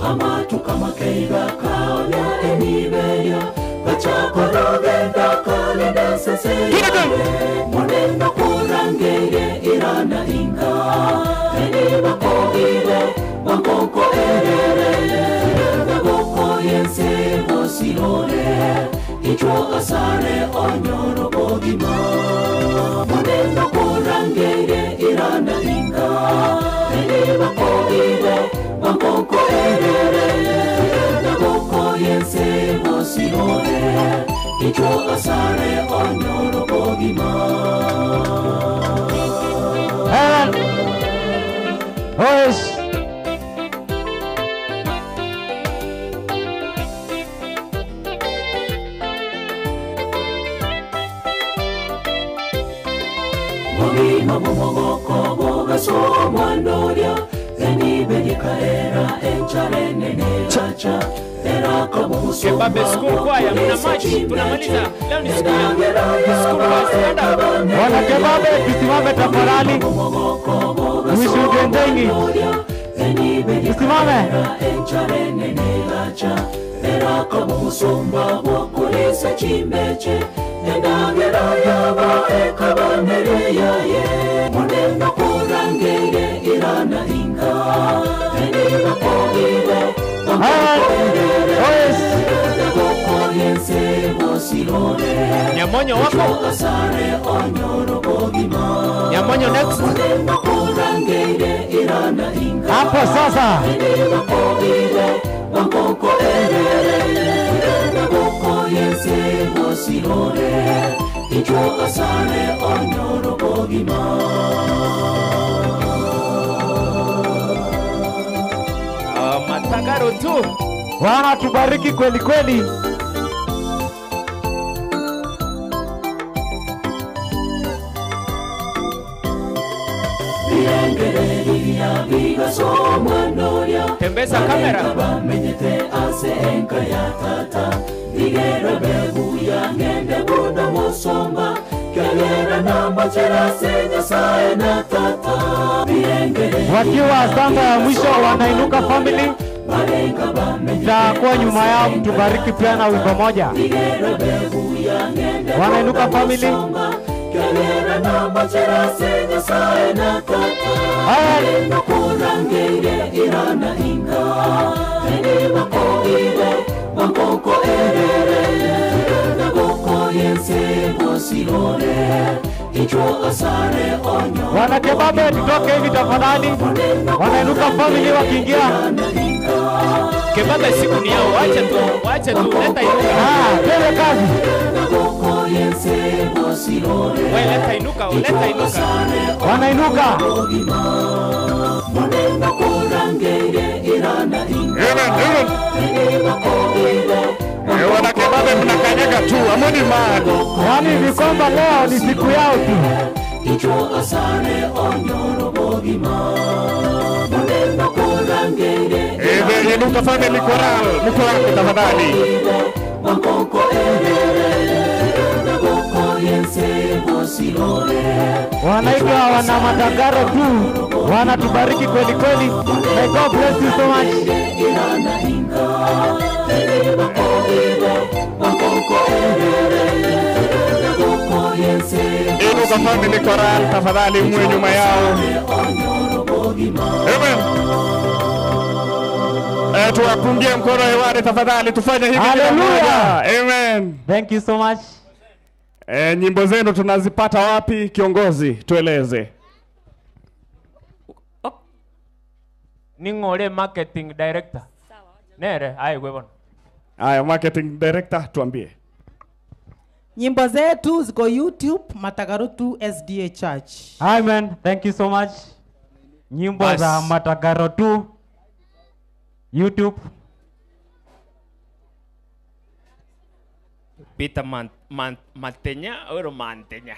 amatu kama keiga kaonya enibeya kachakoroge kalende sese Monenda kurangere irana inga Eni bako ire Wankoko erere Ega boko yense Mosirore Ichwa asare onyoro bogima Monenda kurangere irana inga Eni bako ire Wankoko erere Ega boko yense Mosirore Ichwa asare onyoro bogima Hoş. Mogima momogoko bogaso mwandoria Eni bedikaera encharene nechacha Kebabe School Choir, mna maji, tunamaliza. Leo ni siku ya School Choir. Wana Kebabe, tusimame tafadhali. Mwisho gendengi. Tusimame. tusimame. Eraka musomba bokulisa chimbeche endagera yaba ekabanere yaye monendo kurangere irana inga endina kogire Nyamonyo wako Nyamonyo next hapo sasa. Matagaro tu Bwana tubariki kweli kweli. Tembeza kamera. Wakiwa samba ya mwisho wanainuka family. Tutakuwa nyuma yao, tubariki pia na wimbo moja. Wanainuka family. Wanakebabe tutoke hivi tafadhali. Wanainuka family wakiingia. Kebabe siku ni yao, wacha tu, leta inuka. Tele kazi. Wewe leta inuka. Wanainuka. Wanakebabe mnakanyaga tu, amoni mago. Yaani ni kwamba leo ni siku yao tu. Inuka family choral, mko wako tafadhali. Wanaitwa wana Matagaro tu. Wanatubariki kweli kweli. May God bless you so much. Inuka family choral, tafadhali mwe nyuma yao. Amen. Tuwapungie mkono hewani tafadhali, tufanye hivi kila mmoja. Amen. Thank you so much. Nyimbo zenu tunazipata wapi kiongozi? Tueleze. Ningole marketing director. Nere, wewe. Haya, marketing director tuambie. Nyimbo zetu ziko YouTube Matagaro 2 SDA Church. Amen. Thank you so much. Nyimbo za Matagaro 2 YouTube. Peter Matenya au Mantenya?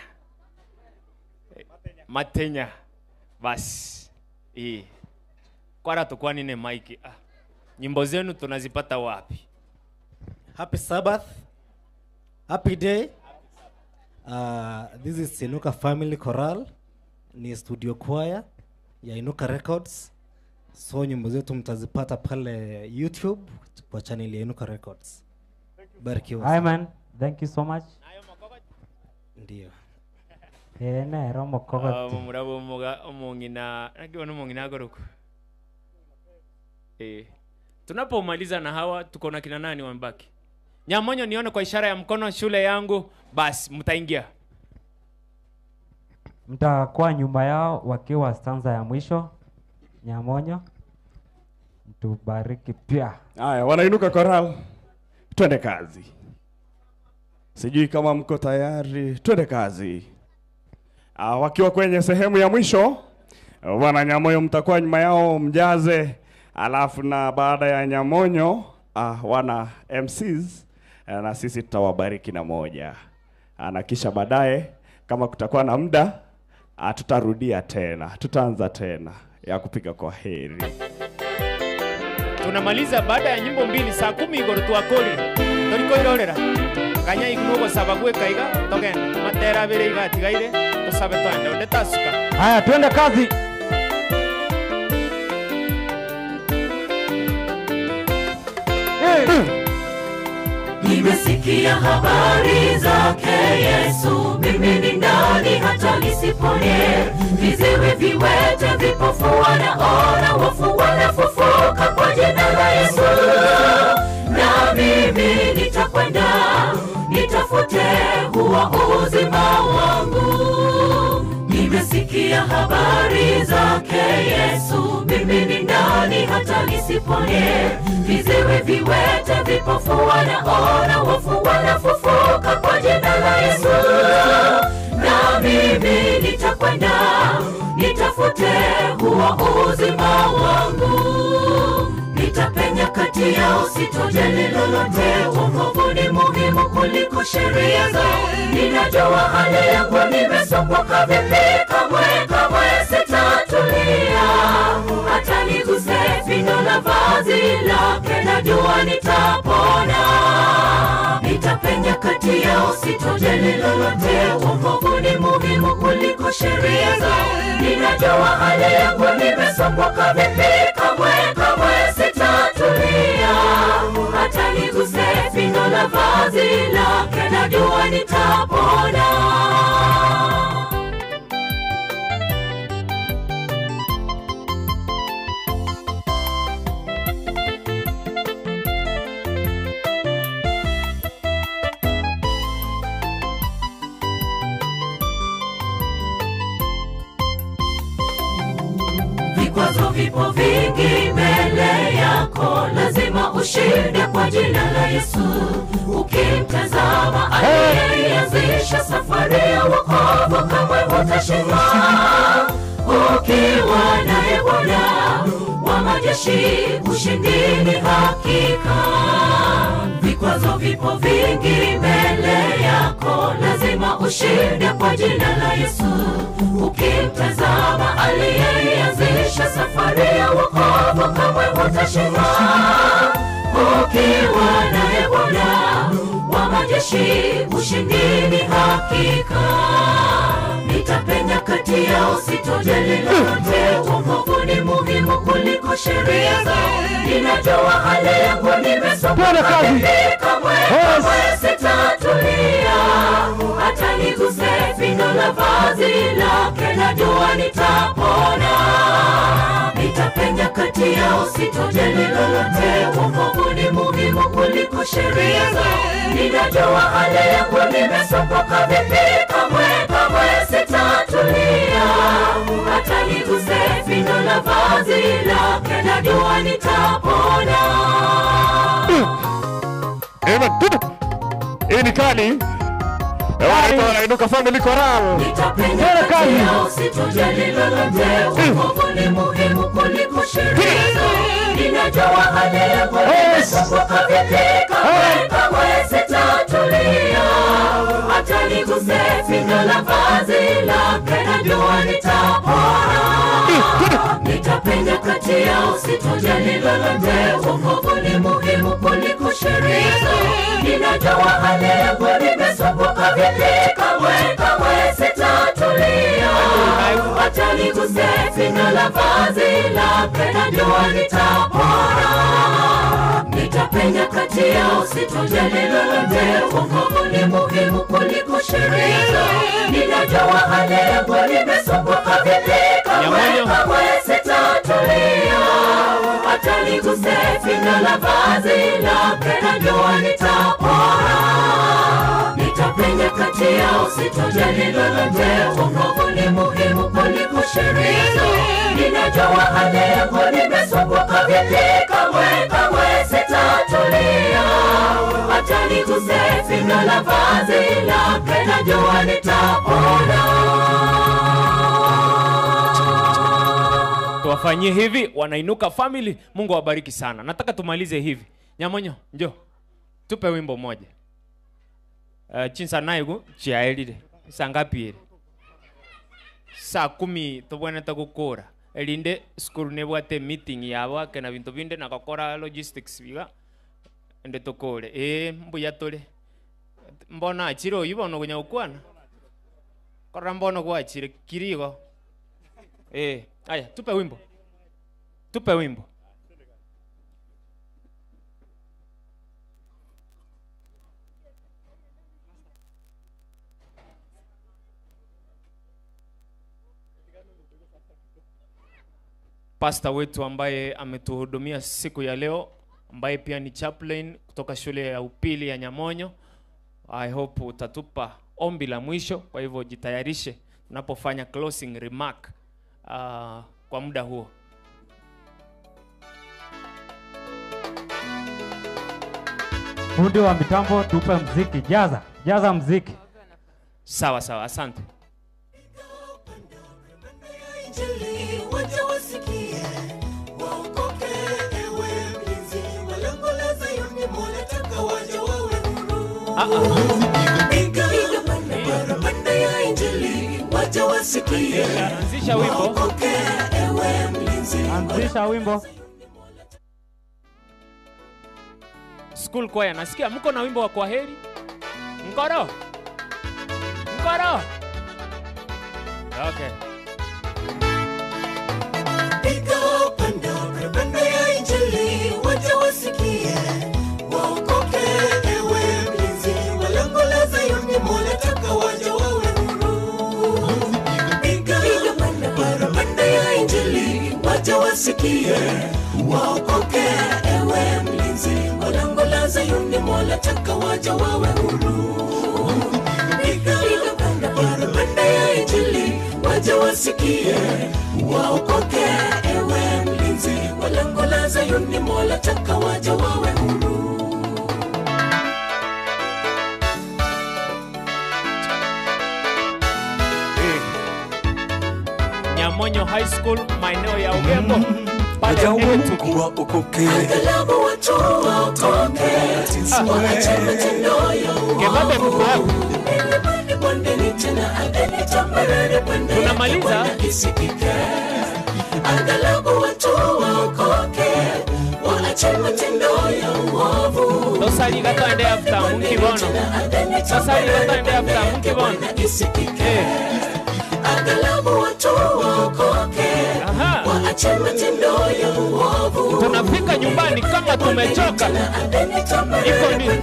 Matenya. Basi. Kwara tukua nine Mike. Nyimbo zenu tunazipata wapi? Happy Sabbath. Happy day. This is Inuka Family Choral. Ni studio choir ya Inuka Records. So nyimbo zetu mtazipata pale YouTube kwa channel ya Inuka Records. Barikiwa. Amen. Thank you so much. Ndio. Na romo kokoti. Murabo omongina, nakiona omongina goroku. Tunapomaliza na hawa tuko na kina nani wambaki? Nyamonyo nione kwa ishara ya mkono shule yangu, basi mtaingia. Mtakuwa nyuma yao wakiwa stanza ya mwisho. Nyamonyo. Mtubariki pia. Haya, wanainuka choral. Twende kazi. Sijui kama mko tayari, twende kazi. Wakiwa kwenye sehemu ya mwisho, wana Nyamonyo mtakuwa nyuma yao mjaze, alafu na baada ya Nyamonyo wana MCs na sisi tutawabariki na moja. Na kisha baadaye kama kutakuwa na muda tutarudia tena, tutaanza tena ya kupiga kwa heri. Tunamaliza baada ya nyimbo mbili saa 10 igoro twakori. Toriko irorera. Kanya ignugo sabagwe kaiga togenda. Matera bere igatigaire tusabe twende onde tasuka. Haya twende kazi. Nimesikia habari zake Yesu, mimi ni nani hata nisipone? Viziwi, viwete, vipofu wanaona, wafu wanafufuka kwa jina la Yesu. Na mimi nitakwenda nitafute huo uzima wangu. Nimesikia habari zake Yesu, mimi ni nani hata nisipone? Viziwi, viwete, vipofu wanaona, wafu wanafufuka kwa jina la Yesu. Na mimi nitakwenda nitafute huo uzima wangu. Nitapenya kati yao, sitojali lolote. Wokovu ni muhimu kuliko sheria zao. Ninajua hali yangu, nimesumbuka vipi, kamwe sitatulia. Hata niguse pindo la vazi lake, najua nitapona. Nitapenya kati yao, sitojali lolote. Wokovu ni muhimu kuliko sheria zao. Ninajua hali yangu, nimesumbuka vipi, kamwe sitatulia. Hata niguse pindo la vazi lake, najua nitapona. Vikwazo vipo vingi mbele yako, lazima ushinde kwa jina la Yesu. Ukimtazama aliyeanzisha safari ya wokovu, kamwe hutashindwa. Ukiwa naye Bwana wa majeshi, ushindi ni hakika. Vikwazo vipo vingi mbele yako, lazima ushinde kwa jina la Yesu. Ukimtazama aliyeanzisha safari ya wokovu, kamwe hutashindwa. Ukiwa naye Bwana wa majeshi, ushindi ni hakika. Nitapenya kati yao, sitojali lolote. Wokovu ni muhimu kuliko sheria zao. Ninajua hali yangu, nimesumbuka vipi, kamwe sitatulia. Hata niguse pindo la vazi lake, najua nitapona. Nitapenya kati yao, sitojali lolote. Wokovu ni muhimu kuliko sheria zao. Ninajua hali yangu, nimesumbuka vipi, kamwe sitatulia. Hata niguse pindo la vazi lake, najua nitapona. Hii ni kali. Wanainuka Family Choral. Nitapenya kati yao, sitojali lolote. Wokovu ni muhimu kuliko sheria zao. Ninajua hali yangu, nimesumbuka vipi, kamwe sitatulia. Hata niguse pindo la vazi lake, najua nitapona. Nitapenya kati yao, sitojali lolote. Wokovu ni muhimu kuliko sheria zao. Ninajua hali yangu, nimesumbuka vipi, kamwe sitatulia. Hata niguse pindo la vazi lake, najua nitapona. Nitapenya kati yao, sitojali lolote. Wokovu ni muhimu kuliko sheria zao. Ninajua hali yangu, nimesumbuka vipi, kamwe sitatulia. Hata niguse pindo la vazi lake, najua nitapona. Nitapenya kati yao, sitojali lolote. Wokovu ni muhimu kuliko sheria zao. Ninajua hali yangu, nimesumbuka vipi, kamwe sitatulia. Hata niguse pindo la vazi lake, najua nitapona. Tuwafanyie hivi Wanainuka Family. Mungu awabariki sana. Nataka tumalize hivi. Nyamonyo, njoo. Tupe wimbo moja. Chinsa naigu chiaelile. Saa ngapi ile? Saa 10 tubwana takukura. Elinde skuru nebwate meeting yabo kena bintu binde nakakora logistics biga. Ende tokole. Mbuya tole. Mbona achiro yibono kunya ukwana. Kora mbono kwa achire kirigo. Aya, tupe wimbo. Tupe wimbo. pastor wetu ambaye ametuhudumia siku ya leo, ambaye pia ni chaplain kutoka shule ya upili ya Nyamonyo. I hope utatupa ombi la mwisho, kwa hivyo jitayarishe unapofanya closing remark kwa muda huo. Fundi wa mitambo, tupe mziki, jaza mziki. Sawa sawa, asante. Wacha wasikie, waokoke ewe mlinzi, walango la Zayuni Mola taka waja wawe huru. Piga parapanda ya Injili, wacha wasikie, anzisha wimbo. Waokoke ewe mlinzi. Anzisha wimbo. School choir, nasikia mko na wimbo wa kwaheri? Mkoro? Okay. Piga parapanda ya Injili, wacha wasikie, waokoke ewe mlinzi, walango la Zayuni Mola taka waja wawe huru. Piga parapanda ya Injili, wacha wasikie, waokoke ewe mlinzi, walango la Zayuni Mola taka waja wawe huru. Piga parapanda ya Injili, wacha wasikie, waokoke ewe mlinzi, walango la Zayuni Mola taka waja wawe huru. Nyamonyo High School, maeneo ya Ugembo. Pale wetu waokoke, angalau watu waokoke, waache matendo ya uovu. Tunamaliza. Angalau watu waokoke, waache matendo ya uovu. Tosali gato ende after munkibono. Tosali gato ende after munkibono. Angalau watu waokoke, waache matendo ya uovu. Tunafika nyumbani kama tumechoka. Iko nini?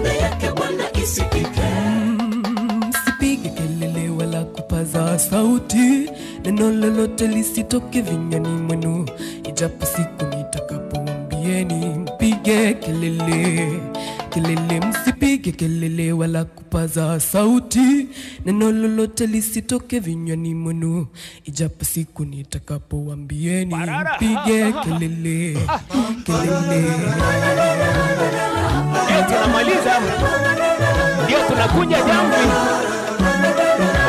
Sipige kelele wala kupaza sauti, neno lolote lisitoke vinywani mwenu, ijapo siku nitakapowaambieni mpige kelele. Msipige kelele wala kupaza sauti, neno lolote lisitoke vinywani mwenu, ijapo siku nitakapowaambieni mpige kelele. Tunamaliza. Ndio tunakuja jamvi.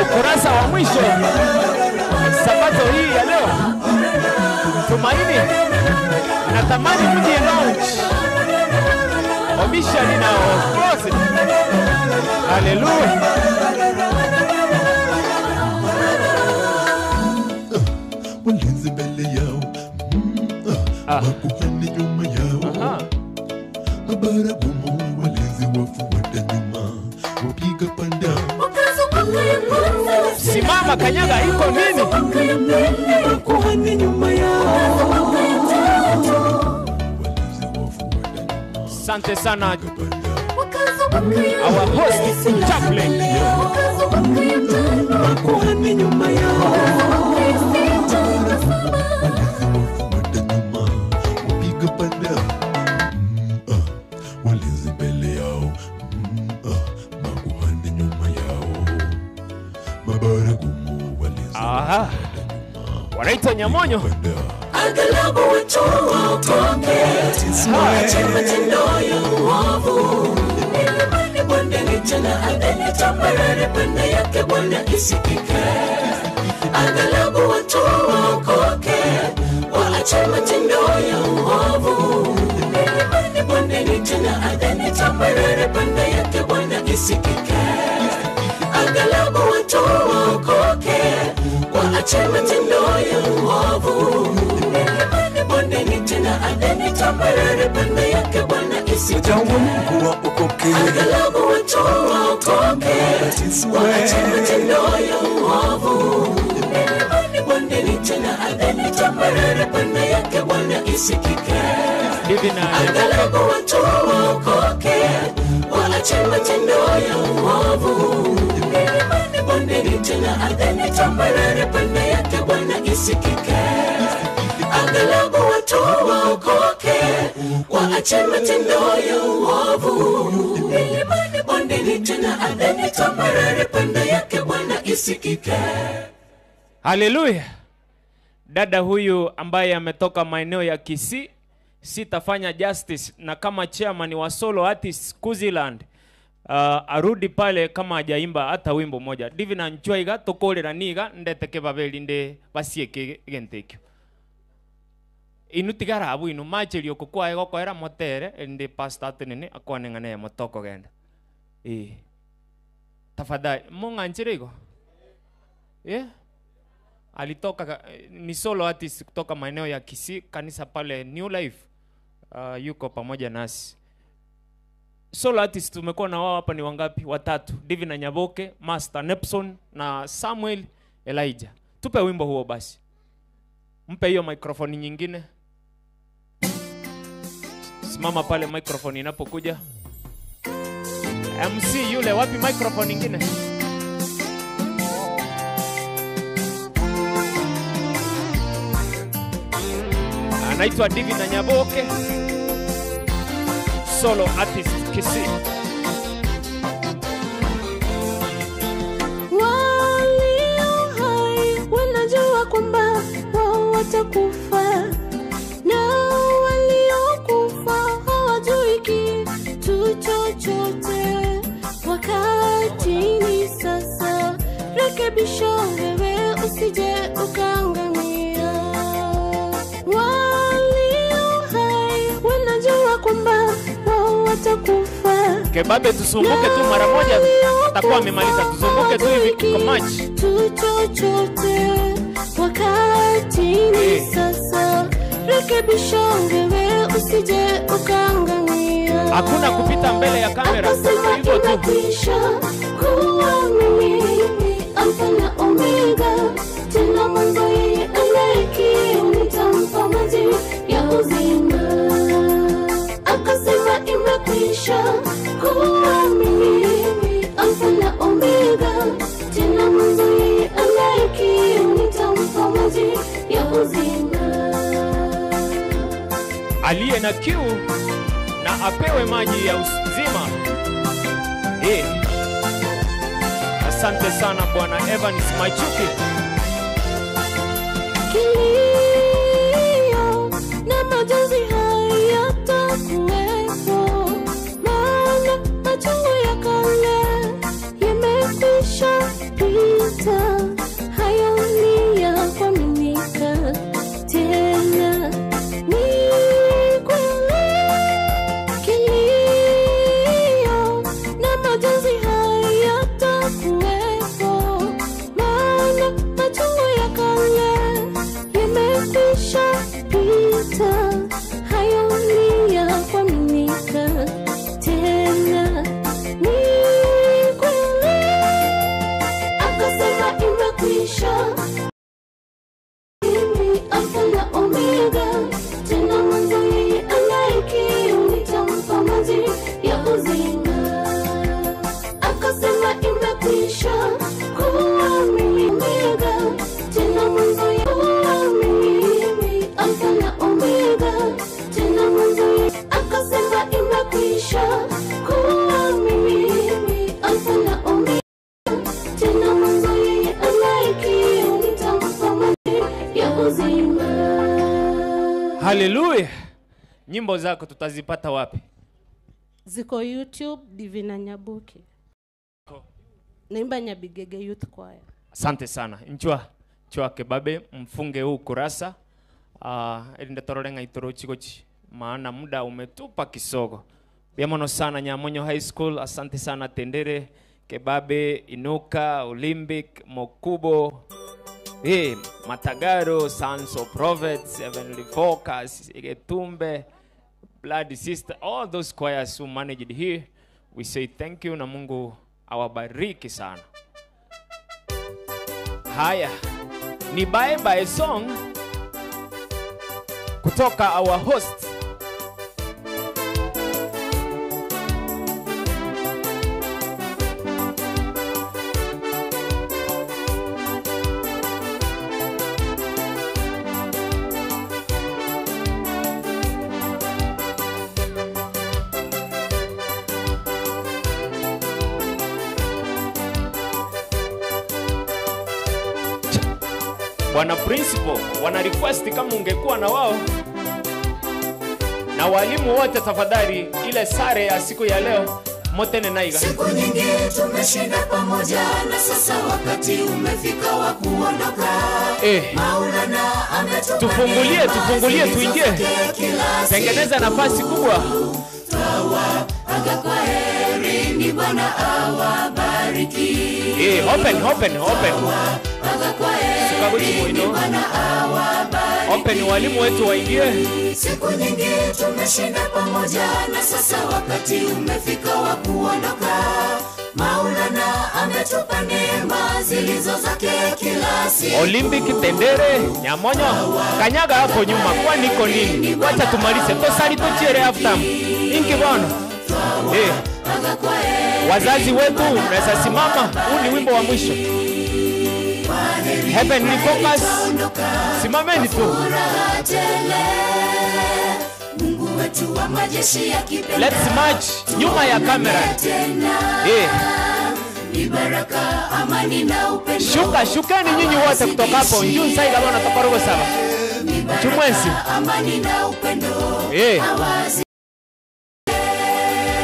Ukurasa wa mwisho. Sabato hii ya leo. Tumaini. Natamani mji launch. Officially now. Close. Hallelujah. Walinzi mbele yao, makuhani nyuma yao. Baragumu walinzi wafuata nyuma, wapiga panda. Simama kanyaga, iko nini? Makuhani nyuma yao. Asante sana. Our host chaplain. Makuhani nyuma yao. Wapiga panda. Walinzi mbele yao, makuhani nyuma yao. Mabaragumu walinzi. Wanaitwa Nyamonyo. Angalau watu waokoke, waache matendo ya uovu. Nilimani bondeni tena ardhini tambarare, panda yake Bwana isikike. Angalau watu waokoke, waache matendo ya uovu. Nilimani bondeni tena ardhini tambarare, panda yake Bwana isikike. Angalau watu waokoke, waache matendo ya uovu. Nilimani bondeni tena ardhini tambarare, panda yake Bwana isikike. Angalau watu waokoke, waache matendo ya uovu. Nilimani bondeni tena ardhini tambarare, panda yake Bwana isikike. Angalau watu waokoke, waache matendo ya uovu. Nilimani bondeni tena ardhini tambarare, panda yake Bwana isikike. Angalau waokoke, waache matendo ya uovu. Milimani, bondeni, tena ardhini tambarare, panda yake Bwana isikike. Haleluya. Dada huyu ambaye ametoka maeneo ya Kisii, sitafanya justice na kama chairman wa Solo Artists Kuziland, arudi pale kama hajaimba hata wimbo moja. Divina Nchwaiga tokolera niga ndeteke babeli nde basieke gentekyo. Inutigara abu inu macheri okukwa ego kwera motere ndi pastor atenene akwanengane motoko genda. Tafadhali munganchire iko. Alitoka ni Solo Artist kutoka maeneo ya Kisii, kanisa pale New Life. Yuko pamoja nasi. Solo Artist tumekuwa na wao hapa ni wangapi? Watatu. Divina Nyaboke, Master Nepson na Samuel Elijah. Tupe wimbo huo basi. Mpe hiyo microphone nyingine. Simama pale microphone inapokuja. MC yule, wapi microphone nyingine? Anaitwa Divina Nyaboke, Solo Artist Kisii. Walio hai wanajua kwamba wao watakufa, na waliokufa hawajui kitu chochote. Wakati ni sasa, rekebisha wewe usije ukaangamia. Walio hai wanajua kwamba wao watakufa. Kebabe tusumbuke tu mara moja, atakuwa amemaliza. Tuzunguke tu hivi kwa match. Chochote. Wakati ni sasa, rekebisha wewe usije ukaangamia. Hakuna kupita mbele ya kamera. Hivyo tu. Kuwa mimi Alfa na Omega, tena mwanzo yeye anayeki, nitampa maji ya uzima. Akasema imekwisha. Kuwa mimi Alfa na Omega, tena mwanzo yeye anayeki, nitampa maji ya uzima. Aliye na kiu na apewe maji ya uzima. Asante sana Bwana Evans Machuki. Kilio na majonzi hayatakuwepo, maana machungu ya kale yamekwisha pita. Hayo ni ya kuaminika tena, ni kweli. Kilio na majonzi hayatakuwepo, maana machungu ya kale yamekwisha pita. Hayo ni ya kuaminika tena, ni kweli. Akasema imekwisha. Mimi Alfa na Omega, tena mwanzo yeye anayeki, nitampa maji ya uzima. Akasema imekwisha. Kuwa mimi Omega, tena mwanzo yeye. Kuwa mimi Alfa na Omega, tena mwanzo yeye. Akasema imekwisha. Kuwa mimi Alfa na Omega, tena mwanzo yeye anayeki, nitampa maji ya uzima. Haleluya. Nyimbo zako tutazipata wapi? Ziko YouTube, Divina Nyaboke. Naimba Nyabigege Youth Choir. Asante sana. Nchwa Kebabe mfunge huu kurasa. Elinde torolenga itorochi gochi. Maana muda umetupa kisogo. Biamono sana Nyamonyo High School. Asante sana Tendere, Kebabe, Inuka, Olympic, Mokubo, Matagaro, Sons of Prophets, Heavenly Focus, Igetumbe, Blood Sister, all those choirs who managed here. We say thank you na Mungu awabariki sana. Haya, ni bye bye song kutoka our host. Bwana principal wana request kama ungekuwa na wao, na walimu wote tafadhali, ile sare ya siku ya leo motene naiga. Siku nyingi tumeshinda pamoja, na sasa wakati umefika wa kuondoka. Maulana ametupa tufungulie tuingie. Tengeneza nafasi kubwa. Aga kwa heri, ni Bwana awabariki. Open. Aga kwa heri, ni Bwana awabariki. Open, walimu wetu waingie. Siku nyingi tumeshinda pamoja, na sasa wakati umefika wa kuondoka. Maulana ametupa neema zilizo zake kila siku. Olympic Tendere, Nyamonyo, kanyaga hapo nyuma, kwa niko nini? Wacha tumalize, tosali tuchiere half time. Inki bwana. Wazazi wetu, unaweza simama, huu ni wimbo wa mwisho. Heavenly Focus, simameni tu. Mungu wetu wa majeshi yakipenda. Let's march nyuma ya kamera. Ni baraka, amani na upendo. Shukeni nyinyi wote kutoka hapo. Njoo sasa kama unatoka robo sawa. Chumwensi. Amani na upendo. Awazi.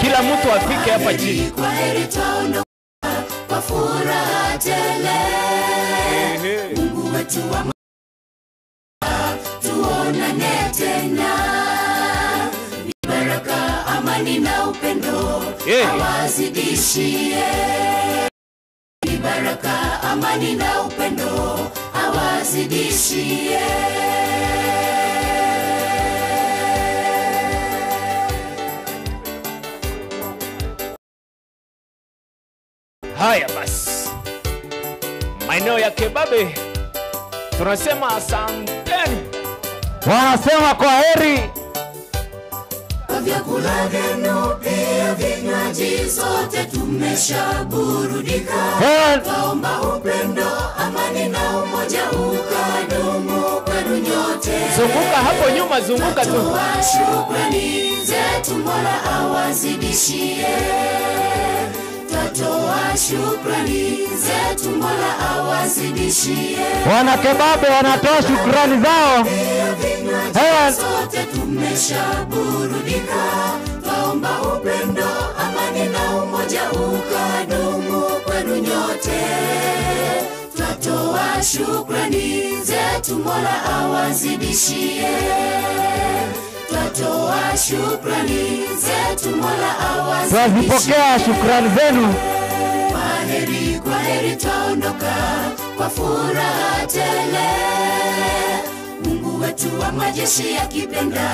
Kila mtu afike hapa chini. Kwa heri twaondoka kwa furaha tele. Mungu wetu wa tuonane tena. Ni baraka, amani na upendo. Awazidishie. Ni baraka, amani na upendo. Awazidishie. Haya basi, maeneo ya Kebabe tunasema asanteni, wanasema kwa heri. Kwa vyakula vyenu pia vinywaji, sote tumeshaburudika. Twaomba upendo, amani na umoja ukadumu kwenu nyote. Zunguka hapo nyuma, zunguka tu. Twatoa shukrani zetu, Mola awazidishie. Twatoa shukrani zetu, Mola awazidishie. Wana Kebabe wanatoa shukrani zao. Sote tumeshaburudika. Twaomba upendo, amani na umoja ukadumu kwenu nyote. Twatoa shukrani zetu, Mola awazidishie. Twatoa shukrani zetu, Mola awazidishie. Twazipokea shukrani zenu. Kwa heri twaondoka kwa furaha tele. Mungu wetu wa majeshi yakipenda,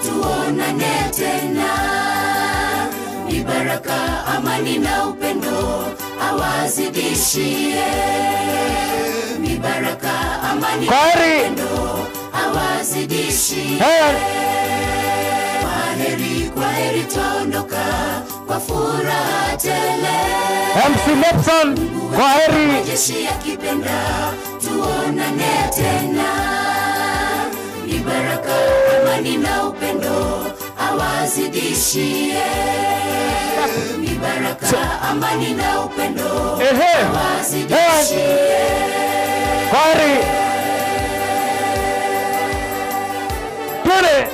tuonane tena. Ni baraka, amani na upendo. Awazidishie. Ni baraka, amani na upendo. Awazidishie. Kwa heri twaondoka kwa furaha tele. MC Nepson, kwa heri. Majeshi yakipenda, tuonane tena. Ni baraka, amani na upendo. Awazidishie. Ni baraka, amani na upendo. Awazidishie. Kwa heri. Tule.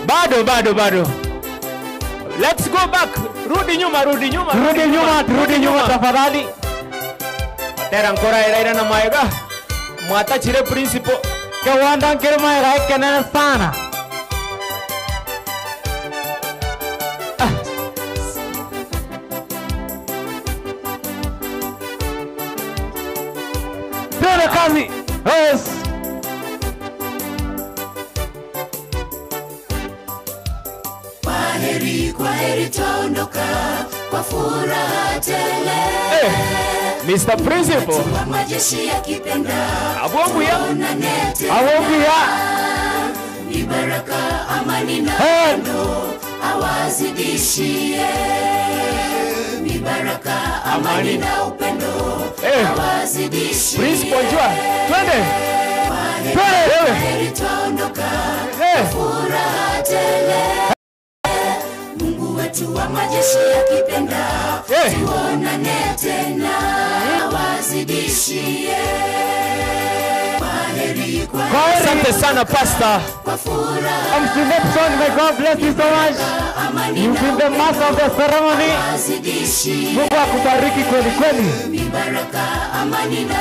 Bado. Let's go back. Rudi nyuma tafadhali. Tera ancora era na maega. Mwata chire principal. Ke wanda ngere maega kenene sana. Tele kazi. Yes. Kwa heri twaondoka kwa furaha tele. Mr. Principal. Majeshi yakipenda, Abonguya. Ni baraka, amani na upendo. Awazidishie. Ni baraka, amani na upendo. Awazidishie. Principal njoo. Twende. Kwa heri twaondoka kwa furaha tele. Mungu wetu wa majeshi yakipenda, tuonane tena. Awazidishie. Asante sana pastor. MC Nepson, may God bless you so much. You've been the master of the ceremony. Mungu akubariki kweli kweli.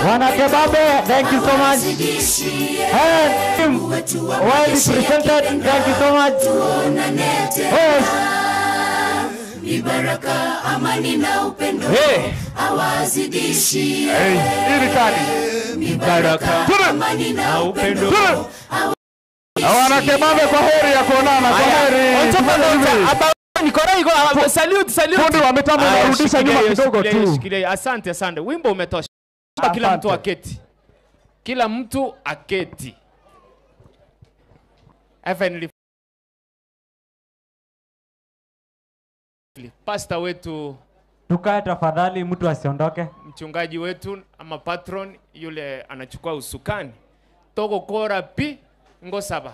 Wanakebabe, thank you so much. And him, well represented, thank you so much. Yes. Mibaraka amani na upendo awazidishi. Mibaraka amani na upendo. Wanakebabe kwa heri ya kuonana, kwa heri. Salute. Fundi wa mitambo narudisha nyuma kidogo tu. Asante. Wimbo umetosha. Kila mtu aketi. Kila mtu aketi. Heavenly Pastor wetu, tukae tafadhali, mtu asiondoke. Mchungaji wetu ama patron yule anachukua usukani. Togo kora pi ngosaba.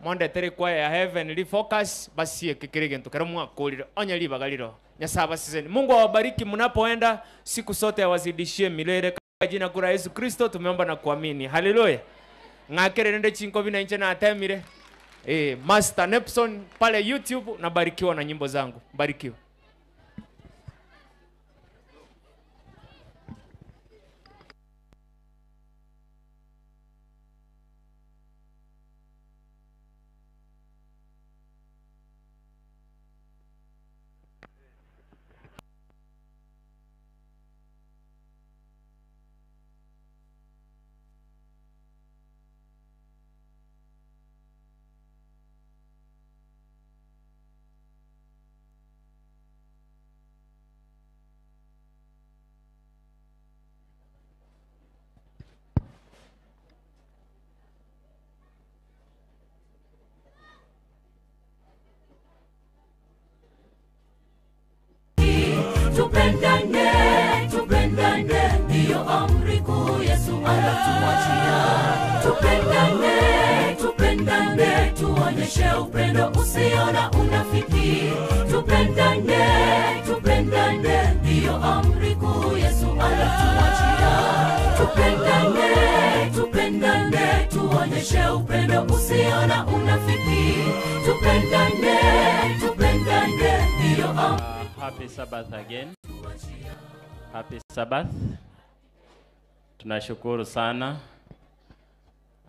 Monde tere kwa ya Heavenly Focus basi kikirige ntukaramu akolire onya libagaliro. Nyasaba sizeni. Mungu awabariki mnapoenda, siku sote awazidishie milele kwa jina kura Yesu Kristo tumeomba na kuamini. Haleluya. Ngakere nende chinko bina inche na atemire. Master Nepson pale YouTube, nabarikiwa na nyimbo zangu. Barikiwa. Tupendane, ndiyo amri kuu Yesu anatuachia. Tupendane, tuonyeshe upendo usio na unafiki. Tupendane, ndiyo amri kuu Yesu anatuachia. Tupendane, tuonyeshe upendo usio na unafiki. Tupendane, ndiyo amri. Happy Sabbath again. Happy Sabbath. Tunashukuru sana.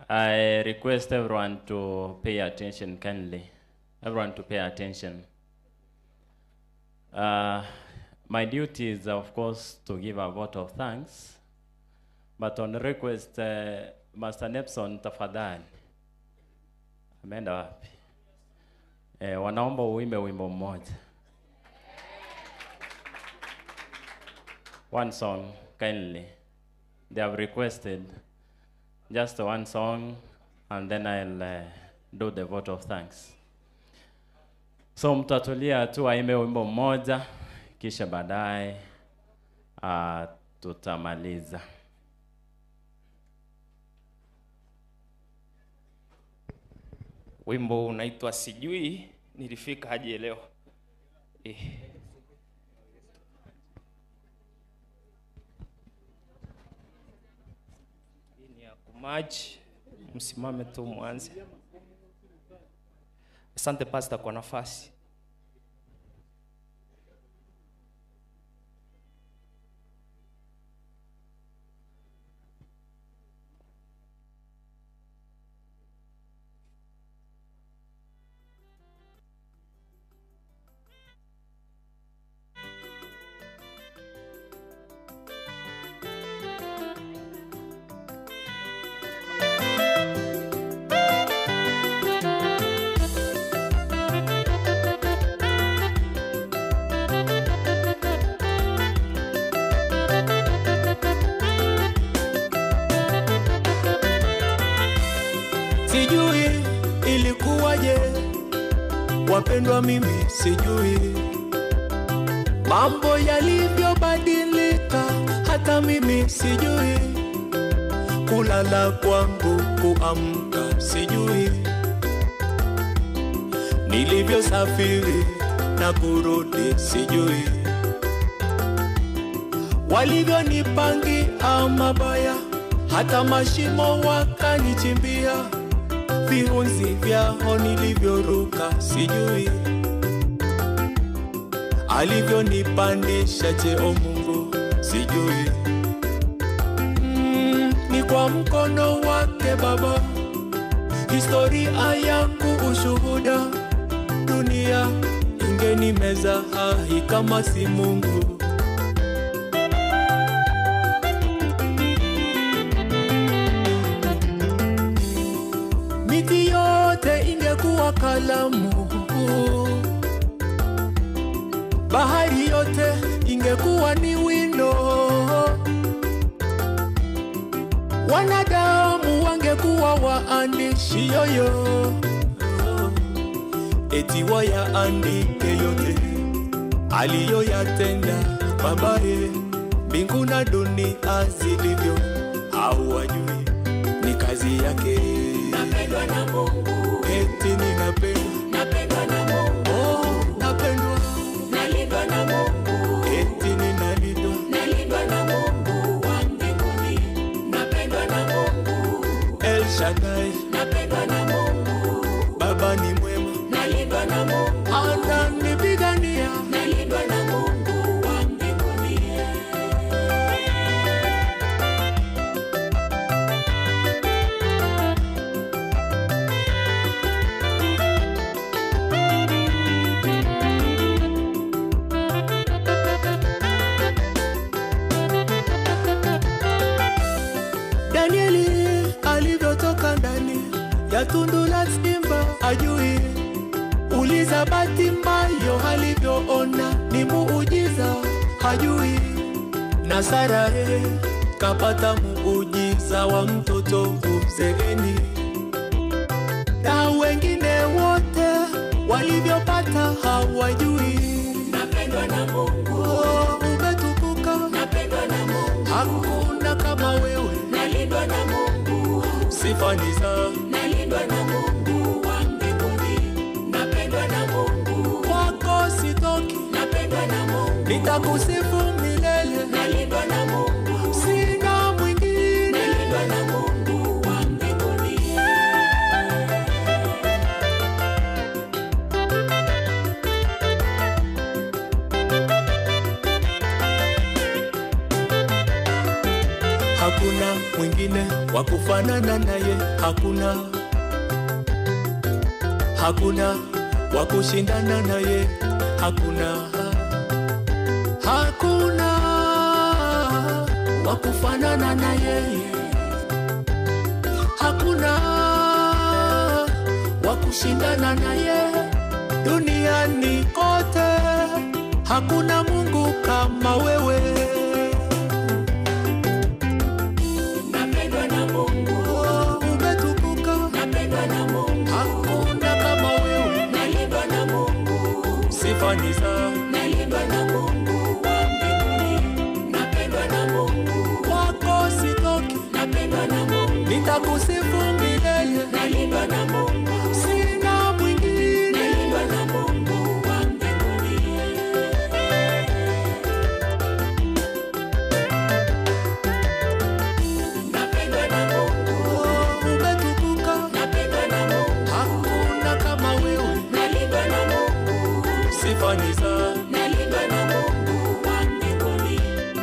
I request everyone to pay attention kindly. Everyone to pay attention. My duty is of course to give a vote of thanks. But on request, Master Nepson tafadhali. Ameenda wapi? Wanaomba uimbe wimbo mmoja. One song, kindly. They have requested just one song, and then I'll do the vote of thanks. So mtatulia tu aimbe wimbo mmoja, kisha baadaye tutamaliza. Wimbo unaitwa Sijui Nilifika Aje Leo. Maji, msimame tu mwanze. Asante pastor kwa nafasi. Sijui ilikuwaje, wapendwa, mimi sijui mambo yalivyobadilika, hata mimi sijui kulala kwangu kuamka, sijui nilivyosafiri na kurudi, sijui walivyonipangia mabaya, hata mashimo wakanichimbia, viunzi vyao nilivyoruka sijui, alivyonipandisha cheo Mungu sijui. Ni kwa mkono wake Baba, historia yangu ushuhuda, dunia ingenimeza hai kama si Mungu. Miti yote ingekuwa kalamu, bahari yote ingekuwa ni wino, wanadamu wangekuwa waandishi yoyo, eti wayaandike yote aliyoyatenda babaye, mbingu na dunia zilivyo, hawajui ni kazi yake. Napendwa na Mungu, eti ninapendwa na Mungu, oh, napendwa, nalindwa na Mungu, eti nalindwa na Mungu wa mbinguni. Napendwa na Mungu, El Shaddai, napendwa na Mungu, Baba ni mwema, nalindwa na Mungu, ananipigania, nalindwa na Mungu wa mbinguni. Danieli alivyotoka ndani ya tundu la simba ajui, uliza Bartimayo alivyoona ni muujiza hajui, na Sara kapata muujiza wa mtoto uzeeni, na wengine wote walivyopata hawajui. Napendwa na Mungu, oh, umetukuka, napendwa na Mungu, hakuna kama wewe, nalindwa na Mungu, sifa ni za, nalindwa na Mungu wa mbinguni. Napendwa na Mungu, kwako sitoki, napendwa na Mungu, nitakusifu milele, nalindwa na Mungu, sina mwingine, nalindwa na Mungu wa mbinguni. Hakuna mwingine wa kufanana naye, hakuna, hakuna wa kushindana naye, hakuna, hakuna wa kufanana naye, hakuna wa kushindana naye duniani kote, hakuna Mungu kama wewe. Napendwa na Mungu, oh, umetukuka, napendwa na Mungu, hakuna kama wewe, nalindwa na Mungu, sifa ni za, nalindwa na Mungu wa mbinguni. Napendwa na Mungu, kwako sitoki, napendwa na Mungu, nitakusifu milele, nalindwa na Mungu, sina mwingine, nalindwa na Mungu wa mbinguni. Napendwa na Mungu, oh, umetukuka, napendwa na Mungu, hakuna kama wewe, nalindwa na Mungu, sifa ni za, nalindwa na Mungu wa mbinguni.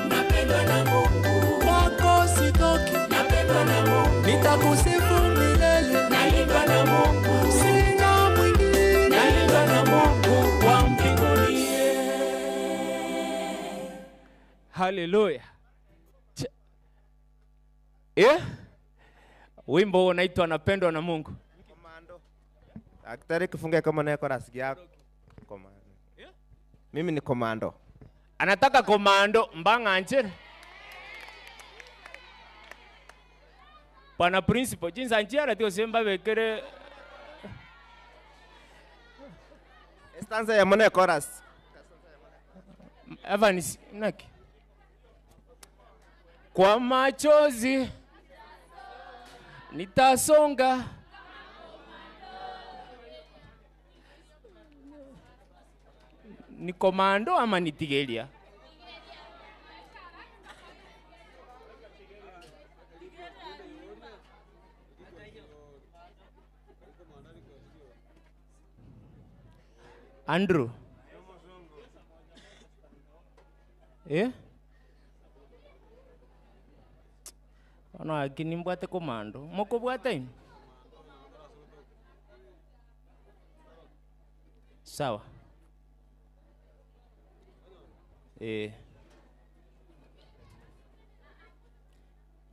Napendwa na Mungu, kwako sitoki, napendwa na Mungu, nitakusifu milele, nalindwa na Mungu, sina mwingine, nalindwa na Mungu wa mbinguni. Haleluya. Wimbo unaitwa napendwa na Mungu. Daktari kifunge kama naye kwa rafiki yako. Komando. Mimi ni komando. Anataka komando mbanga anjere. Pana principal jinsi anjera tio semba bekere. Stanza ya mwana chorus. Evans naki. Kwa machozi nitasonga, ni komando ama ni Tigelia? Andrew. Ono akini mbwate komando. Moko bwate ini. Sawa.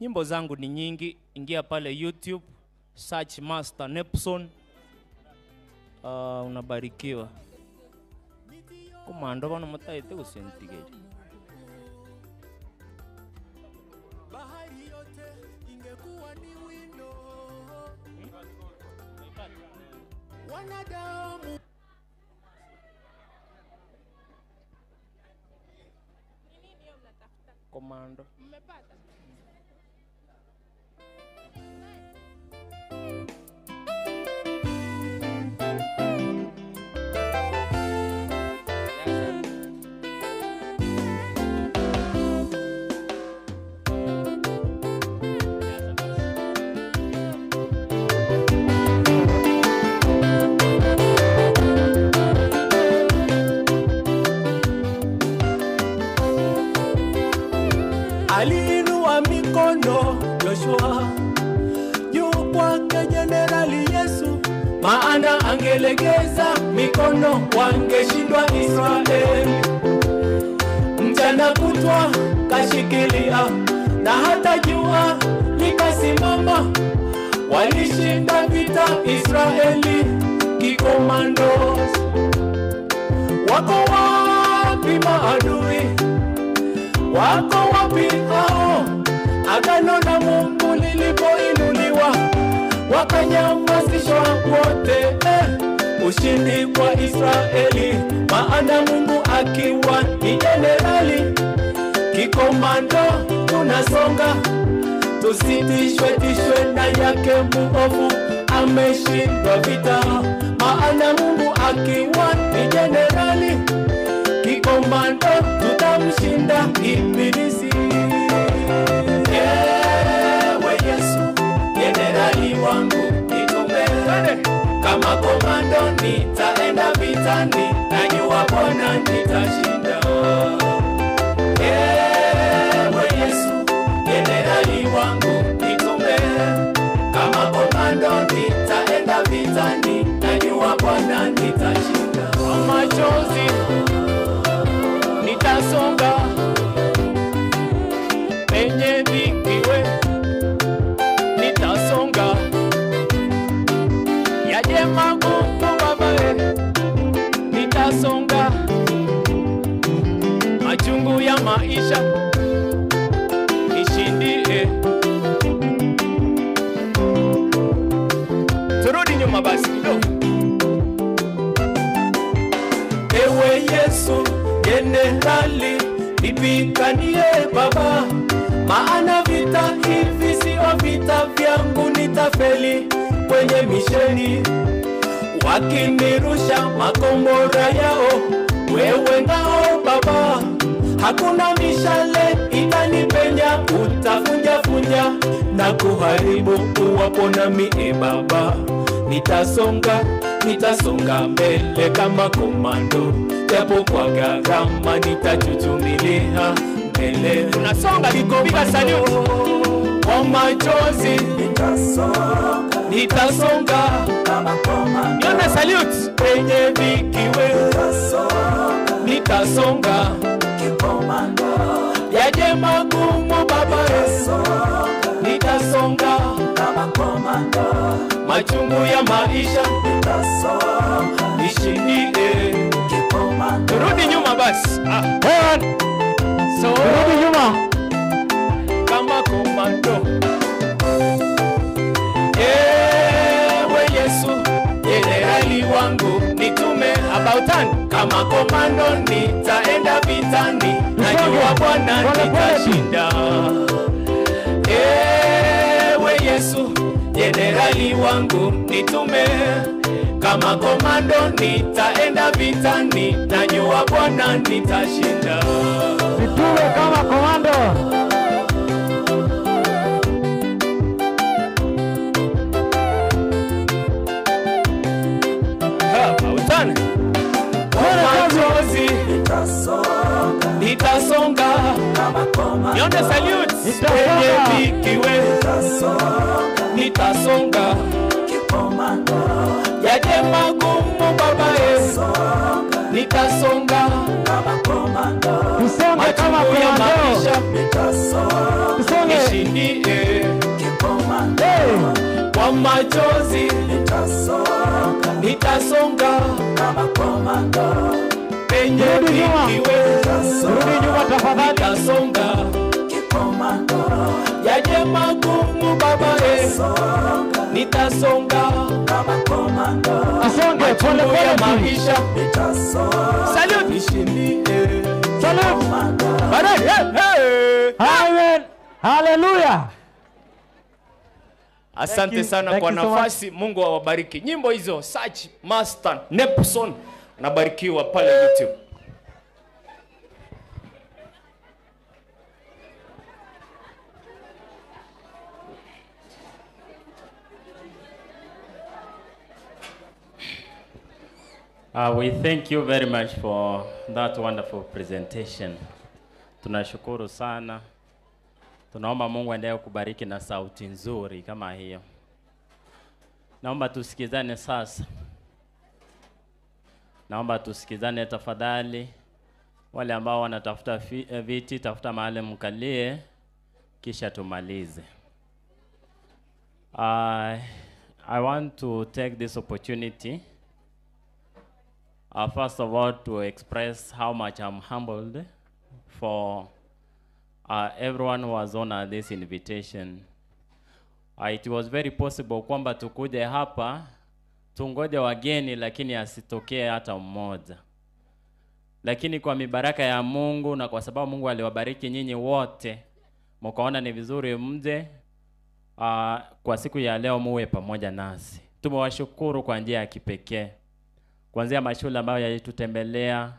Nyimbo zangu ni nyingi, ingia pale YouTube, search Master Nepson. Unabarikiwa. Komando bana mutaite usentigeli. Bahari yote ingekuwa ni wino. Wanadamu Komando. Mmepata? aliinua mikono Joshua juu kwake Jenerali Yesu, maana angelegeza mikono wangeshindwa Israeli. Mchana kutwa kashikilia na hata jua likasimama, walishinda vita Israeli kikomandos. Wako wapi maadui? Wako wapi hao? Agano la Mungu lilipoinuliwa wakanyamazishwa wote. Ushindi kwa Israeli, maana Mungu akiwa ni jenerali kikomando. Tunasonga tusitishwe na yake muovu, ameshindwa vita, maana Mungu akiwa ni jenerali kikomando, tutamshinda ibilisi. Ewe Yesu, jenerali wangu, nitume kama komando, nitaenda vitani, najua Bwana nitashinda. Ewe Yesu, jenerali wangu, nitume kama komando, nitaenda vitani, najua Bwana nitashinda. Kwa machozi nitasonga penye vikiwe, nitasonga yaje magumu babae, nitasonga machungu ya maisha nishindie. Turudi nyuma basi kidogo. Ewe Yesu jenerali, nipiganie Baba, maana vita hivi sio vita vyangu, nitafeli kwenye misheni. Wakinirusha makombora yao, wewe ngao Baba, hakuna mishale itanipenya, utafunja na kuharibu uwapo nami Baba. Nitasonga mbele kama komando, japo kwa gharama nitachuchumilia mbele. Tunasonga nikopiga salute kwa machozi, nitasonga kama komando, yona salute penye vikiwe, nitasonga kikomando, yaje magumu Baba, nitasonga kama komando, machungu ya maisha nishindie kikomando. Rudi nyuma basi. So rudi nyuma kama komando. Ewe Yesu, jenerali wangu, nitume about time kama komando, nitaenda vitani, najua Bwana nitashinda. Ewe Yesu, jenerali wangu, nitume kama komando, nitaenda vitani, najua Bwana nitashinda. Nitume kama komando. Nione salute. Penye vikiwe nitasonga. Yaje magumu babae. Nitasonga. Tusonge kama komando. Tusonge. Nishindie. Kwa machozi. Nitasonga. Penye vikiwe. Rudi nyuma tafadhali. Nitasonga. Yaje magumu babae. Nitasonga. Tusonge pole pole maisha. Salute. Nishindie. Salute. Baadaye. Hey. Amen. Hallelujah. Asante sana Thank kwa you so nafasi. Mungu awabariki. Nyimbo hizo Search Master Nepson nabarikiwa pale YouTube. We thank you very much for that wonderful presentation. Tunashukuru sana. Tunaomba Mungu aendelee kubariki na sauti nzuri kama hiyo. Naomba tusikizane sasa. Naomba tusikizane tafadhali. Wale ambao wanatafuta viti, tafuta mahali mkalie kisha tumalize. I want to take this opportunity first of all to express how much I'm humbled for everyone who was on this invitation. It was very possible kwamba tukuje hapa tungoje wageni lakini asitokee hata mmoja. Lakini kwa mibaraka ya Mungu na kwa sababu Mungu aliwabariki nyinyi wote, mkaona ni vizuri mje kwa siku ya leo muwe pamoja nasi. Tumewashukuru kwa njia ya kipekee. Kuanzia mashule ambayo yalitutembelea,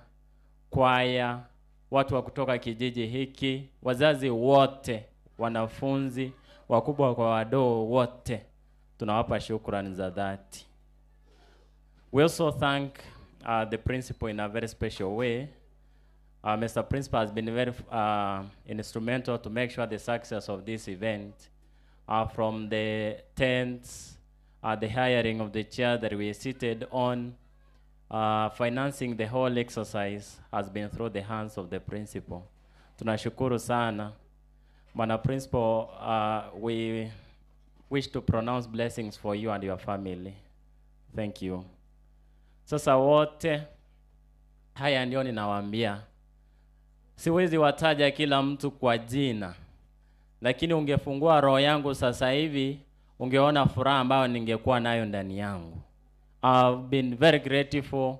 kwaya, watu wa kutoka kijiji hiki, wazazi wote, wanafunzi, wakubwa kwa wadogo wote, tunawapa shukrani za dhati. We also thank the principal in a very special way. Mr. Principal has been very instrumental to make sure the success of this event, from the tents, the hiring of the chair that we are seated on, financing the whole exercise has been through the hands of the principal. Tunashukuru sana. Bwana Principal, we wish to pronounce blessings for you and your family. Thank you. Sasa wote, haya ndio ninawaambia. Siwezi wataja kila mtu kwa jina, lakini ungefungua roho yangu sasa hivi, ungeona furaha ambayo ningekuwa nayo ndani yangu. I've been very grateful.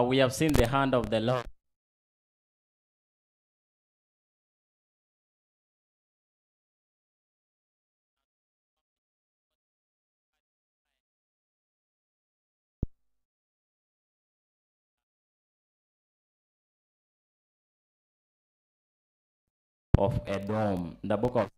We have seen the hand of the Lord. Of Edom, the book of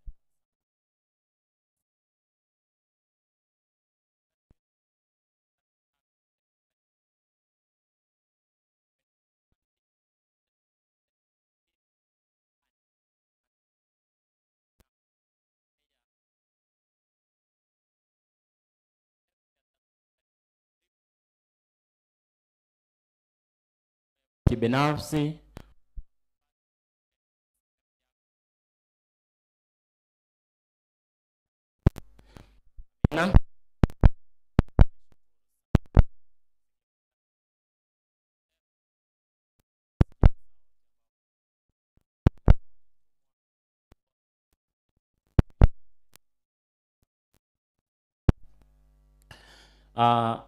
kibinafsi. Na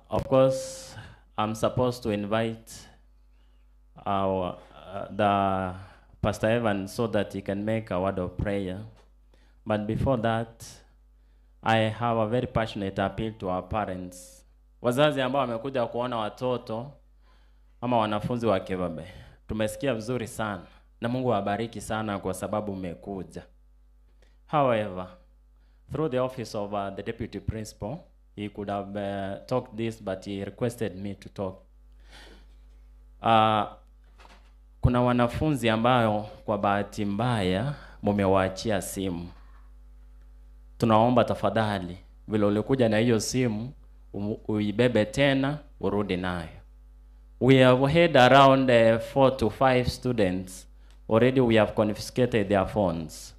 of course, I'm supposed to invite the Pastor Evan so that he can make a word of prayer. But before that, I have a very passionate appeal to our parents. Wazazi ambao wamekuja kuona watoto ama wanafunzi wa Kebabe. Tumesikia vizuri sana na Mungu awabariki sana kwa sababu mmekuja. However, through the office of the deputy principal, he could have talked this, but he requested me to talk. Kuna wanafunzi ambao kwa bahati mbaya mumewaachia simu. Tunaomba tafadhali vile ulikuja na hiyo simu uibebe tena urudi nayo. We have had around 4 to 5 students already. We have confiscated their phones,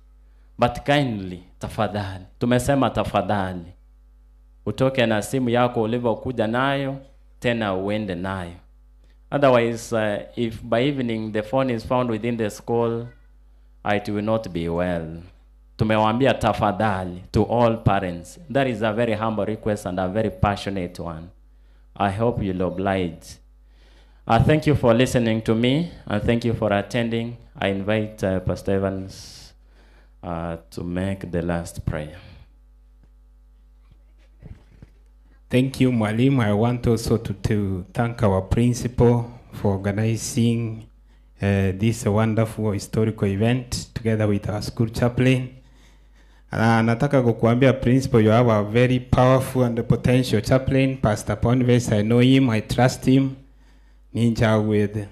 but kindly, tafadhali, tumesema tafadhali, utoke na simu yako ulivyokuja nayo tena uende nayo. Otherwise, if by evening the phone is found within the school, it will not be well. Tumewaambia tafadhali to all parents. That is a very humble request and a very passionate one. I hope you'll oblige. Thank you for listening to me, and thank you for attending. I invite Pastor Evans to make the last prayer. Thank you, Mwalimu. I want also to thank our principal for organizing this wonderful historical event together with our school chaplain. Nataka kukuambia principal, you have a very powerful and potential chaplain, Pastor Ponves. I know him, I trust him. Ninja with.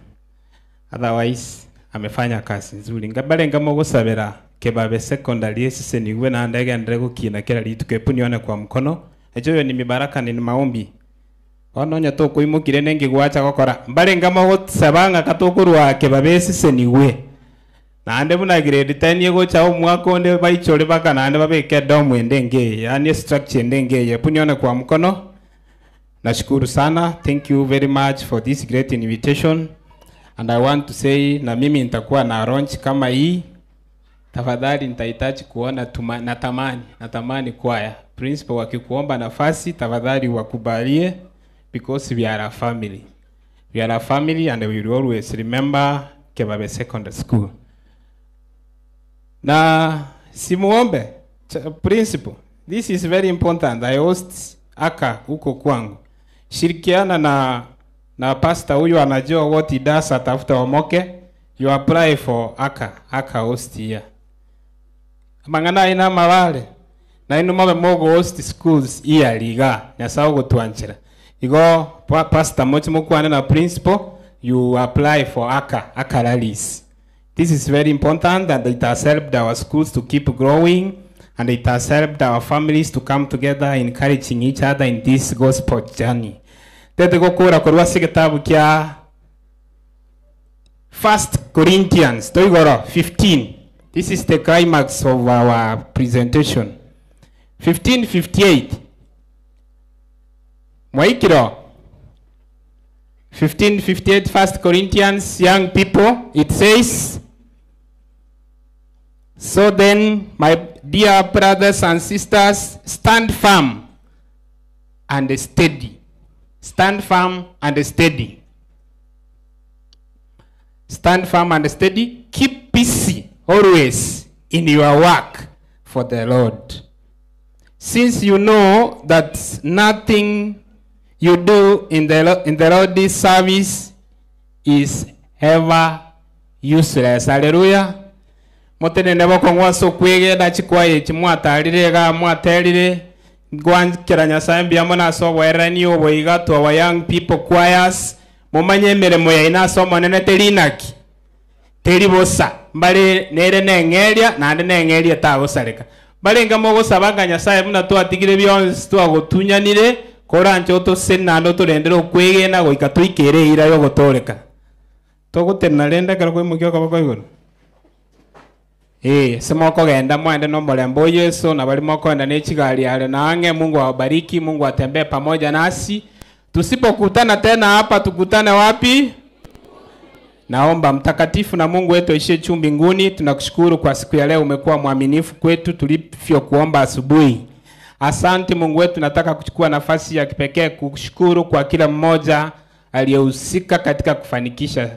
Otherwise, amefanya kazi nzuri. Ngabale ngamo gusabira kebabe secondary sisi niwe na ndege ndrego kina kila litu kepunione kwa mkono. Ejo ni mibaraka ni maombi. Ononya to kuimukire nenge gwacha gukora. Mbale ngamo gusabanga katokurwa kebabe sisi niwe. Na ande buna grade 10 yego cha umwaka onde baichore baka na ande babeke domu ndenge yani structure ndenge yepunione kwa mkono. Nashukuru sana. Thank you very much for this great invitation. And I want to say na mimi nitakuwa na launch kama hii. Tafadhali nitahitaji kuona natamani kwaya. Principal wakikuomba nafasi tafadhali wakubalie, because we are a family. We are a family and we will always remember Kebabe Secondary School. Na simuombe principal. This is very important. I host aka huko kwangu. Shirikiana na pastor huyu anajua what he does atafuta wamoke. You apply for aka host here. Mangana ina mawale. Na ino mabe mogo host schools here liga. Nyasao gutuanchira. Igo pastor mochi mukwane na principal, you apply for aka rallies. This is very important, and it has helped our schools to keep growing, and it has helped our families to come together, encouraging each other in this gospel journey. Tete gukura korwa sigitabu kya 1 Corinthians 15. This is the climax of our presentation. 15:58. Mwaikiro 15:58, 1 Corinthians, young people, it says, so then, my dear brothers and sisters, stand firm and steady. Stand firm and steady. Stand firm and steady. Keep busy always in your work for the Lord. Since you know that nothing you do in the Lord's service is ever useless. Hallelujah. Motene nebo kongwa so kwege da chikwaye chimwatarire ga mwaterire gwankira Nyasaye mbiamona so werani oboiga to our young people choirs mumanye mirimo ya inaso monene telinaki telibosa mbale nere nengeria na ande nengeria ta gusareka mbale ngamo gusabanga Nyasaye muna twatigire byonse twagotunyanire kora nchoto sena no turendero kwege na goika tuikere ira yo gotoreka togutena renda karo kwimukyo kabako iguru semoko genda mwende no mlembo Yesu na bali moko enda nechigari ale na ange. Mungu awabariki, Mungu atembee pamoja nasi. Tusipokutana tena hapa tukutane wapi? Naomba mtakatifu na Mungu wetu aishiye juu mbinguni, tunakushukuru kwa siku ya leo, umekuwa mwaminifu kwetu tulivyo kuomba asubuhi. Asante Mungu wetu, nataka kuchukua nafasi ya kipekee kukushukuru kwa kila mmoja aliyehusika katika kufanikisha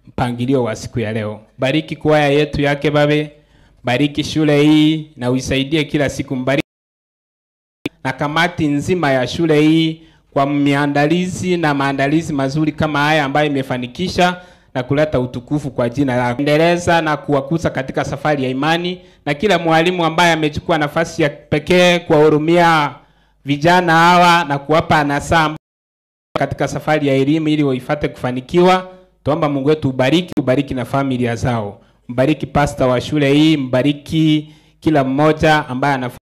mpangilio wa siku ya leo. Bariki kwaya yetu yake Babe, bariki shule hii na uisaidie kila siku, mbariki na kamati nzima ya shule hii kwa miandalizi na maandalizi mazuri kama haya ambayo imefanikisha na kuleta utukufu kwa jina lako. Endeleza na kuwakuza katika safari ya imani, na kila mwalimu ambaye amechukua nafasi ya pekee kuwahurumia vijana hawa na kuwapa nasaha katika safari ya elimu ili waifuate kufanikiwa. Tuomba Mungu wetu ubariki na familia zao. Mbariki pastor wa shule hii, mbariki kila mmoja ambaye anafanya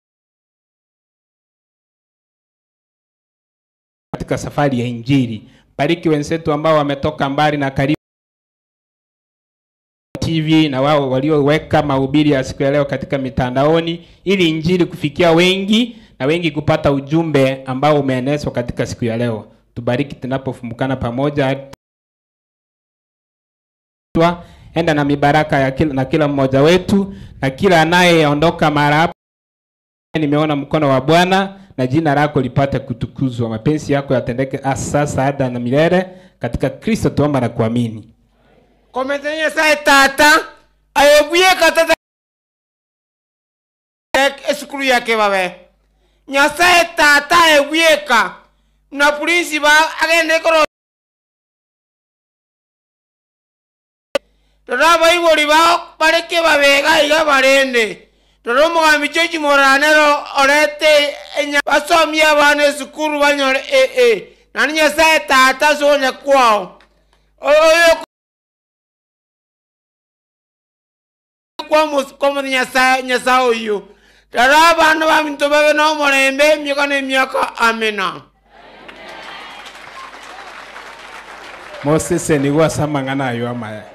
katika safari ya injili. Bariki wenzetu ambao wametoka mbali na karibu TV na wao walioweka mahubiri ya siku ya leo katika mitandaoni ili injili kufikia wengi na wengi kupata ujumbe ambao umeenezwa katika siku ya leo. Tubariki tunapofumukana pamoja. Enda na mibaraka ya kila mmoja wetu na kila anayeondoka mara hapa. Nimeona mkono wa Bwana na jina lako lipate kutukuzwa. Mapenzi yako yatendeke sasa hata na milele katika Kristo tuomba na kuamini. Kometenya sai tata ayobuye katata eskuru yake babe. Nyasaye tata ayobuye ka na polisi ba agende koro. Toraba ibori ba bareke babega iga barende. Toromo gamichochi moranero orete enya basomia bane sukuru banyore nani Nyasaye tata sonya kwao. Oyo como Nyasaye oyo. Taraba no baminto babe no morembe miaka amena. Moses ni wasama ngana yo ama